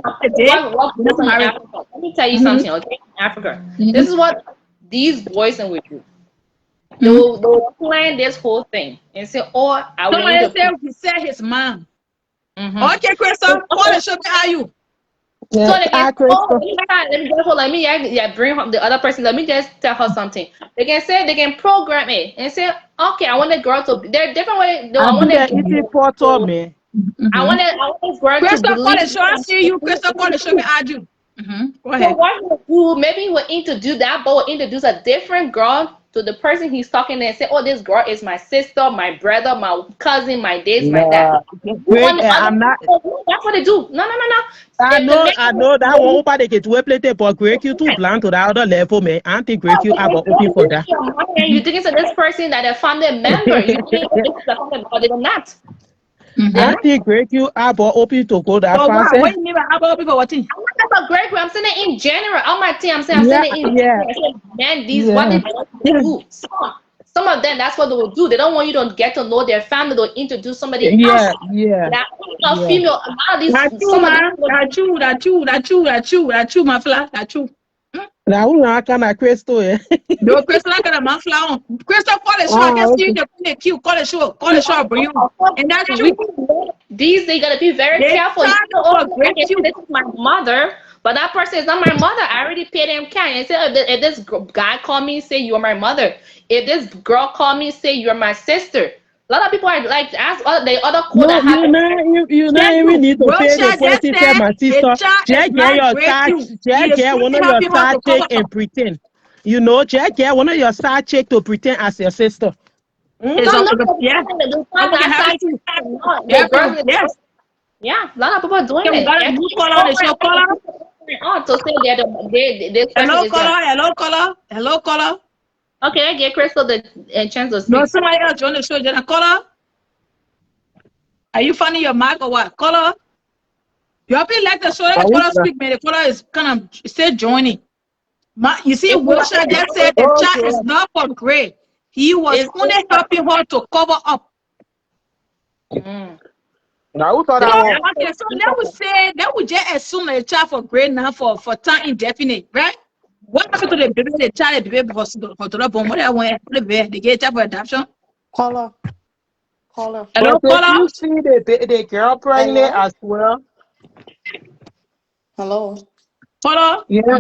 Let me tell you something, okay? Africa. This is what these boys and we do. They'll plan this whole thing and say, "Oh, I will." He said his mom. Okay, Crystal, what should are you? So they can, let me bring home the other person. Let me just tell her something. They can say they can program it and say, "Okay, I want the girl to." There are different ways. I want this girl Crystal, to believe. Crystal, I see you. Crystal, show me I do. Go ahead. So what we'll do? Maybe we'll introduce that, but we'll introduce a different girl to the person he's talking to and say, "Oh, this girl is my sister, my brother, my cousin, my this, my that." I'm not. That's what they do. No. I know that one. Nobody get to play it, but Greg, you too plan to the other level, man. I think Greg, you are open for that. You think it's this person that a family member? You think it's a family member? They're not. I think Greg, you are open to go that far. What do you mean by open for what thing? I'm not talking about Greg. I'm saying it in general. On my team, I'm saying it in general. Man, what they do. Some of them, that's what they will do. They don't want you to get to know their family. They'll introduce somebody else. That female. A lot of these. That's you, my flat. That's you. Now, who can I Crystal? No, Crystal, I got a man flower. Crystal, call the show. I can see the cute. Call the show, bring you. And that's you. These they gotta be very careful. This is my mother, but that person is not my mother. I already paid him cash. And say if this guy call me, say you are my mother. If this girl call me, say you're my sister. A lot of people are like ask the other code that happen. You not even need to pay the person to my sister. Just get your side, get one of your side check and pretend. You know, just get one of your side check to pretend as your sister. Yeah, a lot of people are doing it. To say Hello, caller. Okay, I get Crystal the chance to speak. No, somebody else join the show. Then caller. Are you finding your mic or what? Caller. You have been like the show. The caller speak, man. The caller is kind of still joining. You see, Wilshire just said the chat is not for Gray. He was only helping her to cover up. Now, who thought that? Okay, so that would just assume the chat for Gray now for time indefinite, right? What happened to the baby? The child, the baby for the bomb. What I want the baby, they get up for adoption. Caller. Hello, caller. You see the girl pregnant as well. Hello. Caller. Yeah.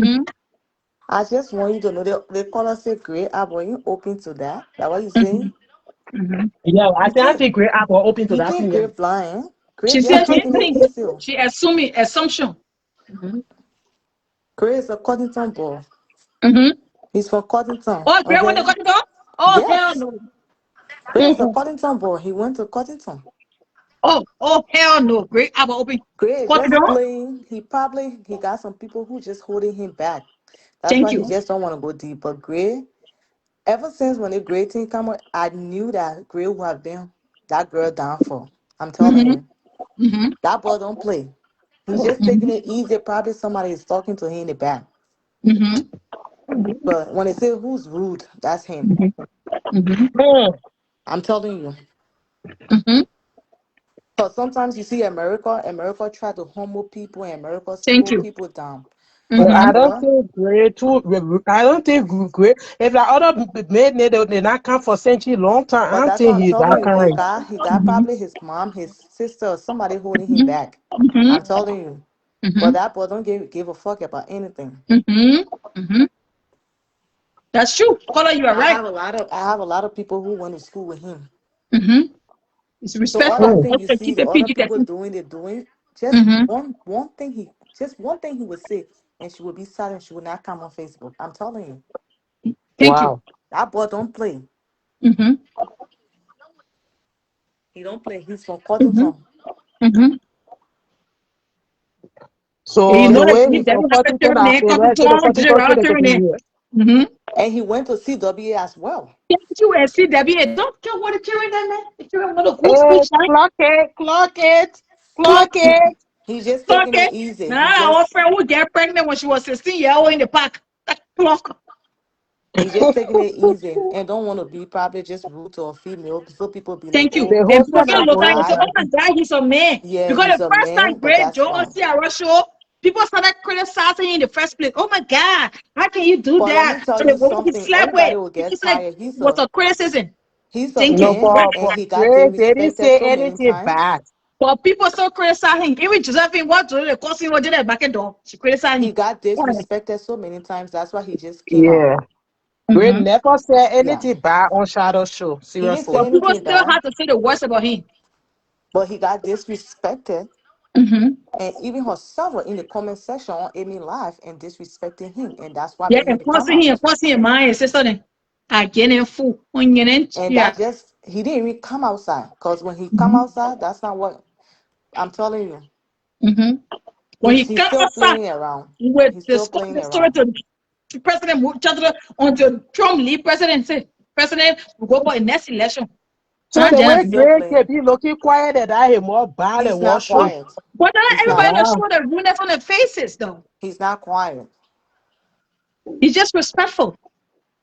I just want you to know the caller said Great Apple. Are you open to that? That what you saying? Yeah, I think Great Apple open to that. Great blind. She said she assuming assumption. Great is a Coddington boy. He's from Coddington. Oh, Great went to Coddington? Oh, hell no. Great is a Coddington boy. He went to Coddington. Oh, hell no. Great Apple open. Great just playing. He got some people who just holding him back. That's why he just don't want to go deep. But Gray, ever since when the Gray thing come out, I knew that Gray would have been that girl down for. I'm telling you. That boy don't play. He's just taking it easy. Probably somebody is talking to him in the back. But when they say who's rude, that's him. I'm telling you. Because sometimes you see America try to humble people, and America Thank slow you. people down. But Well, I that don't boy, think great too. I don't think great. If the other made they not come for century long time, I but don't that's what think I'm he's telling that you. He kind. got he got probably his mom, his sister, or somebody holding him back. I'm telling you. But that boy don't give a fuck about anything. That's true. Color, you are I right. have a lot of people who went to school with him. It's So all that respectful. thing you Okay, see keep the it other PG people 13. doing, they're doing. Just one thing he would say, and she would be silent. She would not come on Facebook. I'm telling you, Thank you. Wow. that boy don't play. He don't play. He's from Cottington. You So know the that way you he's never have to supporting to turn that, there, the come to rest of the talk, country just around turn there. here. And he went to CWA as well. Thank you, SCW. Don't care what the children done, man. The children want to go speak, Hey, shine. clock it, clock it, Clock, clock it. He's just clock taking it it. easy. He Nah, our just friend who get pregnant when she was 16-year-old in the park. That clock. He's just taking it easy and don't want to be probably just rude to a female. So people be like, Thank you. oh, The And whole people time can he's I a look at go him and say, guy. oh my God, he's a man. Yeah, Because he's the a first time man, but Great that's Joe fine. Ciara show, people started criticizing him in the first place. Oh my God, how can you do But let me that? tell So the you woman he something. slept Everybody with, will get it's like, tired. was a criticism. He's a Thank you. no, man, Right. and but he got Dre, they didn't disrespected say so many anything times. bad. But people so criticize him. Even Josephine, what to the cousin was in the back door. She criticized He him. got Why? disrespected so many times. That's why he just came out. Yeah. Dre never said Yeah, anything bad on Shadow Show. he didn't say Seriously. But people anything still bad, have to say the worst about him. but he got disrespected. And even herself were in the comment section on Amy Live and disrespecting him, and that's why Yeah, made him to come and out. forcing him, my sister. Again, and fool. And Yeah. that just he didn't even come outside because when he come outside, that's not what I'm telling you. When he He's come still outside playing around. with He's still discuss playing the story around. to President Chandler until Trump leave president, say president will go for the next election. So Huh, the He's way Jen? still Greg can playing. be looking quiet and I hear more bad and He's more not show. quiet. But not He's not. everybody that Wow. show the rudeness on their faces, though. He's not quiet. He's just respectful.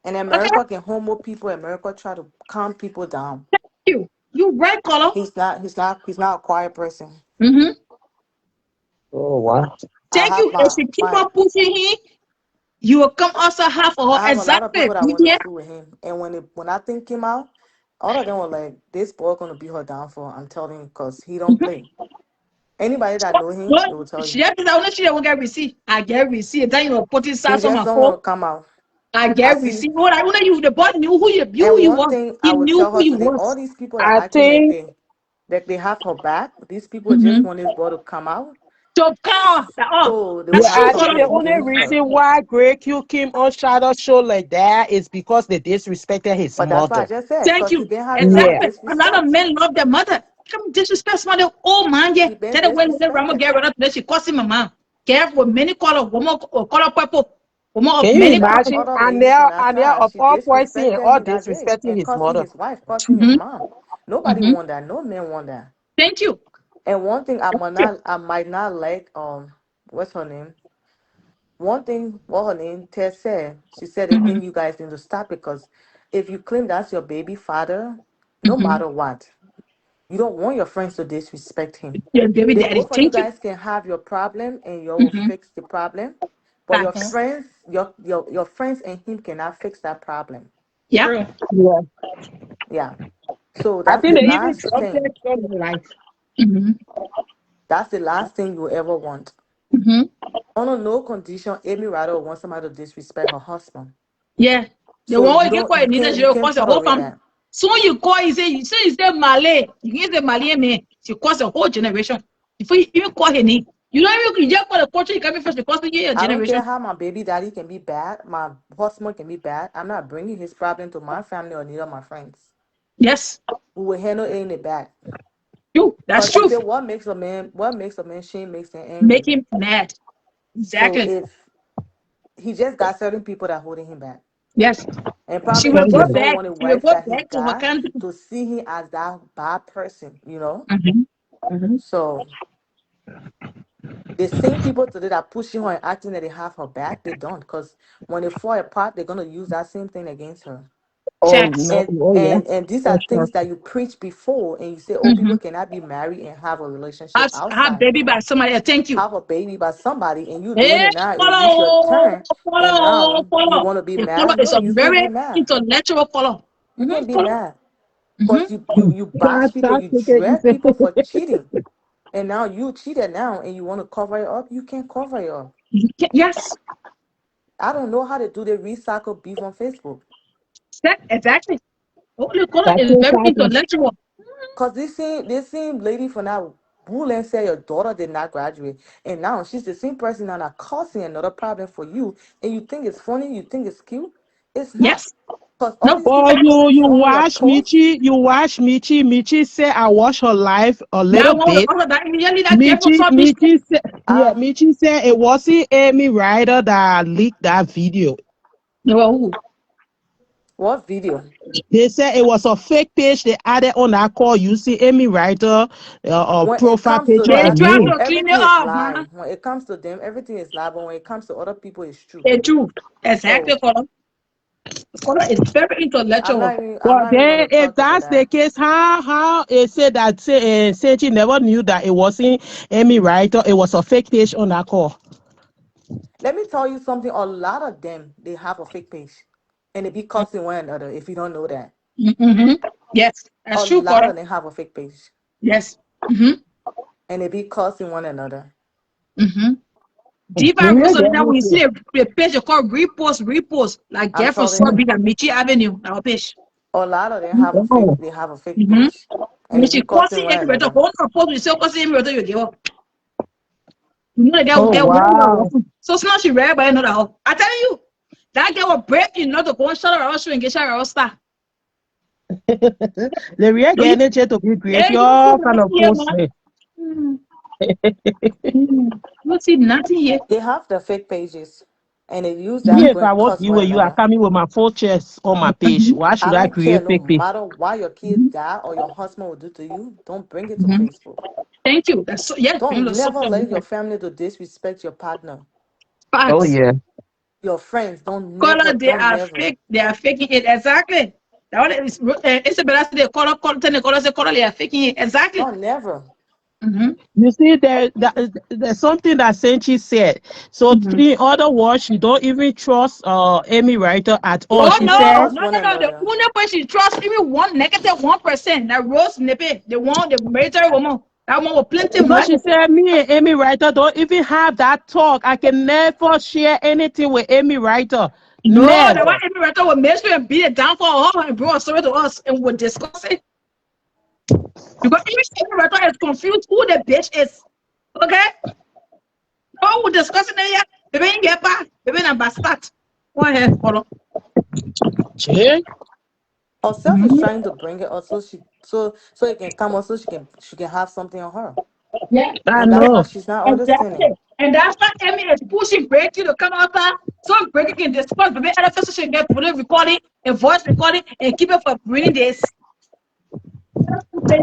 And Okay, America can humble people. America try to calm people down. you right, color. He's not. He's not. He's not a quiet person. Oh, wow. I Thank have you. If you keep on pushing him, you will come also have for her. I have a lot of Exactly. people that went to Yeah. school with him, and when I think came out, all of them were like, "This boy gonna be her downfall." I'm telling you, because he don't play. Anybody that know him, Well, they will tell she you. just only she won't get receipt. I get receipt. Then you will put He inside on just my don't phone. want to come out. I I get see. receipt. Well, I know you the boy knew who And you one was. thing He I would knew tell who her you today, all was. these people that I acting think like they have her back, these people just want this boy to come out, So come on. so they will That's yeah, have true, I think color. something the only against her. reason why Greg Q came on Shadow Show like that is because they disrespected his But that's what I mother. just said, Thank because he you. been having a lot of Yeah. Exactly. A lot of disrespect. men love their mother. Come disrespect somebody. Oh man, yeah. He been Tell them when the Rama disrespected. get rid of this, she calls him a mom. Careful, many color, woman or color purple. Woman of Can you many That's colors. imagine other ladies Anel, from that Anel side. of She all points and disrespected all him that day disrespecting and his cussing mother? his wife, cussing his mom. Nobody Mm-hmm. want that. No man want that. Thank you. And one thing I might not like what's her name? One thing what her name Tess said, she said the thing you guys need to stop because if you claim that's your baby father, no matter what, you don't want your friends to disrespect him. Yeah, baby The daddy. both of you Thank you. guys can have your problem and you will fix the problem, but your Facts. friends, your friends and him cannot fix that problem. Yeah. Yeah. Yeah. So I that's think the they even last dropped thing. that from the life. That's the last thing you ever want. Under no condition, Amy Ryder wants somebody to disrespect her husband. Yeah. The So one you who get don't, quiet, Nina, she you will can't cause the whole tolerate family. that. Soon you call, you say Malay. You get the Malian man. She cause the whole generation. Before you even call her name, you don't even you just call the culture. You can be first because your I don't care generation. how my baby daddy can be bad, my husband can be bad. I'm not bringing his problem to my family or neither my friends. Yes. We will handle it in the back. You. That's Because they true. say what makes a man shame makes him Make angry. him mad. So Exactly. if he just got certain people that holding him back. Yes. And She probably will he go just don't back. want the She will wife go that he back to her got country. to see him as that bad person, you know? So the same people today that pushing her and acting that they have her back, they don't. Because when they fall apart, they're gonna use that same thing against her. Oh Checks. no, oh yeah, And these for are sure. things that you preach before, and you say, "Oh, people cannot be married and have a relationship Have outside, baby by somebody else. Thank you. have a baby by somebody," and you doing Hey, it now. It reach your follow, turn, and now you follow. want to be The color mad. is No, a you can't be very mad. intellectual color. You can't be Follow. mad because you bash God, people, God, you take it drag easy. people for cheating, and now you cheated now, and you want to cover it up. You can't cover it up. Yes, I don't know how to do the recycle beef on Facebook. exactly. Oh, the color That's is so very sad. intellectual. Cause this same lady for now bull and say your daughter did not graduate, and now she's the same person now that causing another problem for you, and you think it's funny, you think it's cute, it's not. Yes. Cause all No. these But people you commenting on your watch post, Michi, you watch Michi. Michi say I watch her live a That little one was bit. also that immediately that gave us some mistake. Michi said, yeah, ah, Michi said it wasn't Amy Ryder that leaked that video. No. what video? They said it was a fake page they added on that call. You see Amy Ryder When it profile comes to picture They and that, try name. to clean it everything is up, lie. man. When it comes to them, everything is lie. But when it comes to other people, it's true. They do. So Exactly, color. Color is very intellectual. I'm But not even then, gonna if talk about that's the that. case, how it said that Seji never knew that it wasn't Amy Ryder, it was a fake page on that call. Let me tell you something. A lot of them they have a fake page, and they be cussing one another. If you don't know that, Mm-hmm. Yes, that's a true, lot color. of them have a fake page. Yes. Mm-hmm. And they be cursing one another. Mm-hmm. Diva Maybe I goes on get that when you see it. the page they call repost, like I'm get from telling South you, Beach and Michi Avenue, our page. a lot of them have a fake. Oh, They have a fake Mm-hmm. page, and When they be she cursing causing one every better, another. hold on, post, you say causing every better, you give up. You know that oh girl one that wow. was so smart she read by another. I tell you, that girl will break you not to go and shut her out and get her out star. The real So you, energy to be yeah, great, you don't see your kind nothing of here, post. man. Mm. You don't see nothing here. They have the fake pages, and they use that Me, to if go I and was cuss you one and you are another. coming with my full chest on my page, why I should I don't care. create No fake page? matter what your kids die or your husband will do to you, don't bring it to Facebook. Thank you. That's so yeah, bring Don't the never social let media your family to disrespect your partner. Oh facts. yeah. Your friends Color they don't are never. fake, they are faking it exactly. That one is it's a better they color tell the color say color they are faking it exactly. Don't never. Mm-hmm. You see, there's something that Senchi said. So, Mm-hmm. in other words, she don't even trust Amy Ryder at They all. Oh She do no, said, trust no, one no, no. The another. only person trust even one negative 1% that rose nippy, the one the military woman, that one with plenty because money. she said, me and Amy Ryder don't even have that talk. I can never share anything with Amy Ryder. No, the one Never. Emirator will make sure and beat it down for her and bring a story to us and we'll discuss it. Because even Emirator is confused who the bitch is. Okay? No, we'll discuss it there. Baby ain't get back. Baby and bastard. Go ahead, follow. Che? Herself is trying to bring it up so it can come up so she can have something on her. Yeah. I And that's know. what she's not Exactly. understanding. And that's why Emmy is pushing Breaky to come out there. So Breaky can discuss the other person should get video recording and voice recording and keep it for reading this.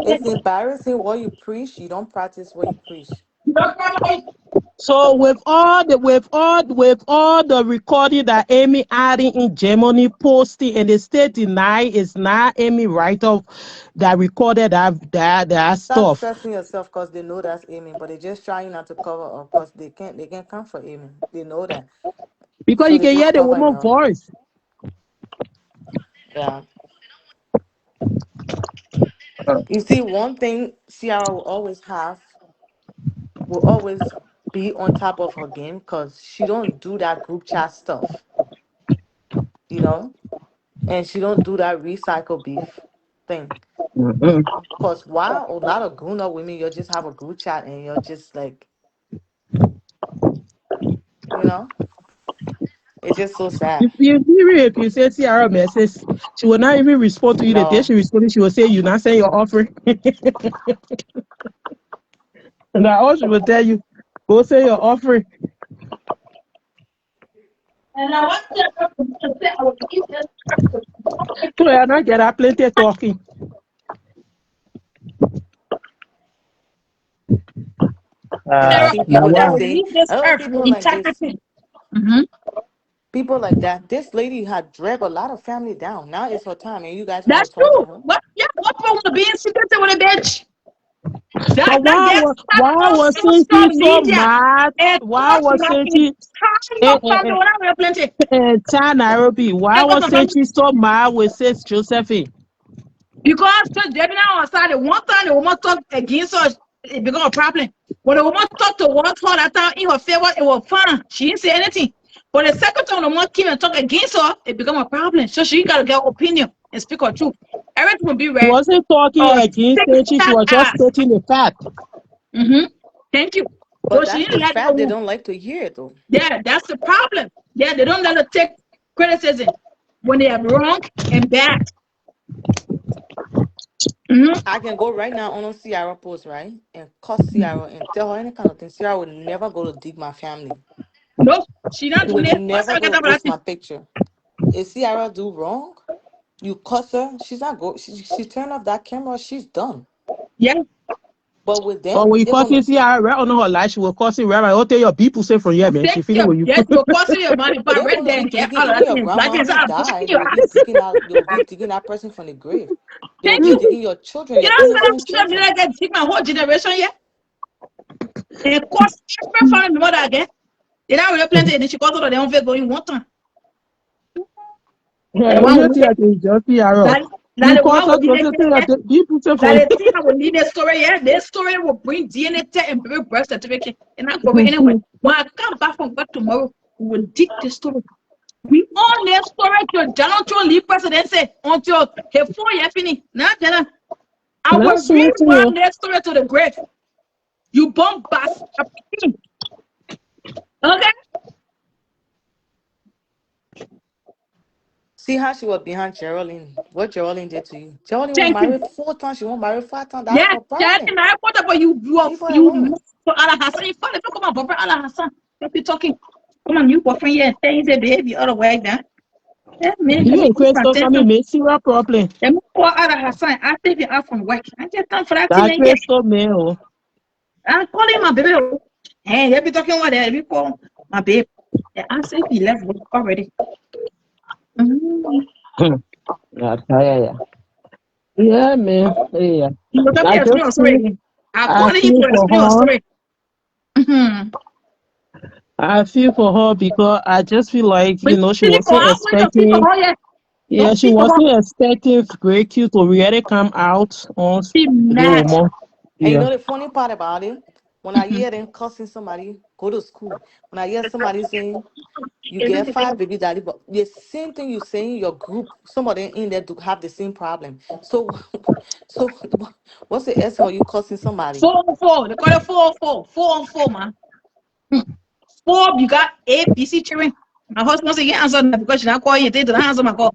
It's embarrassing what you preach. You don't practice what you preach. So with all the recording that Amy adding in Germany posting and they still deny it's not Amy Ryder that recorded that Stop stuff. stressing yourself because they know that's aiming, but they're just trying not to cover up because they can't come for aiming. They know that. Because So you they're can just hear the covering woman's up. voice. Yeah. You see, one thing Ciara will always be on top of her game because she don't do that group chat stuff, you know? And she don't do that recycle beef thing. Mhm. Because while a lot of grown up women, you just have a group chat and you're just like, you know, it's just so sad. If you say Ciara message, she will not even respond to you. The day No, she responded, she will say, "You not saying your offering." And I also will tell you, go say your offering. And I want to say I will keep this. So I not get up plenty talking. I Sarah, see Now people that that wow. will say, leave this oh, earth people with like this. integrity. Mm-hmm. People like that. This lady had dragged a lot of family down. Now it's her time, and you guys want That's to torture true. her. What? Yeah. What wrong with being secretive with a bitch? But That gets why on was social she so media mad? and Why cause was my she entire family. When I have plenty, Chan Nairobi? Why and cause was my family. she so mad with Sis Josephine? Because Debbie now on Saturday, one time the woman talk against us, it become a problem. When the woman talked towards her that time in her favor, it was fine. She didn't say anything. But the second time the woman came and talk against her, it become a problem. So she gotta get her opinion and speak her truth. Everything will be She right. wasn't talking against Take Senchi, she that was just ass. stating the fact. Mm-hmm. Thank you. But But she that's didn't the let that fact. They one. don't like to hear it though. Yeah, that's the problem. Yeah, they don't let her take criticism when they are wrong and bad. Mm-hmm. I can go right now on a Ciara post, right? And cuss Ciara and tell her any kind of thing. Ciara would never go to dig my family. Nope, she not She doing would it. What's never her go get to up that post thing? my picture. If Ciara do wrong, you cuss her, she's not go. She turn off that camera, she's done. Yeah. But with Or them, when you they're call gonna CCR right on her life, she will call it right. Oh, tell your people say from here, man. She Thank feeling you. with you. Yes, you're costing your money, but they're right gonna there, be get digging, all of even that your thing. Like grandma it's who I'm pushing died. your ass. They'll be digging that person from the grave. They'll Thank be you. digging your children, You your know, some innocent student children. did I get my whole generation yet? It cost every family member that I get. They don't really plenty, and then she got all of them Facebook in one time. Yeah, The we one just will see that it's just CR. like You the call one her will to leave say it. that people say for Like you. the thing I will leave their story, yeah, their story will bring DNA test and bring birth certificate. And I go anyway. When I come back from work tomorrow, we will dig the story. We own their story to Donald Trump leave presidency until he 4 years finish. Now, I will That's sweet, rerun their story to the grave. You bomb bastard. Okay? See how she was behind Geraldine. What Geraldine did to you. Geraldine was Thank you. married 4 times. She won't marry 5 times. That's Yeah, her Charlie, problem. I put up Leave her you alone. for Allah Hassan. You finally come on, boyfriend Allah Hassan. Don't be talking. Come on, you boyfriend here and things a baby other way there. Yeah, man, let you me and eat my Crystal coming attention. make serious problem. Let me call Allah Hassan. I take you out from work. I get time for that thing That again. Crystal man, oh. I'm calling my baby. Hey, they be talking about that. We call my babe. Yeah, I said he left work already. Yeah, yeah, man. Yeah. You will tell me I explain just your story feel again. I'm I calling him feel to for explain your her. story. Mm-hmm. I feel for her because I just feel like, But you she feel for wasn't her, when you feel for expecting, her, yeah. yeah, Don't she feel for her. wasn't expecting Great Q to really come out on Be the mad. woman. And you Yeah. know the funny part about it? When I hear them cussing somebody, go to school. When I hear somebody saying, you get 5 baby daddy, but the same thing you saying, your group, some of them in there do have the same problem. So, so what's the essence of you cussing somebody? 4-on-4. They call it 4-on-4. 4-on-4, man. 4, you got A, B, C children. My husband say, yeah, answer that because she not call you. They don't answer my call.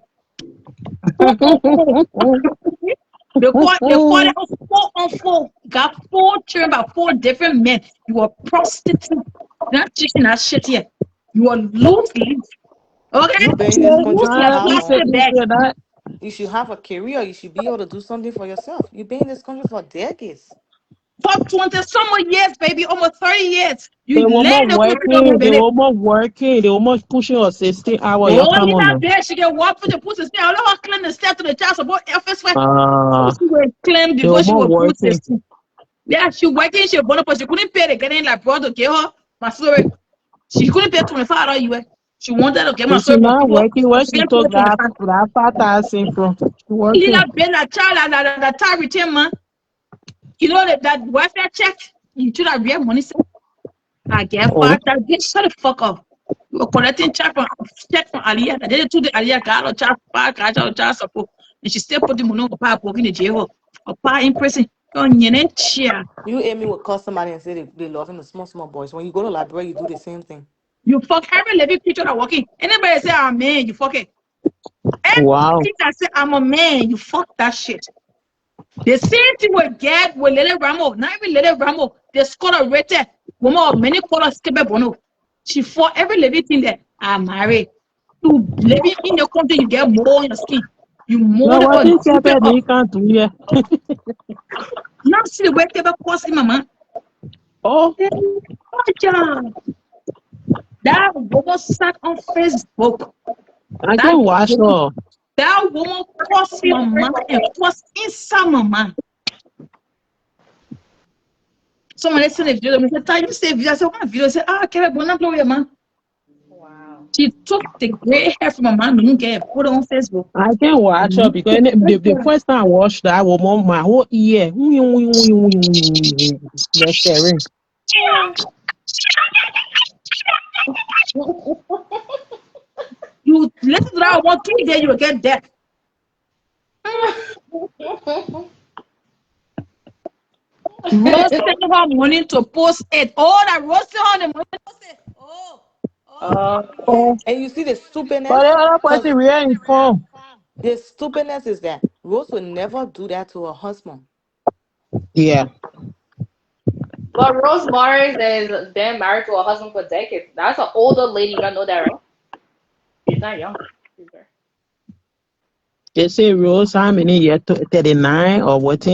4-on-4. They call it 4-on-4. You got 4 children by 4 different men. You are prostitute. You're not teaching that shit here. You are loose leaf. Okay? You've been in You this are country loose for like Nah, how he said, plastic long? he bag. said that. You should have a career. You should be able to do something for yourself. You've been in this country for decades. For 20 some more years, baby, almost 30 years. You The lay woman in the computer, working, the baby. woman working, the woman pushing her 16 hours, you Oh, come you on not now. there. She get walk for the pussy. I don't want to clean the step to the child support office. Where Uh, she was clean the before she woman was put working. this. Yeah, she working. She born up, but she couldn't pay to get in like brother to get her. My story. She couldn't pay $25 US. She wanted to get my If she story from not people. working, But where she she can't pay took that, 25. that 5,000 from? She He working. not been that child that time return, man. You know that welfare check. You should have real money. I get Oh, 5,000. Shut the fuck up. You were collecting check from Aliyah. They did to the Aliyah got a child, child support. And she still put the money on the power in the jail. A power in prison. Oh, cheer. You hear me will call somebody and say they loving the small boys. When you go to library, you do the same thing. You fuck every living creature that walking. Anybody say I'm a man, you fuck it. wow. Everything that say I'm a man, you fuck that shit. The same thing with Gad with Lele Ramo. Not even Lele Ramo. They scored a rated woman of many colors. Bono. She fought every living thing that I'm married. To living in the country, you get more on your skin. You more Now, what or is deeper happening? up. You can't do here. Now see the way they cost him, mama. Oh, That woman sat on Facebook. I can watch her. That woman cursed my mom and cursed inside my mom. Someone sent a video. I said, "Time you say video?" I said, "What video?" I said, "Ah, can I go and blow your man?" Wow. She took the gray hair from my man and put it on Facebook. I can watch her because the first time I watched that woman, my whole ear. That's scary. You listen to that one 2 days, you will get death. Rose sent her money to post it. Oh, that Rose sent her the money to post it. And you see the stupidness. But the other person really informed. The stupidness is that Rose would never do that to her husband. Yeah. But Rose Mars has been married to her husband for decades. That's an older lady. You gotta know that, right? She's not young. She's very... They say Rose, how many years? 39 or what?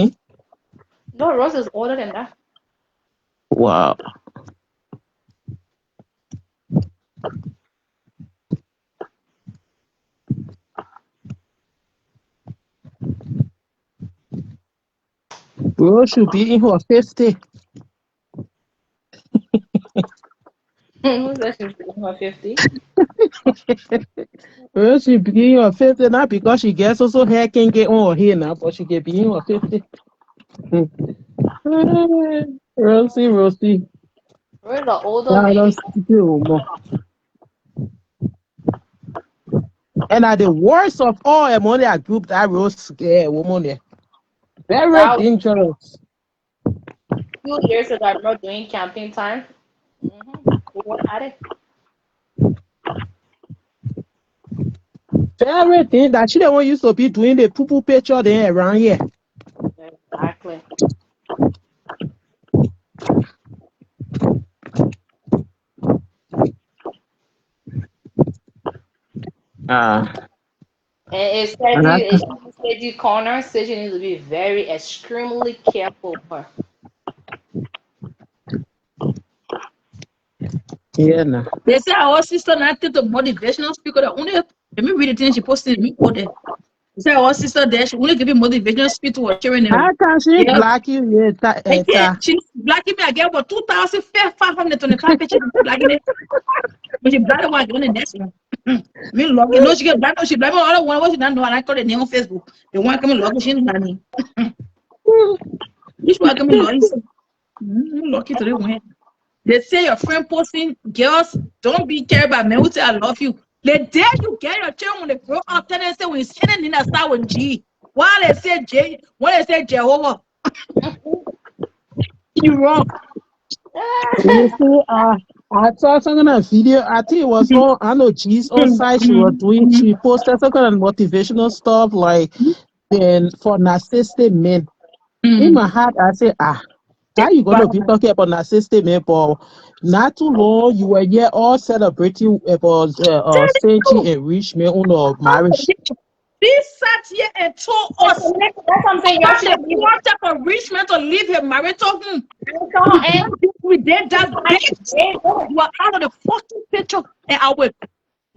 No, Rose is older than that. Wow. Rose should be in her 50. Who said she's in her 50? Rose should be in her 50 now because she gets also hair can get on her hair now, but she can be in her 50. Rosie. Rose is an older Yeah, lady. that's more. And at the worst of all, among that group, that Rose woman there. Very That dangerous. 2 years ago, I remember doing camping time. We were at it. Very thing that she the one used to be doing the poo picture there around here. Exactly. And it said you corner, said you need to be very extremely careful with her. Yeah, no. They say our sister not the motivational speaker. That only let me read the thing she posted. Me go there. They say our sister there. She only give you motivational speech to her children. How can she black you? She blacking me again for 2,500 on the carpet. She blacking it. But she black the one on the next one. Me log you know she get black. She black me all the one. What she don't know. And I call the name on Facebook. The one coming log she ain't planning. This one coming log. Lucky to the one. They say your friend posting, girls, don't be cared about men who say I love you. The day you get your children when they grow up, then they say when you're sitting in a start with G. While they say J, when they say Jehovah, you wrong. You see, I saw some kind of video. I think it was on, I know G's on site. She was doing, she posted some kind of motivational stuff like then for narcissistic men. In my heart, I say, how you gonna be talking about narcissistic men? But not too long, you were here all celebrating about staging enrichment on marriage. He sat here and told us that's what I'm saying. Y'all should he wanted for Richmond to leave him married to him. And We did that day. You are out of the fucking picture, and I will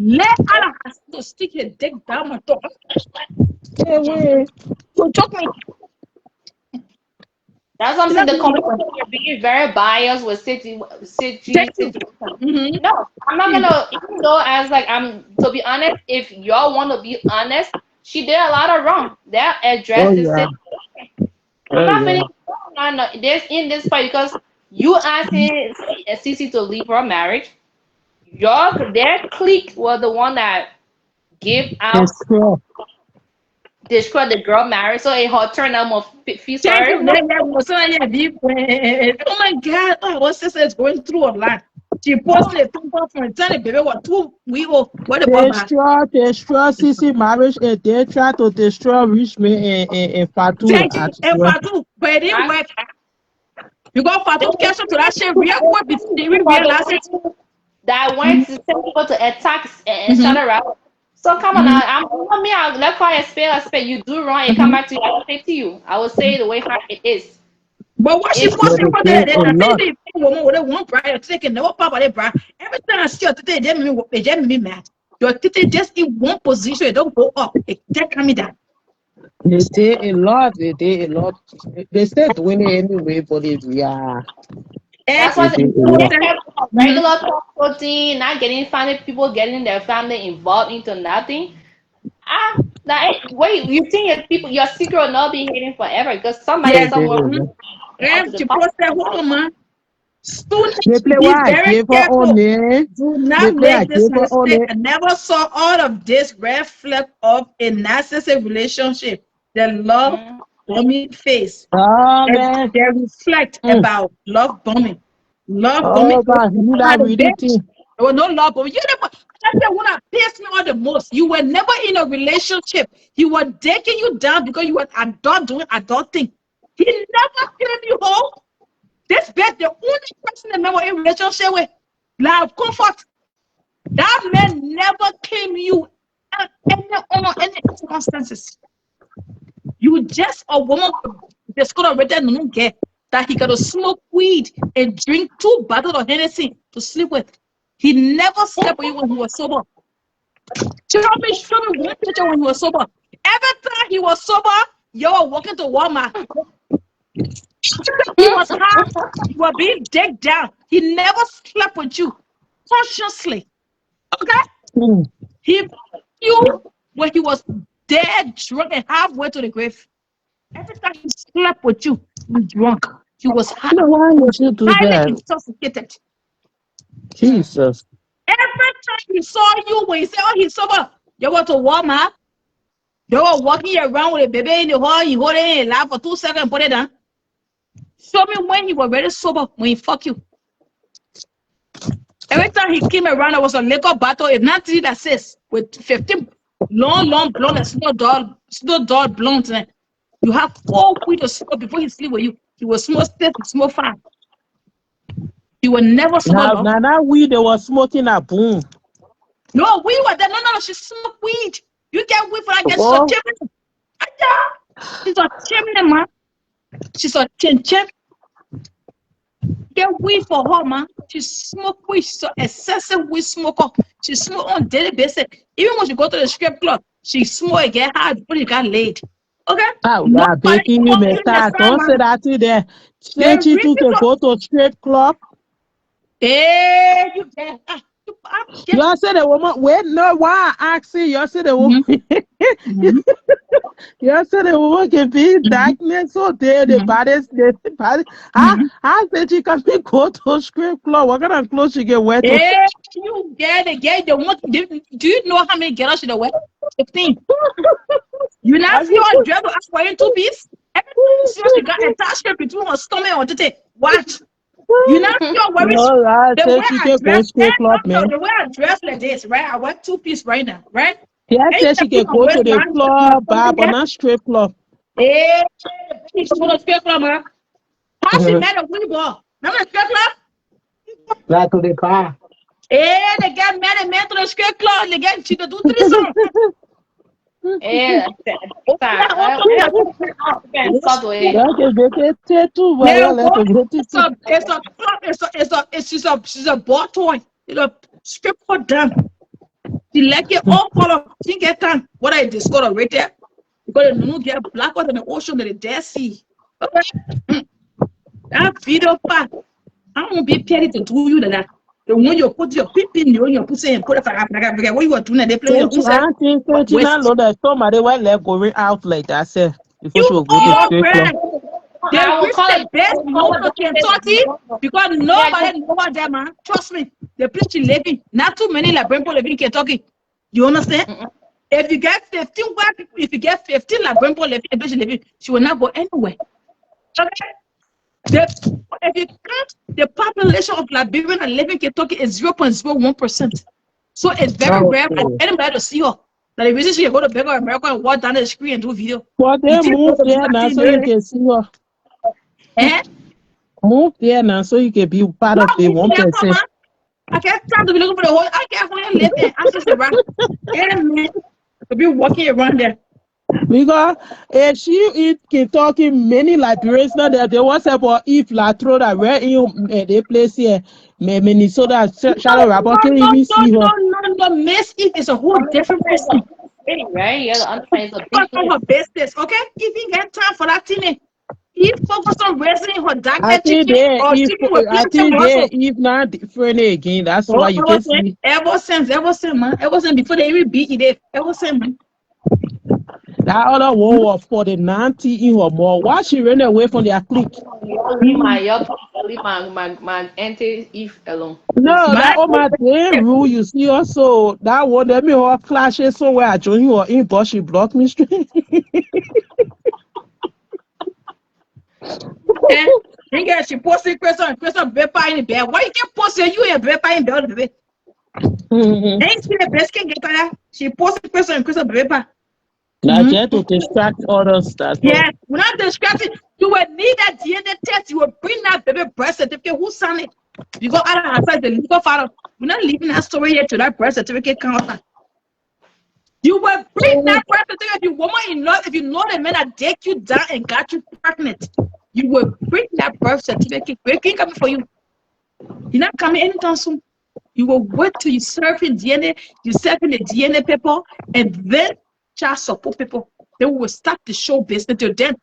let Allah to stick his dick down my throat. So took me. that's what I'm saying. The community are being very biased with city. No, I'm not gonna. Even though as like to be honest, if y'all want to be honest, she did a lot of wrong. That addressed the situation. I'm not feeling no. There's in this part because you asking Cece to leave her marriage. Their clique was the one that gave out. Describe the girl married, so it her turn out more feel sorry. Oh my God! Our sister is going through a lot. She posted a picture from Johnny baby. What 2 weeks? What the destroy CC marriage, and they try to destroy Richmond and Fatu. And Fatu, but it didn't work. You got Fatu catch up to that shit real quick. That went to send people to attack and shut her out. So come on now, I'm let's call it a spade. You do wrong and come back to you. I will say to you. I will say the way how it is. But what she posted for that, woman with one bra, you're taking never pop on bra. Every time I see your titty, they just me mad. Your titty just in one position, it don't go up. It just coming down. They take a lot. They take a lot. They stay doing it anyway, but yeah. That's They why take a they lot. have regular talk protein, not getting family people getting their family involved into nothing. Like wait, you think your secret will not be hidden forever because somebody They Yes. take somewhere a will lot. come out to And the to public. post that woman, students They play be why I very gave her on careful. it. Do They not play I make this gave her on mistake. it. I never saw all of this red flag of a narcissistic relationship. The love Mm. bombing phase. Oh And man. they reflect about love bombing. Love bombing. Oh man, you By not the reading bitch. thing. There was no love bombing. You never. That's the one that pissed me off the most. You were never in a relationship. He was taking you down because you were adult doing adult thing. He never gave you hope. This bitch, the only person that never in relationship with love comfort. That man never came you under any circumstances. You just a woman that's gonna read that no get that he gotta smoke weed and drink 2 bottles of Hennessy to sleep with. He never slept with you when he was sober. Show me one picture when he was sober. Every time he was sober, you were walking to Walmart. He was high. You were being digged down. He never slept with you consciously. Okay? He you when he was dead, drunk, and halfway to the grave. Every time he slept with you, he was drunk. He was high, No, why would you do highly that? intoxicated. Jesus. Every time he saw you, when he said, "Oh, he's sober," you went to Walmart. They were walking around with a baby in the hall. You hold it in a lap for 2 seconds and put it down. Show me when he was very sober, when he fuck you. Every time he came around, there was a liquor bottle, if not 3 that says, with 15 long blonde and snow dog blonde. You have 4 weeks to smoke before he sleep with you. He was smoke stiff, smoke fine. He will never smoke love. Now that weed they was smoking a boom. No, we were there. No, she smoked weed. You get weed for that girl. She's a chimney. She's a chimney, man. She's a chin. Get weed for her, man. She smoke weed. She's an excessive weed smoker. She smoke on daily basis. Even when she go to the strip club, she smoke and get high before she got laid. Okay? Oh, yeah, baking you, Mister. Don't say that to there. Say she took a go to strip club. Hey, you get. You said the woman. Wait, no, why I ask you? You said the woman. You said the woman can be in darkness, so they the baddest. I said she can go to strip club. What kind of clothes she get wet? Hey, you get the one. Do you know how many girls she the wear? 15. You not see her dress wearing 2-piece? Every time she got attached between her stomach or today. Watch. You not see her wearing the way I dress. The way I dress like this, right? I wear 2-piece right now, right? Yeah, said she can go to the club, but not strip club. Hey, she's going to strip club, man. How she met a weeble? Remember the strip club? Right to the car. Hey, they got mad and to the strip club. They got she could do 3 songs. Yeah, she's a ball toy. You know, strip her down. She like it all color. She get time. What I discovered right there. Because the moon get blacker than the ocean than the Dead Sea. Okay. That video part. I won't be petty to do you that. The one you put your pip in your pussy and put it for Africa. What you are doing? They play your pussy. I think she not know that somebody went like going out like that. Say before she will go to strip club. They reach the best move to Kentucky because nobody know about them, man. Trust me. The place she living, not too many Liberian living in Kentucky. You understand? If you get 15 white people, if you get 15 Liberian living in the place she living, she will not go anywhere. Okay? If you count the population of Liberian and living in Kentucky is 0.01%. So it's very rare for anybody to see her. Now the reason she can go to Bank of America and walk down the screen and do video. But they move there now so you can see her. Move there now so you can be part of the 1%. I can't try to be looking for the whole. I can't want to live there. I'm just around. To be walking around there. Because she can talk in many Liberians now that they was about if La Troda where in they place here, Minnesota, Charlotte Rapport can't even see her. No. Miss Eve is a whole different person. Right? Yeah, the understand is a big Focus on thing. her business, okay? If you get time for that thing, he focus on raising her I dark think chicken they or if chicken with I plantain think they muscle. if not different again. That's why Oh, you can see ever since, man. Ever since before they even beat you, ever since, man. that other one was for the 90 in her more. Why she ran away from their clique? My auntie Eve alone. Please. No, My that on my day rule, you see also that one let me all clashes somewhere I join you or in but she blocked me straight. eh, nigga, she posted question paper in the bed. Why you can't post you a paper in bed, baby? Ain't she the best can get her? She posted question paper. Now just to distract others, that's all. Yeah, when I'm distracted, you will need that DNA test. You will bring that baby birth certificate. Who signed it? You go out of outside the legal father. We're not leaving that story here to that birth certificate counter. You will bring that birth certificate. If you woman in love, if you know the man that take you down and got you pregnant, you will bring that birth certificate. Where can coming for you? You're not coming anytime soon. You will wait till you serve in DNA, you serve in the DNA paper, and then child support people. Then we will start the show business till then.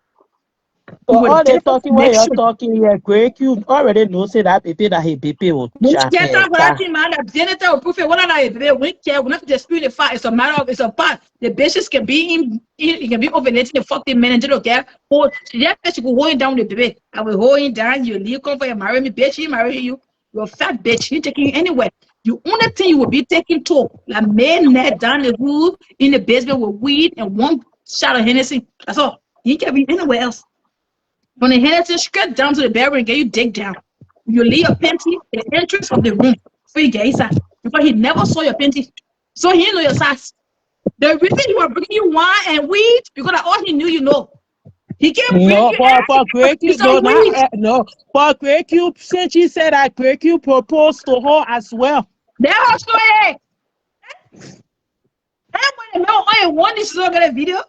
We For will all the definitely talking when make you're sure. talking here, Greg, you already know say that baby that he baby will Get chat. time for that thing, man. The janitor will prove it. What are they? We care. We not dispute the fact. It's a matter of. It's a part. The bitches can be in. It can be overletting the fucking manager. Okay. Hold. That bitch go hold down the baby. I will hold him down. You leave. Come for you. Marry me, bitch. He marry you. You're a fat bitch. He taking you anywhere. The only thing you will be taking to like man net down the hood in the basement with weed and one shot of Hennessy. That's all. He can't be anywhere else. From the Hennessy straight down to the bedroom and get you dig down. You leave your panty in the entrance of the room before you get inside. Because he never saw your panty. So he didn't know your size. The reason he was bringing you wine and weed, because all he knew you know. He can't bring No, you for Greg, it's no, some not weed. no. For Greg, since she said that Greg, proposed to her as well. That was story. That when the man one this is not gonna video.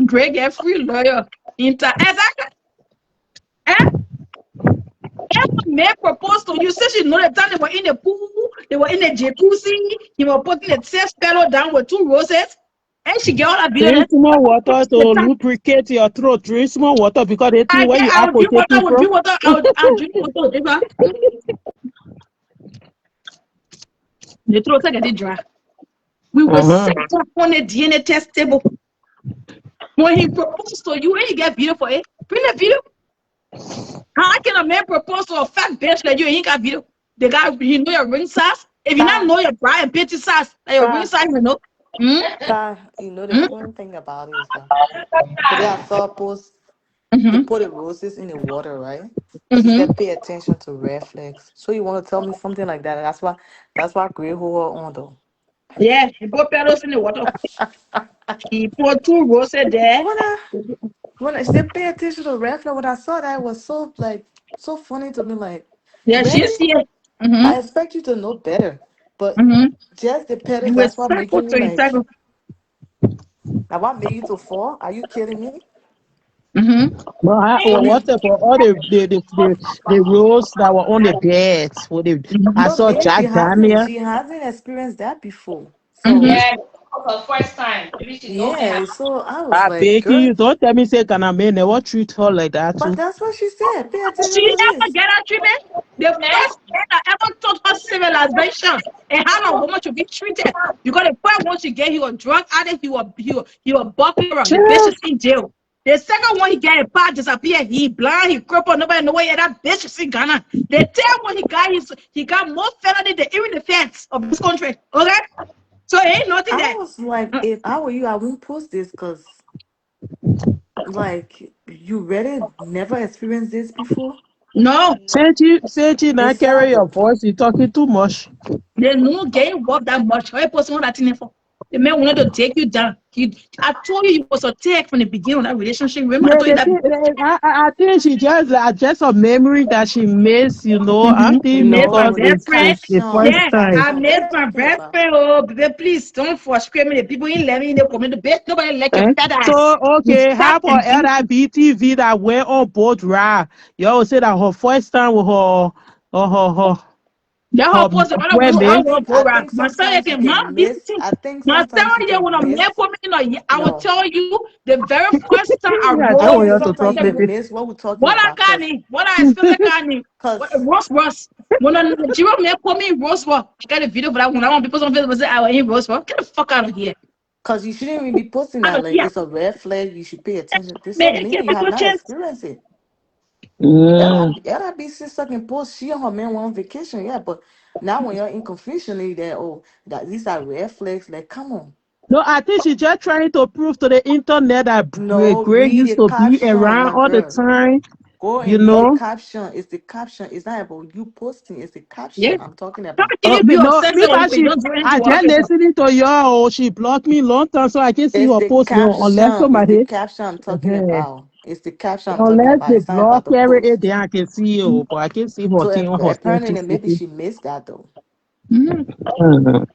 Greg get free lawyer. Exactly. Eh? Man proposed to you. Said she know the time they were in the pool, they were in the jacuzzi, he was putting the test fellow down with 2 roses, and she get all that video. Drink more water to lubricate your throat. Drink more water because they think where you I are would drink water, potato from. I'll drink water. The throat like get dry. We will sit up on the DNA test table. When he proposed to you, and you get video for it, bring the video. How can a man propose to a fat bitch like you and he got video? The guy, he know your ring size. If you not know your bride and bitch size, like your ring size, you know. You know the funny thing about it is that today I saw a post. They put the roses in the water, right? She said, "Pay attention to red flags." So you want to tell me something like that? That's why Grey hold on though. Yeah, he put petals in the water. He put 2 roses there. When I said pay attention to red flag, when I saw that, it was so so funny to me. Like, Yeah, she really? see it. I expect you to know better, but just the petals. You will That's what circle making me to you like. circle. Now, what made you to fall? Are you kidding me? But what's up for all the rules that were on the beds? I No, saw maybe Jack Daniel. she hasn't experienced that before. So Yeah, for the first time. Maybe she don't yeah, have. so I was I like, beg you, girl, don't tell me say can I may never treat her like that but too. that's what she said. Pay attention She to ever this. get her treatment? The first man that ever taught her civilization and how a woman should be treated. Because the first one she get, he was drug addict, he was buckler, the bitch is in jail. The second one he get a part disappear, he blind, he crippled, nobody know where that bitch is in Ghana. The third one he got more felony than even the feds of this country. Okay? So ain't nothing I there. was like, if I were you, I wouldn't post this because, like, you really never experienced this before. No, Say you not carry Exactly. your voice, you talking too much. they no game worth that much. Why post one that thing for? The man wanted to take you down. I told you it was a tag from the beginning of that relationship. Remember, I Yeah, told you that. I think she just a memory that she missed, you know. I I think miss my because No, the best it's the caption, first the Yeah, time. I caption. What miss are you my talking best about? friend. Oh, baby, please don't frustrate me. The people ain't let me in the community. Bitch, nobody like your Eh? fat ass. So You okay, fat how about and beat. other BTV that went on both ride? You always say that her first time with That whole her post, the other No, one, I I women. will think go I around. think My son, I sometimes you can, mom, can this miss. thing. I think My son, sometimes you yeah, when can I'm there miss. for me, you know, I will No, tell you the very first time I Yeah, I I rolled want think you with to sometimes talk you the can lately. miss what we're talking what I about, got in, what I especially got in, cause Ross. When a Nigerian man call me Ross, I got a video for that. When I want people on Facebook say I ain't Ross, get the fuck out of here. you shouldn't even be posting Out that. of Like here. it's a red flag. You should pay attention. This Man, don't I mean can't you put have your not chance. experienced it. Mm. Ella be sister can post she and her man went on vacation, yeah, but now when you're in confusion, that that these are red flags. Like, come on. No, I think she's just trying to prove to the internet that No, Greg read used the to be caption, around my all the girl. time, Go you and read the know. caption. It's the caption. It's not about you posting. It's the Yeah. caption I'm talking How about. can you be No, obsessed me with you but when you she, don't do anything I to work just yourself? listening to you. Oh, she blocked me long time, so I can see It's her the post now unless caption. It's the somebody, caption I'm talking uh about. It's the caption I'm talking unless about. they It's not about block the every day, post. then I can see you. But I can see her So thing on her apparently maybe authenticity. she missed that though. Mm-hmm. Mhm.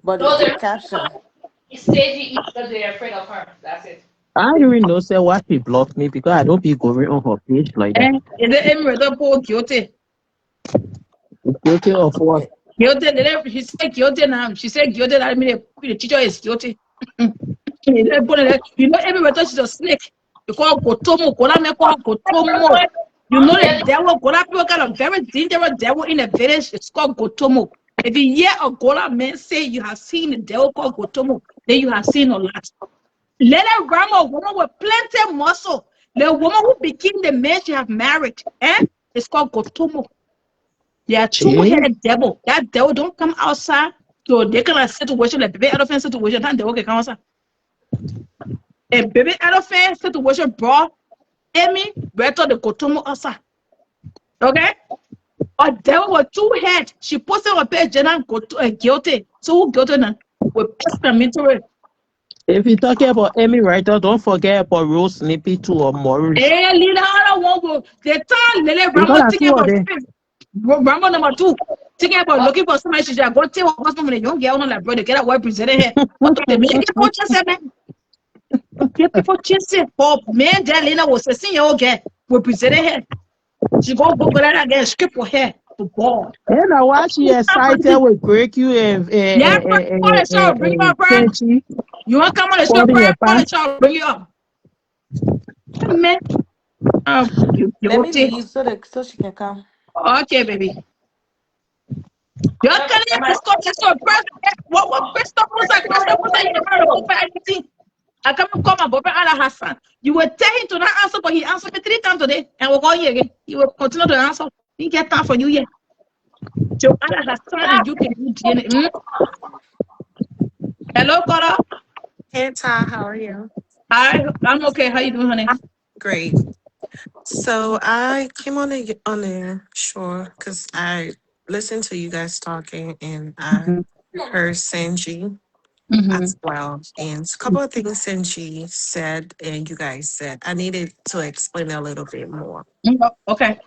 But it's No, the they're caption. staging it because they're afraid of her. That's it. I don't even know say why she blocked me because I don't be going on her page like that. And the Emirate Paul guilty. Guilty of what? Guilty. She said guilty now. She said guilty. I mean, the teacher is guilty. You know, Emirate she's a snake. You call Gotomo. Kola me call Gotomo. You know the devil. Gola people got a very dangerous devil in the village. It's called Gotomo. If you hear a Gola man say you have seen the devil called Gotomo, then you have seen a lot. Let her ram a woman with plenty muscle. The woman who became the man she have married. It's called Gotomo. They are Gee. two-headed devil. That devil don't come outside. So they kind of situation, like baby elephant situation, and devil can come outside. A baby elephant situation brought Amy better the Gotomo outside. Okay? A devil with two heads. She posted on page and guilty. So who guilty now? With explanatory. If you're talking about Emmy Writer, don't forget about Rose Snippy too or Maurice. Leader, I don't want to. The time Lele Because Rambo I thinking two of about them. Rambo number two. Thinking about looking for somebody, she's like, go tell her husband when a young girl on like brother, get a wife presented here. What the make people just man? Get people chasing for man that Lena was a senior girl. We presented here. She go that again, script for her to board. And now why she excited with break you Yeah, call the show, bring you up, right? Senchi You want to come on the show, calling your right? Call the past. show, bring you up. Man, you Let me okay? leave so she can come. Okay, baby. Yo, can you stop this one? What Christopher was like? Christopher was like, you never go for anything. I come and call my brother Allah Hassan. You will tell him to not answer, but he answered me 3 times today, and we'll call you again. He will continue to answer. He get time for you yet. So Allah Hassan and you can do DNA. Hello, Cora. Hey Ty, how are you? Hi, I'm okay. How you doing, honey? Great. So I came on the shore because I listened to you guys talking and I heard Sanji Mm-hmm. as well. And a couple of things Sanji said and you guys said. I needed to explain a little bit more. Okay.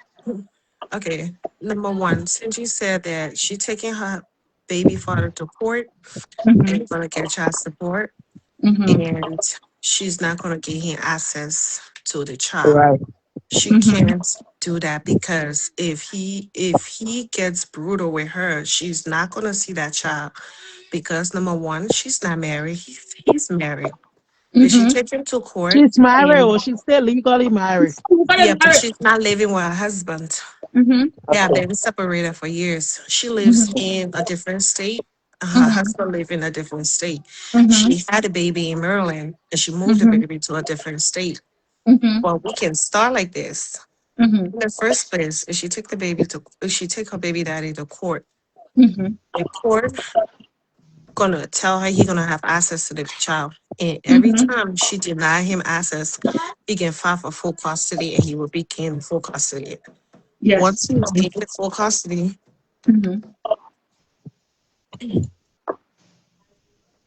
Okay. Number one, Sanji said that she taking her baby father to court Mm-hmm. and gonna get child support Mm-hmm. and she's not gonna give him access to the child. Right. She Mm-hmm. can't do that because if he gets brutal with her, she's not gonna see that child because number one, she's not married. He's married. If she Mm-hmm. take him to court She's married and or she's still legally married. yeah, but she's not living with her husband. Mm-hmm. They have Okay. been separated for years. She lives Mm-hmm. in a different state. Her Mm-hmm. husband lives in a different state. Mm-hmm. She had a baby in Maryland and she moved the Mm-hmm. baby to a different state. Mm-hmm. Well, we can start like this. Mm-hmm. In the first place, if she take her baby daddy to court, Mm-hmm. the court gonna tell her he gonna have access to the child. And every Mm-hmm. time she deny him access, he can file for full custody and he will be gained full custody. Yes. Once he's gained full custody, Mm-hmm.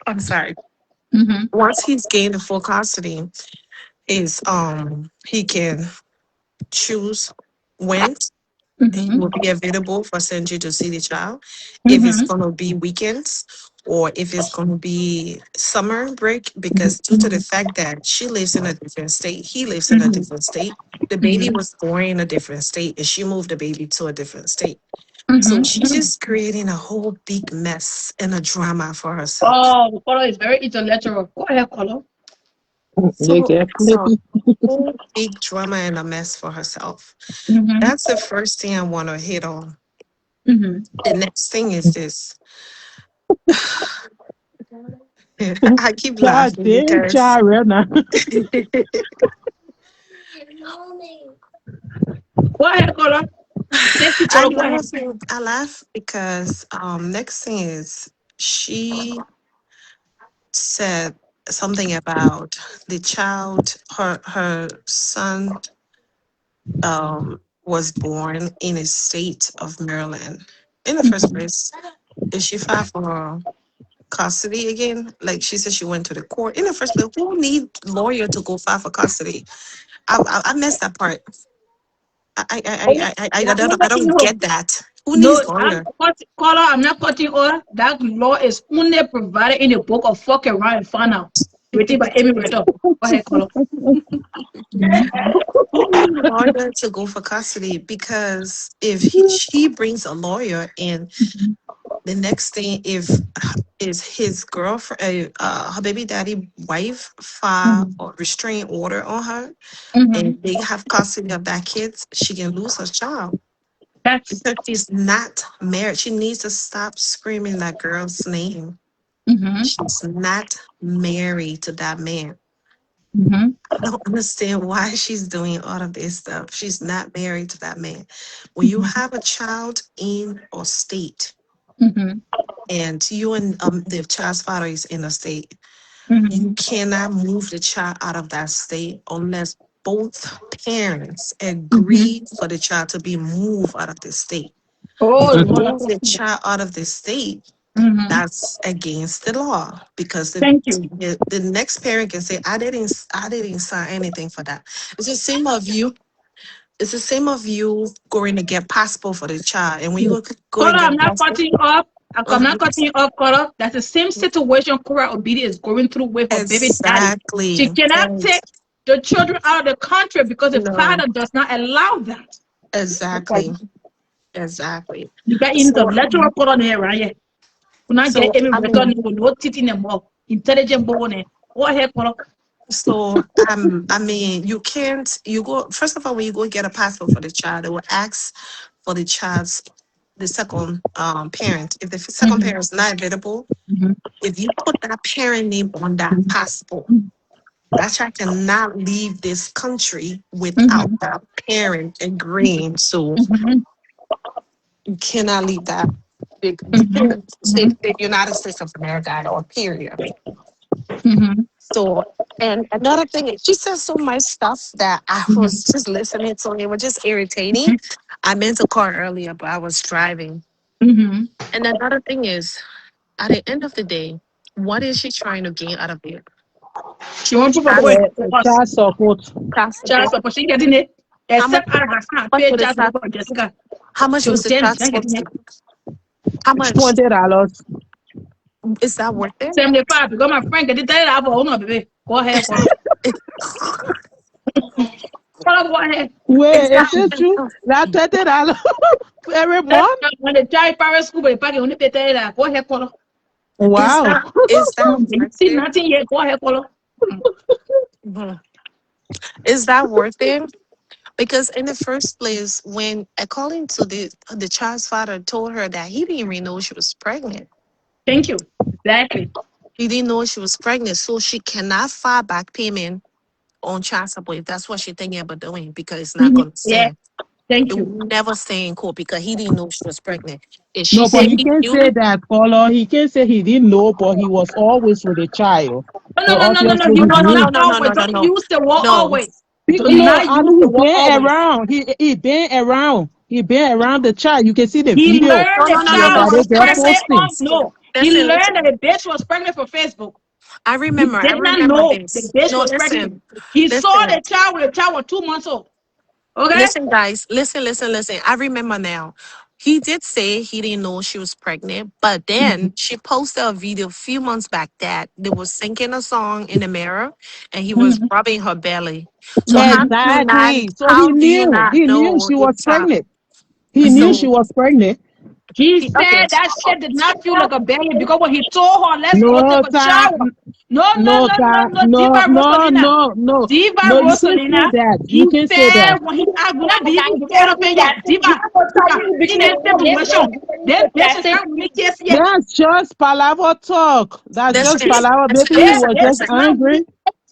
I'm sorry. Mm-hmm. Once he's gained the full custody, is he can choose when he Mm-hmm. will be available for Senji to see the child. If it's Mm-hmm. gonna be weekends or if it's gonna be summer break, because due to the fact that she lives in a different state, he lives in a Mm-hmm. different state. The baby Mm-hmm. was born in a different state and she moved the baby to a different state. So Mm-hmm. she's just creating a whole big mess and a drama for herself. Oh, Color is very intellectual. Go ahead, Color. So Exactly. whole big drama and a mess for herself. Mm-hmm. That's the first thing I want to hit on. Mm-hmm. The next thing is this. I keep God laughing damn, because child, right now. Go ahead, Color. Take it, Color. Go ahead. I laugh because next thing is she said something about the child, her son was born in a state of Maryland. In the first place, is she filed for custody again? Like she said, she went to the court. In the first place, who need lawyer to go file for custody? I missed that part. I'm not I cutting don't you. get that. Who No, needs lawyer? Color, I'm not cutting all. That law is only provided in the book of fuck around and find out. Written by Amy Ritter. Go ahead, Color. Who need a lawyer to go for custody? Because if she brings a lawyer in, the next thing if is his girlfriend, her baby daddy wife file Mm-hmm. or restraint order on her, Mm-hmm. and they have custody of that kids, she can lose her child That's. because she's not married. She needs to stop screaming that girl's name. Mm-hmm. She's not married to that man. Mm-hmm. I don't understand why she's doing all of this stuff. She's not married to that man. When you have a child in a state Mm-hmm. and you and the child's father is in a state, Mm-hmm. you cannot move the child out of that state unless both parents Mm-hmm. agree for the child to be moved out of the state. If Oh, you Lord. move the child out of the state, Mm-hmm. that's against the law because Thank you. the next parent can say, I didn't sign anything for that. It's the same of you. It's the same of you going to get passport for the child, and when you go Color, and I'm get not passport, cutting off. I'm not uh cutting off, Color. That's the same situation Cora Obidi is going through with her baby daddy. She exactly, cannot and take the children out of the country because the no, father does not allow that. Okay. exactly, exactly. You got So, intellectual color there, right? You not get so any I return mean, with no teeth in them all. Intelligent boy. Go ahead, Color. so I mean, you can't. You go first of all when you go get a passport for the child, they will ask for the child's the second parent. If the second Mm-hmm. parent is not available, Mm-hmm. if you put that parent name on that passport, that child cannot leave this country without Mm-hmm. that parent agreeing. So Mm-hmm. you cannot leave that big Mm-hmm. the United States of America or period. Mm-hmm. So and another thing is she says so much stuff that I was just listening to and it was just irritating. I meant to call earlier, but I was driving. Mm-hmm. And another thing is at the end of the day, what is she trying to gain out of it? She wants people Child going Yeah, to us. child support. child Child support. support. She getting it. How much Except I have much paid for the child child support for Jessica. how much So was the then child she's not support? getting it. How much $20. is that worth it? 75 because my friend get it out for no baby. Go ahead, Color. Color, go ahead. Is Wait, that is it true? That $30 every month? When the child private school, but pack only pay $30. Go ahead, Color. Wow. is that You worth see it? nothing yet. Go ahead, Color. Mhm. Is that worth it? Because in the first place, when according to the child's father told her that he didn't even know she was pregnant. Thank you. Exactly. He didn't know she was pregnant, so she cannot file back payment on child support if that's what she's thinking about doing because it's not gonna Yeah. stand. It Thank you. will never stay in court because he didn't know she was pregnant. If she No, but said he he can't say knew, that, Paula. He can't say he didn't know, but he was always with the child. Oh, no, So no, no, no, no. obviously He he was no, knew. no, not no, no, no, always. no, Don't no, use the word no. always. Do No, not I use mean the he word been always. around. He been around. He been around the child. You can see the He video learned No, the no, no, no, that child no. that was they See, girl that's it. pregnant posting. on no. He Listen, learned that listen. the bitch was pregnant from Facebook. I He remember. I did not remember know the this. bitch No, was pregnant. listen, He saw listen. the child when the child was 2 months old. Okay? Listen, guys, listen, listen, listen. I remember now. He did say he didn't know she was pregnant, but then she posted a video a few months back that they was singing a song in the mirror and he was rubbing her belly. So Exactly. So how do you not he knew know she if was child? pregnant. He knew she So was pregnant. He okay. said that shit did not feel like a belly because when he told her, let's go take No, a ta, shower. No, no, no, no, no, ta, no. no, Diva no, Rosalina. no, no. Diva No, you can't say Rosalina. that. He You can't say said that. when he asked, when I be Guys, able to get up in here, Diva, Diva, in this situation, this bitch is not really kiss yet. That's just palaver talk. That's just Listen, palaver. listen, Maybe he This listen, was bitch just is listen. not really angry.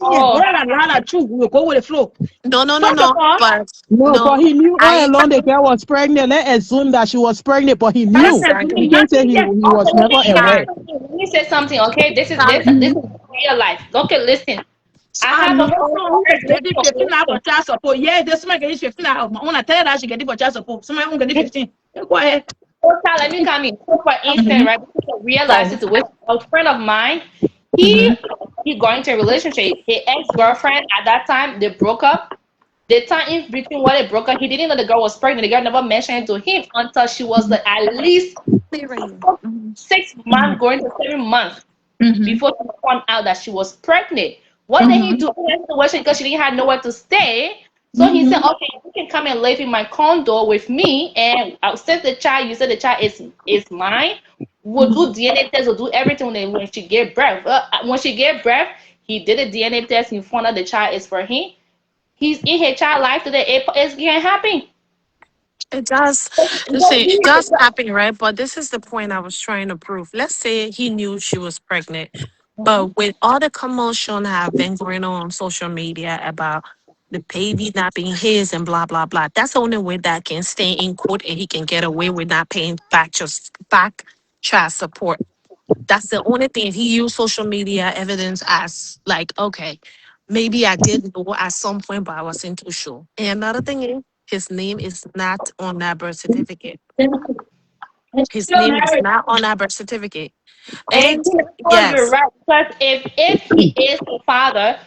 yet. Go Oh, ahead, Lala, true. We'll go with the flow. No, no, no, First of no. all, But No, no, but he knew all I along the girl was pregnant. Let's assume that she was pregnant, but he I knew. said, You doing exactly. can't say nothing yet. he was okay, never aware. let me say something, okay? This is Charlie, real life. Okay, listen. I I have a know friend someone who is who getting 15 hours for child support. Yeah, there's somebody getting 15 hours. When I tell her that she getting for child support, somebody who getting 15. Yeah, go ahead. let me come in. So for instance, right, this is a real life Oh. situation. A friend of mine, Mm-hmm. he got into a relationship. His ex-girlfriend at that time, they broke up. The time in between when they broke up, he didn't know the girl was pregnant. The girl never mentioned it to him until she was like at least stay right here. 6 months, going to 7 months Mm-hmm. before she found out that she was pregnant. What did he Mm-hmm. do in that situation? Because she didn't have nowhere to stay. So he said, Mm-hmm. "Okay, you can come and live in my condo with me, and since the child, you said the child is mine. We'll do DNA test. We'll do everything when she gave birth. When she gave birth, he did a DNA test. He found out the child is for him. He's in his child life today. It's can't happen. It does. Listen, it does happen, right? But this is the point I was trying to prove. Let's say he knew she was pregnant, but with all the commotion have been going on social media about the baby not being his and blah blah blah, that's the only way that can stay in court and he can get away with not paying back child support. That's the only thing. He used social media evidence as like, okay, maybe I did know at some point, but I wasn't too sure. And another thing is, his name is not on that birth certificate. And His still name is married. not on that birth certificate. And And you're yes, right. Because if he is the father,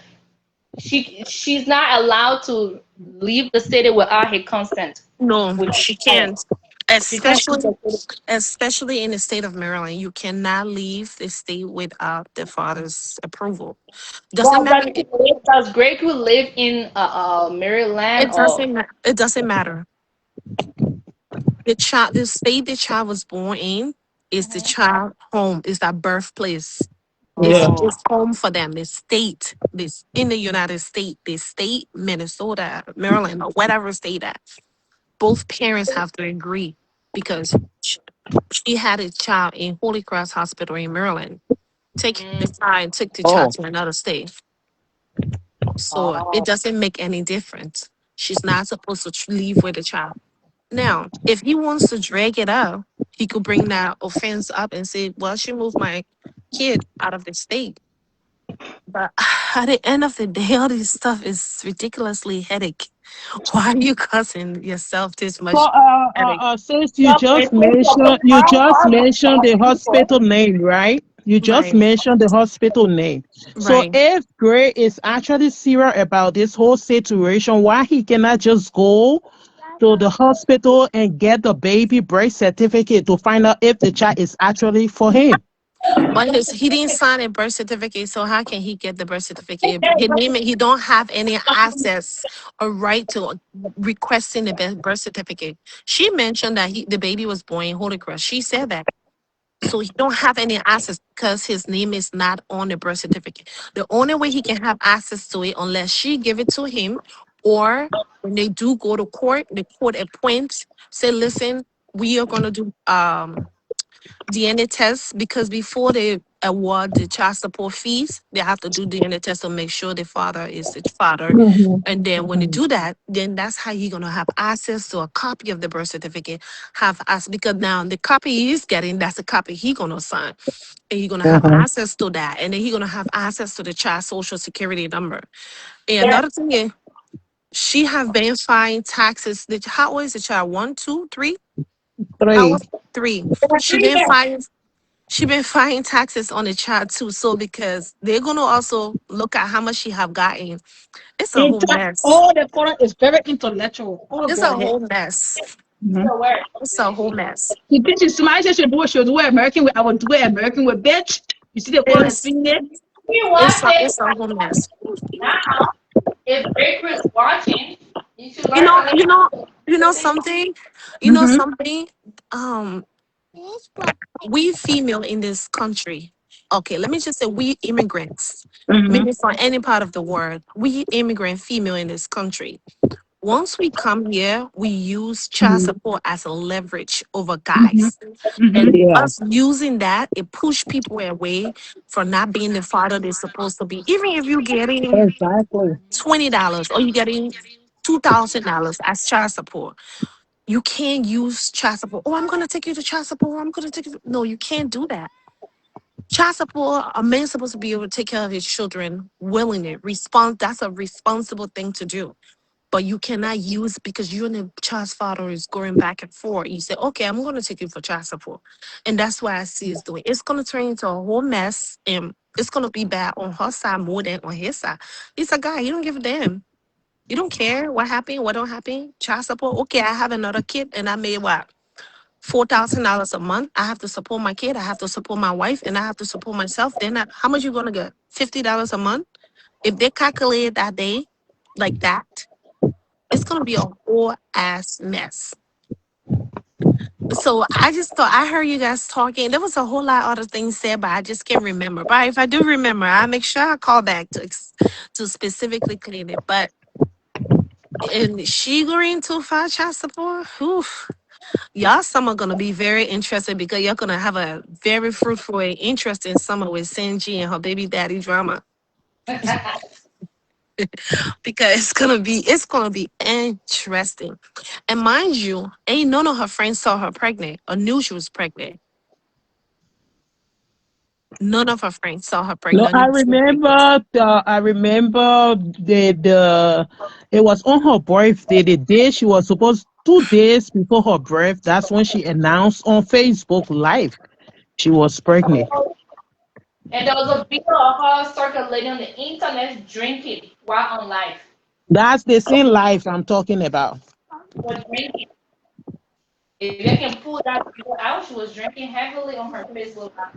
she's not allowed to leave the city without his consent no, with the she child. can't. She can't leave Especially, the city. especially in the state of Maryland, you cannot leave the state without the father's approval. Doesn't But matter. does Greg who live in Maryland It or doesn't. It doesn't matter. The child, the state the child was born in is the child home, is that birthplace. Yeah. It's home for them. The state, this in the United States, the state, Minnesota, Maryland, or whatever state that, both parents have to agree because she had a child in Holy Cross Hospital in Maryland. Take the child, took the child Oh. to another state. So it oh, doesn't make any difference. She's not supposed to leave with the child. Now, if he wants to drag it out, he could bring that offense up and say, well, she moved my kid out of the state. But at the end of the day, all this stuff is ridiculously headache. Why are you causing yourself this So, much headache? since so it's you just how mentioned the people. hospital name, right? You just Right, mentioned the hospital name. So, right. if Gray is actually serious about this whole situation, why he cannot just go to the hospital and get the baby birth certificate to find out if the child is actually for him? But he didn't sign a birth certificate, so how can he get the birth certificate? He don't have any access or right to requesting the birth certificate. She mentioned that the baby was born in Holy Cross. She said that. So he don't have any access because his name is not on the birth certificate. The only way he can have access to it unless she give it to him, or when they do go to court, the court appoints, say, listen, we are gonna do DNA tests because before they award the child support fees, they have to do DNA tests to make sure the father is the father. Mhm. And then when they Mhm. do that, then that's how you're gonna have access to a copy of the birth certificate. Have us because now the copy he's getting, that's the copy he gonna sign. And you're gonna have Uh-huh. access to that. And then he's gonna have access to the child social security number. And another thing is she have been fined taxes. How old is the child? 1, 2, 3? How Three. was 3? For She three been years. fined. She been filing taxes on the child too. So because they're gonna also look at how much she have gotten. It's a whole mess. All the color is very intellectual. Oh, It's go a ahead. whole mess. It's a whole mess. You think she's smart? She should do it. She'll do it American way. I will do it American way, bitch. You see the color is It's in there? You watch it it's a whole mess. now. If Baker's watching, you should You learn know, a you know, lesson. you know something. You know Mm-hmm. something. Um, we female in this country. Okay, let me just say we immigrants. Mm-hmm. Maybe from any part of the world, we immigrant female in this country. Once we come here, we use child support as a leverage over Mm-hmm. guys. Mm-hmm. And Yeah, us using that, it push people away from not being the father they're supposed to be. Even if you're getting exactly. $20 or you're getting $2,000 as child support, you can't use child support. Oh, I'm gonna take you to child support. I'm gonna take you. No, you can't do that. Child support, a man's supposed to be able to take care of his children willingly. That's a responsible thing to do. But you cannot use because you and the child's father is going back and forth. You say, okay, I'm going to take you for child support. And that's why I see it's doing. It's going to turn into a whole mess. And it's going to be bad on her side more than on his side. He's a guy. You don't give a damn. You don't care what happened, what don't happen. Child support. Okay, I have another kid and I made what? $4,000 a month. I have to support my kid. I have to support my wife and I have to support myself. Then how much you going to get? $50 a month? If they calculate that day like that, it's gonna be a whole ass mess. So I just thought I heard you guys talking. There was a whole lot of other things said, but I just can't remember. But if I do remember, I'll make sure I call back to specifically clean it. But in she going to file child support, whew, y'all summer gonna be very interesting because you're gonna have a very fruitful and interesting summer with Sanji and her baby daddy drama. Because it's gonna be interesting. And mind you, ain't none of her friends saw her pregnant or knew she was pregnant. None of her friends saw her No, pregnant or knew she was pregnant. I remember the it was on her birthday, the day she was supposed 2 days before her birth. That's when she announced on Facebook Live she was pregnant. And there was a video of her circulating on the internet drinking while on live. That's the same life I'm talking about. She was drinking. If you can pull that video out, she was drinking heavily on her Facebook Live.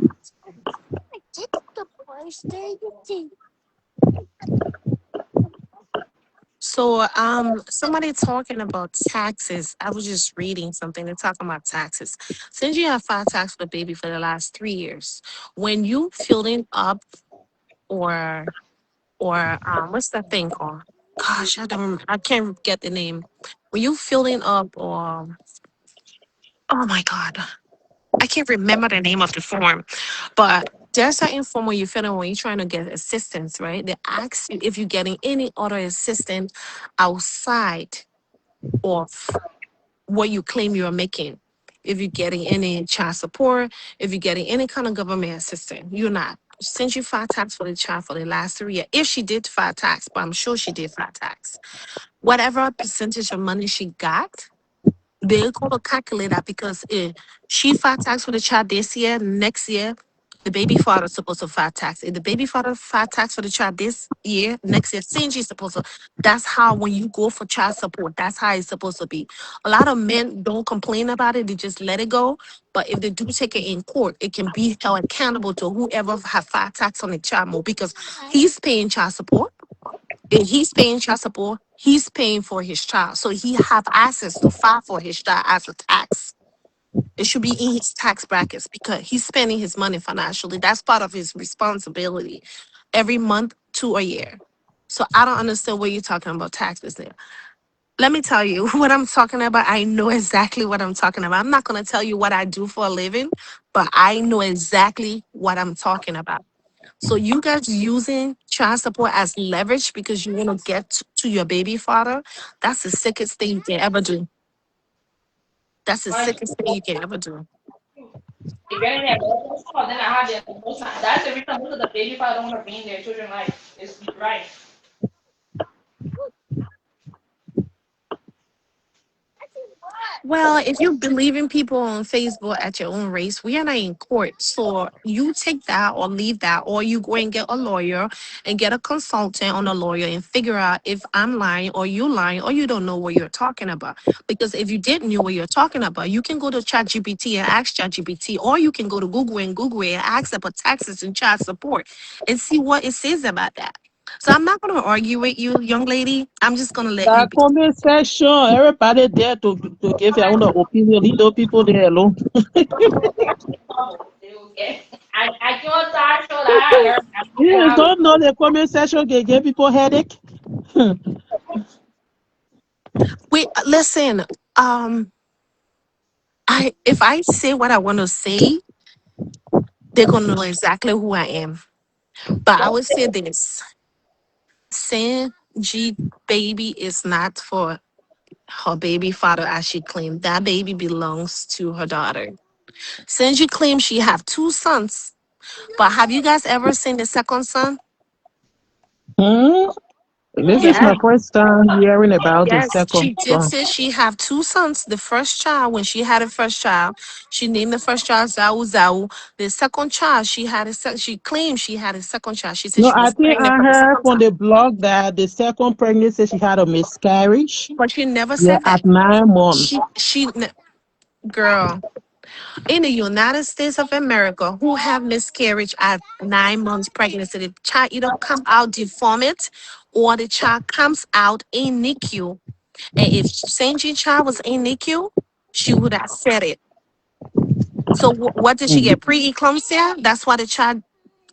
So somebody talking about taxes. I was just reading something. They're talking about taxes. Since you have filed tax for the baby for the last 3 years, when you filling up or what's that thing called? Gosh, I can't get the name. When you filling up or oh my god, I can't remember the name of the form, but there's certain form where you fill in when you're trying to get assistance, right? They ask you if you're getting any other assistance outside of what you claim you're making. If you're getting any child support, if you're getting any kind of government assistance, you're not. Since you filed tax for the child for the last 3 years, if she did file tax, but I'm sure she did file tax, whatever percentage of money she got, they're going to calculate that because if she filed tax for the child this year, next year, the baby father is supposed to file tax. If the baby father filed tax for the child this year, next year, saying she's supposed to. That's how when you go for child support, that's how it's supposed to be. A lot of men don't complain about it; they just let it go. But if they do take it in court, it can be held accountable to whoever have filed tax on the child more because he's paying child support. If he's paying child support, he's paying for his child. So he have access to file for his child as a tax. It should be in his tax brackets because he's spending his money financially. That's part of his responsibility every month to a year. So I don't understand what you're talking about taxes there. Let me tell you what I'm talking about. I know exactly what I'm talking about. I'm not going to tell you what I do for a living, but I know exactly what I'm talking about. So you guys using child support as leverage because you want to get to your baby father, that's the sickest thing you can ever do. That's the Like, sickest thing you can ever do. if you're in that emotional, then I have the emotional. That's the reason most of the baby father don't want to be in their children's life. It's right. Well, if you believe in people on Facebook at your own race, we are not in court. So you take that or leave that, or you go and get a lawyer and get a consultant on a lawyer and figure out if I'm lying or you lying or you don't know what you're talking about. Because if you didn't know what you're talking about, you can go to ChatGPT and ask ChatGPT, or you can go to Google and Google it and ask about taxes and child support and see what it says about that. So I'm not going to argue with you, young lady. I'm just going to let you That be. comment section, everybody there to give their own opinion. Leave those people there alone. Okay. I can't touch all that. Yeah, don't know the comment section can give people headache. Wait, listen. If I say what I want to say, they're gonna know exactly who I am. But I would say this: saying G baby is not for her baby father as she claimed. That baby belongs to her daughter. Since claims she have two sons, but have you guys ever seen the second son? Hmm? This is Yeah. my first time hearing about the Yes, second she did one. say she have two sons. The first child, when she had the first child, she named the first child Zau Zau. The second child, she claimed she had a second child. She said No, she I was think pregnant I for the heard second from time. the blog that the second pregnancy she had a miscarriage. But she never Yeah, said that. at 9 months. Girl, in the United States of America, who have miscarriage at 9 months pregnancy, the child either come out deformed or the child comes out in NICU. And if Saint Jean child was in NICU, she would have said it. So what did she Mhm. get? Pre-eclampsia? That's why the child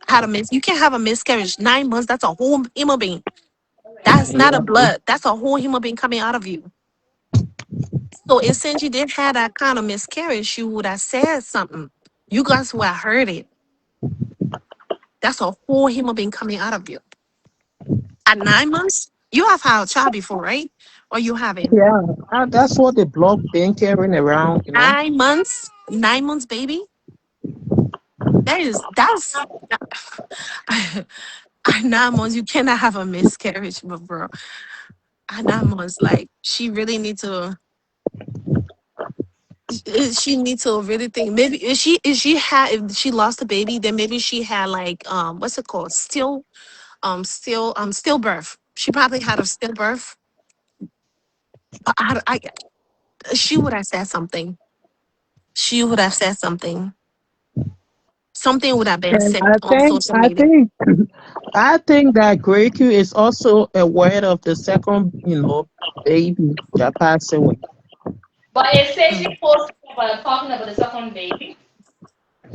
had a miss. You can't have a miscarriage 9 months. That's a whole human being. That's not a Yeah. blood. That's a whole human being coming out of you. So if Senji did have that kind of miscarriage, she would have said something. You guys would have heard it. That's a whole human being coming out of you. At 9 months, you have had a child before, right? Or you haven't? Yeah, that's what the blog been carrying around, 9 months, 9 months, baby. That's at 9 months. You cannot have a miscarriage, but bro, at 9 months, like she really need to. She needs to really think. Maybe if she lost the baby, then maybe she had like what's it called? Stillbirth. She probably had a stillbirth. But she would have said something. She would have said something. Something would have been and said I on think, social I media. think, I think that Grey Q is also a word of the second, baby that passed away. But it says Mm. she posted about talking about the second baby.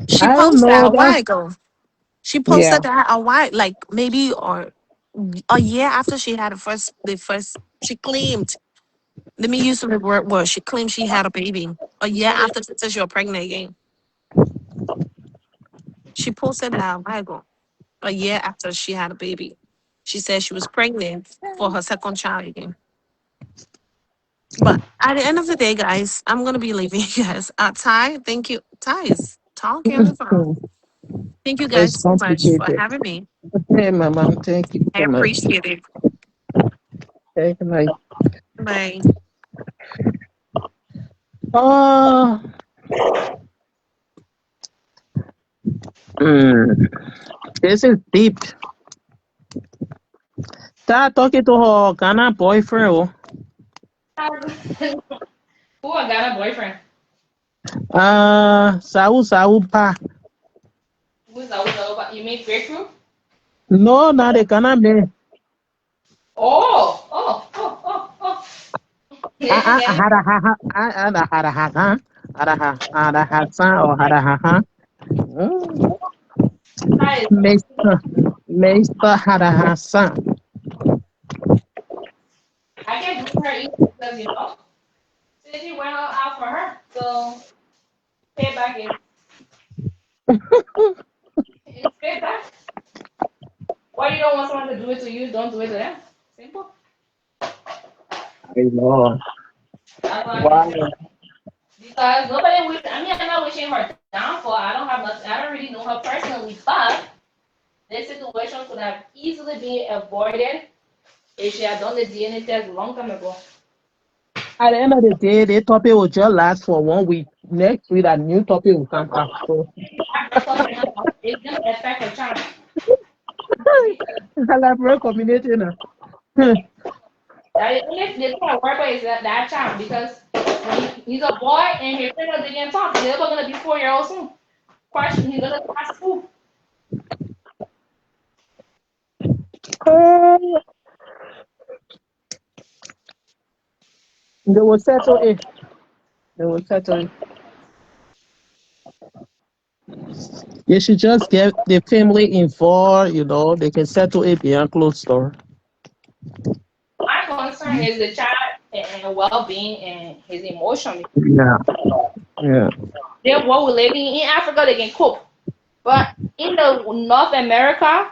She I don't posted that know. a while ago. She Yeah. posted that a while, like maybe or a year after she had the first. She claimed. Let me use the word. She claimed she had a baby a year after she said she was pregnant again. She posted that a while ago. A year after she had a baby, she said she was pregnant for her second child again. But at the end of the day, guys, I'm gonna be leaving you guys. Ty, thank you. Ty is talking on the phone. Thank you guys It's so much for complicated. having me. Hey, my mom, thank you I so much. appreciate it. Thank you, like, Bye. oh, mm, this is deep. Start talking to her Ghana boyfriend. Who I got a boyfriend? Saul Pa. Who's that? You mean grapefruit? No, not the Ghana man. Oh. I Yeah. had a ha ha. I had a ha ha. Had a ha son or had a ha ha. Hi. Mr. had a ha son. I can't do her either because since you went all out for her, so payback is payback. Why you don't want someone to do it to you? Don't do it to them. Simple. I know. That's all I can say. Wow. Because nobody wish. I mean, I'm not wishing her downfall. I don't have nothing. I don't really know her personally, but this situation could have easily been avoided if she had done the DNA test a long time ago. At the end of the day, the topic will just last for 1 week. Next week, a new topic will come out. So, It's gonna affect her child. elaborate community now. That only the thing I worry about is that child because when he's a boy and his friends they can talk. They're gonna be 4 years old soon. Question, he's gonna pass school. They will settle it. They will settle it. You should just get the family involved, they can settle it behind closed door. My concern is the child and well-being and his emotion. Yeah. Yeah. They're what we're living in Africa, they can cope. But in the North America,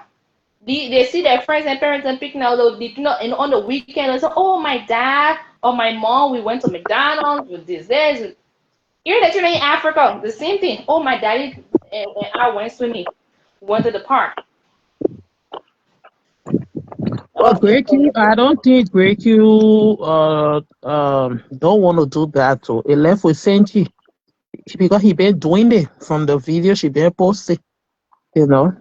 they see their friends and parents and picking out and on the weekend they say, oh my dad or my mom, we went to McDonald's with this. Here that you're in Africa, the same thing. Oh my daddy and I went swimming. We went to the park. Well, Great Q, I don't think Great Q don't want to do that. So he left with Senchi because he been doing it from the video she been posting, you know.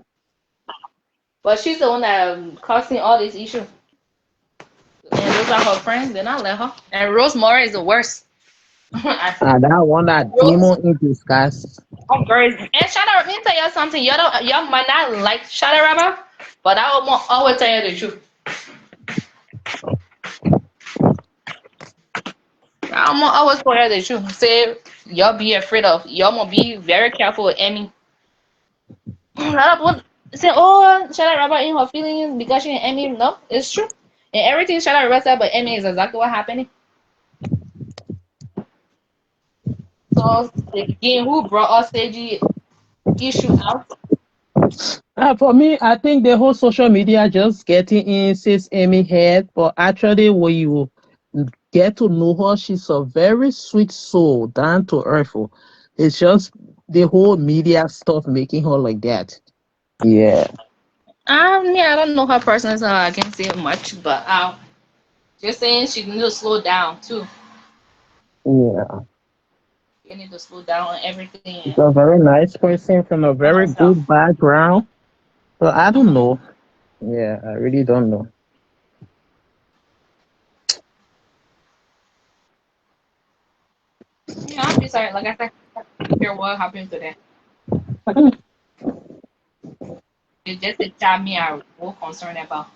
But she's the one that causing all these issues. And those are her friends. They're not let her. And Rosemary is the worst. That one, that Rose, demon in disguise. oh, girls. And Shada, let me tell you something. Y'all might not like Shada Rabba, but I will always tell you the truth. I'm gonna always tell you the truth. Say y'all be afraid of. Y'all gonna be very careful with Emmy. A lot of people say, "Oh, Shada Rabba in her feelings because she and Emmy." No, it's true. And everything Shada Rabba said about Emmy is exactly what happened. So again, who brought us SAYGEE issue out? For me, I think the whole social media just getting in sis Amy head, but actually when you get to know her, she's a very sweet soul, down to earth. It's just the whole media stuff making her like that. Yeah. Yeah, I don't know her personally, so I can't say much, but just saying she need to slow down too. Yeah. You need to slow down on everything She's a very nice person from a and very herself. good background. But I don't Mm-hmm. know. Yeah, I really don't know. Yeah, I'm just sorry. Like I said, I don't care what happened today. It's just a job me are more concerned about.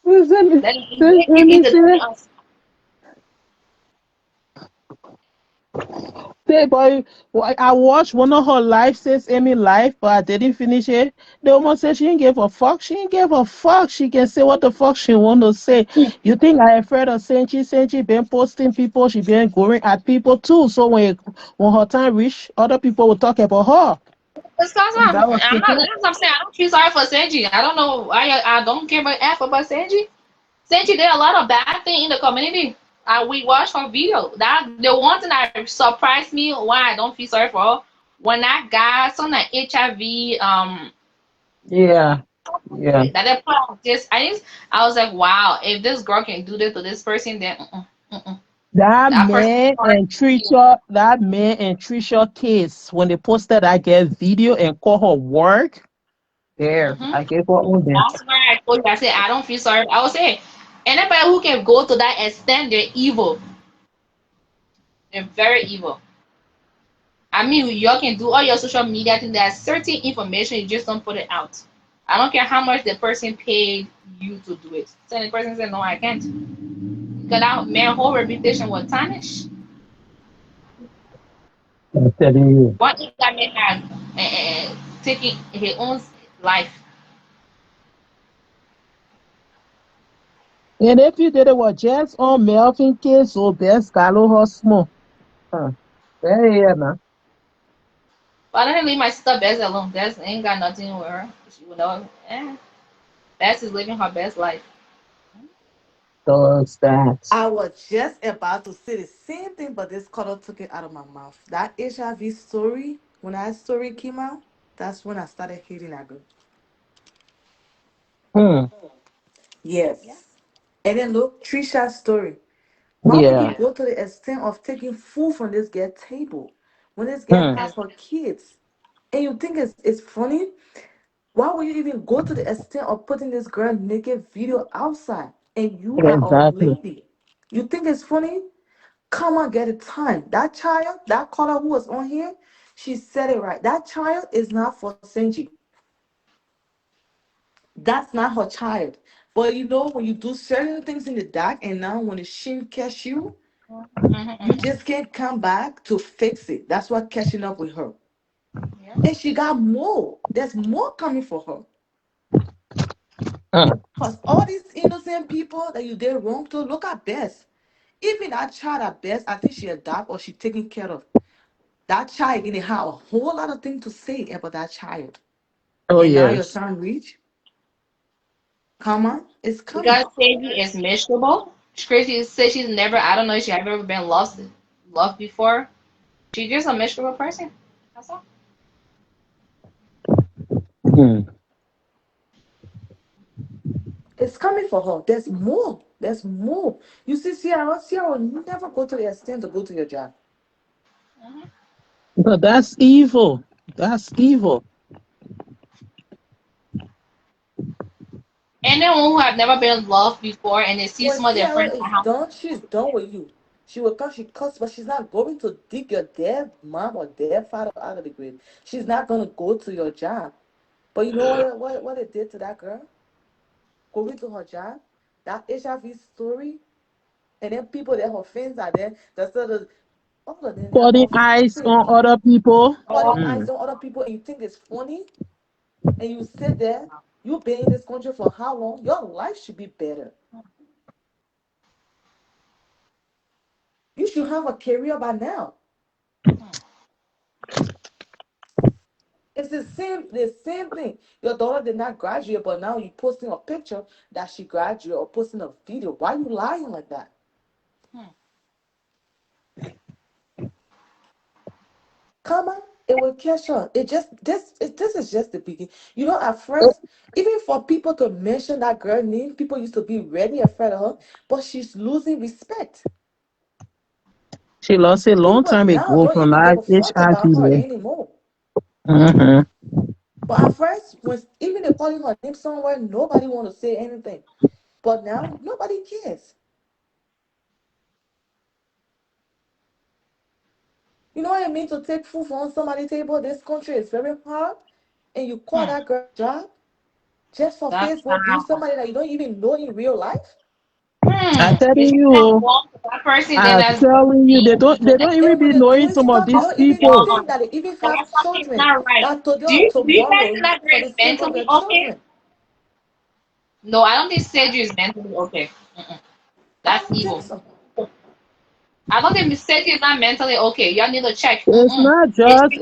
Let Let me me the see. else. Say, boy, I watched one of her live, says Amy live, but I didn't finish it. The woman said she didn't give a fuck. She didn't give a fuck. She can say what the fuck she want to say. You think I afraid of Senchi been posting people, she been going at people too. So when her time reach, other people will talk about her. It's cause That was I'm the not. thing. That's what I'm saying. I don't feel sorry for SAYGEE. I don't know. I don't care about F about SAYGEE. SAYGEE did a lot of bad thing in the community. We watched her video. That the one thing that surprised me why I don't feel sorry for her when that guy, some like HIV, Yeah, yeah. that they put out this. I was like, wow, if this girl can do this to this person, then That that person. man and Trisha case, when they posted that girl video and call her work, there, Mm-hmm. I gave her on there. That's why I told you. I said I don't feel sorry. I was saying anybody who can go to that extent, they're evil. They're very evil. I mean, you can do all your social media thing. There's certain information you just don't put it out. I don't care how much the person paid you to do it. So the person said, "No, I can't." Because that man's whole reputation was tarnished. I'm telling you. What if that man had taken his own life? And if you did it was just on Melvin case or best Gallo her small. Huh. Yeah, man. But I didn't leave my sister Bess alone. Bess ain't got nothing with her. She would know. Bess is living her best life. Does that. I was just about to say the same thing, but this color took it out of my mouth. That HIV story, when that story came out, that's when I started hating that girl. Hmm. Yes. And then look, Trisha's story. Why would you Yeah. go to the extent of taking food from this girl table when this girl Hmm. has her kids? And you think it's funny? Why would you even go to the extent of putting this girl naked video outside? And you are a Exactly. lady. You think it's funny? Come on, get it time. That child, that caller who was on here, she said it right. That child is not for Senji. That's not her child. But you know, when you do certain things in the dark, and now when the shame catch you, you just can't come back to fix it. That's what catching up with her. Yeah. And she got more. There's more coming for her. Hmm. Because all these innocent people that you did wrong to, look at Bess. Even that child at Best, I think she adopt or she taken care of. That child gonna have a whole lot of things to say about that child. Oh And now your yes. time reach. Come on, it's Because coming. Sadie is miserable. It's crazy to say she's never, I don't know if she ever been loved before. She's just a miserable person. That's all. Hmm. It's coming for her. There's more. There's more. You see, Sierra will never go to the extent to go to your job. But that's evil. That's evil. Anyone who have never been loved before and they see When some of their Sierra friends is at home, done, she's done with you. She will come, she cuts, but she's not going to dig your dead mom or dead father out of the grave. She's not gonna go to your job. But you know what it did to that girl? Going to her job, that HIV story, and then people that her friends are there, that's sort of all of them, they are Putting eyes afraid. on other people. Putting Hmm. eyes on other people, and you think it's funny, and you sit there, you've been in this country for how long? Your life should be better. You should have a career by now. It's the same thing. Your daughter did not graduate, but now you posting a picture that she graduated or posting a video. Why you lying like that? Come on, it will catch on. This is just the beginning. You know, at first, even for people to mention that girl name, people used to be ready afraid of her, but she's losing respect. She lost a long People time now ago don't from even give that a fuck about HIV, her man. anymore. Mm-hmm. But at first, when even they calling her name somewhere, nobody want to say anything. But now nobody cares. You know what I mean? To take food from somebody's table, this country is very hard. And you call that girl job just for that's Facebook view, not. somebody that you don't even know in real life. I If telling she don't you, belong to that person, then I'm that's telling you, they being don't evil. they don't even And when be they're knowing doing some of stuff, they these don't even people. think that they even have That's something's children. not right. That today Do or you guys think tomorrow, that for girl the is sake of mentally their okay? children. No, I don't think Sedgwick is mentally okay. I That's don't think evil. so. I don't think Sedgwick is not mentally okay. Y'all need to check. It's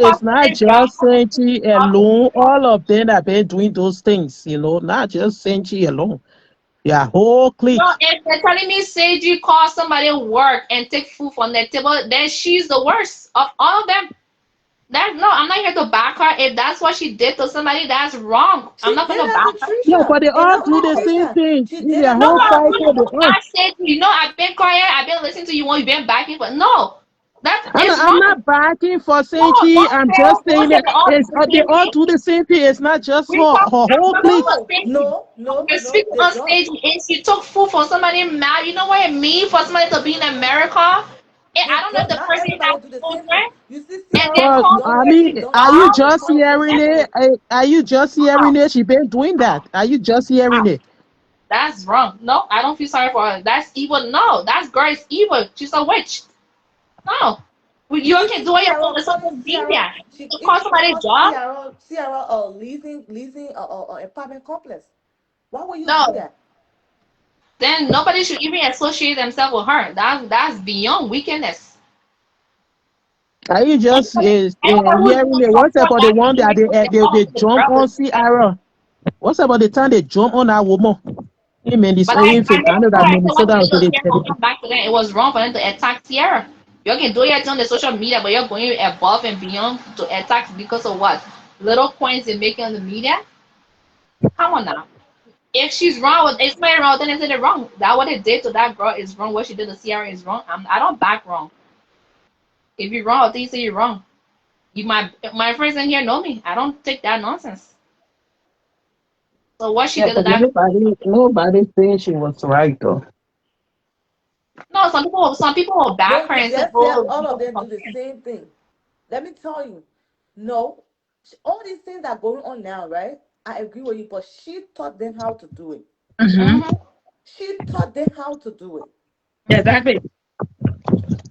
It's because not certain job just Senchi okay. alone. All of them have been doing those things, not just Senchi alone. Yeah, whole No, clique. if they're telling me Sedgwick call somebody work and take food from their table, then she's the worst of all of them. That no, I'm not here to back her. If that's what she did to somebody, that's wrong. I'm She not did gonna that back to her. Yeah, Trisha. but they And all not do only the same Trisha, thing she in did their it No, to whole her no, cycle. They husband. all. I said, I've been quiet, I've been listening to you when you've been backing, but no, that is I'm wrong. not backing for No, Senchi. don't I'm say, just don't saying say that they all do the they same all thing. do the same thing. It's not just We her, talk, her I'm whole talking clique. about No, safety. no, no, You're no, speaking they on don't. stage and she took food from somebody mad. You know what it means for somebody to be in America? And They I don't know if don't. the Not person has everybody do the same thing. children You see, and Sierra then has But call the done I it. She mean, person done are it you mom. just hearing unsuccessfully. it? Are you just hearing No, it? She been doing that. Are you just hearing it? that's wrong. No, I don't feel sorry for her. That's evil. No, that girl is evil. She's a witch. No. Well, you can Even do it on Sierra the social calling Sierra, media. she To call even somebody called job? Sierra leasing a apartment complex. Why would you do No. that? Then nobody should even associate themselves with her. That's beyond wickedness. Are you just Anybody who's hearing doing it? What's support about the that one that behavior, they they come to the jump girl on with it. Sierra? What's about the time they jump on that woman? In But Minnesota, like I in made Canada, sure I said what Minnesota, they so should they, say, I'll come back to them. It was wrong for them to attack Sierra. You can do your thing on the social media, but you're going above and beyond to attack because of what? Little coins they making on the media? Come on now. If she's wrong with it's made wrong, then isn't it wrong? That what it did to that girl is wrong. What she did to Sierra is wrong. I don't back wrong. If you're wrong, then you say you're wrong. You my friends in here know me. I don't take that nonsense. So what she Yeah, did to because that nobody saying she was right though. no, some people will back her You and say, just said oh, all of because them of do the her. same thing. Let me tell you, no, all these things that are going on now, right? I agree with you, but she taught them how to do it. Mm-hmm. She taught them how to do it. Exactly.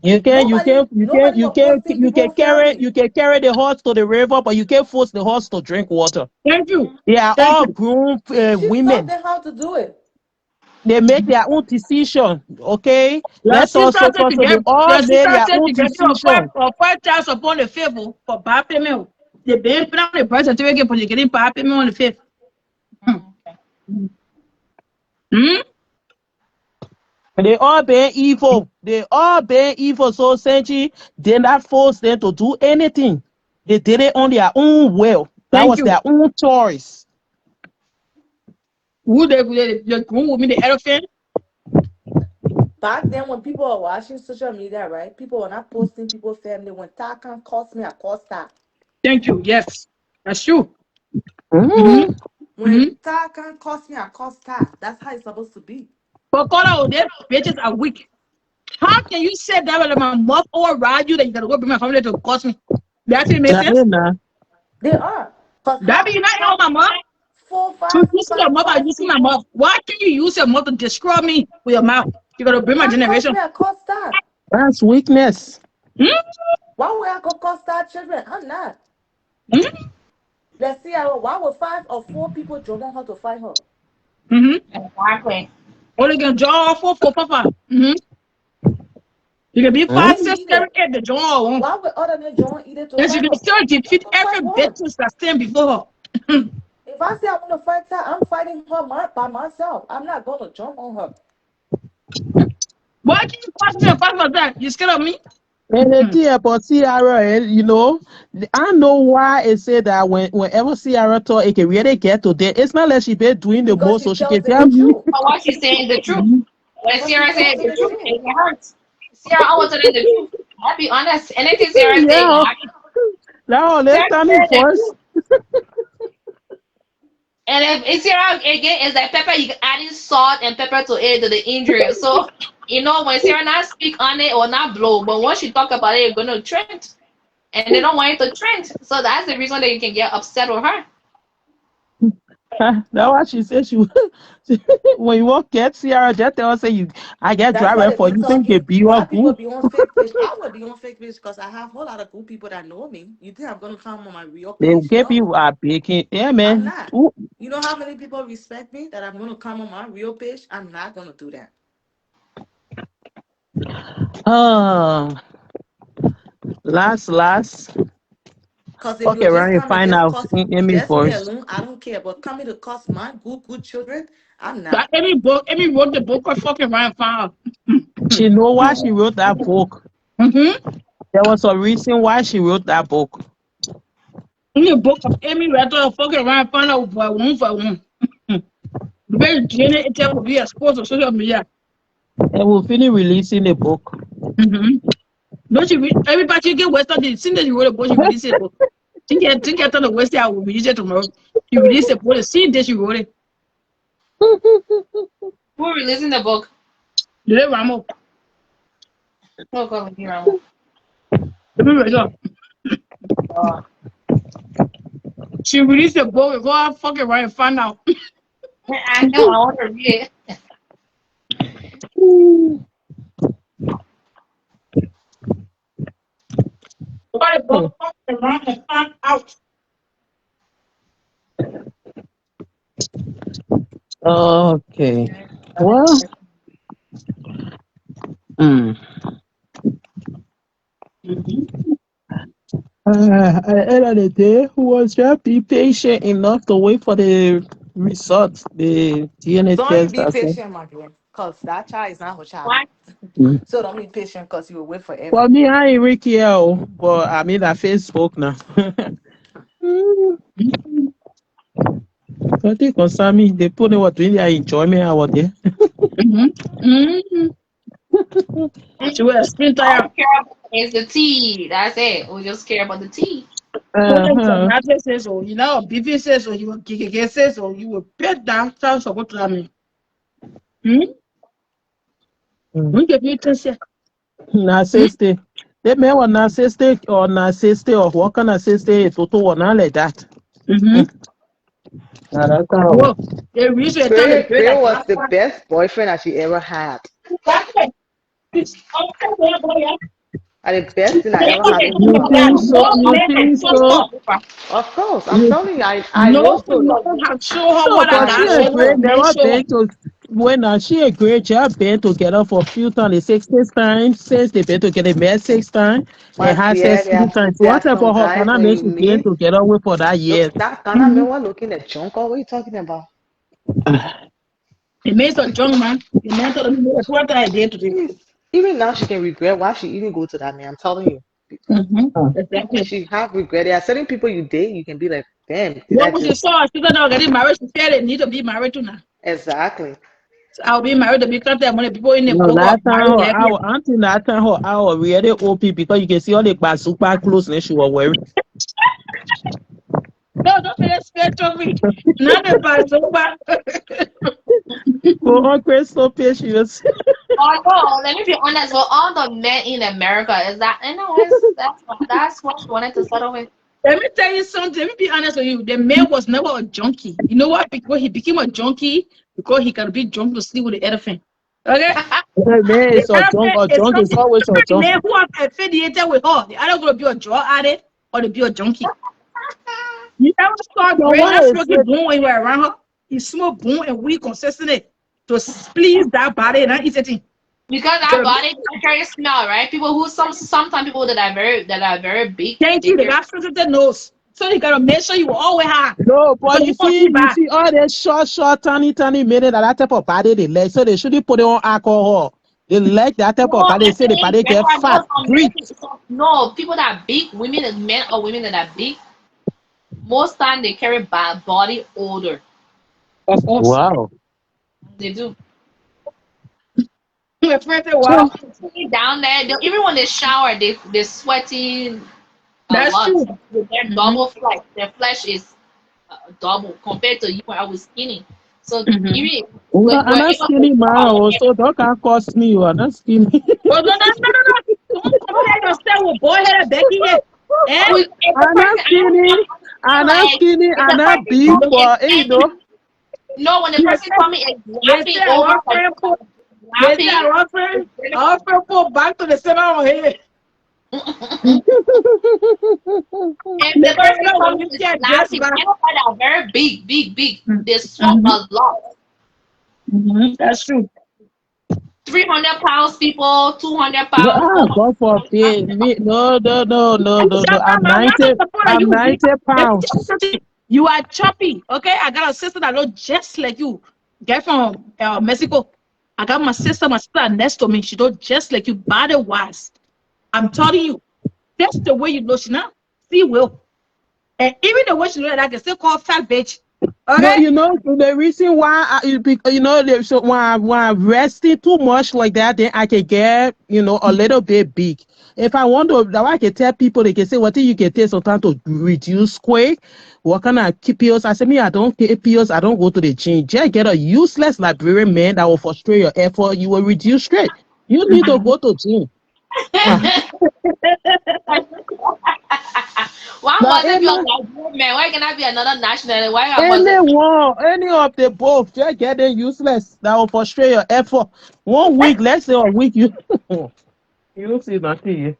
You can you Nobody, can you can nobody you was can posting people family. you can carry the horse to the river, but you can't force the horse to drink water. Thank you. They are Thank all you. grown She taught women. them how to do it. They make their own decision. Okay, Your let's sister also said talk. to So they get all your made sister their said own to get you decision. a five child upon the fifth for bad payment. The bank put on the birth certificate, but you're getting bad payment on the fifth. Hmm? They all been evil. They all been evil. So Senchi did not force them to do anything. They did it on their own will. That Thank was you. their own choice. Who the groom with me the elephant? Back then, when people were watching social media, right? People were not posting people family. When Takan calls me, I call Star. Thank you. Yes, that's true. Mm-hmm. Mhm. When Mm-hmm. Takan calls me, I call Star. That's how it's supposed to be. But call out there, bitches are weak. How can you say that when my mouth override you that you gotta go bring my family to cost me? That didn't make Nah, sense. nah. They are. Because That how be you not know my mouth. four, You five, using your five, mouth by five using my people. mouth. Why can't you use your mouth to describe me with your mouth? You gotta bring my Star calls generation. me, I call Star. That's weakness. Hmm? Why would I go call Star children? I'm not. Hmm? Let's see, why would five or four people join her to fight her? Mm-hmm. Exactly. Or they can draw for papa. Mm-hmm. You can be Why 5, 6, either? 7, 8, the draw one. Why would other than join either to Yes, you fight can her? still Just defeat go fight every one. bitch that stand before her. If I say I want to fight her, I'm fighting her by myself. I'm not going to jump on her. Why can't you pass me and fight for that? You scared of me? And the thing about Ciara, I know why it said that whenever Ciara talk, it can really get to them. It's not like she been doing the Because most, she so she tells can them tell the me. truth. But what she's saying is the truth. When Because she Sierra tells says them the the truth, truth. it hurts. Sierra always telling the truth. I'll be honest. Anything Sierra say, Yeah, exactly. now let's Sierra stand in said the voice. truth. And if Sierra again is like pepper, you adding salt and pepper to it to the injury. So when Sierra not speak on it or not blow, but once she talk about it, you're gonna trend. And they don't want it to trend. So that's the reason that you can get upset with her. That's what she said. When you walk get Ciara, just tell her say I get That's why driver they for be you think they talking. be A all lot of people good. be on fake page. I would be on fake page because I have a whole lot of good people that know me. You think I'm going to come on my real They page? give No, you a baking. Yeah, I'm man. not. Ooh. You know how many people respect me that I'm going to come on my real page? I'm not going to do that. Uh, last. Because if Fuck you just around and come and find just out cost in me just me voice. alone, I don't care. But coming to cost my good children, I'm not. That every wrote the book of fucking Ryan found. She know why she wrote that book. Mm-hmm. There was a reason why she wrote that book. In the book of Amy Rattle, fucking Ryan found out for one. The very Jenny it will be exposed to social media. And we'll finish releasing the book. Mm-hmm. Don't you everybody get Western did since you wrote a book, you release it book. Think on the West I will release it tomorrow. You release it book, see this you wrote it. Who releasing the book? The Ramo. Oh, God, Ramo. The people Oh. she released the book and go out fucking right and find out. I know, I want to read it. Why the book fucking right and find out. Okay. Well, mm. At the end of the day, was just be patient enough to wait for the results, the DNA Don't you test. be That's all. patient, my dear. Because that child is not her child. Why? Mm. So don't be patient because you will wait forever. For me, I ain't really care, but I mean that Facebook now. Mm. Nothing concern me. They put in what doing their enjoyment out there. She will spin All tire. we care about is the tea. That's it. We just care about the tea. Nothing says so. You know, BB says so. You will get says so. You will bet that sounds so good to me. We get you to say. Narcissistic. They may want narcissistic or what kind of narcissistic to one like that. Well, they reach a time Bill was the best boyfriend that she ever had. And the best thing I ever had in You life. think so? You think so? Of course, I'm telling you, I no, know so. no, have show her No, what I but she got. agreed. Never been to when she agreed. They have been together for a few times. The 6 times since they been together, met 6 times. They My had dear, sex 3 times. there What are type some of her guys Ghana when men you she been meet. together with for that year? That Ghana man was looking at junk. What are you talking about? It makes a drunk man. The man told me what I did today. Even now, she can regret why she even go to that man. I'm telling you. Exactly. She have regret. There are certain people you date, you can be like, damn, did I What she just... saw, she said, "No, getting married. She said they need to be married too now. Exactly. So I'll be married to be content when the people in the No, book last of time married her like our auntie that time her our really OP because you can see all the bazooka clothes that she was wearing. no, don't be scared of me. Not the Passover. For all crystal patience. Oh no, let me be honest. For all the men in America, is that that's what you wanted to settle with. Let me tell you something. Let me be honest with you. The man was never a junkie. You know what? Because he became a junkie because he can be drunk to sleep with the elephant. Okay? The man The is a drunk. elephant A is drunk is something. always a Every drunk. man who are affiliated with her, they're either going to be a drug addict or to be a junkie. You ever saw So Greg why not is smoking it? boom when you were around her? He smoked boom and weed consistently to please that body and not eat it. Because our body carry smell, right? People who sometimes people that are very big, Thank they you. They carry. got sensitive nose. So you gotta make sure you will always high. No, but Because you won't see you back. see all that short, tiny minute that type of body they like. So they shouldn't put it on alcohol. They like that type of No, body. They I'm say the saying body that's get why fat, most great. Americans. No, people that are big, women and men or women that are big, most time they carry body odor. Of course. Wow. They do. My friend said, So wow, Down there, even when they shower, they sweating a that's lot. true. Their double flesh. Their flesh is double compared to you when I was skinny. So even well, I'm we're not able to skinny man. shower. Also, don't can cost me. You are not skinny. Oh, no. Don't come there yourself with boy head Becky here. Eh? If the I'm not person, skinny. I'm not like, skinny. if I'm the not person big, come No. is but you know. no, when the person come is They laughing say over, our friend put, they say laughing. our friend put back to the center of here. If the Because you person know, when comes you is see a dress laughing, back. anybody that are very big, they sweat a lot. That's true. 300 pounds people, 200 pounds, God 400 pounds. forbid me. No. Shut up, I'm I'm not 90. supporting I'm you. 90 Let me tell you pounds. something. You are choppy, okay? I got a sister that looks just like you. Get from Mexico. I got my sister next to me. She looks just like you, body wise. I'm telling you, that's the way you look. She not see will. And even the way she look, I can still call fat bitch. No, Okay? you know the reason why you know so when I'm resting too much like that, then I can get a little bit big. If I want to, now I can tell people they can say what you can take some time to reduce quick. What kind of keep pills? I say me, I don't take pills. I don't go to the gym. Just get a useless Liberian man that will frustrate your effort. You will reduce straight. You need to go to gym. Why Now, must it be a Nigerian man? Why can I be another nationality? Why must it? any of the both, just get them useless. That will frustrate your effort. 1 week, let's say a week, you don't see nothing.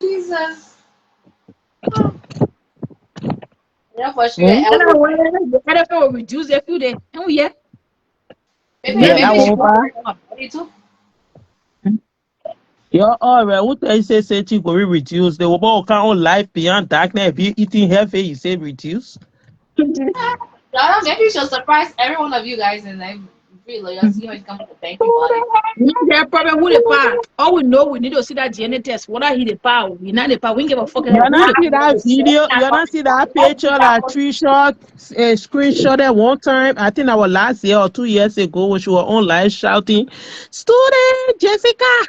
Jesus. Yeah, for sure. Hmm? The NFL will reduce a few days. Oh, yeah. Yeah, that Maybe she one wants over. to her body too. You're all right. What I say you go reduce. The about count life beyond darkness. If you eating healthy, you say reduce. Yeah, maybe she'll surprise every one of you guys and then Really, you see how it comes to thank you about it. Yeah, probably who the power. All we know, we need to see that DNA test. What are he the power? We not the power. We give a fuck You about who not the see that video? You not see that picture that Trisha screenshot at one time? I think that was last year or 2 years ago when she was online shouting, "Student Jessica,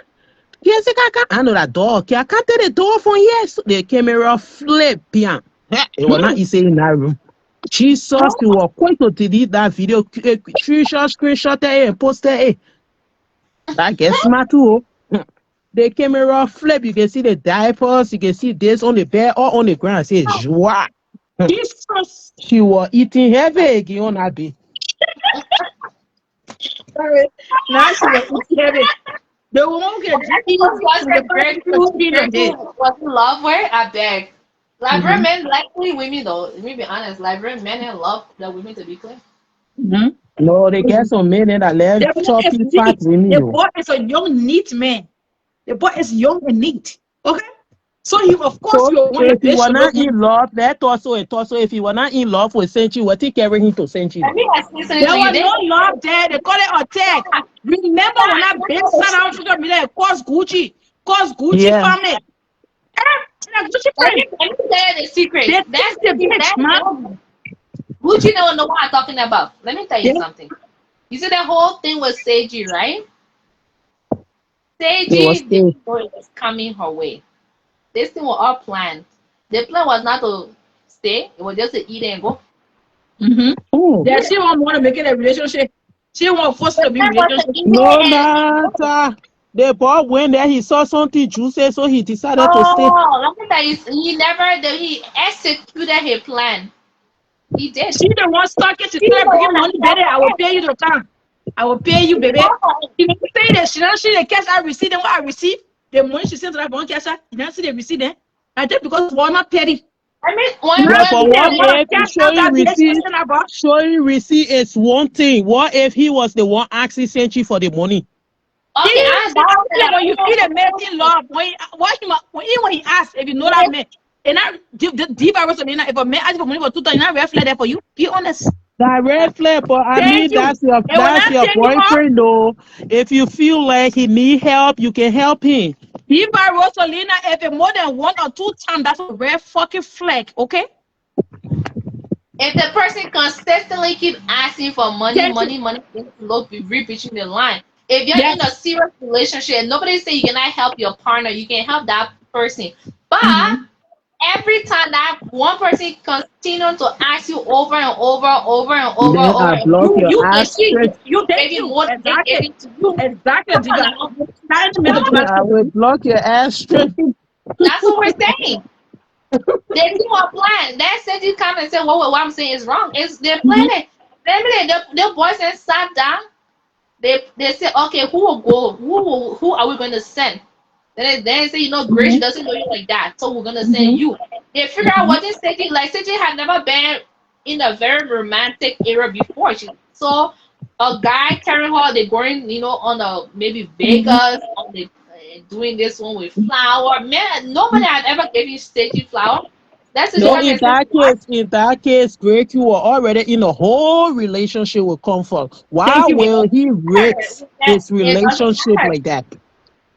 Jessica, I know that dog. I can't tell the door from here." So the camera flip, yeah. It was not easy in that room. Jesus, you were going to delete that video. Trisha screenshot it and posted it. That gets smart too. The camera flip, you can see the diapers, you can see this on the bed or on the ground. I say, Joie. Jesus. She was eating heavy again on that bed. Sorry. Now she was heavy. The woman get was in love with, I beg. Liberian men likely women though. Let me be honest. Liberian men have love the women to be clean. No, they get some men that left choppy fat women. The boy is a young, neat man. The boy is young and neat. Okay? So you, of course, you want if you were not in love, that also if you were not in love with Senchi, what he carry him to Senchi? There was no love there. They call it attack. Remember when I big son out to me, cause Gucci family. Let me tell you the secret. That's the bitch, man. Gucci don't know what I'm talking about. Let me tell you something. You see that whole thing with Seiji, right? Seiji was coming her way. This thing was all planned. The plan was not to stay, it was just to eat and go. Yeah, she don't want to make it a relationship. She won't force to be a relationship. No matter. The boy went there, he saw something juicy, so he decided to stay. Let me tell you, he executed his plan. He did. She the one stuck it. She said, bring money, baby. I will pay you to come. I will pay you, baby. She didn't say that. She don't see the cash I received and what I received. The money she sent to that one cash, you don't see the receipt there. I did because one not petty. I mean, showing receipt is one thing. What if he was the one asking Senchi for the money? Okay, when you feel a man in love, when he asks if you know that man, and I deep I was if a man asks for money for 2,000, not red flag there for you. Be honest. That red flag, but I mean that's your boyfriend though. If you feel like he need help, you can help him. If I Rosalina, if it's more than 1 or 2 times, that's a red fucking flag, okay? If the person consistently keep asking for money, look, be reaching the line. If you're in a serious relationship, nobody say you cannot help your partner, you can help that person. But every time that one person continue to ask you over and over, you baby more than giving to you. Exactly. I will block your ass straight. That's what we're saying. They do a plan. That said you come and say, well, what I'm saying is wrong. It's their planning. The boys and sat down. They say, okay, who will go? Who are we going to send? Then they say, Grace doesn't know you like that, so we're gonna send you. They figure out what is Seiji like. Seiji had never been in a very romantic era before. She saw a guy carrying her. They're going, on a maybe Vegas, on the doing this one with flower. Man, nobody had ever given Seiji flower. That's in that case, Greg, you were already in a whole relationship with Comfort. Why will he risk his relationship like that?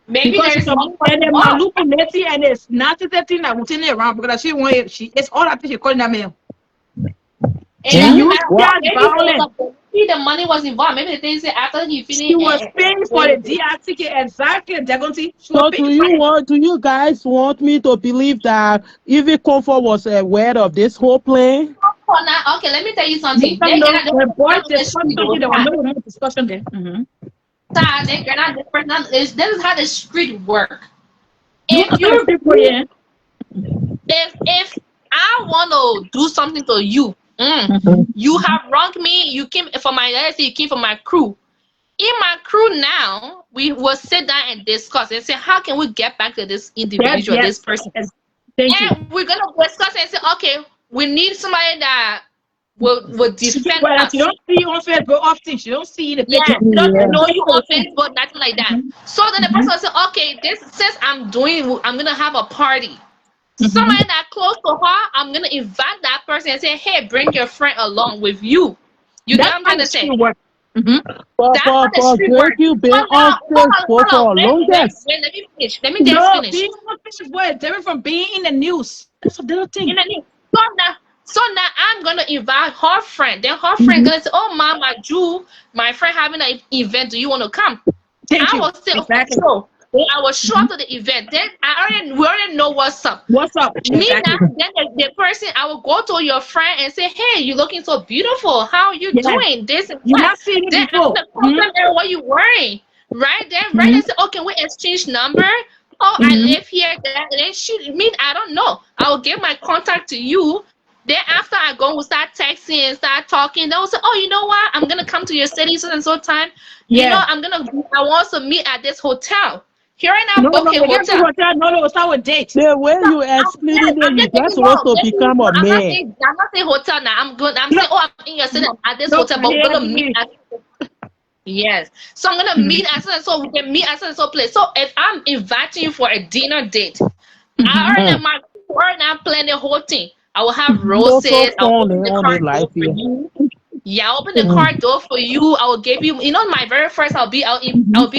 Maybe because there's and it's not the thing that will turn it around because it's all that she calling that man. The money was involved. Maybe the thing say after he finished, he was paying for the DR ticket exactly. So do you guys want me to believe that even Comfort was aware of this whole plan? Okay, let me tell you something. Discussion there. This is how the street work. If I want to do something to you, you have wronged me. You came for my crew. In my crew now, we will sit down and discuss and say, how can we get back to this individual, this person? We're gonna discuss and say, okay, we need somebody that will defend us. She don't see you on Facebook often. She don't see the picture. She doesn't know you on Facebook, nothing like that. So then the person will say, okay, since I'm gonna have a party. Somebody that close to her, I'm gonna invite that person and say, hey, bring your friend along with you. You know what I'm trying to say? That's how the street Greg, works. you been So on now, Facebook for longest. wait, let me finish. Let me just No, finish. being on Facebook is different from being in the news. That's a little thing. In the news. So now I'm gonna invite her friend. Then her friend gonna say, "Oh, Mama Jew, my friend having an event. Do you want to come?" Thank I you. will say, Exactly. "So." Then I will show up to the event. Then we already know what's up. What's up? Me Exactly. now, then the person I will go to your friend and say, "Hey, you're looking so beautiful. How are you Yeah. doing? This and You that." not seen it Then I'm before. gonna compliment her what you wearing, right? Then right and say, "Oh, can we exchange number? Oh, I live here." Then she mean I don't know. I will give my contact to you. Then after I go, we'll start texting and start talking. They'll say, "Oh, you know what? I'm gonna come to your city so and so time. You know, Yeah. I want to meet at this hotel. Here and now, No, book a we get to hotel." hotel. No, it's our date. The way you explaining it, I'm you just taking just supposed to become a I'm not man. saying hotel now. I'm good. I'm No. saying, oh, I'm in your city at this No, hotel, but we're yeah, gonna meet at yes. So I'm gonna meet at so we can meet at so place. So if I'm inviting you for a dinner date, I already my already now plan the whole thing. I will have So roses. I'll fun open the on car the life door for here. you. Yeah, I'll open the car door for you. I will give you, my very first. I'll be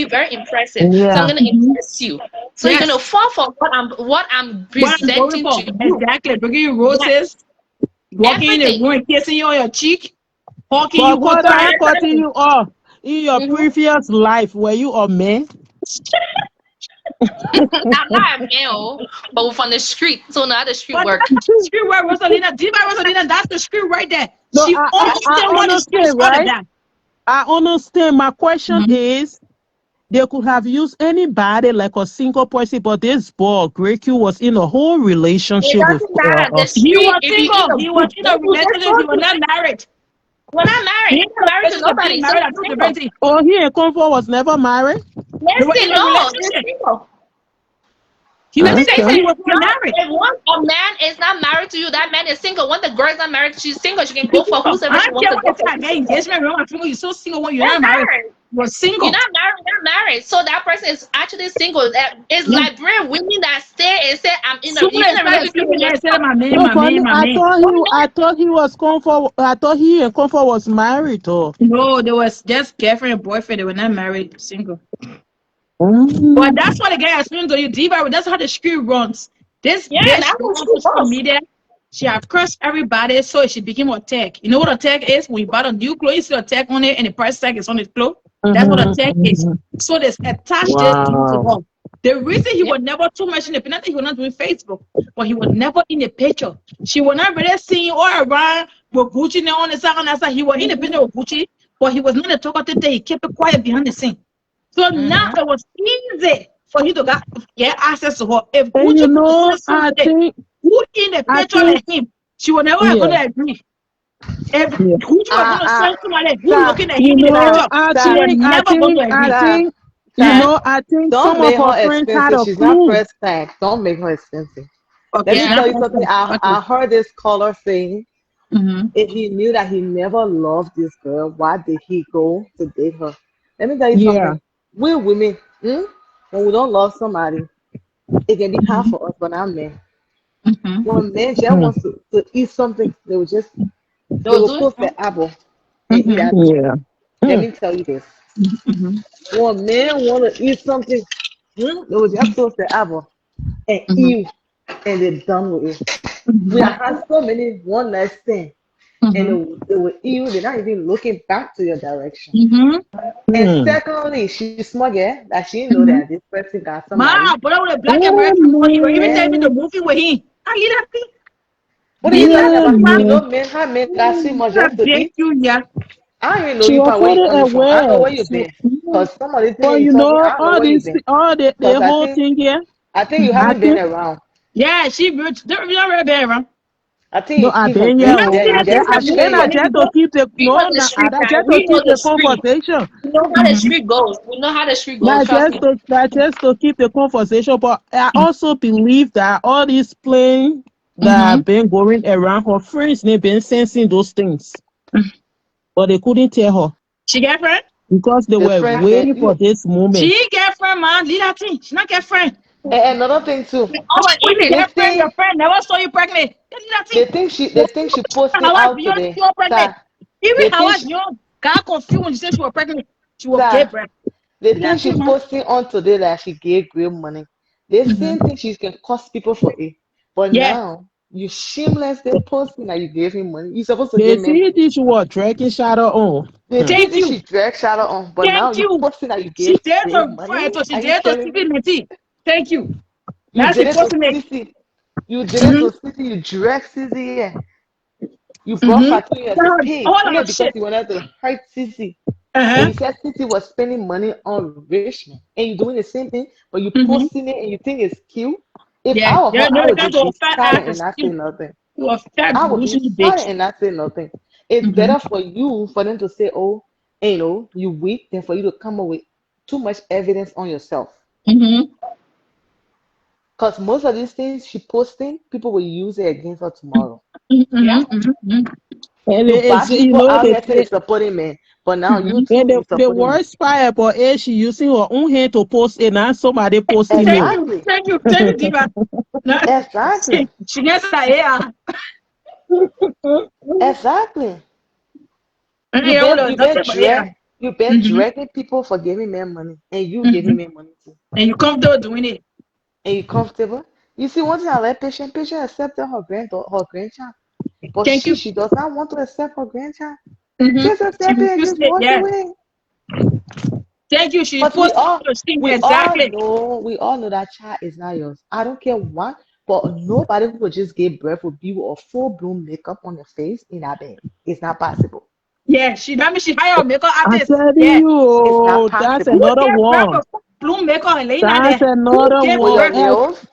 very impressive. So I'm Yeah. gonna impress you. So you're yes. gonna fall for what I'm What I'm going presenting for. to you. Exactly. Bringing you Yes, roses, walking in the everything. room, kissing you on your cheek, hugging But you one Koda, I time. continue on. In your Mm-hmm. previous life, were you a man? I'm not a male, but we're from the street, so now the street But work. that's the street where Rosalina, Diva Rosalina, that's the street right there. No, She I understand what the streets understand, all right? that. I understand. My question is, they could have used anybody like a single person, but this boy, Greg, was in a whole It relationship with doesn't matter. The He street, was if you in single. a He was group, in a relationship. He was not married. we're not Being married. in a Married to relationship, being nobody, so married are we're two single. different things. Oh, he and Comfort was never married? They were in Listen, a no, they're relationship. single. He was saying Okay. he Listen, was not married. if once a man is not married to you, that man is single. When the girl is not married, she's single. She can go for whosoever I she don't wants care to what go the for. time. Get engagement, remember, you're so single when you're They're not married. married. You were You're single. not married. So that person is actually single. It's Yeah. like brave women that stay and say, Soon you're as in a I relationship speak with and I said, yourself. my man, No, my for man, me, my man. I thought he was Comfort. I thought he and Comfort was married, though. No, they was just girlfriend and boyfriend. They were not married, single. But Mm. that's what the guy explained to you, Diva. That's how the street runs. This Yeah, bitch that's on what she social was. media, she have cursed everybody, so she became a tag. You know what a tag is? When you buy a new clothes, you see a tag on it, and the price tag is on the clothes. That's what a tag is. So they attach this dude to Wow. her. The reason he Yeah. was never too much in the penalty, he was not doing Facebook, but he was never in the picture. She was not really seeing all around with Gucci on the side and that side. He was in the picture with Gucci, but he was not a talkative thing. He kept it quiet behind the scene. So now it was easy for him to get access to her. If And Gucci you could know, say something, who in the picture like him, she was never going yeah, to agree. If yeah. Gucci was going to send somebody who Sir, looking at You him in the know, picture, she was never going to agree. sir, you sir, know, I think don't some of make her her friends had expensive. a She's not clue. first tag. Don't make her expensive. Let Okay, me she's Yeah. tell not you something. perfect. I heard this caller saying, Mm-hmm. if he knew that he never loved this girl, why did he go to date her? Let me tell you Yeah. something. We women, when we don't love somebody, it can be hard for us, but not men. Mm-hmm. When men just Mm. wants to eat something, they They'll will do it. close their apple and eat Mm-hmm. that thing. Yeah. Let Mm. me tell you this. Mm-hmm. When men want to eat something, they will just close their apple and Mm-hmm. eat, and they're done with it. We Mm-hmm. have had so many one night stands, and Mm-hmm. they will eat you. They're not even looking back to your direction. Mm-hmm. And Mm. secondly, she's smart, yeah, that she know Mm-hmm. that this person got somebody. Ma, but I with a black and Oh, red for you. Even tell me man. the movie with him. I hear that thing. What are you This talking that Yeah, about? You man. know, man. men, how men got so much I just to beg eat. you, yeah. I don't even know She you was from where you fully coming from. I don't know aware. where you been. Cause some of the But things you you told me, know, I don't know all where you this, been. all the Cause I whole think thing here, you I haven't been think, around. Yeah, she rich. You're not really around. I think no, you I came from been You here. know, Grenada. Oh, see You that thing just that you movie say I with you him, just to bro? keep the, We no, know the no, street I guy. just to We know keep the the street. conversation. We know how the street goes. We know how the street goes. Trust me. That just to keep the conversation. But I also believe that all these planes that Mm-hmm. have been going around, her friends, they been sensing those things, but they couldn't tell her She get friend? because they the were friends that waiting for you. this moment. She get friend, man. Leave that thing. She not get friend. And another thing too, Our When you they image. get friend, your think friend never saw you pregnant. Leave that thing. they think she posting How was out beyond today. you pregnant? Sir, Even they how think was she, beyond. got confused when she said she was pregnant. She was Sir, gay breast. the thing she's posting on today that she gave great money. The same thing she can cost people for it. But Yeah. now you shamelessly posting that you gave him money. You're supposed to They give me see money. this was dragging shadow on. The thing Thank that you. she dragged shadow on, but now Thank you you. posting that you She gave did him to money. she Are you did to kidding me? Stephen Meti. Thank you. You Now did she it to posting it. Sissy. You did it to Sissy. You dragged Sissy here. You brought Fatu here to pay because you wanted to hurt Sissy. And you said Sissy was spending money on Richmond. And you're doing the same thing, but you posting it and you think it's cute. If I were her, I would just be silent and not say nothing. I would be silent and not say nothing. It's better for you for them to say, oh, you know, you weak, than for you to come up with too much evidence on yourself. Because most of these things she posting, people will use it against her tomorrow. And You bad it's, you people know, out here say supporting men, but now you and too you the supporting men. worst part about it, she using her own hand to post it, and somebody posting it. Exactly. Thank you, Diva. Exactly. She gets that yeah. Exactly. You've been dragging people for giving men money, and you giving men money too. And you comfortable doing it. And you comfortable. You see, one thing I let patient accepted her grandchild, but she does not want to accept her grandchild. Just accept it and just walk away. Thank you. She But posted we exactly. all know that child is not yours. I don't care what, but nobody who would just give birth with you a full blown makeup on your face in that bed. It's not possible. Yeah, that means she hired a makeup I artist. tell Yeah. you, It's not that's possible. another Who gave birth one. with blue makeup and laying out That's there? another Who gave With your one. birth? nails,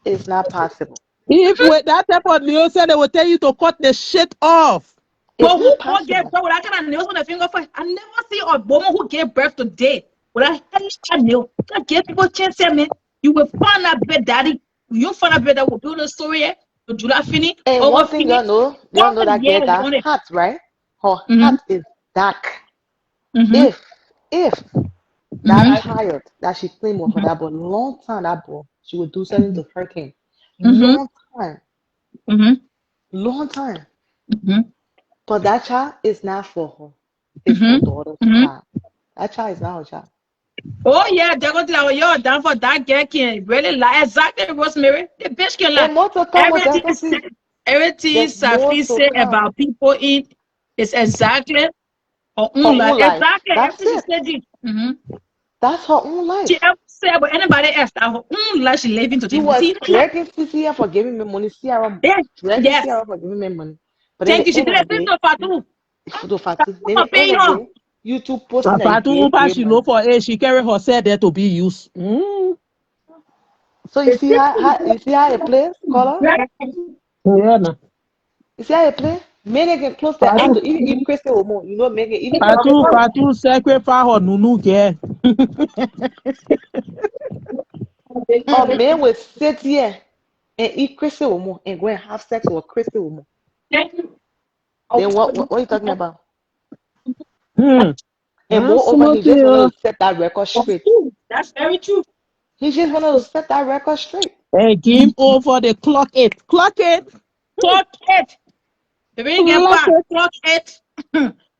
it's not possible. If with that type of nails, they will tell you to cut the shit off. It's But not who gave possible. birth with that kind of nails on the finger? I never see a woman who gave birth today with a hellish nail. God give people chance, man. You will find that bed, daddy. You find that bed that will build a story here. Do that finish? And Over one thing finish? y'all know that girl got On it. hot, right? Her hat is dark. If that child that she claimed was for that boy, long time that boy, she would do something to hurt him. Long time. Long time. But that child is not for her. It's her daughter's child. That child is not her child. Oh yeah, they're going to like, you're down for that girl can really lie. Exactly, Rosemary. The bitch can lie. And more to come with that. Everything There's more Safi to say come. about people in is exactly her Her own life. own life. Exactly, That's everything she it. said. That's her own She life. ever said with anybody else that her own life she living today. You was See, dragging Cynthia for giving me money. Ciara dragging yes. Ciara for giving me money. But in Thank you. the She end did of it. the This day, is Fatu. then I'm the end paying of the her. day, you two posting that you Fatu gave great she money. know for it, she carry herself there to be used. So you see how it plays, Color? Yeah, no. You see how it plays? Men can close their eyes Fatu, to even if Christian woman, you know, make it even Fatu sacrifice her nunu girl. a man will sit here and eat Christian woman and go and have sex with a Christian woman. Then what are you talking about? And moreover, he just wanted to set that record straight. That's very true. He just wanted to set that record straight. Hey, game over the clock it. Clock it. Clock it. Baby, get Clock back. it. Clock it.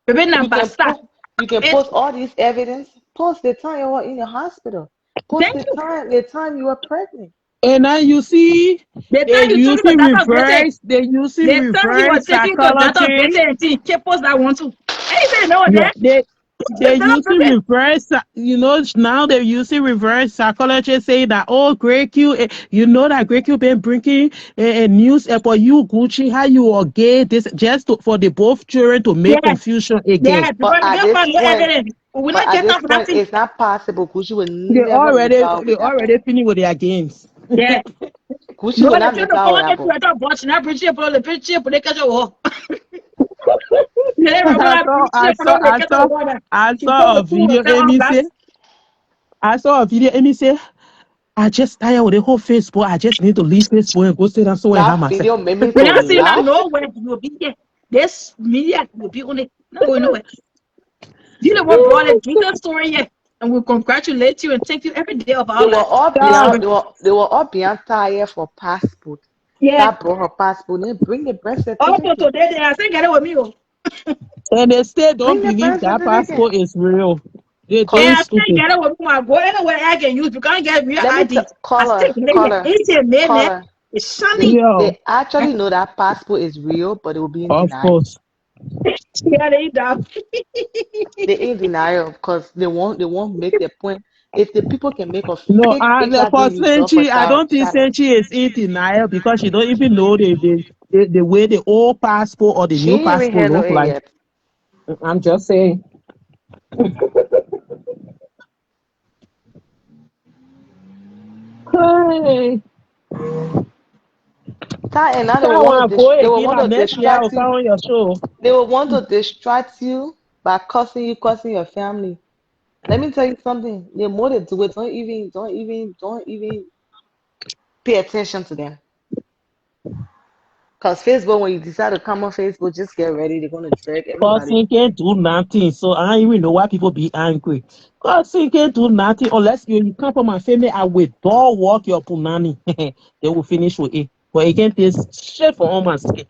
Baby, number start. You can post all these evidence. Post the time you were in the hospital. Post the time you were pregnant. And now you see, The they time you took using the data better. reverse, they using The time you were reverse taking the data psychology. better and see, keep post that one too. Anything know Yeah, that? they using reverse, you know, now they're using reverse psychology, saying that, oh, Grey Q, you know that Grey Q been bringing a news about you, Gucci, how you are gay, this just for the both children to make confusion again. Yeah, But at this point, it's not possible. Gucci will They never make out with that boy. already finished with their games. Yeah. Gucci will not make out with that boy. I saw a video. I saw a video. Amy say, I just tired with the whole Facebook. I just need to leave Facebook and go sit down somewhere and have That myself. video made me We to not seeing that laugh. nowhere. You will be here. This media will be on it. Not going nowhere. You know what brought it to the story here. And we congratulate you and thank you every day of our life. They were all beyond tired for passport. Yeah. That brought her passport. Then bring the birth Also certificate. today they are saying get it with me. And they still don't Bring the believe birth that certificate. passport is real. They Cause Yeah, think I still stupid. get it with my go anywhere I can use. You can't get real let me ID. I call still her, get call it. her, It's a man. call her. It's They sunny. Yeah, they actually know that passport is real, but it will be in of denial. course. Yeah, they down. They in denial because they won't make the point. If the people can make a No, fake and HIV for result for Senchi, I don't think child, Senchi is in denial because she don't even know the way the old passport or the she new ain't even passport handle look it like. yet. I'm just saying. Hey, And now that one go they will again want like to next year. I will distract come you. on your show. They will want to distract you by cursing your family. Let me tell you something. The more they do it, don't even pay attention to them. Cause Facebook, when you decide to come on Facebook, just get ready. They're gonna drag everybody. Cousin can't do nothing, so I don't even know why people be angry. Cousin can't do nothing unless you come from my family. I will dog walk your punani. They will finish with it, but it can't taste shit for all my skin.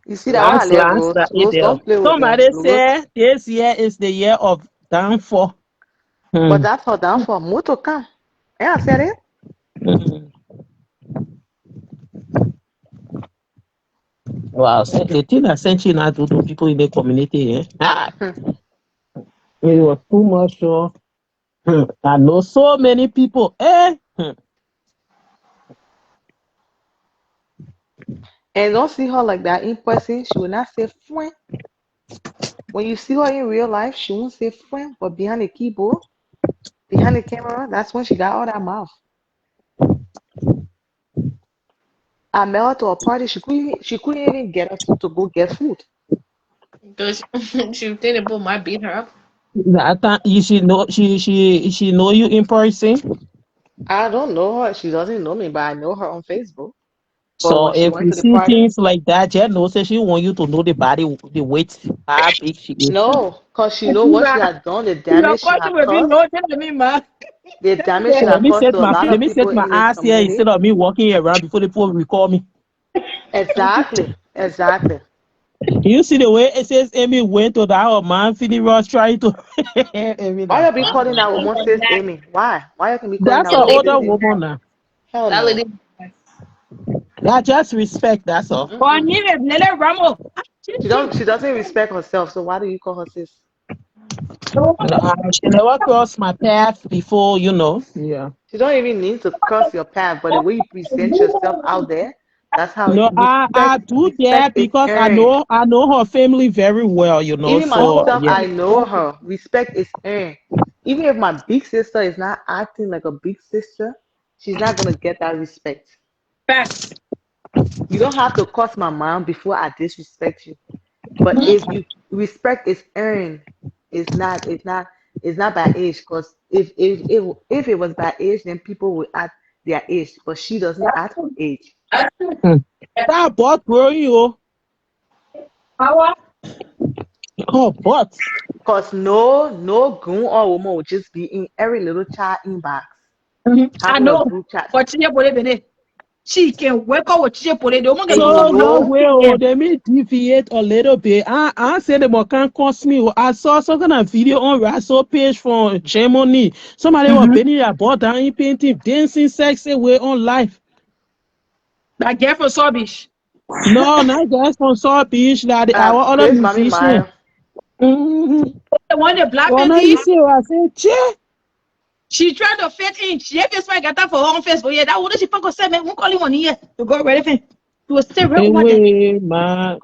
You see that why I Last, let last, Rose. that it Rose, there. don't play with them. Somebody Rose, said this year is the year of downfall. but Hmm. that's her downfall. Moto come. Yeah, I said it. Hmm. Wow, the thing that sent you now to people in the community, Hmm. it was too much. I know so many people. And don't see her like that in person. She will not say friend. When you see her in real life, she won't say friend. But behind the keyboard, behind the camera, that's when she got all that mouth. I met her to a party. She couldn't even get up to go get food. Because she think the boy might beat her up. That time, she know she know you in person. I don't know her. She doesn't know me, but I know her on Facebook. But So when she if went you to the see party, things like that, just know say she want you to know the body, the weight, how big she is. no, because she know what she had done, the Your damage she question had will be caused, no, tell me, man. the damage she Let had me caused set to a my lot let of me people set my in the eyes here community. instead of me walking around before the people recall me. Exactly, exactly. You see the way it says Amy went to that old man feeling rush trying to Amy Why that you be calling that woman sis Amy? Why? Why you can be calling that's that an That woman lady, sis older Amy? woman now. Hell that no. lady. That just respect, that's all. Or Mm-mm. Nile, Nele Ramo. She doesn't respect herself, so why do you call her sis? She never crossed my path before, you know. Yeah. She don't even need to cross your path, but the way you present yourself out there, that's how No, I do respect that is because earned. I know her family very well, you know. Even So myself, yeah. I know her. Respect is earned. Even if my big sister is not acting like a big sister, she's not gonna get that respect. Facts. You don't have to cross my mind before I disrespect you. But if you respect is earned, it's not by age. Because if it was by age, then people would act their age. But she doesn't act her age. Hmm. That butt growing you. Power. Oh, butt. Because no grown or woman would just be in every little child inbox I having a know. group chat. But she can work out with Chiapole. The woman And can you So no know, way, oh, they may deviate a little bit. I said the can cost me. Oh, I saw some kind of video on Rasso page from Germany. Somebody was bending their butt down in painting, dancing sexy way on live. that girl from Sorbish. No, not just from South Beach, that our other Grace Mommy musician. Maya, Mm-hmm. The one the black Well, now lady. you see what I said, che. She tried to fit in. She had this got that for her own face. But yeah, that would she fuck said, man, won't call you one here to go ready for. She was still real one day. Anyway, man.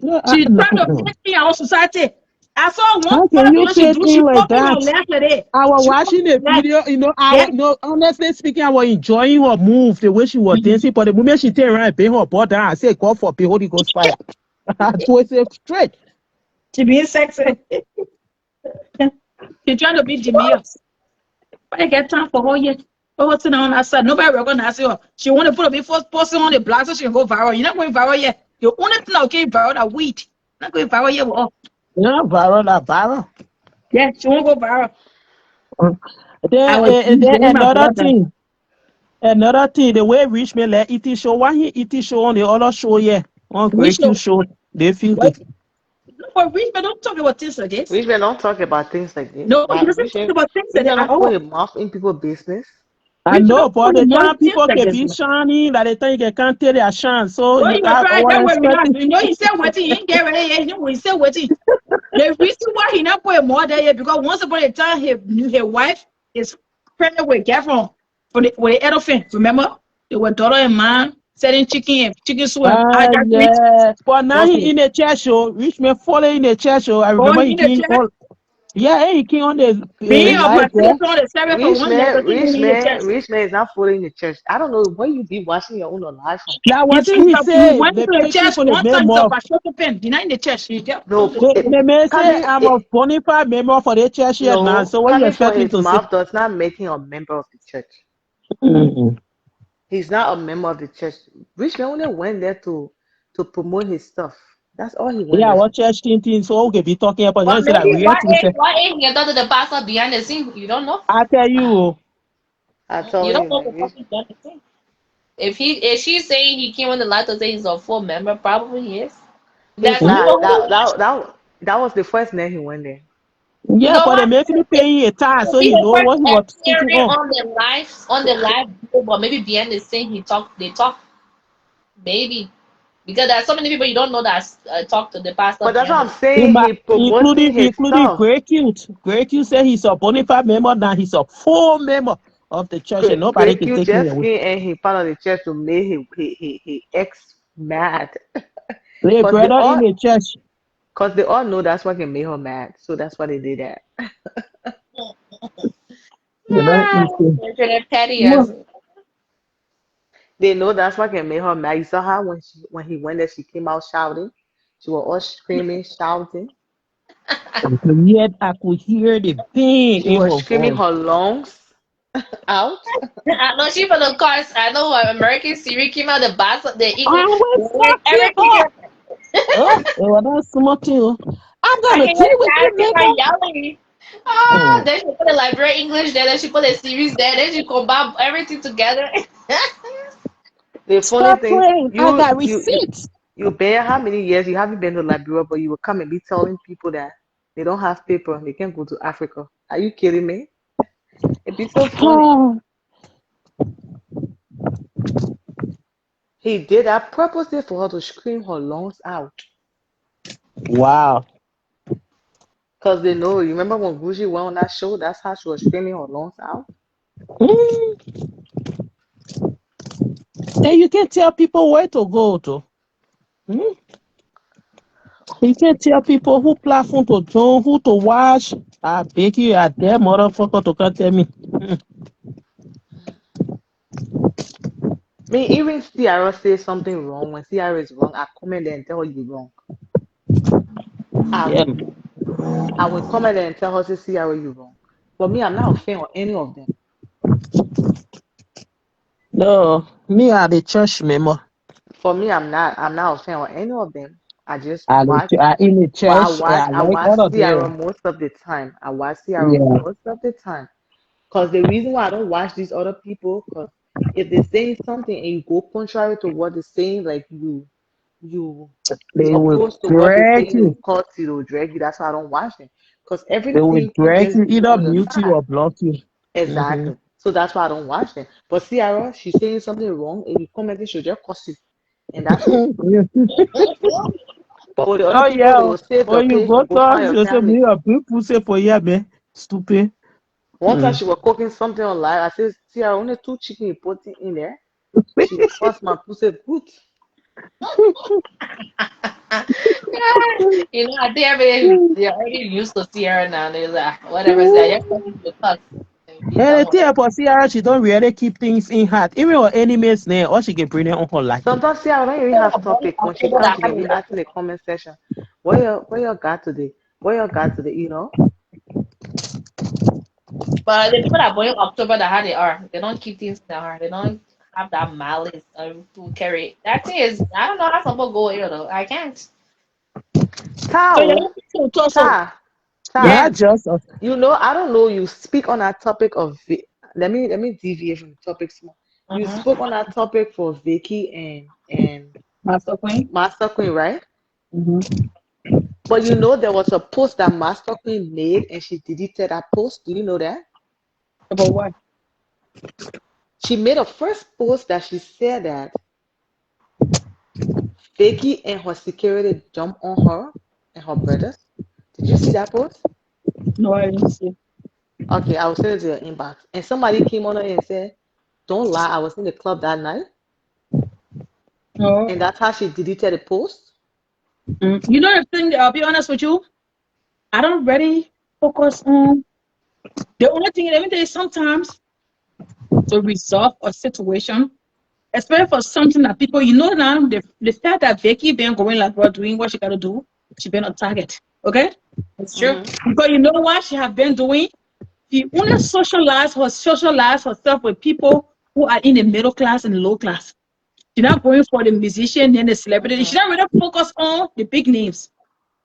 No, She tried to fit in our society. I saw one how can you photo she fit do. She in like opened her that? left today. I was She watching opened the her left. video, you know, Yeah. no, honestly speaking, I was enjoying her move, the way she was dancing, but the moment she turned around and bent her butt down, I said, God for Holy Ghost fire. I twisted straight. She being sexy. She trying to be Jamia. But I get time for her yet. But what's on that side? Nobody recognize her. She want to put a big first posting on the blog so she can go viral. You're not going viral yet. The only thing that can viral that weed. Not going viral yet. Yeah, viral, that viral. Yeah, she won't go viral. I was Then dating my brother. another thing, the way rich man let ET show, why he ET show on the other show, yeah, on We Great Q should show, they filter. wait. No, but rich man don't talk about things like this. Rich man don't talk about things like this. No, he That doesn't talk about things Rich like man that at don't put all. his mouth in people's business. I Rich man know, don't but put the him on time things people like can this. be shining that they think they can't tell their shine. So No, you he was I trying that was way. expecting. You know, he said what he ain't get ready. You know, he said what he. The reason why he not put more there yet because once upon a time his wife is pregnant with Gavron for the with the elephant. Remember, they were daughter and mom selling chicken soup and all that shit. Yeah, but now he Okay. in the church show. Rich man falling in the church show. I Oh, remember he he in the came church. on. Yeah, he came on the Me or Rich my live sister there. on the service for one leg because he in the church. Rich man is not following the church. I don't know where you be watching your own life from. Now what He's, did he's he a, he say? went to The the picture church for the one time. He's a memo. bishop pen. He's not in the church. He just No, The man say coming I'm a bona fide member for the church here now. no So what you coming from expect me his to say? mouth does not make him a member of the church. Mm-mm. He's not a member of the church. Rich man only went there to promote his stuff. That's all he went Yeah, there for. what church thing? So okay, be talking about. But You say that maybe real thing. Say, why ain't he talk to the pastor behind the scene? You don't know. I tell you, I You told don't you, know the man. person behind the scene. If she's saying he came on the light to say he's a full member, probably he is. There are He's some people not. who don't watch. That was the first night he went there. You yeah, know but they what? make me It pay a time could so be he the know first what he was speaking appearing on. on the live video, but maybe behind the scene they talk maybe because there are so many people you don't know that talk to the pastor But that's what behind I'm the saying. He promoting his Including stuff. Grey Cute. Grey Cute said he's a bona fide member now. He's a full member of the church, and nobody Great can Q take him just away. came and he part of the church to make his ex mad. Hey, Cause they brother in all the church, cause they all know that's what can make her mad. So that's why they did that. you know, easy. scene. Petty No, as They know that's what can make her mad. You saw her when he went there, she came out shouting. She was all screaming, shouting. yet I could hear the pain She in was her screaming voice. her lungs out. I know she for the cars. I know when American Siri came out the bus, the I English, will fuck you everything. up. Oh, it was that small thing. I'm I gonna can hear deal the with you, guys keep on nigga. yelling. Ah, Mm. then she put the library English there, then she put the series there, then she combine everything together. The funny Stop thing, playing. I got receipts. you been how many years you haven't been to Liberia, but you will come and be telling people that they don't have paper, they can't go to Africa. Are you kidding me? It'd be so funny. Oh, He did that purposely for her to scream her lungs out. wow. Because they know, you remember when Gucci went on that show? That's how she was screaming her lungs out. Mm. Then you can tell people where to go to. Mm. You can tell people who platform to join, who to watch. I beg you, I dare motherfucker to come tell me. Mm. Me, even Ciara says something wrong. When Ciara is wrong, I comment there and tell her you're wrong. I, Yeah. I will comment there and tell her, say, Ciara, you're wrong. But me, I'm not a fan of any of them. No, me are the church member. For me, I'm not a fan of any of them. I just watch. I in the But church. I I like watch all of Ciara them. most of the time. I watch Ciara Yeah. most of the time. Because the reason why I don't watch these other people, because if they're saying something and you go contrary to what they're saying, like you They will oppose to what they're drag saying, they you. will cut you, they will drag you. That's why I don't watch them. Because They will everything can drag just you, be either on your mute you side. or block you. Hmm. Exactly. So that's why I don't watch them. But Ciara, she's saying something wrong, and you comment, she'll just cuss you. And that's it. But the other Oh people, yeah. they will save your When you page go and go find talk, your you say family. me a big pussy for you, man. Stupid. One time Mm. she was cooking something on live. I said, see, I only two chicken you put in there. She cussed my pussy good. You know, I think they're already used to Sierra now. They're like, whatever, say, I just to cuss and be And done the with thing it. about Ciara, she don't really keep things in heart. Even her enemies name, or she can bring it on her life. Sometimes see, I don't even have topic. When she October comes, that she had can a be lot. asking the comment section, what you got today? What you got today? You know? But the people that born in October that had it are, they don't keep things in their heart. They don't have that malice to carry it. That thing is, I don't know how some people go here though. I can't. So you Tao, don't think so, ta. Not just us. You know, I don't know. You speak on that topic of. Let me deviate from the topic small. You spoke on that topic for Vicky and Master Queen. Master Queen, right? Mm-hmm. But you know, there was a post that Master Queen made, and she deleted that post. Do you know that? About what? She made a first post that she said that Vicky and her security jumped on her and her brothers. Did you see that post? No, I didn't see. Okay, I will send it to your inbox. And somebody came on her and said, "Don't lie, I was in the club that night." No. And that's how she deleted the post. You know the thing, I'll be honest with you. I don't really focus on the only thing, let me tell you, sometimes to resolve a situation, especially for something that people, you know, now the fact that Vicky been going like what doing what she gotta do, she been on target. Okay? It's true. Because you know what she have been doing? She only socialize herself with people who are in the middle class and the low class. She's not going for the musician and the celebrity. She don't really focus on the big names.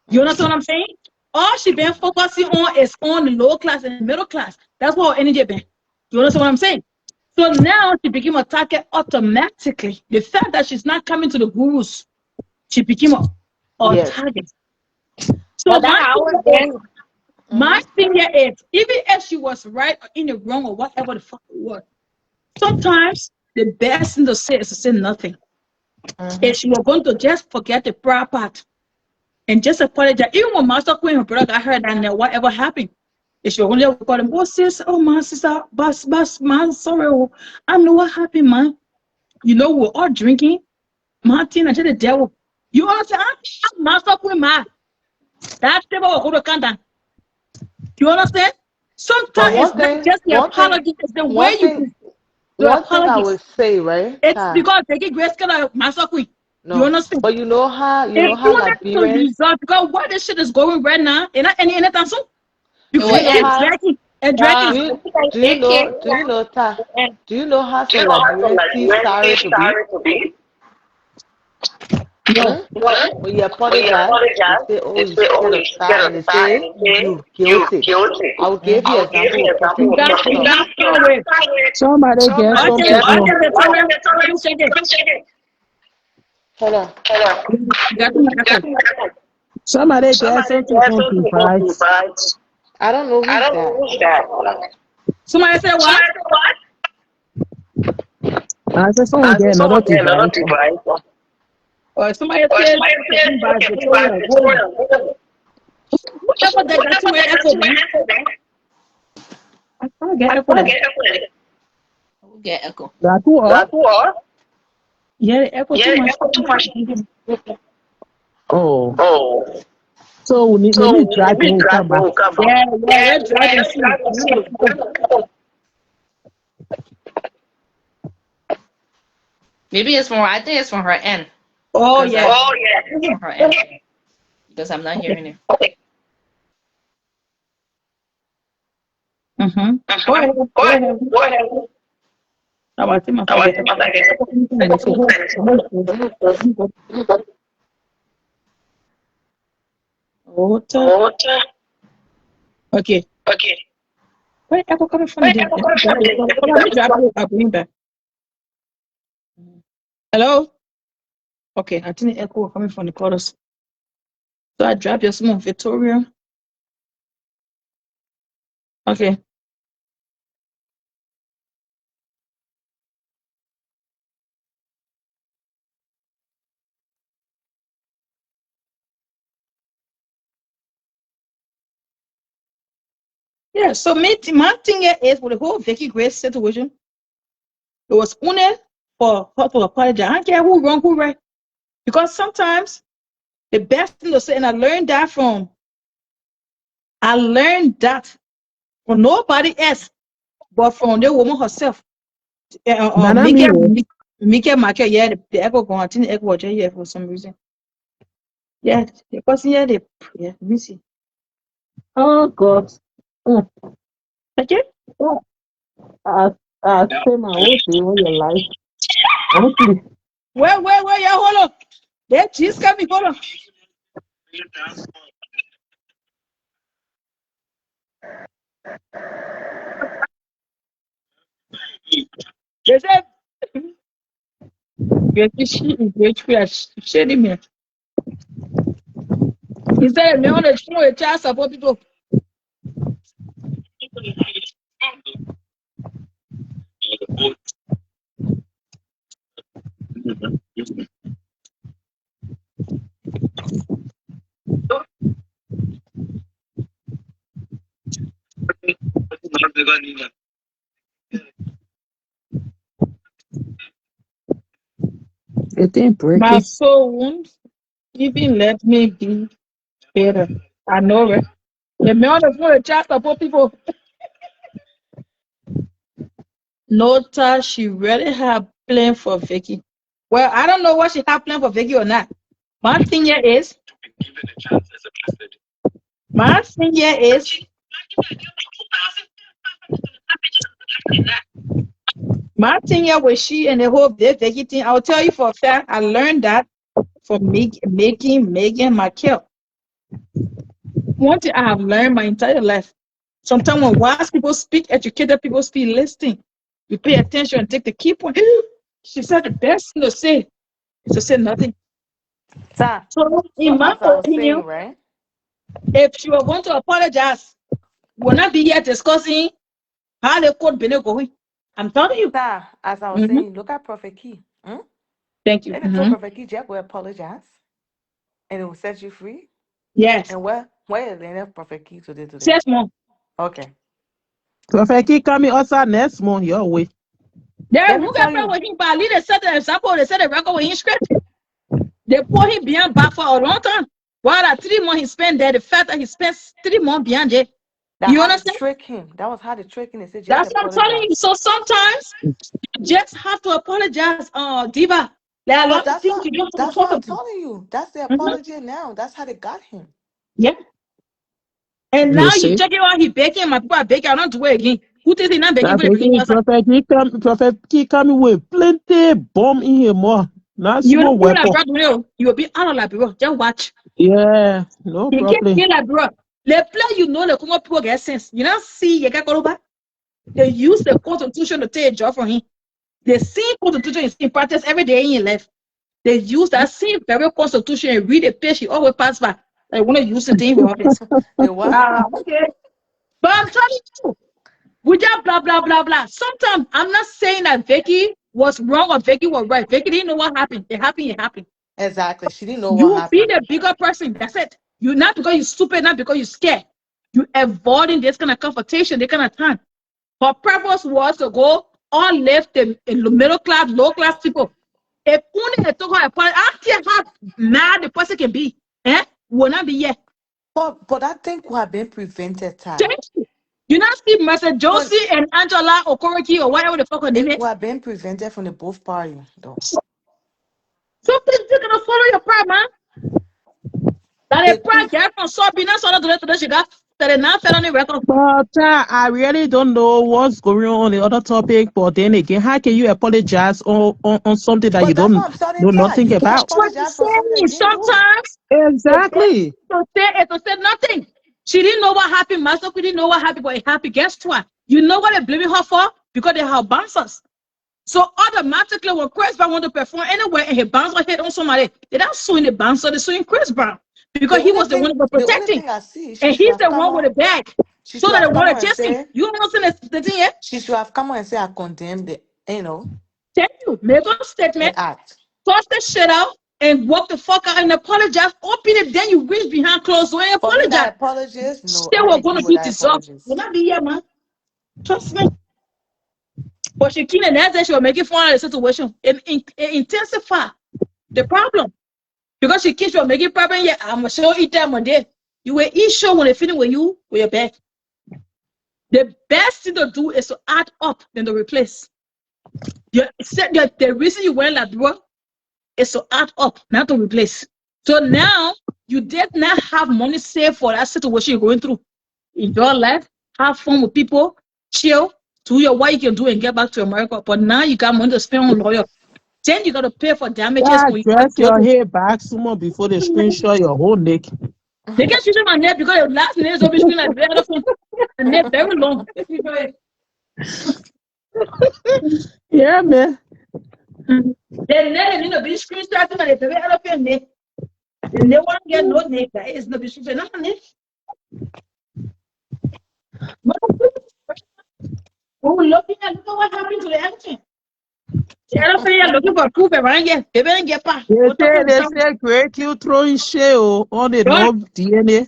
You understand what I'm saying? All she been focusing on is on the low class and the middle class. That's what her energy been. You understand what I'm saying? So now she became a target automatically. The fact that she's not coming to the gurus, she became a Yes. target. But So my thing here is, even if she was right or in the wrong or whatever the fuck it was, sometimes the best thing to say is to say nothing. If she was going to just forget the prior part and just apologize, even when Master Queen, her brother got hurt and whatever happened, if she was going to call him, oh sis, oh my sister, boss, man, sorry, oh, I know what happened, man. You know, we're all drinking, Martin, and the devil. You understand? I'm Master Queen, man. That's the will go to Canada. You understand? Sometimes it's not just the apology, it's the way you one thing I would say, right? It's because taking grace can Master Queen. No, you understand? But you know how Liberians, because where this shit is going right now, and anytime soon. Because it's dragging. Do you know how some Liberians see sorry to be? No. When you apologize, they say, oh, you scared of that, and they say, you guilty. I will give you an example. Somebody get something. Hello. Somebody get something from device. I don't know who's that. Somebody said what? I said someone get another device. Or somebody said Victoria. Whatever that's where echo, man. I can't get echo. We'll get echo. That's all. Yeah, echo too much. Oh. So we need to drag him come back. Yeah, let's drag him. Maybe it's from, I think it's from her end. Oh yeah. It's from her end. Because I'm not hearing it. Okay. Go ahead. Okay. Where echo coming from? Hello? Okay, I think the echo coming from the chorus. So I drop your small Victoria. Okay. Yeah, so my thing is with the whole Vicky Grace situation, it was only for her to apologize. I don't care who wrong, who right. Because sometimes the best thing to say, and I learned that from nobody else, but from the woman herself. Mika Market, yeah, the echo going, I think the echo was here for some reason. Yeah, the person here, yeah, let me see. Oh, God. Okay. I say my own thing on your life. Where, yeah, hold on. There, she's coming, hold on. They said, shady me. He said, me on the show a child support people. It didn't break My it. soul wounds even let me be better. I know it. The me on the show a child support people. Nota, she really had plan for Vicky. Well, I don't know what she had planned for Vicky or not. My thing here is, my thing here with she and the whole Vicky thing, I'll tell you for a fact, I learned that from making Megan my kill. One thing I have learned my entire life. Sometimes when wise people speak, educated people speak, listen. You pay attention and take the key point. She said the best thing to say is to say nothing. Sir, So, in my as I was opinion, saying, right? if you are going to apologize, we'll not be here discussing how the court been going. I'm telling you. Sir, as I was saying, look at Prophet Key. Thank you. And told Prophet Key, Jack will apologize and it will set you free. Yes. And where is the Prophet Key today? Yes, mom. Okay. Prophet Key coming also next month your way. Then who got friend with him? But they set the example, they set the record with him script. They put him behind back for a long time. While that 3 months he spent there, the fact that he spent 3 months behind there. You understand? Trick him. That was how they trick him. They said, that's what I'm telling you. So sometimes you just have to apologize, Diva. There are a lot of things you don't have to talk what I'm about. telling you. That's the apology now. That's how they got him. Yeah. And now you check it out, he begging, my people are begging, I don't do it again. Who thinks he not begging for the Prophet Key coming with plenty bomb in here more. Not small weapon. You will be out of Liberia. Just watch. Yeah, no you problem. Get Liberia. The play, you know, the Congo people get sense. You don't see, you get over. They use the constitution to take a job from him. The same constitution is in practice every day in your life. They use that same very constitution and read the page, you always pass by. They want to use the thing for office. Okay. But I'm telling you, with that blah blah blah blah. Sometimes I'm not saying that Vicky was wrong or Vicky was right. Vicky didn't know what happened. It happened. Exactly. She didn't know what happened. You be the bigger person. That's it. You not because you're stupid, not because you're scared. You avoiding this kind of confrontation, this kind of time. Her purpose was to go all left the middle class, low class people. If only they took her apart, I don't care how mad the person can be. Will not be here. But I think we have been prevented, time. You not see Mercer Josie and Angela Okoroki or whatever the fuck her name is. We have been prevented from the both parties, though. So please, you're gonna follow your pride, man. That a pride get from Sabina, so that she got that not fell on the record. But I really don't know what's going on the other topic. But then again, how can you apologize on something that you don't know nothing about? Sometimes exactly. To say nothing. She didn't know what happened. Master didn't know what happened, but it happened. Guess what? You know what they're blaming her for? Because they have bouncers. So automatically, when Chris Brown want to perform anywhere and he bouncer hit on somebody, they don't suing the bouncer, they're suing Chris Brown. Because he was the one who was protecting. And he's the one with the bag. So that they want to test him. You understand the thing here? She should have come and say, I condemn the, Thank you. Make a statement. Toss the shit out. And walk the fuck out and apologize. Open it, then you reach behind closed door and apologize. Apologies? No, they were going to be dissolved. Will not be here, man. Trust me. But she keen and that's she was making fun of the situation. It intensify the problem. Because she keeps on making problem, yeah, I'm sure eat them one day. You will eat sure when they finish with you with your back. The best thing to do is to add up than to replace. The reason you went like bro is to add up, not to replace. So now you did not have money saved for that situation you're going through. Enjoy life, have fun with people, chill, do your what you can do and get back to America. But now you got money to spend on lawyer. Then you got to pay for damages. Dress your hair back someone before they screenshot your whole neck. They can't shoot my neck because your last name is on the screen like the other phone. And they're very long. Yeah, man. Then you know, be screenshot and they very elephant. Then they won't get no name. That is no be screenshot. Nothing. Oh, look at what happened to the elephant. The elephant are looking for proof around here. They better get back. They say great you throwing shit on the no DNA.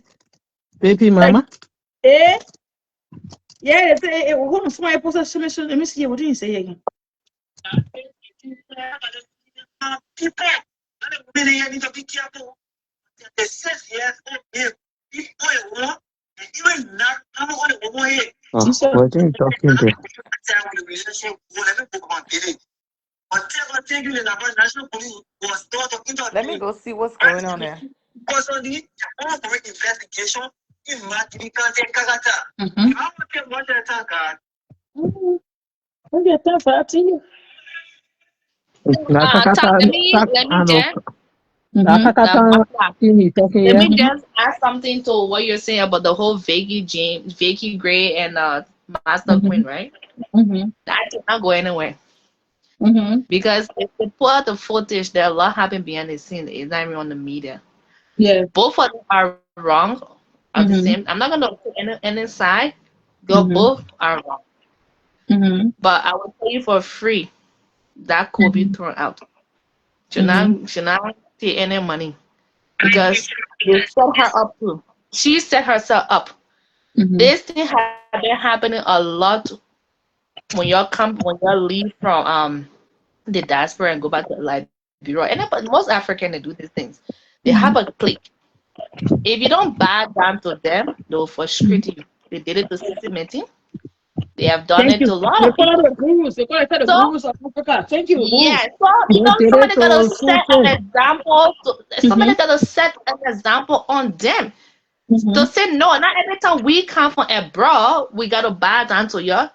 Baby mama. Eh? Yeah, hold on, somebody post a solution. Let me see. What did you say again? Need to be careful. The 6 years old babe, if you want, even not, I'm not going to go ahead. What are you talking to? The relationship will never book on delay. Whatever thing you in the national police was thought of into Let me go see what's going on there. because on the corporate investigation in Matri Kante Kagata. I want to watch that card. I'll get that for that to you. Let me just add something to what you're saying about the whole Vicky Gray and Master Queen, right? That did not go anywhere. Because if they pull out the footage, there are a lot happening behind the scene. It's not even on the media. Yeah. Both of them are wrong at the same. I'm not gonna put any side. They both are wrong. But I will tell you for free that could be thrown out. Should not take any money because they set her up too. She set herself up. This thing has been happening a lot when y'all leave from the diaspora and go back to Liberia. And most African they do these things. They have a clique. If you don't bow down to them, they'll frustrate you. They did it to Sissy Meeting. They have done it to a lot of people. The gurus. They call it the gurus of Africa. Thank you. Yeah, so somebody gotta set an example. Somebody gotta set an example on them. To say no, not every time we come from abroad, we gotta bow down to you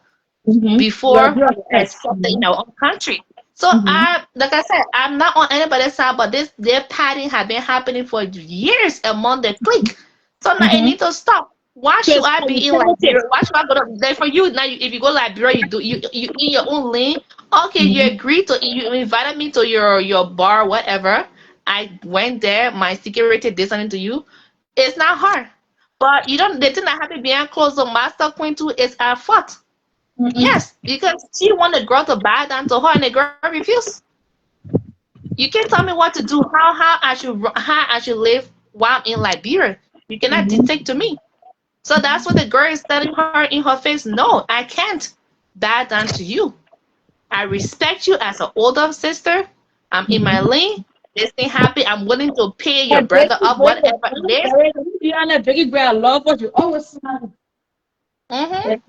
before accepting in our own country. So like I said, I'm not on anybody's side, but their pattern has been happening for years among the clique. So now it need to stop. Why should I be in Liberia? Why should I go to like for you now? If you go to Liberia, you in your own lane. Okay, you agreed to. You invited me to your bar, whatever. I went there. My security did something to you. It's not hard, but you don't. The thing that happened behind closed door, Master Queen too is our fault. Yes, because she wanted the girl to bow down to her, and the girl refused. You can't tell me what to do. How I should live while I'm in Liberia. You cannot dictate to me. So that's what the girl is telling her in her face. No, I can't bow down to you. I respect you as an older sister. I'm in my lane. This thing happen. I'm willing to pay your brother up, whatever it is. You are not Vicky Gray. I love what you always say. And let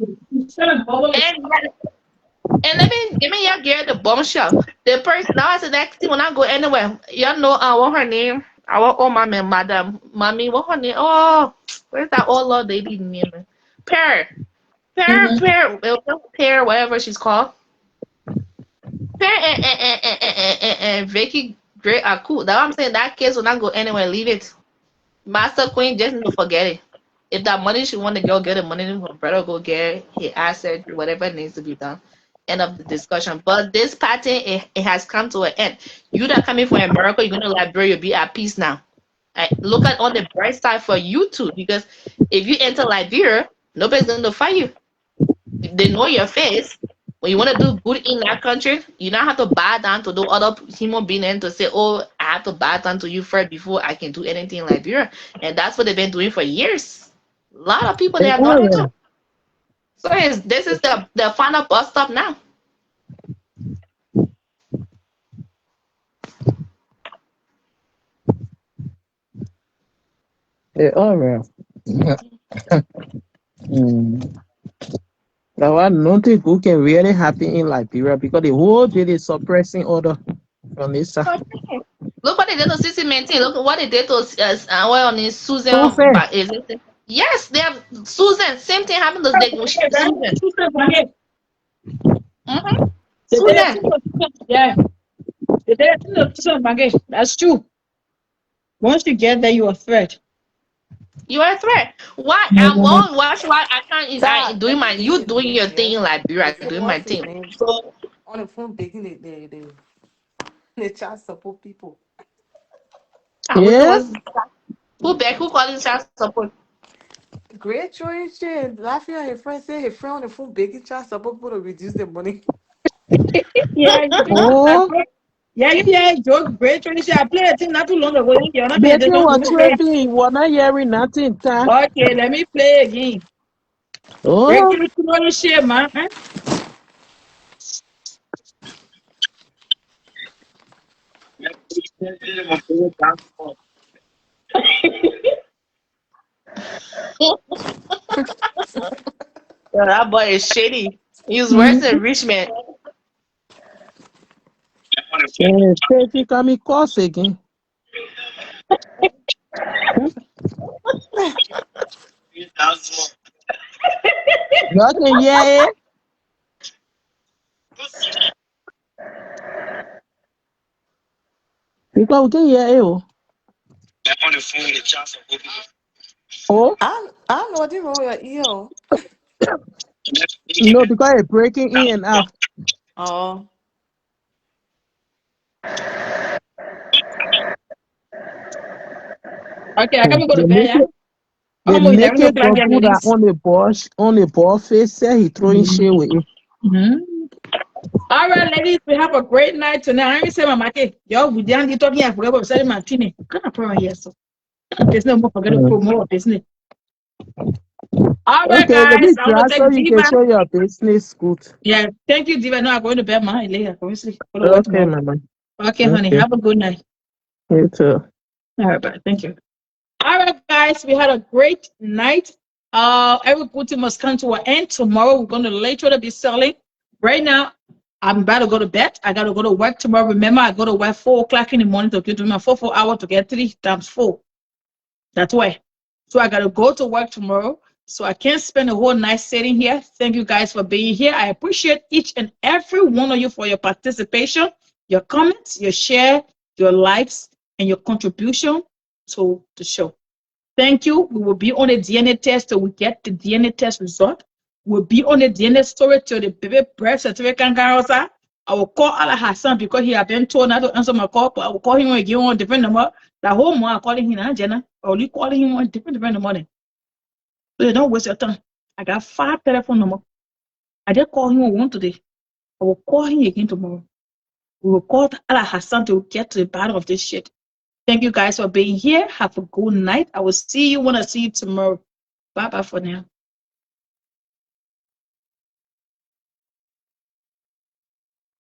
me y'all get the bombshell. The person now I said that thing when I go anywhere. Y'all know what her name? Our old madam, mommy, what her name? Oh, where's that old lord lady name? Pear, whatever she's called. Pear and Vicky Gray are cool. That's what I'm saying. That case will not go anywhere. Leave it. Master Queen, just need to forget it. If that money she want to go get the money, her brother go get his asset, whatever needs to be done. End of the discussion. But this pattern, it has come to an end. You're not coming from America, you're going to Liberia, you'll be at peace now. Look at on the bright side for you too, because if you enter Liberia, nobody's going to fight you. They know your face. When you want to do good in that country, you don't have to bow down to the other human being to say, oh, I have to bow down to you first before I can do anything in Liberia. And that's what they've been doing for years. A lot of people they have done it too. So this is the final bus stop now. All right. Now I don't think who can really happen in Liberia because the whole day is suppressing order from this side. Look what they did to Sissy Maintain. Look what they did to Susan. Yes, they have Susan. Same thing happened to Susan. Susan. Yeah. That's true. Once you get there, you're a threat. You are a threat. Why? I'm on. Watch why I can't. I Dad, doing let my. me give You you the doing name, your yeah? thing, Liberia. They say Doing my what's his thing. name? So On the phone begging the child support people. I wish it Yeah? was who back who calling child support. Great choice, shit. Laughing at her friend, say her friend on the phone begging child support people to reduce the money. Yeah, Oh, yeah, joke, great tradition. I played a thing not too long ago. You're not paying baby attention to was me. Play. traveling. We're not hearing nothing. Ta. Okay, let me play again. Great Oh, tradition, man. Yeah, that boy is shady. He's worse than Richmond. yeah. Tracy coming course again. Y'all can hear it? Because we can hear it. Oh, oh? I know what they wrote your ear. No, because it's breaking in and out. Oh. Okay, I can go to The bed, yeah? naked, the I'm 11 naked o'clock, yeah, Barbuda ladies. on the ball face said he throwing shit with it. All right, ladies, we have a great night tonight. Let me say, my market. Yo, we didn't get talking. I forgot about selling martini. Kind of problem here, so business. More forget to Mm. promote business. All right, Okay, let guys. me I want try to so thank you can Diva. show your business good. Yeah, thank you, Diva. No, I'm going to bed, man. Later, obviously. Go to work Okay, tomorrow. mama. Okay, honey. Okay, Have a good night. you too. All right, bye. Thank you. All right, guys. We had a great night. Every good thing must come to an end. Tomorrow, we're going to later be selling. Right now, I'm about to go to bed. I got to go to work tomorrow. Remember, I go to work 4 o'clock in the morning to get to my 4 hour to get 3 times 4. That's why. So I got to go to work tomorrow. So I can't spend a whole night sitting here. Thank you guys for being here. I appreciate each and every one of you for your participation, your comments, your share, your likes, and your contribution to the show. Thank you. We will be on a DNA test till we get the DNA test result. We'll be on the DNA story till the baby birth certificate can go outside. I will call Allah Hassan because he had been told not to answer my call, but I will call him again on a different number. The whole month I'm calling him now, Jenna. I will calling him on different number. So don't waste your time. I got 5 telephone numbers. I just call him on one today. I will call him again tomorrow. We will call Allah Hassan to get to the bottom of this shit. Thank you guys for being here. Have a good night. I will see you when I see you tomorrow. Bye bye for now.